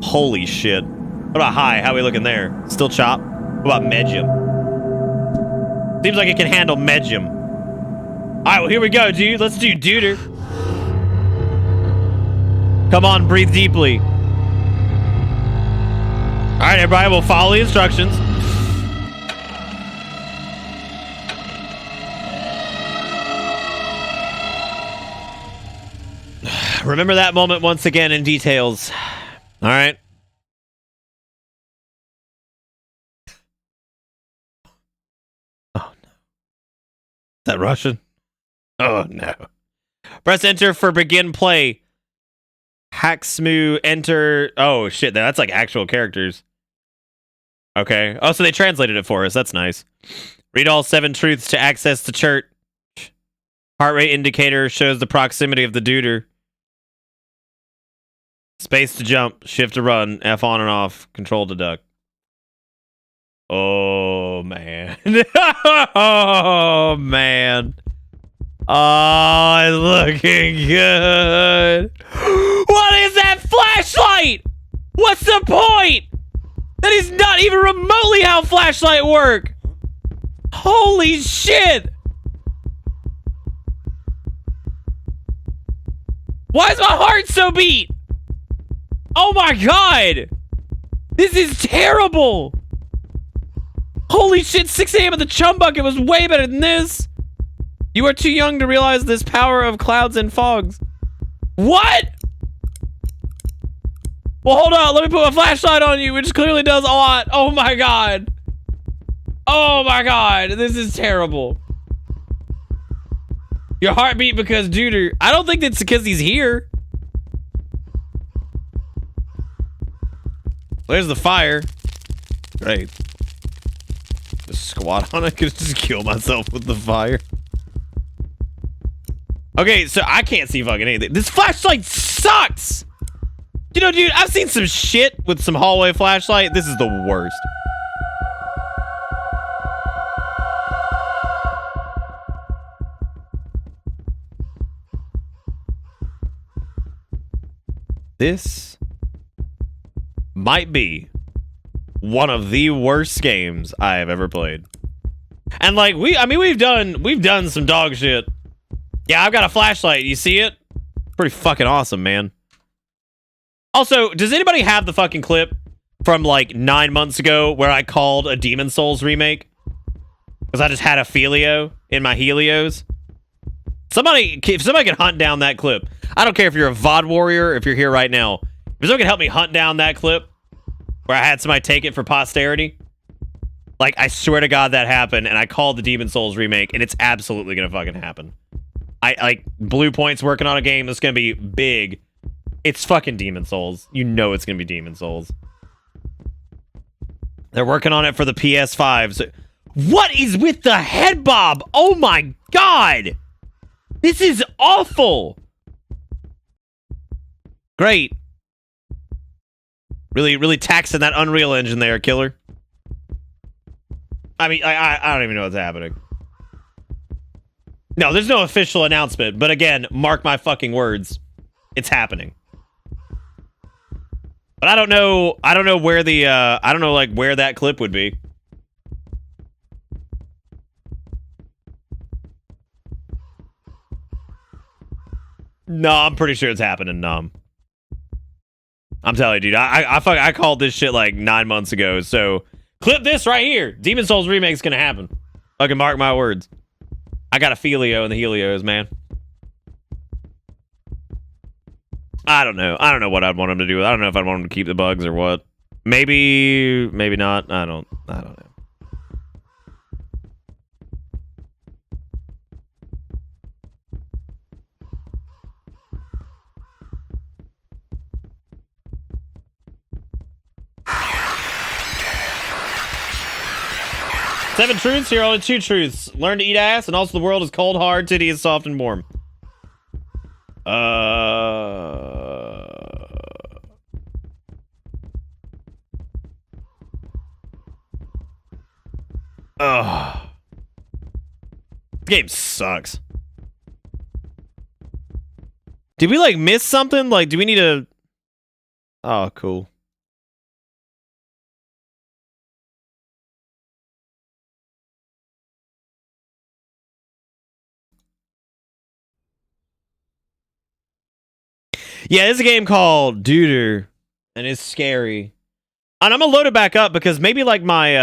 S2: Holy shit. What about high? How are we looking there? Still chop? What about medium? Seems like it can handle medium. Alright, well, here we go, dude. Let's do Duder. Come on, breathe deeply. Alright, everybody, we'll follow the instructions. Remember that moment once again in details. Alright. Oh, no. Is that Russian? Oh, no. Press enter for begin play. Hacksmoo, enter. Oh, shit. That's like actual characters. Okay. Oh, so they translated it for us. That's nice. Read all 7 truths to access the church. Heart rate indicator shows the proximity of the Duder. Space to jump, shift to run, F on and off, control to duck. Oh, man. Oh, man. Oh, it's looking good. What is that flashlight? What's the point? That is not even remotely how flashlight work. Holy shit. Why is my heart so beat? Oh my god. This is terrible. Holy shit, 6 a.m. at the Chum Bucket was way better than this. You are too young to realize this power of clouds and fogs. What? Well, hold on. Let me put a flashlight on you, which clearly does a lot. Oh my god. Oh my god. This is terrible. Your heartbeat because Duder. I don't think that's because he's here. There's the fire. Great. Just squat on it. I could just kill myself with the fire. Okay, so I can't see fucking anything. This flashlight sucks! You know, dude, I've seen some shit with some hallway flashlight. This is the worst. This might be one of the worst games I have ever played. And like, we've done some dog shit. Yeah, I've got a flashlight. You see it? Pretty fucking awesome, man. Also, does anybody have the fucking clip from like 9 months ago where I called a Demon Souls remake? Because I just had a Filio in my Helios. Somebody, if somebody can hunt down that clip, I don't care if you're a VOD warrior, if you're here right now. If someone can help me hunt down that clip where I had somebody take it for posterity, like, I swear to God that happened, and I called the Demon Souls remake, and it's absolutely gonna fucking happen. Blue Point's working on a game that's gonna be big. It's fucking Demon Souls. You know it's gonna be Demon Souls. They're working on it for the PS5. So, what is with the head bob? Oh my God! This is awful! Great. Really taxing that Unreal Engine there, killer. I mean, I don't even know what's happening. No, there's no official announcement, but again, mark my fucking words. It's happening. But I don't know where the, I don't know, like, where that clip would be. No, I'm pretty sure it's happening, I'm telling you, dude, I called this shit like 9 months ago, so clip this right here. Demon Souls remake's gonna happen. Fucking mark my words. I got a Filio in the Helios, man. I don't know. I don't know what I'd want him to do. I don't know if I'd want him to keep the bugs or what. Maybe not. I don't know. Seven truths, here are only 2 truths. Learn to eat ass, and also the world is cold, hard, titty is soft and warm. Game sucks. Did we, like, miss something? Like, do we need to... Oh, cool. Yeah, it's a game called Duder, and it's scary. And I'm gonna load it back up because maybe like my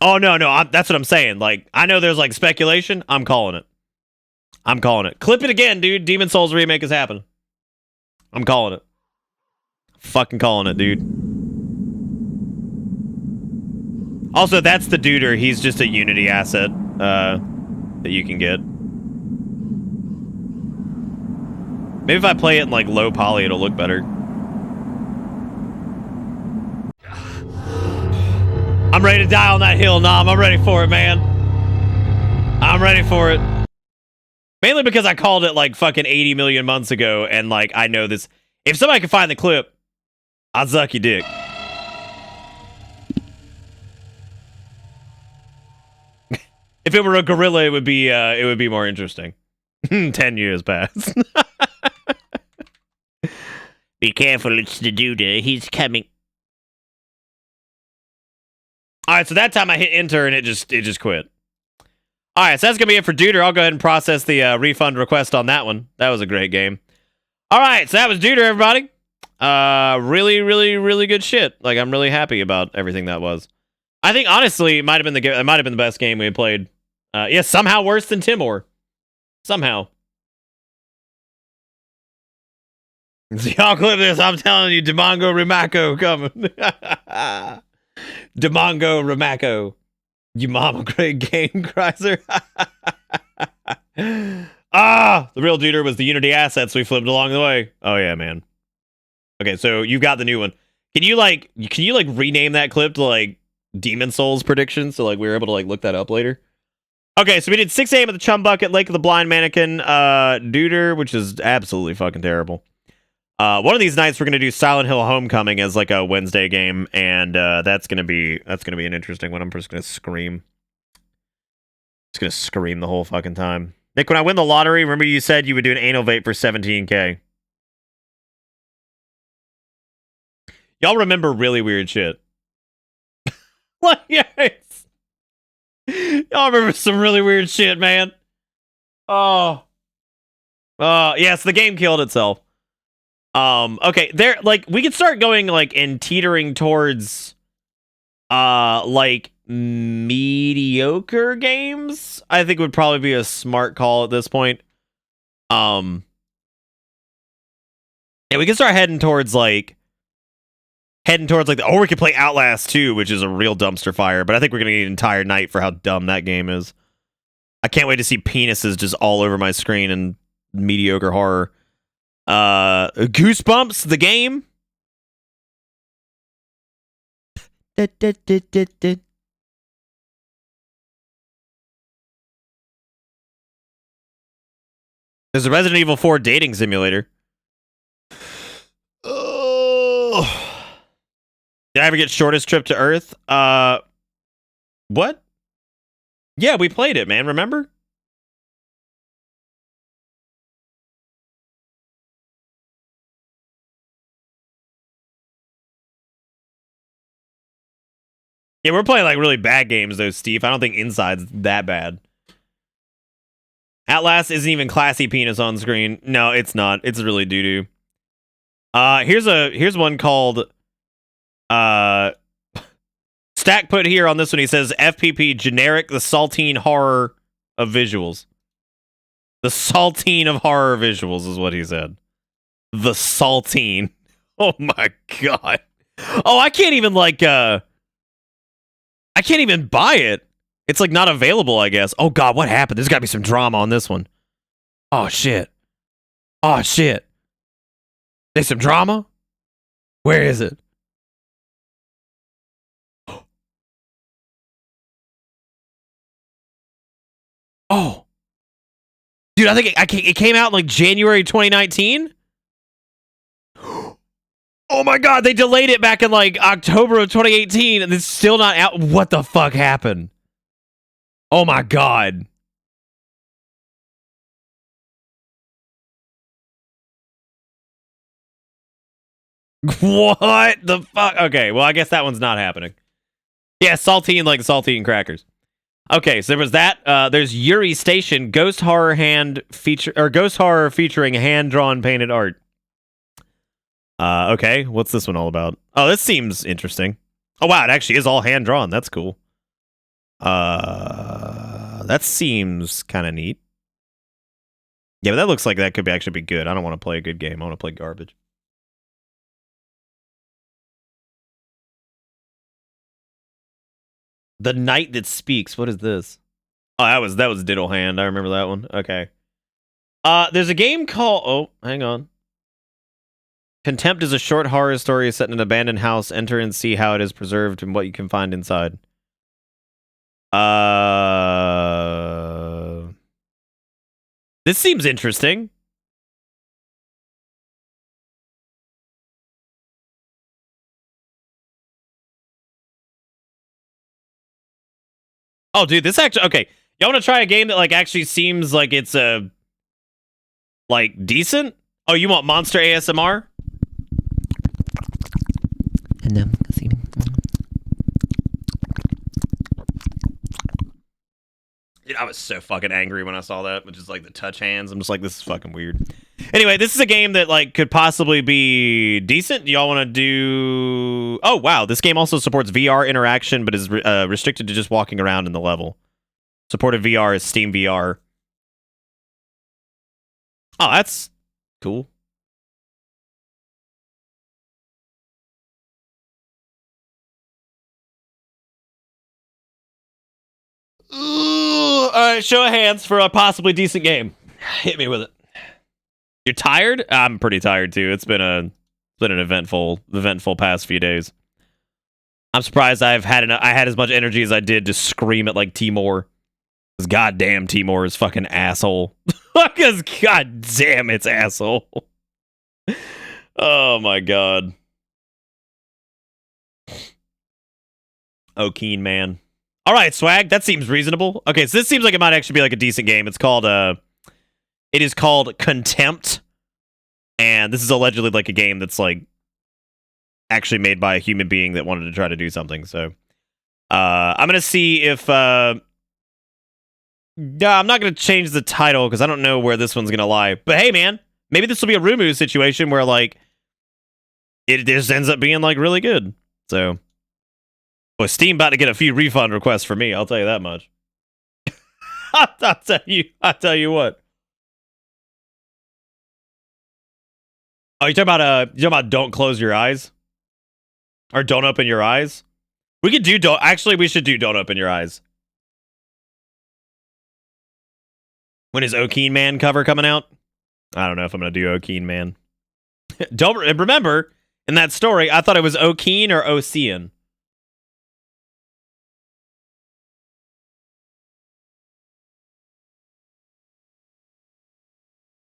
S2: Oh no, that's what I'm saying. Like, I know there's like speculation. I'm calling it. Clip it again, dude. Demon Souls remake is happening. I'm calling it. Fucking calling it, dude. Also, that's the Duder. He's just a Unity asset that you can get. Maybe if I play it in, like, low poly, it'll look better. I'm ready to die on that hill, Nom. I'm ready for it, man. I'm ready for it. Mainly because I called it, like, fucking 80 million months ago, and, like, I know this. If somebody can find the clip, I'll suck your dick. If it were a gorilla, it would be more interesting. 10 years passed.
S1: Be careful, it's the dude. He's coming.
S2: All right, so that time I hit enter and it just quit. All right, so that's gonna be it for Duder. I'll go ahead and process the refund request on that one. That was a great game. All right, so that was Duder, everybody. Really good shit. Like, I'm really happy about everything that was. I think honestly, it might have been the best game we had played. Yeah, somehow worse than Timore. Somehow. Y'all clip this. I'm telling you, Demongo Rimako coming. Demongo Rimako. You mama great game, Chrysler. The real Duder was the Unity assets we flipped along the way. Oh yeah, man. Okay, so you've got the new one. Can you rename that clip to like Demon Souls predictions so like we were able to like look that up later? Okay, so we did 6 a.m. at the Chum Bucket, Lake of the Blind Mannequin, Duder, which is absolutely fucking terrible. One of these nights we're gonna do Silent Hill Homecoming as like a Wednesday game, and that's gonna be an interesting one. I'm just gonna scream. Just gonna scream the whole fucking time. Nick, when I win the lottery, remember you said you would do an anal vape for 17K. Y'all remember really weird shit. Like, yes. Y'all remember some really weird shit, man. Oh. Yes, the game killed itself. Okay, there, like, we could start going, like, and teetering towards, like, mediocre games, I think would probably be a smart call at this point. Yeah, we can start heading towards like, or we could play Outlast 2, which is a real dumpster fire, but I think we're gonna need an entire night for how dumb that game is. I can't wait to see penises just all over my screen and mediocre horror. Goosebumps, the game. There's a Resident Evil 4 dating simulator. Oh. Did I ever get shortest trip to Earth? What? Yeah, we played it, man. Remember? Yeah, we're playing like really bad games though, Steve. I don't think Inside's that bad. Outlast isn't even classy penis on screen. No, it's not. It's really doo-doo. Here's one called Stack put here on this one. He says FPP generic, the saltine horror of visuals. The saltine of horror visuals is what he said. The saltine. Oh my god. Oh, I can't even like I can't even buy it. It's like not available, I guess. Oh god, what happened? There's got to be some drama on this one. Oh shit. Oh shit. There's some drama? Where is it? Oh. Dude, I think it came out in like January 2019. Oh my god, they delayed it back in like October of 2018 and it's still not out. What the fuck happened? Oh my god. What the fuck? Okay, well, I guess that one's not happening. Yeah, saltine like saltine crackers. Okay, so there was that. There's Yuri Station, ghost horror featuring hand-drawn painted art. Okay, what's this one all about? Oh, this seems interesting. Oh wow, it actually is all hand-drawn. That's cool. That seems kind of neat. Yeah, but that looks like that could actually be good. I don't want to play a good game. I want to play garbage. The Night That Speaks. What is this? Oh, that was Diddle Hand. I remember that one. Okay. There's a game called... Oh, hang on. Contempt is a short horror story set in an abandoned house. Enter and see how it is preserved and what you can find inside. This seems interesting. Oh, dude, this actually... Okay, y'all want to try a game that, like, actually seems like it's, like, decent? Oh, you want monster ASMR? Dude, I was so fucking angry when I saw that, which is, like, the touch hands. I'm just like, this is fucking weird. Anyway, this is a game that, like, could possibly be decent. Do y'all want to do... Oh, wow. This game also supports VR interaction, but is restricted to just walking around in the level. Supported VR is Steam VR. Oh, that's cool. Ooh, all right, show of hands for a possibly decent game. Hit me with it. You're tired? I'm pretty tired too. It's been an eventful past few days. I'm surprised I had as much energy as I did to scream at like Timore. Because goddamn Timore is fucking asshole. Because goddamn it's asshole. Oh my god. Oh, Keen man. All right, Swag, that seems reasonable. Okay, so this seems like it might actually be like a decent game. It's called it is called Contempt, and this is allegedly like a game that's like actually made by a human being that wanted to try to do something. So, I'm gonna see if no, I'm not gonna change the title because I don't know where this one's gonna lie. But hey, man, maybe this will be a Rumu situation where like it just ends up being like really good. So. Boy, Steam about to get a few refund requests for me. I'll tell you that much. I'll tell you what. Oh, you talking about don't close your eyes? Or don't open your eyes? We could do we should do don't open your eyes. When is O'Keen Man cover coming out? I don't know if I'm going to do O'Keen Man. Don't remember, in that story, I thought it was O'Keen or Ocean.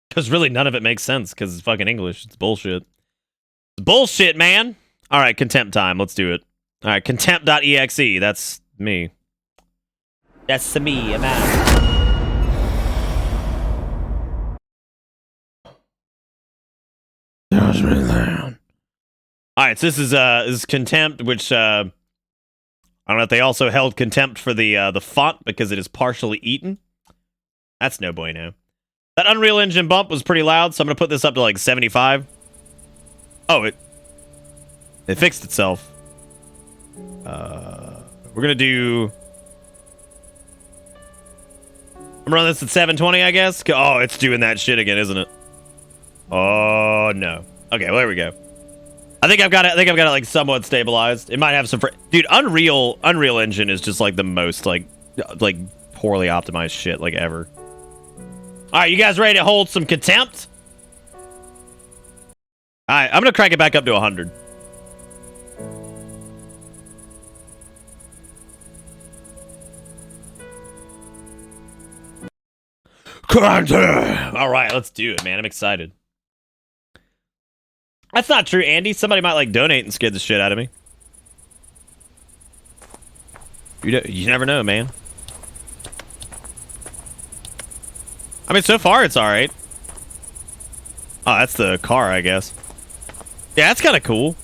S2: Because really none of it makes sense, because it's fucking English. It's bullshit. It's bullshit, man! Alright, Contempt time. Let's do it. Alright, Contempt.exe. That's me. That's me. I'm out.
S4: That was really loud.
S2: Alright, so this is Contempt, which I don't know if they also held Contempt for the font because it is partially eaten. That's no bueno. That Unreal Engine bump was pretty loud, so I'm gonna put this up to like 75. Oh, it fixed itself. We're gonna do. I'm running this at 720, I guess. Oh, it's doing that shit again, isn't it? Oh no. Okay, well, there we go. I think I've got it like somewhat stabilized. It might have some. Dude, Unreal Engine is just like the most like poorly optimized shit like ever. All right, you guys ready to hold some Contempt? All right, I'm gonna crank it back up to 100. All right, let's do it, man. I'm excited. That's not true, Andy. Somebody might like donate and scare the shit out of me. You never know, man. I mean, so far it's all right. Oh, that's the car, I guess. Yeah, that's kind of cool.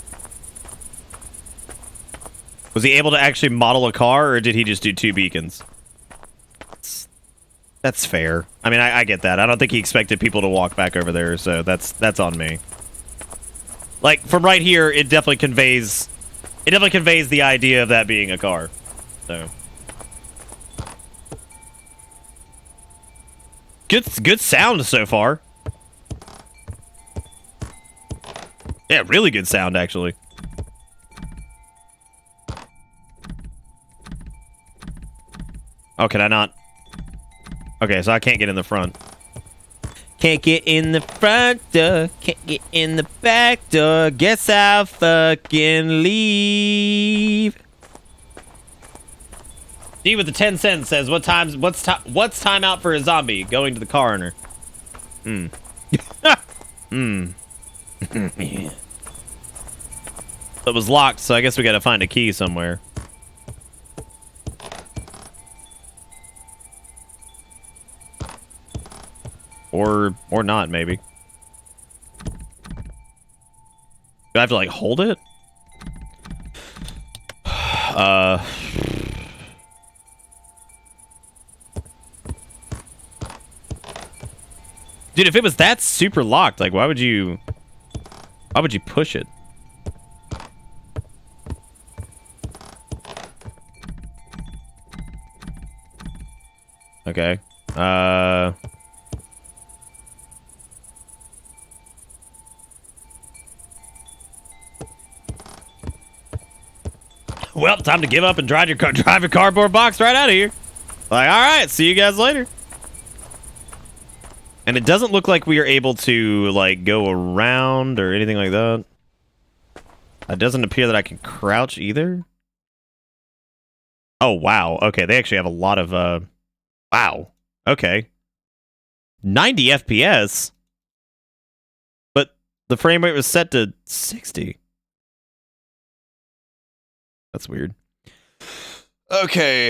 S2: Was he able to actually model a car, or did he just do 2 beacons? That's fair. I mean, I get that. I don't think he expected people to walk back over there, so that's on me. Like, from right here, it definitely conveys the idea of that being a car. So. Good sound so far. Yeah, really good sound, actually. Oh, can I not? Okay, so I can't get in the front. Can't get in the front door. Can't get in the back door. Guess I'll fucking leave. D with the 10 cents says, what's time out for a zombie? Going to the coroner. It was locked, so I guess we gotta find a key somewhere. Or not, maybe. Do I have to, like, hold it? Dude, if it was that super locked, like, why would you push it? Okay. Well, time to give up and drive your cardboard box right out of here. Like, all right, see you guys later. And it doesn't look like we are able to, like, go around or anything like that. It doesn't appear that I can crouch either. Oh, wow. Okay, they actually have a lot of, wow. Okay. 90 FPS? But the frame rate was set to 60. That's weird. Okay.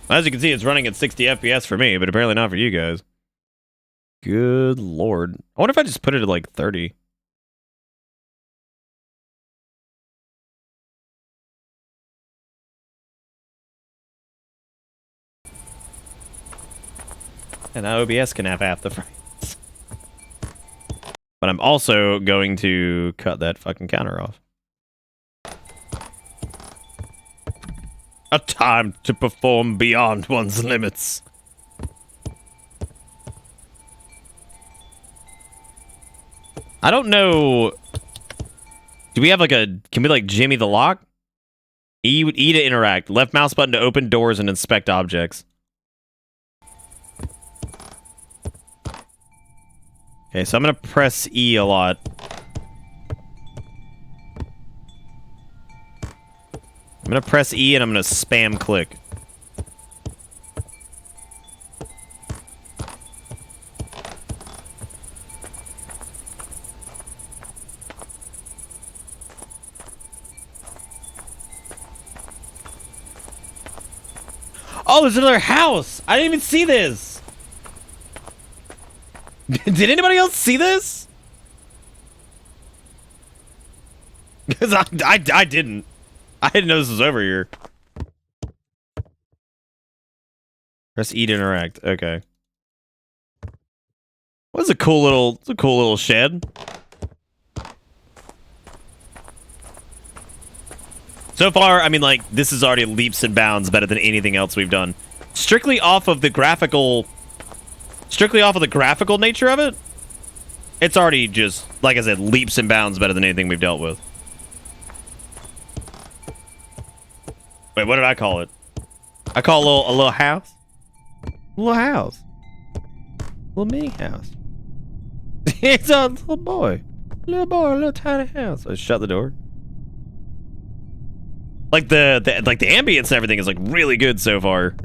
S2: As you can see, it's running at 60 FPS for me, but apparently not for you guys. Good lord. I wonder if I just put it at like 30. And OBS can have half the frames. But I'm also going to cut that fucking counter off. A time to perform beyond one's limits. I don't know. Do we have like a... Can we like Jimmy the lock? E to interact. Left mouse button to open doors and inspect objects. Okay, so I'm gonna press E a lot. I'm gonna press E and I'm gonna spam click. Oh, there's another house! I didn't even see this! Did anybody else see this? Because I didn't. I didn't know this was over here. Press E to interact. Okay. Well, it's a cool little shed. So far, I mean, like, this is already leaps and bounds better than anything else we've done. Strictly off of the graphical nature of it, it's already just, like I said, leaps and bounds better than anything we've dealt with. Wait, what did I call it? I call a little house? A little house. A little mini house. It's a little boy. A little tiny house. Let's shut the door. Like the ambience and everything is like really good so far.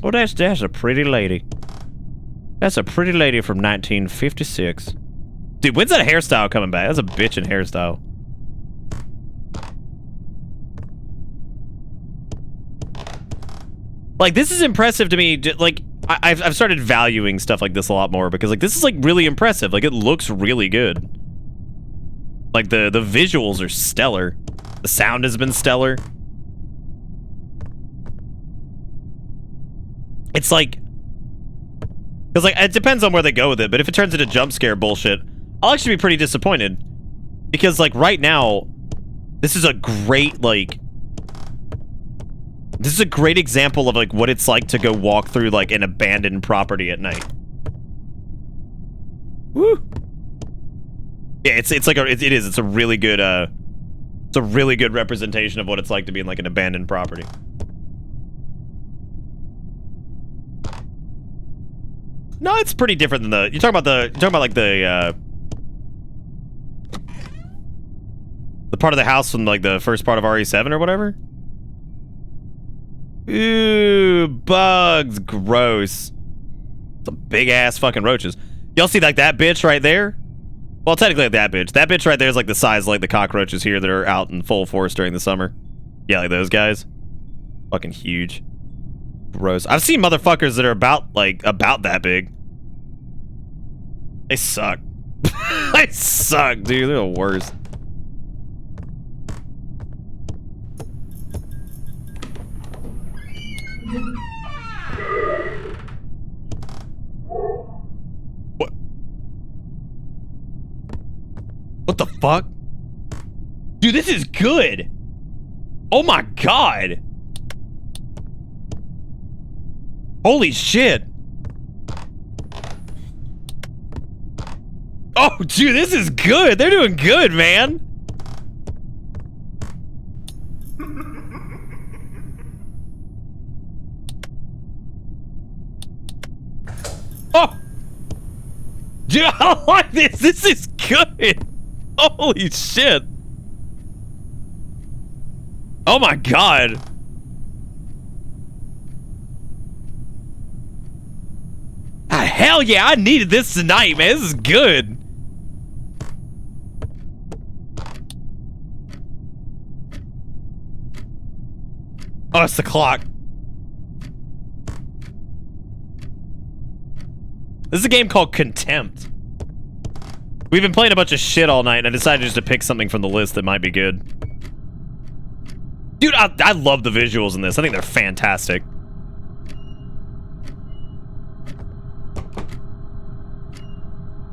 S2: Oh, that's a pretty lady. That's a pretty lady from 1956. Dude, when's that hairstyle coming back? That's a bitchin' hairstyle. Like, this is impressive to me. Like, I've started valuing stuff like this a lot more because, like, this is, like, really impressive. Like, it looks really good. Like, the visuals are stellar. The sound has been stellar. It's like... Because, like, it depends on where they go with it, but if it turns into jump scare bullshit, I'll actually be pretty disappointed. Because, like, right now, this is a great, like... This is a great example of, like, what it's like to go walk through, like, an abandoned property at night. Woo! Yeah, it's like it's a really good, it's a really good representation of what it's like to be in, like, an abandoned property. No, it's pretty different than the... You're talking about like the part of the house from like the first part of RE7 or whatever? Ooh, bugs, gross. Some big ass fucking roaches. Y'all see like that bitch right there? Well, technically like that bitch. That bitch right there is like the size of like the cockroaches here that are out in full force during the summer. Yeah, like those guys. Fucking huge. Gross. I've seen motherfuckers that are about that big. They suck. They suck, dude. They're the worst. What? What the fuck? Dude, this is good. Oh my god. Holy shit. Oh, dude, this is good. They're doing good, man. Oh. Dude, I like this. This is good. Holy shit. Oh my god. Ah, hell yeah, I needed this tonight, man. This is good. Oh, it's the clock. This is a game called Contempt. We've been playing a bunch of shit all night, and I decided just to pick something from the list that might be good. Dude, I love the visuals in this. I think they're fantastic.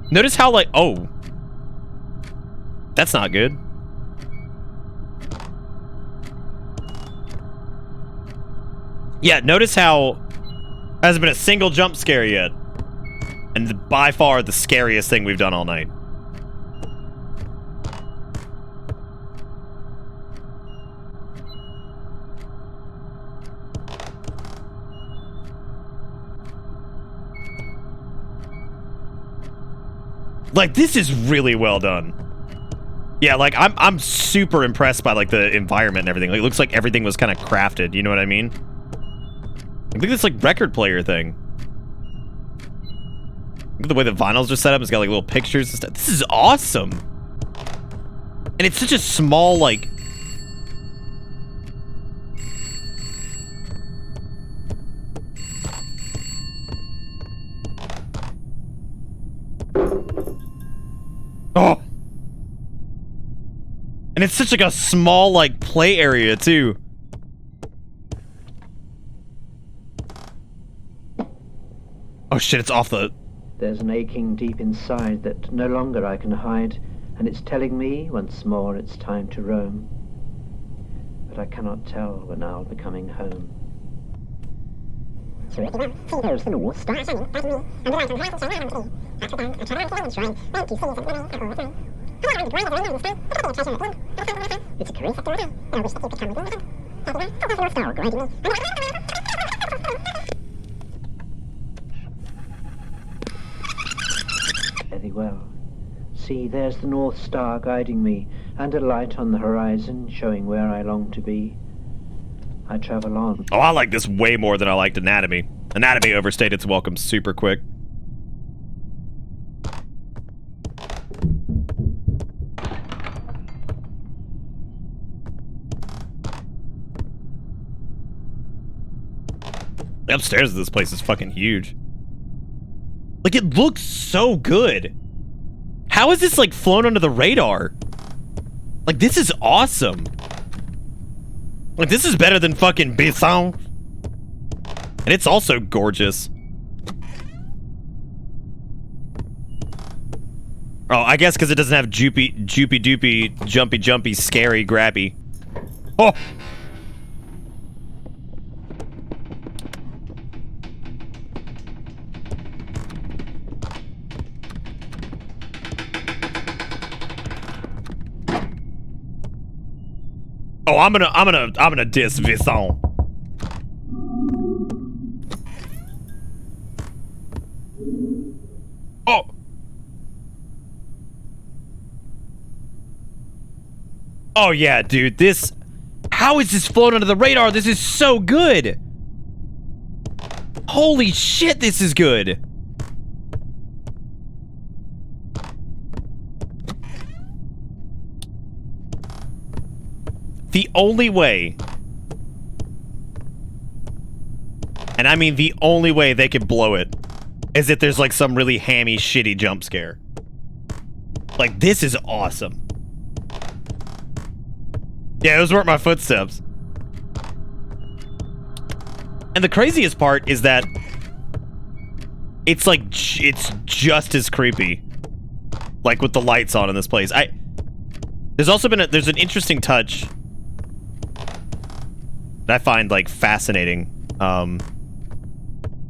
S2: Notice how, like, oh. That's not good. Yeah, notice how there hasn't been a single jump scare yet. And by far the scariest thing we've done all night. Like, this is really well done. Yeah, like, I'm super impressed by, like, the environment and everything. Like, it looks like everything was kind of crafted, you know what I mean? Look at this, like, record player thing. Look at the way the vinyls are set up. It's got, like, little pictures and stuff. This is awesome. And it's such a small, like... Oh! And it's such, like, a small, like, play area, too. Oh, shit, it's off the...
S11: There's an aching deep inside that no longer I can hide, and it's telling me once more it's time to roam. But I cannot tell when I'll be coming home. Very well. See, there's the North Star guiding me, and a light on the horizon showing where I long to be. I travel on.
S2: Oh, I like this way more than I liked Anatomy. Anatomy overstayed its welcome super quick. The upstairs of this place is fucking huge. Like, it looks so good. How is this, like, flown under the radar? Like, this is awesome. Like, this is better than fucking Bisson. And it's also gorgeous. Oh, I guess because it doesn't have joopy doopy, jumpy, scary, grabby. Oh! Oh, I'm gonna diss Visson. Oh. Oh yeah, dude, this... How is this flown under the radar? This is so good! Holy shit, this is good! The only way, and I mean the only way they could blow it, is if there's like some really hammy, shitty jump scare. Like, this is awesome. Yeah, those weren't my footsteps. And the craziest part is that it's like, it's just as creepy. Like, with the lights on in this place. There's also been there's an interesting touch that I find, like, fascinating.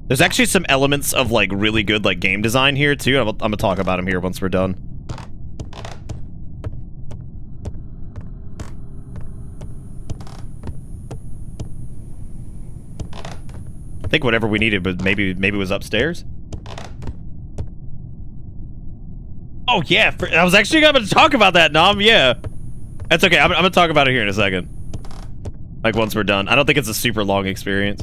S2: There's actually some elements of, like, really good, like, game design here, too. I'm gonna talk about them here once we're done. I think whatever we needed, but maybe it was upstairs. Oh, yeah. I was actually going to talk about that, Nom. Yeah. That's okay. I'm going to talk about it here in a second. Like, once we're done. I don't think it's a super long experience.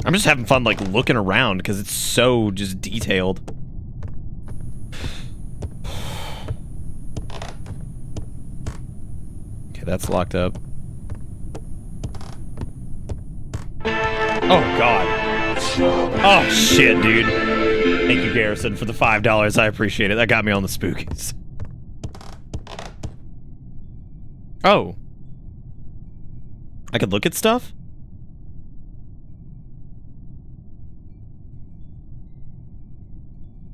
S2: I'm just having fun, like, looking around because it's so just detailed. Okay, that's locked up. Oh, God. Oh, shit, dude. Thank you, Garrison, for the $5. I appreciate it. That got me on the spookies. Oh. I could look at stuff?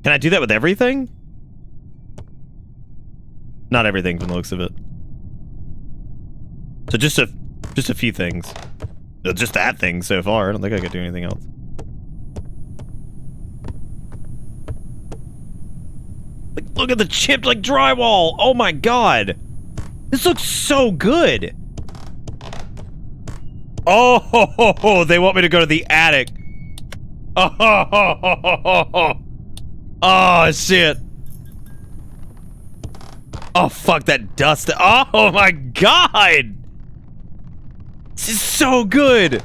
S2: Can I do that with everything? Not everything from the looks of it. So just a few things. Just that thing so far. I don't think I could do anything else. Like, look at the chipped like drywall. Oh my god. This looks so good. Oh, they want me to go to the attic. Oh, shit. Oh, fuck that dust. Oh my god. This is so good.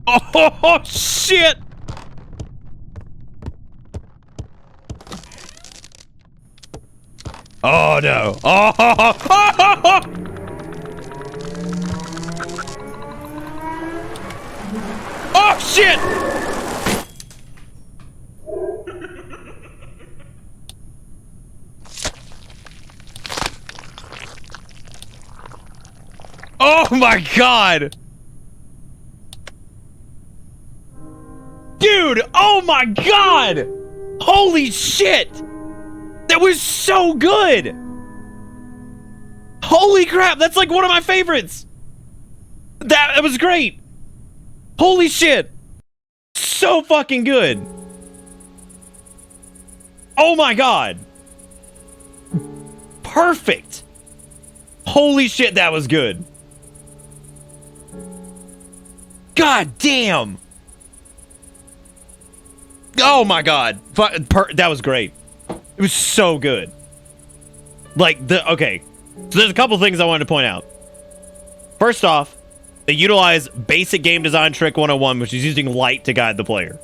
S2: Oh, shit. Oh no! Oh shit! Oh my god! Dude! Oh my god! Holy shit! That was so good! Holy crap, that's like one of my favorites! That was great! Holy shit! So fucking good! Oh my god! Perfect! Holy shit, that was good! God damn! Oh my god! That was great. It was so good. Like, okay. So there's a couple things I wanted to point out. First off, they utilize basic game design trick 101, which is using light to guide the player.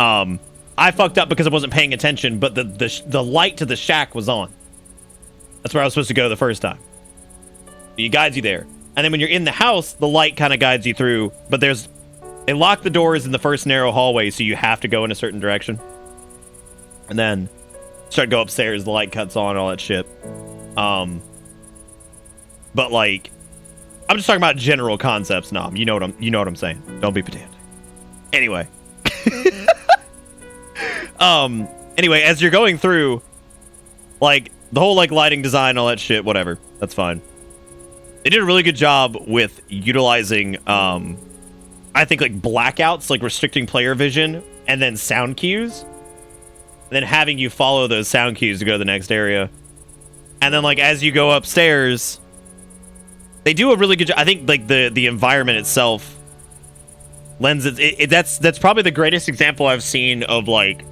S2: I fucked up because I wasn't paying attention, but the light to the shack was on. That's where I was supposed to go the first time. It guides you there. And then when you're in the house, the light kind of guides you through, but they lock the doors in the first narrow hallway, so you have to go in a certain direction. And then start to go upstairs, the light cuts on, all that shit. But like, I'm just talking about general concepts, Nom. You know what I'm saying. Don't be pedantic. Anyway. Anyway, as you're going through, like, the whole like lighting design, all that shit, whatever. That's fine. They did a really good job with utilizing I think like blackouts, like restricting player vision, and then sound cues. And then having you follow those sound cues to go to the next area. And then like as you go upstairs, they do a really good job. I think like the environment itself lends that's probably the greatest example I've seen of like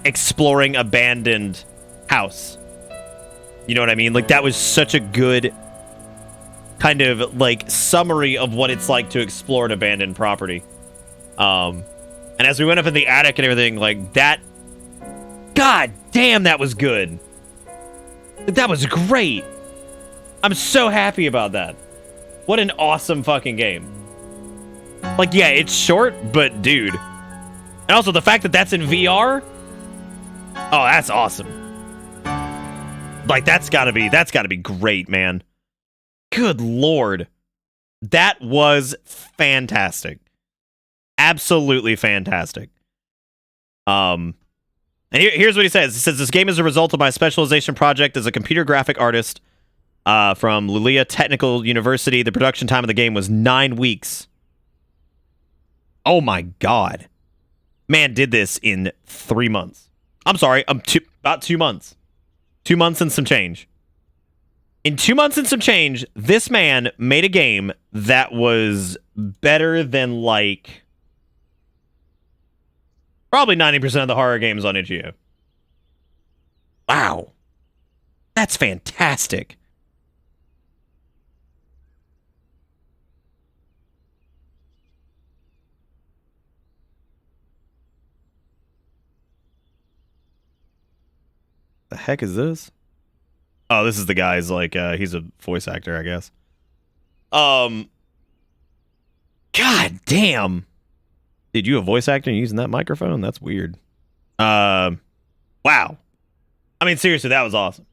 S2: exploring abandoned house. You know what I mean? Like that was such a good kind of like summary of what it's like to explore an abandoned property. And as we went up in the attic and everything, like that, god damn, that was good. That was great. I'm so happy about that. What an awesome fucking game. Like, yeah, it's short, but dude. And also the fact that that's in VR. Oh, that's awesome. Like that's gotta be great, man. Good lord. That was fantastic. Absolutely fantastic. And here's what he says. He says, this game is a result of my specialization project as a computer graphic artist from Luleå Technical University. The production time of the game was 9 weeks. Oh my god. Man did this in 3 months. I'm sorry, about 2 months. 2 months and some change. In 2 months and some change, this man made a game that was better than, like, probably 90% of the horror games on itch.io. Wow. That's fantastic. The heck is this? Oh, this is the guy's, like, he's a voice actor, I guess. God damn. Dude, you a voice actor using that microphone? That's weird. Wow. I mean, seriously, that was awesome.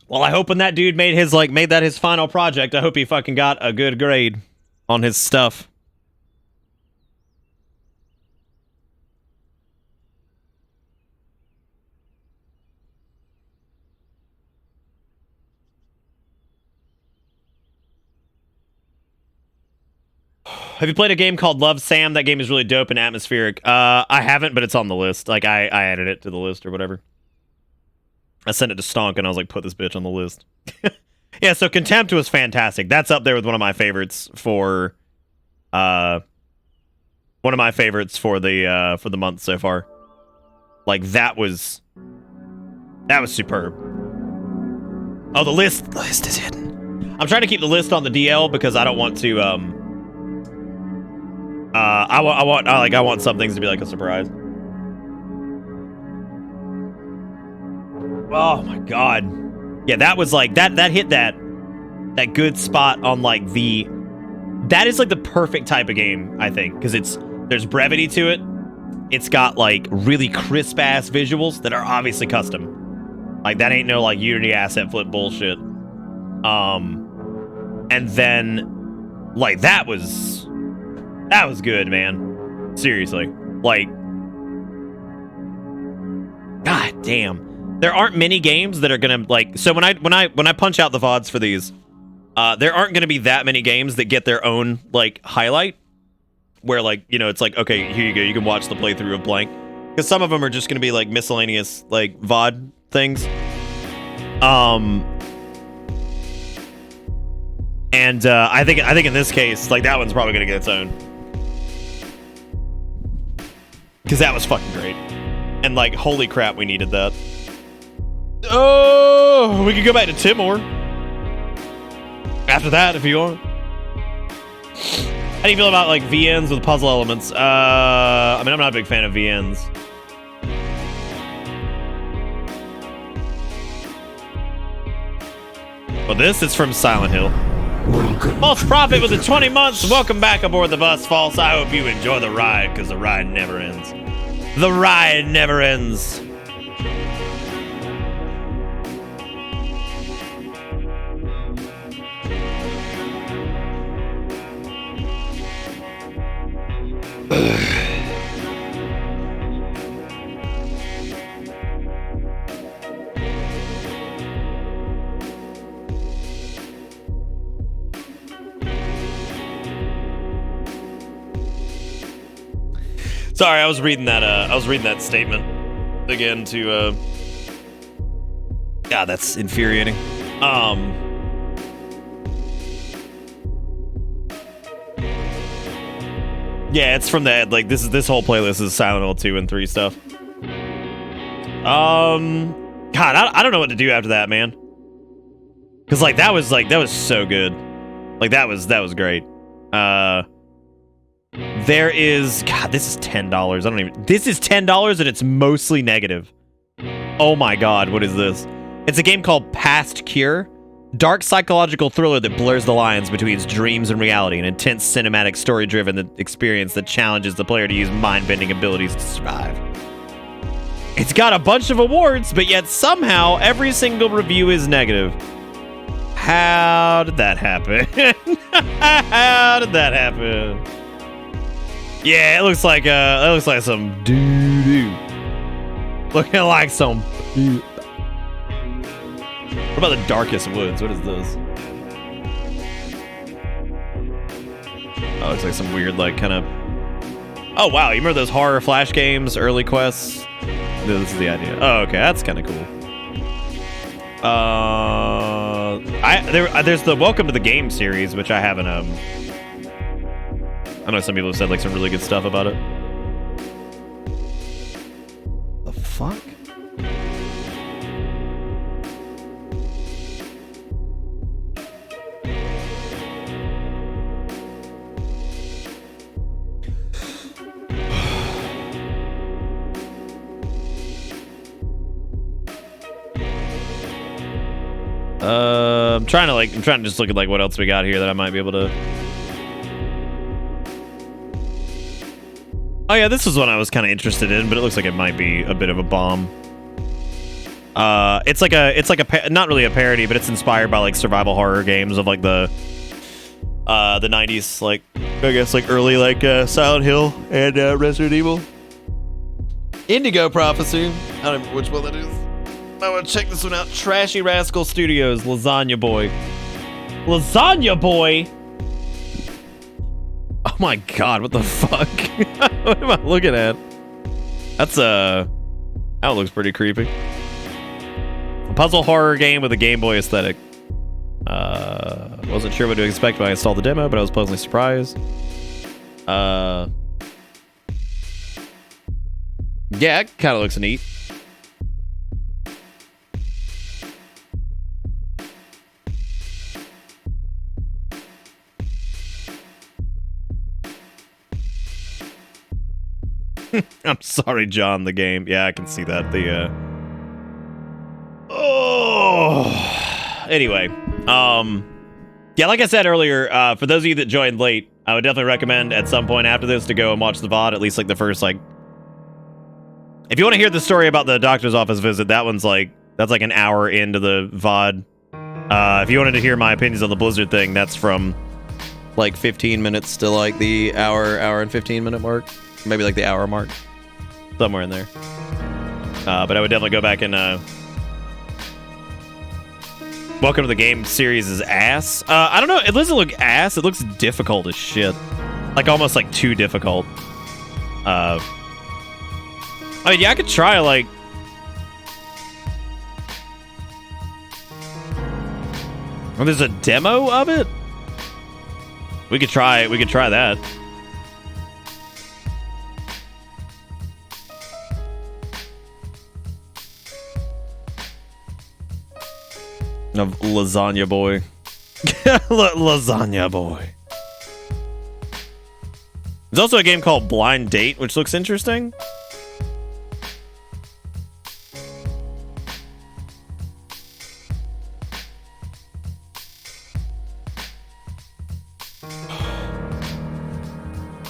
S2: Well, I hope when that dude made that his final project, I hope he fucking got a good grade on his stuff. Have you played a game called Love Sam? That game is really dope and atmospheric. I haven't, but it's on the list. Like, I added it to the list or whatever. I sent it to Stonk and I was like, put this bitch on the list. Yeah, so Contempt was fantastic. That's up there with one of my favorites for the month so far. Like, that was superb. Oh, the list is hidden. I'm trying to keep the list on the DL because I don't want to I want some things to be like a surprise. Oh my god. Yeah, that was like that hit that good spot on like that is like the perfect type of game, I think, because there's brevity to it. It's got like really crisp ass visuals that are obviously custom. Like that ain't no like Unity asset flip bullshit. And then like that was good, man. Seriously. Like, god damn. There aren't many games that are gonna like. So when I punch out the VODs for these, there aren't gonna be that many games that get their own like highlight, where like, you know, it's like, okay, here you go, you can watch the playthrough of blank, because some of them are just gonna be like miscellaneous like VOD things. And I think in this case, like that one's probably gonna get its own, because that was fucking great, and like holy crap, we needed that. Oh, we could go back to Timore after that if you want. How do you feel about like VNs with puzzle elements? I mean, I'm not a big fan of VNs. Well, this is from Silent Hill. False Prophet with the 20 months. Welcome back aboard the bus, False. I hope you enjoy the ride, because the ride never ends. The ride never ends. Sorry, I was reading that statement again to God, that's infuriating. Yeah, it's from that, like, this whole playlist is Silent Hill 2 and 3 stuff. God, I don't know what to do after that, man. Cause that was so good. Like that was great. There is, God, this is $10. This is $10 and it's mostly negative. Oh my God, what is this? It's a game called Past Cure. Dark psychological thriller that blurs the lines between dreams and reality. An intense cinematic story-driven experience that challenges the player to use mind-bending abilities to survive. It's got a bunch of awards, but yet somehow every single review is negative. How did that happen? How did that happen? Yeah, it looks like some doo-doo. Looking like some poop. What about the Darkest Woods? What is this? Oh, it's like some weird, like, kind of... Oh, wow, you remember those horror flash games, early quests? This is the idea. Oh, okay, that's kind of cool. There's the Welcome to the Game series, which I haven't, I know some people have said, like, some really good stuff about it. The fuck? I'm trying to just look at like what else we got here that I might be able to. Oh yeah, this is one I was kind of interested in, but it looks like it might be a bit of a bomb. It's like a not really a parody, but it's inspired by like survival horror games of like the 90s, like I guess like early like Silent Hill and Resident Evil. Indigo Prophecy. I don't remember which one that is. I want to check this one out. Trashy Rascal Studios, Lasagna Boy. Lasagna Boy? Oh my god, what the fuck? What am I looking at? That's that looks pretty creepy. A puzzle horror game with a Game Boy aesthetic. Wasn't sure what to expect when I installed the demo, but I was pleasantly surprised. Yeah, it kind of looks neat. I'm sorry, John, the game. Yeah, I can see that. Anyway, yeah, like I said earlier, for those of you that joined late, I would definitely recommend at some point after this to go and watch the VOD, at least like the first, like, if you want to hear the story about the doctor's office visit, that's like an hour into the VOD. If you wanted to hear my opinions on the Blizzard thing, that's from like 15 minutes to like the hour and 15 minute mark. Maybe like the hour mark. Somewhere in there. But I would definitely go back and Welcome to the Game series is ass. I don't know, it doesn't look ass, it looks difficult as shit. Like almost like too difficult. I mean, yeah, I could try like oh, there's a demo of it? We could try that. Of Lasagna Boy. Lasagna Boy. There's also a game called Blind Date, which looks interesting.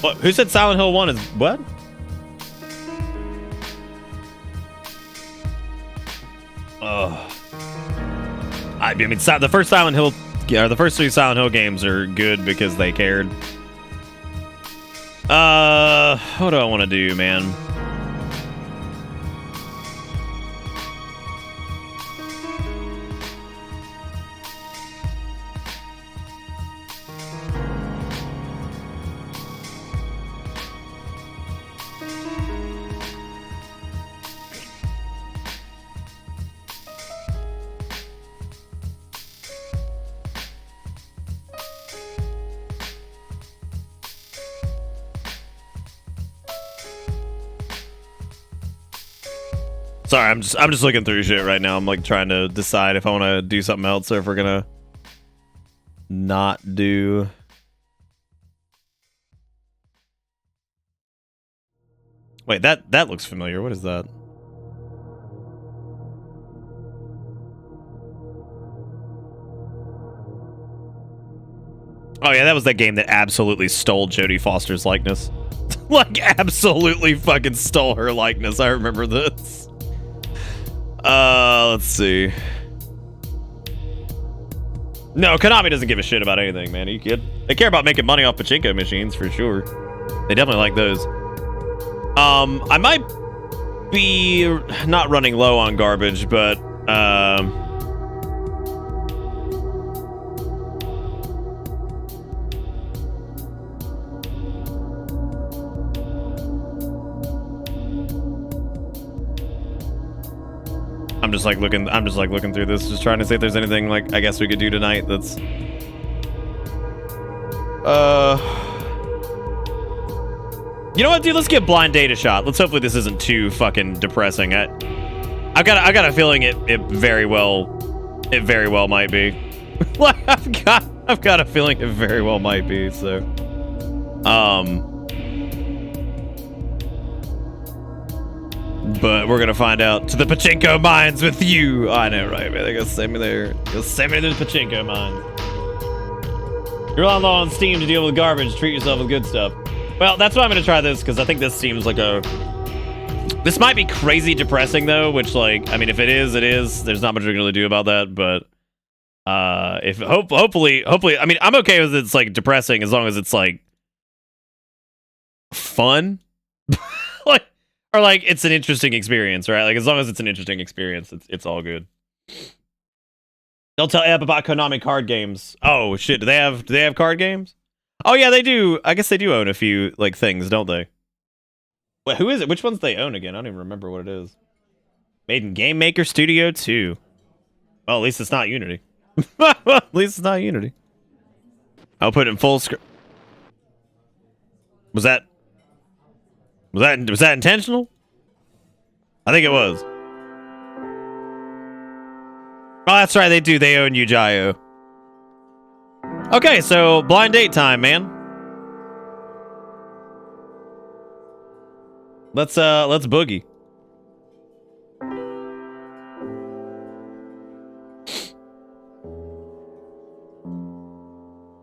S2: What? Who said Silent Hill 1 is what? I mean, the first Silent Hill, or the first 3 Silent Hill games are good because they cared. What do I want to do, man? Sorry, I'm just looking through shit right now. I'm like trying to decide if I want to do something else or if we're gonna not do. Wait, that looks familiar. What is that? Oh yeah, that was that game that absolutely stole Jodie Foster's likeness. Like absolutely fucking stole her likeness. I remember this. Let's see. No, Konami doesn't give a shit about anything, man. Are you kidding? They care about making money off pachinko machines for sure. They definitely like those. I might be not running low on garbage, but I'm just like looking through this, just trying to see if there's anything like I guess we could do tonight that's you know what, dude, let's give Blind Date a shot. Let's hopefully this isn't too fucking depressing. I got a feeling it very well might be. Like I've got a feeling it very well might be, so But we're gonna find out. To the pachinko mines with you. Oh, I know, right, man? They're gonna send me there. They'll send me to the pachinko mines. You're on low on steam to deal with garbage. Treat yourself with good stuff. Well, that's why I'm gonna try this, because I think this seems like a... This might be crazy depressing, though, which, like, I mean, if it is, it is. There's not much we can really do about that, but... if hopefully, I mean, I'm okay with it's, like, depressing as long as it's, like... fun? Like... Or, like, it's an interesting experience, right? Like, as long as it's an interesting experience, it's all good. They'll tell Eb about Konami card games. Oh, shit. Do they have card games? Oh, yeah, they do. I guess they do own a few, like, things, don't they? Wait, who is it? Which ones they own again? I don't even remember what it is. Made in Game Maker Studio 2. Well, at least it's not Unity. At least it's not Unity. I'll put it in full screen. Was that intentional? I think it was. Oh, that's right. They do. They own Yu-Gi-Oh. Okay, so blind date time, man. Let's boogie.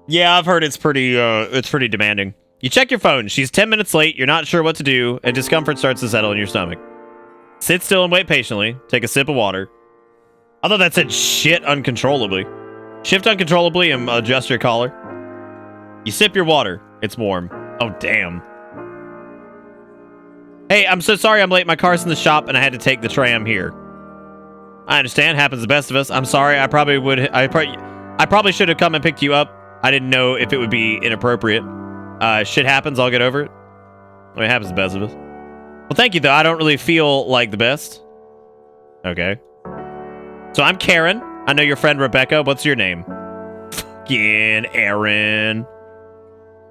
S2: Yeah, I've heard it's pretty demanding. You check your phone. She's 10 minutes late. You're not sure what to do, and discomfort starts to settle in your stomach. Sit still and wait patiently. Take a sip of water. I thought that said shit uncontrollably. Shift uncontrollably and adjust your collar. You sip your water. It's warm. Oh, damn. Hey, I'm so sorry I'm late. My car's in the shop and I had to take the tram here. I understand. Happens to the best of us. I'm sorry. I probably should have come and picked you up. I didn't know if it would be inappropriate. Shit happens. I'll get over it. I mean, it happens to the best of us. Well, thank you, though. I don't really feel like the best. Okay. So I'm Karen. I know your friend Rebecca. What's your name? Fucking Aaron.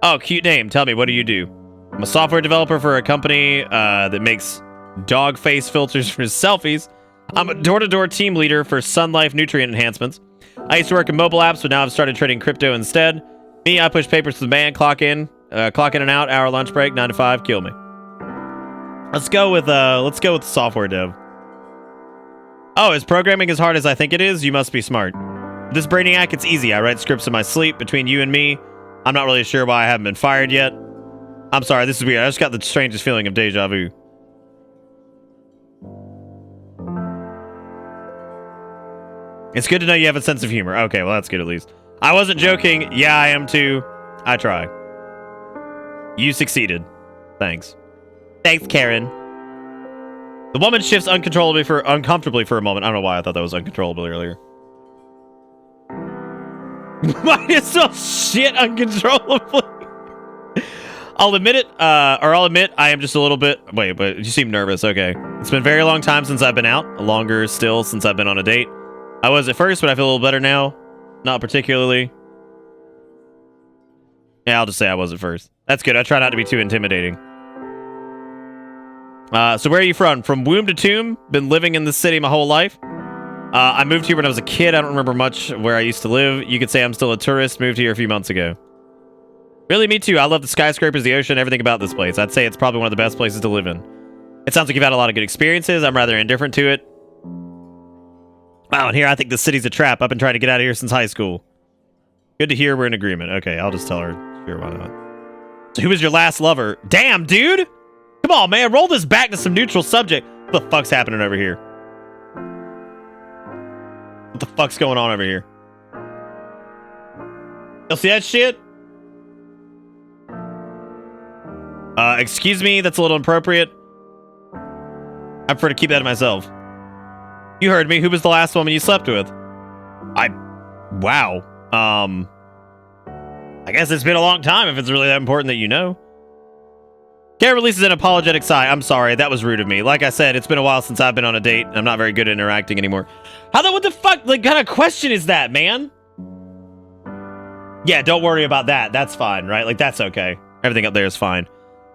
S2: Oh, cute name. Tell me, what do you do? I'm a software developer for a company that makes dog face filters for selfies. I'm a door-to-door team leader for Sun Life nutrient enhancements. I used to work in mobile apps, but now I've started trading crypto instead. Me, I push papers to the man, clock in and out, hour lunch break, 9 to 5, kill me. Let's go with software dev. Oh, is programming as hard as I think it is? You must be smart. This Brainiac, it's easy. I write scripts in my sleep. Between you and me, I'm not really sure why I haven't been fired yet. I'm sorry, this is weird. I just got the strangest feeling of deja vu. It's good to know you have a sense of humor. Okay, well, that's good at least. I wasn't joking. Yeah, I am too. I try. You succeeded. Thanks. Thanks, Karen. The woman shifts uncomfortably for a moment. I don't know why I thought that was uncontrollably earlier. Might as well shit uncontrollably. I'll admit I am just a little bit... Wait, but you seem nervous. Okay. It's been a very long time since I've been out. Longer still since I've been on a date. I was at first, but I feel a little better now. Not particularly. Yeah, I'll just say I was at first. That's good. I try not to be too intimidating. So where are you from? From womb to tomb. Been living in this city my whole life. I moved here when I was a kid. I don't remember much where I used to live. You could say I'm still a tourist. Moved here a few months ago. Really, me too. I love the skyscrapers, the ocean, everything about this place. I'd say it's probably one of the best places to live in. It sounds like you've had a lot of good experiences. I'm rather indifferent to it. Wow, and here I think the city's a trap. I've been trying to get out of here since high school. Good to hear we're in agreement. Okay, I'll just tell her. Sure, why not? So who was your last lover? Damn, dude! Come on, man. Roll this back to some neutral subject. What the fuck's happening over here? What the fuck's going on over here? Y'all see that shit? Excuse me, that's a little inappropriate. I prefer to keep that to myself. You heard me. Who was the last woman you slept with? Wow. I guess it's been a long time if it's really that important that you know. Karen releases an apologetic sigh. I'm sorry, that was rude of me. Like I said, it's been a while since I've been on a date, and I'm not very good at interacting anymore. What the fuck, like, kind of question is that, man? Yeah, don't worry about that. That's fine, right? Like, that's okay. Everything up there is fine.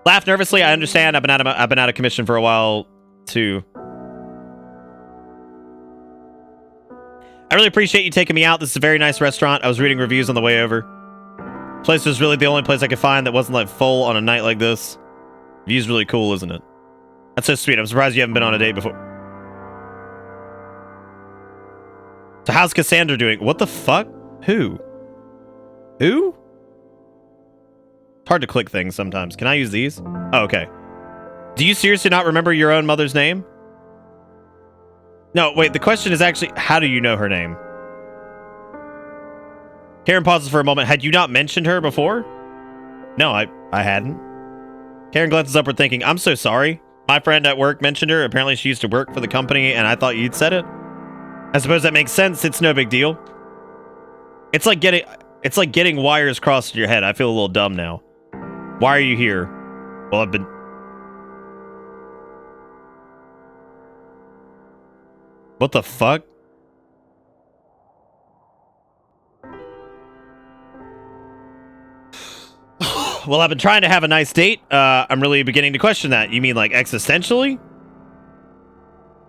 S2: Laugh nervously. I understand. I've been out of commission for a while, too. I really appreciate you taking me out. This is a very nice restaurant. I was reading reviews on the way over. This place was really the only place I could find that wasn't like full on a night like this. View's really cool, isn't it? That's so sweet. I'm surprised you haven't been on a date before. So how's Cassandra doing? What the fuck? Who? Who? It's hard to click things sometimes. Can I use these? Oh, okay. Do you seriously not remember your own mother's name? No, wait. The question is actually, how do you know her name? Karen pauses for a moment. Had you not mentioned her before? No, I hadn't. Karen glances upward thinking, I'm so sorry. My friend at work mentioned her. Apparently she used to work for the company and I thought you'd said it. I suppose that makes sense. It's no big deal. It's like getting wires crossed in your head. I feel a little dumb now. Why are you here? Well, I've been... What the fuck? Well, I've been trying to have a nice date. I'm really beginning to question that. You mean like existentially?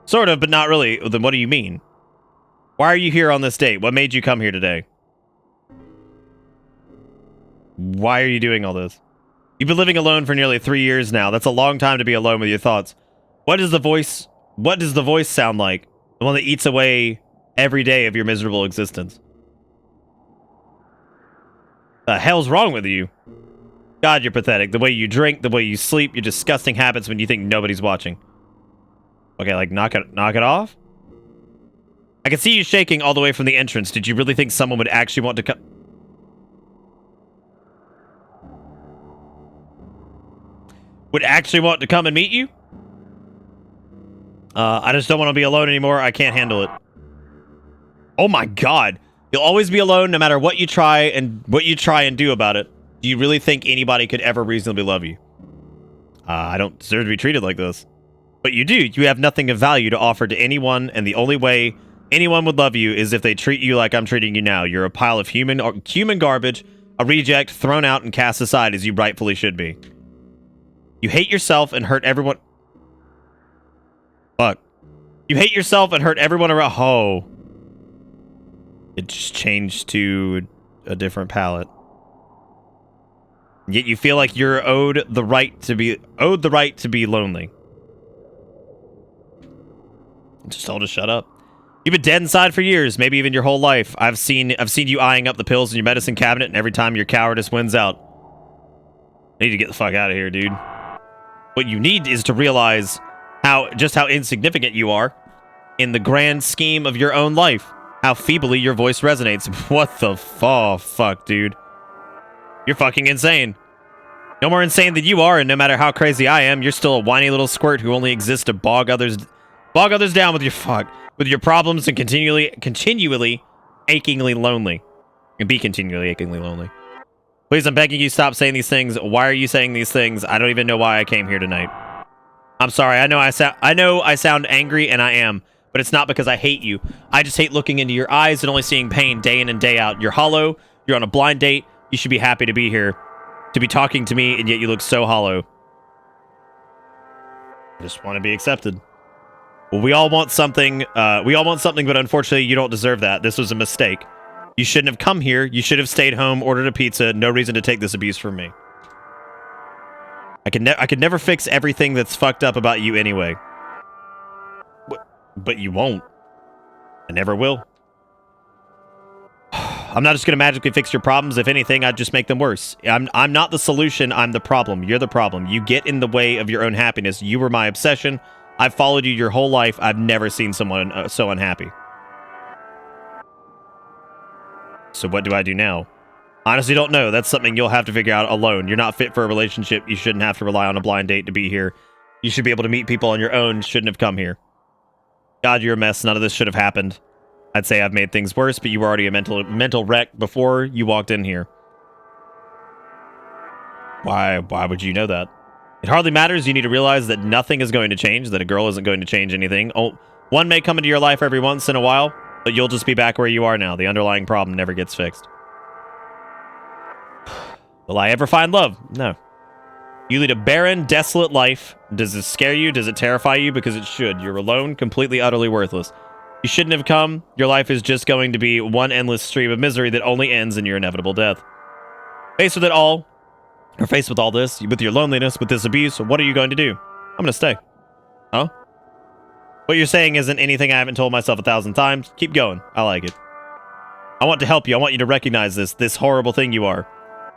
S2: Sort of, but not really. Then what do you mean? Why are you here on this date? What made you come here today? Why are you doing all this? You've been living alone for nearly 3 years now. That's a long time to be alone with your thoughts. What does the voice sound like? The one that eats away every day of your miserable existence. The hell's wrong with you? God, you're pathetic. The way you drink, the way you sleep, your disgusting habits when you think nobody's watching. Okay, like knock it off? I can see you shaking all the way from the entrance. Did you really think someone would actually want to come? Would actually want to come and meet you? I just don't want to be alone anymore. I can't handle it. Oh my god. You'll always be alone no matter what you try and do about it. Do you really think anybody could ever reasonably love you? I don't deserve to be treated like this. But you do. You have nothing of value to offer to anyone, and the only way anyone would love you is if they treat you like I'm treating you now. You're a pile of human garbage, a reject, thrown out and cast aside as you rightfully should be. You hate yourself and hurt everyone. Fuck. You hate yourself and hurt everyone around. Oh. It just changed to a different palette. Yet you feel like you're owed the right to be lonely. I'm just told to shut up. You've been dead inside for years, maybe even your whole life. I've seen you eyeing up the pills in your medicine cabinet, and every time your cowardice wins out. I need to get the fuck out of here, dude. What you need is to realize just how insignificant you are in the grand scheme of your own life. How feebly your voice resonates. What the fuck, dude? You're fucking insane. No more insane than you are, and no matter how crazy I am, you're still a whiny little squirt who only exists to bog others down with your problems and continually achingly lonely. And be continually achingly lonely. Please, I'm begging you, stop saying these things. Why are you saying these things? I don't even know why I came here tonight. I'm sorry. I know I sound angry, and I am, but it's not because I hate you. I just hate looking into your eyes and only seeing pain day in and day out. You're hollow. You're on a blind date. You should be happy to be here, to be talking to me, and yet you look so hollow. I just want to be accepted. Well, we all want something, but unfortunately, you don't deserve that. This was a mistake. You shouldn't have come here. You should have stayed home, ordered a pizza. No reason to take this abuse from me. I could never fix everything that's fucked up about you anyway. But you won't. I never will. I'm not just going to magically fix your problems. If anything, I'd just make them worse. I'm not the solution. I'm the problem. You're the problem. You get in the way of your own happiness. You were my obsession. I've followed you your whole life. I've never seen someone so unhappy. So what do I do now? Honestly, don't know. That's something you'll have to figure out alone. You're not fit for a relationship. You shouldn't have to rely on a blind date to be here. You should be able to meet people on your own. Shouldn't have come here. God, you're a mess. None of this should have happened. I'd say I've made things worse, but you were already a mental wreck before you walked in here. Why would you know that? It hardly matters. You need to realize that nothing is going to change, that a girl isn't going to change anything. Oh, one may come into your life every once in a while, but you'll just be back where you are now. The underlying problem never gets fixed. Will I ever find love? No. You lead a barren, desolate life. Does it scare you? Does it terrify you? Because it should. You're alone, completely, utterly worthless. You shouldn't have come. Your life is just going to be one endless stream of misery that only ends in your inevitable death. Faced with all this, with your loneliness, with this abuse, what are you going to do? I'm going to stay. Huh? What you're saying isn't anything I haven't told myself 1,000 times. Keep going. I like it. I want to help you. I want you to recognize this horrible thing you are.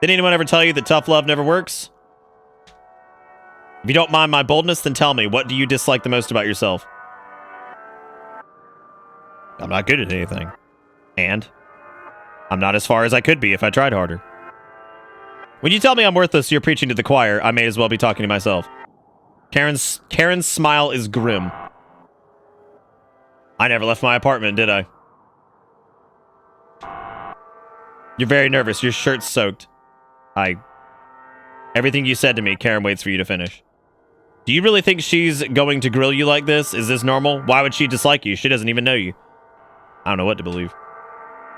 S2: Did anyone ever tell you that tough love never works? If you don't mind my boldness, then tell me, what do you dislike the most about yourself? I'm not good at anything. And I'm not as far as I could be if I tried harder. When you tell me I'm worthless, you're preaching to the choir. I may as well be talking to myself. Karen's smile is grim. I never left my apartment, did I? You're very nervous. Your shirt's soaked. Everything you said to me, Karen waits for you to finish. Do you really think she's going to grill you like this? Is this normal? Why would she dislike you? She doesn't even know you. I don't know what to believe.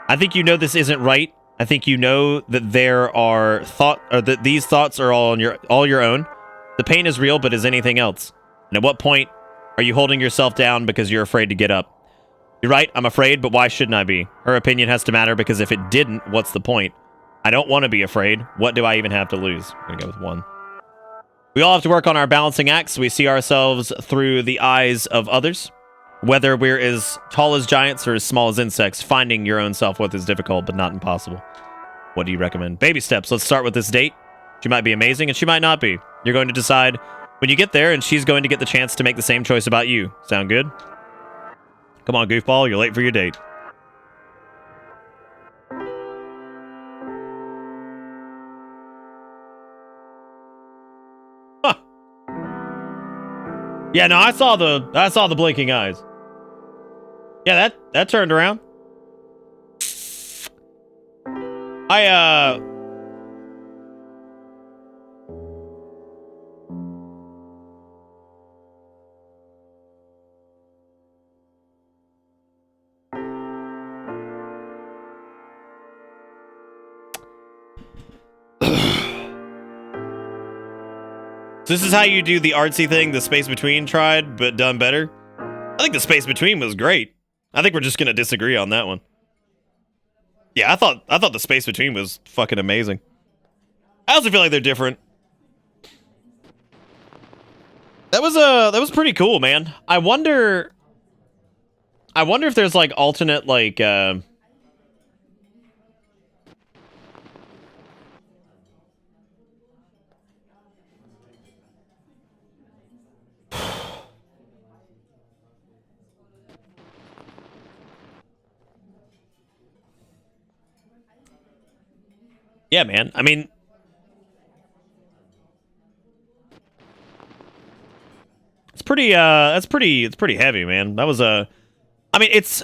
S2: I think you know this isn't right. I think you know that there are that these thoughts are all your own. The pain is real, but is anything else? And at what point are you holding yourself down because you're afraid to get up? You're right, I'm afraid, but why shouldn't I be? Her opinion has to matter, because if it didn't, what's the point? I don't want to be afraid. What do I even have to lose? I'm gonna go with 1. We all have to work on our balancing acts. We see ourselves through the eyes of others. Whether we're as tall as giants or as small as insects, finding your own self-worth is difficult, but not impossible. What do you recommend? Baby steps. Let's start with this date. She might be amazing, and she might not be. You're going to decide when you get there, and she's going to get the chance to make the same choice about you. Sound good? Come on, goofball. You're late for your date. Huh. Yeah, no, I saw the blinking eyes. Yeah, that turned around. So this is how you do the artsy thing the Space Between tried, but done better? I think the Space Between was great. I think we're just gonna disagree on that one. Yeah, I thought the Space Between was fucking amazing. I also feel like they're different. That was pretty cool, man. I wonder if there's like alternate like yeah, man. I mean, it's pretty it's pretty heavy, man. That was I mean, it's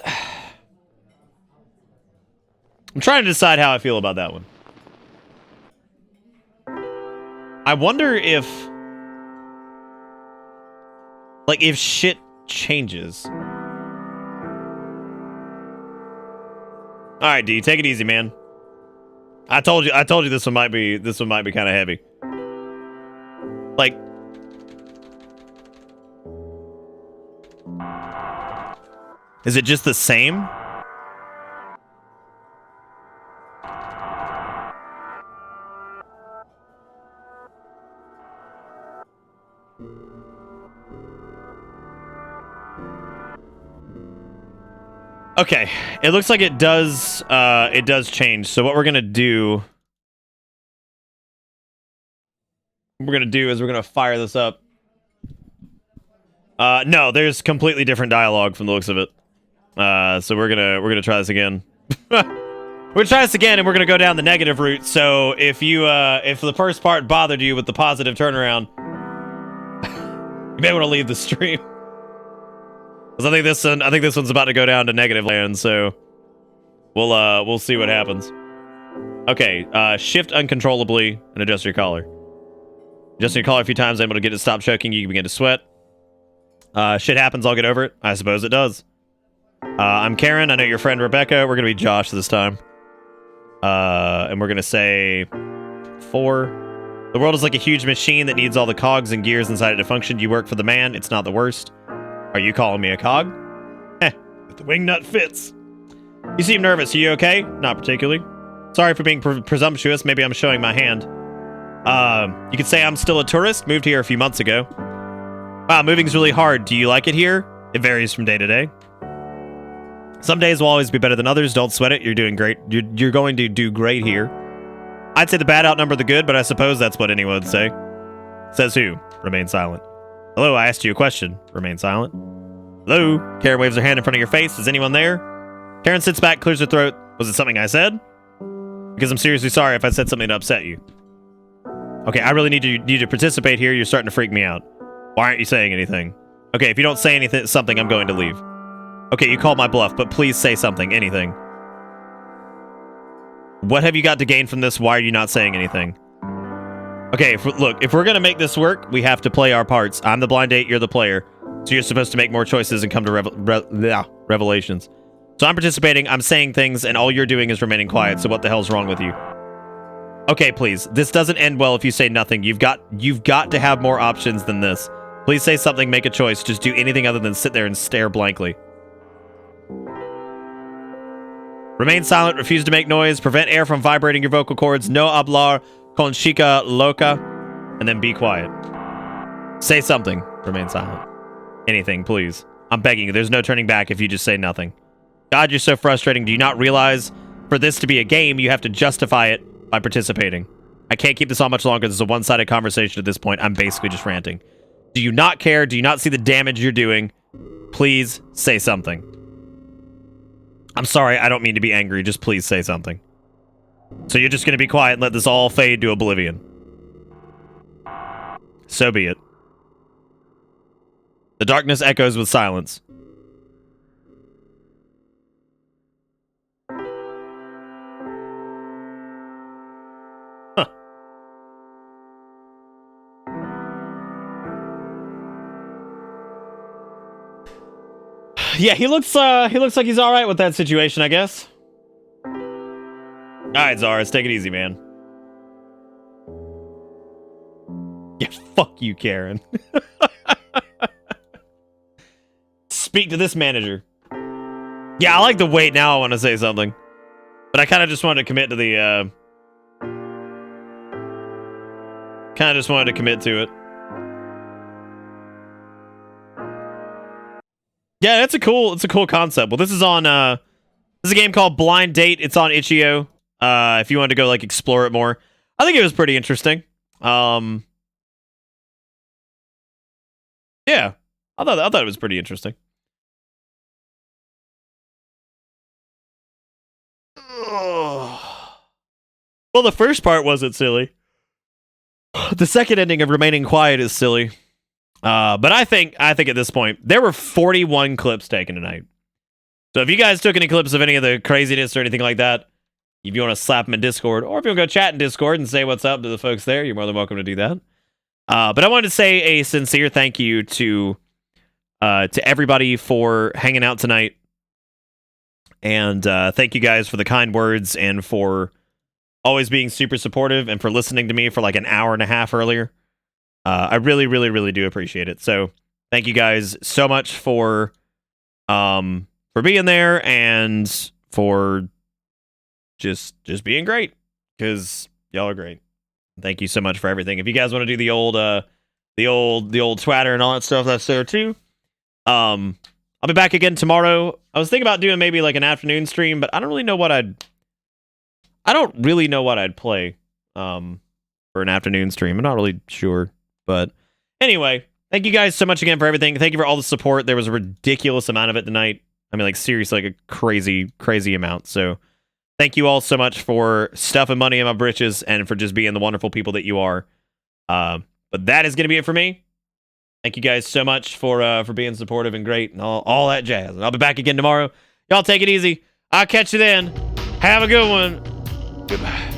S2: I'm trying to decide how I feel about that one. I wonder if like if shit changes. All right, D, take it easy, man. I told you this one might be kind of heavy. Like, is it just the same? Okay, it looks like it does change. So what we're gonna do is we're gonna fire this up. No, there's completely different dialogue from the looks of it. So we're gonna try this again. We're gonna try this again, and we're gonna go down the negative route. So if the first part bothered you with the positive turnaround, you may want to leave the stream. Because I think this one's about to go down to negative land, so we'll see what happens. Okay, shift uncontrollably and adjust your collar. Adjusting your collar a few times, able to get it to stop choking, you can begin to sweat. Shit happens, I'll get over it. I suppose it does. I'm Karen, I know your friend Rebecca. We're gonna be Josh this time. And we're gonna say 4. The world is like a huge machine that needs all the cogs and gears inside it to function. You work for the man, it's not the worst. Are you calling me a cog? If the wingnut fits. You seem nervous. Are you okay? Not particularly. Sorry for being presumptuous. Maybe I'm showing my hand. You could say I'm still a tourist. Moved here a few months ago. Wow, moving's really hard. Do you like it here? It varies from day to day. Some days will always be better than others. Don't sweat it. You're doing great. You're going to do great here. I'd say the bad outnumber the good, but I suppose that's what anyone would say. Says who? Remain silent. Hello, I asked you a question. Remain silent. Hello? Karen waves her hand in front of your face. Is anyone there? Karen sits back, clears her throat. Was it something I said? Because I'm seriously sorry if I said something to upset you. Okay, I really need you to participate here. You're starting to freak me out. Why aren't you saying anything? Okay, if you don't say anything, something, I'm going to leave. Okay, you called my bluff, but please say something, anything. What have you got to gain from this? Why are you not saying anything? Okay, look, if we're going to make this work, we have to play our parts. I'm the blind date, you're the player. So you're supposed to make more choices and come to revelations. So I'm participating, I'm saying things, and all you're doing is remaining quiet, so what the hell's wrong with you? Okay, please. This doesn't end well if you say nothing. You've got to have more options than this. Please say something, make a choice. Just do anything other than sit there and stare blankly. Remain silent, refuse to make noise, prevent air from vibrating your vocal cords, no hablar con chica loca, and then be quiet. Say something. Remain silent. Anything, please. I'm begging you. There's no turning back if you just say nothing. God, you're so frustrating. Do you not realize for this to be a game, you have to justify it by participating? I can't keep this on much longer. This is a one-sided conversation at this point. I'm basically just ranting. Do you not care? Do you not see the damage you're doing? Please say something. I'm sorry, I don't mean to be angry. Just please say something. So you're just going to be quiet and let this all fade to oblivion. So be it. The darkness echoes with silence. Huh. Yeah, he looks like he's all right with that situation, I guess. All right, Zaris, take it easy, man. Yeah, fuck you, Karen. Speak to this manager. Yeah, I like the wait. Now I want to say something, but I kind of just wanted to commit to the. Kind of just wanted to commit to it. Yeah, it's a cool concept. Well, this is on this is a game called Blind Date. It's on itch.io. If you wanted to go like explore it more, I think it was pretty interesting. Yeah, I thought it was pretty interesting. Well, the first part wasn't silly. The second ending of remaining quiet is silly. But I think at this point, there were 41 clips taken tonight. So if you guys took any clips of any of the craziness or anything like that, if you want to slap them in Discord, or if you want to go chat in Discord and say what's up to the folks there, you're more than welcome to do that. But I wanted to say a sincere thank you to everybody for hanging out tonight. And thank you guys for the kind words and for always being super supportive and for listening to me for like an hour and a half earlier. I really, really, really do appreciate it. So thank you guys so much for being there and for just being great, because y'all are great. Thank you so much for everything. If you guys want to do the old twatter and all that stuff, that's there too. I'll be back again tomorrow. I was thinking about doing maybe like an afternoon stream, but I don't really know what I'd play for an afternoon stream. I'm not really sure. But anyway, thank you guys so much again for everything. Thank you for all the support. There was a ridiculous amount of it tonight. I mean, like seriously, like a crazy, crazy amount. So thank you all so much for stuffing money in my britches and for just being the wonderful people that you are. But that is going to be it for me. Thank you guys so much for being supportive and great and all that jazz. And I'll be back again tomorrow. Y'all take it easy. I'll catch you then. Have a good one. Goodbye.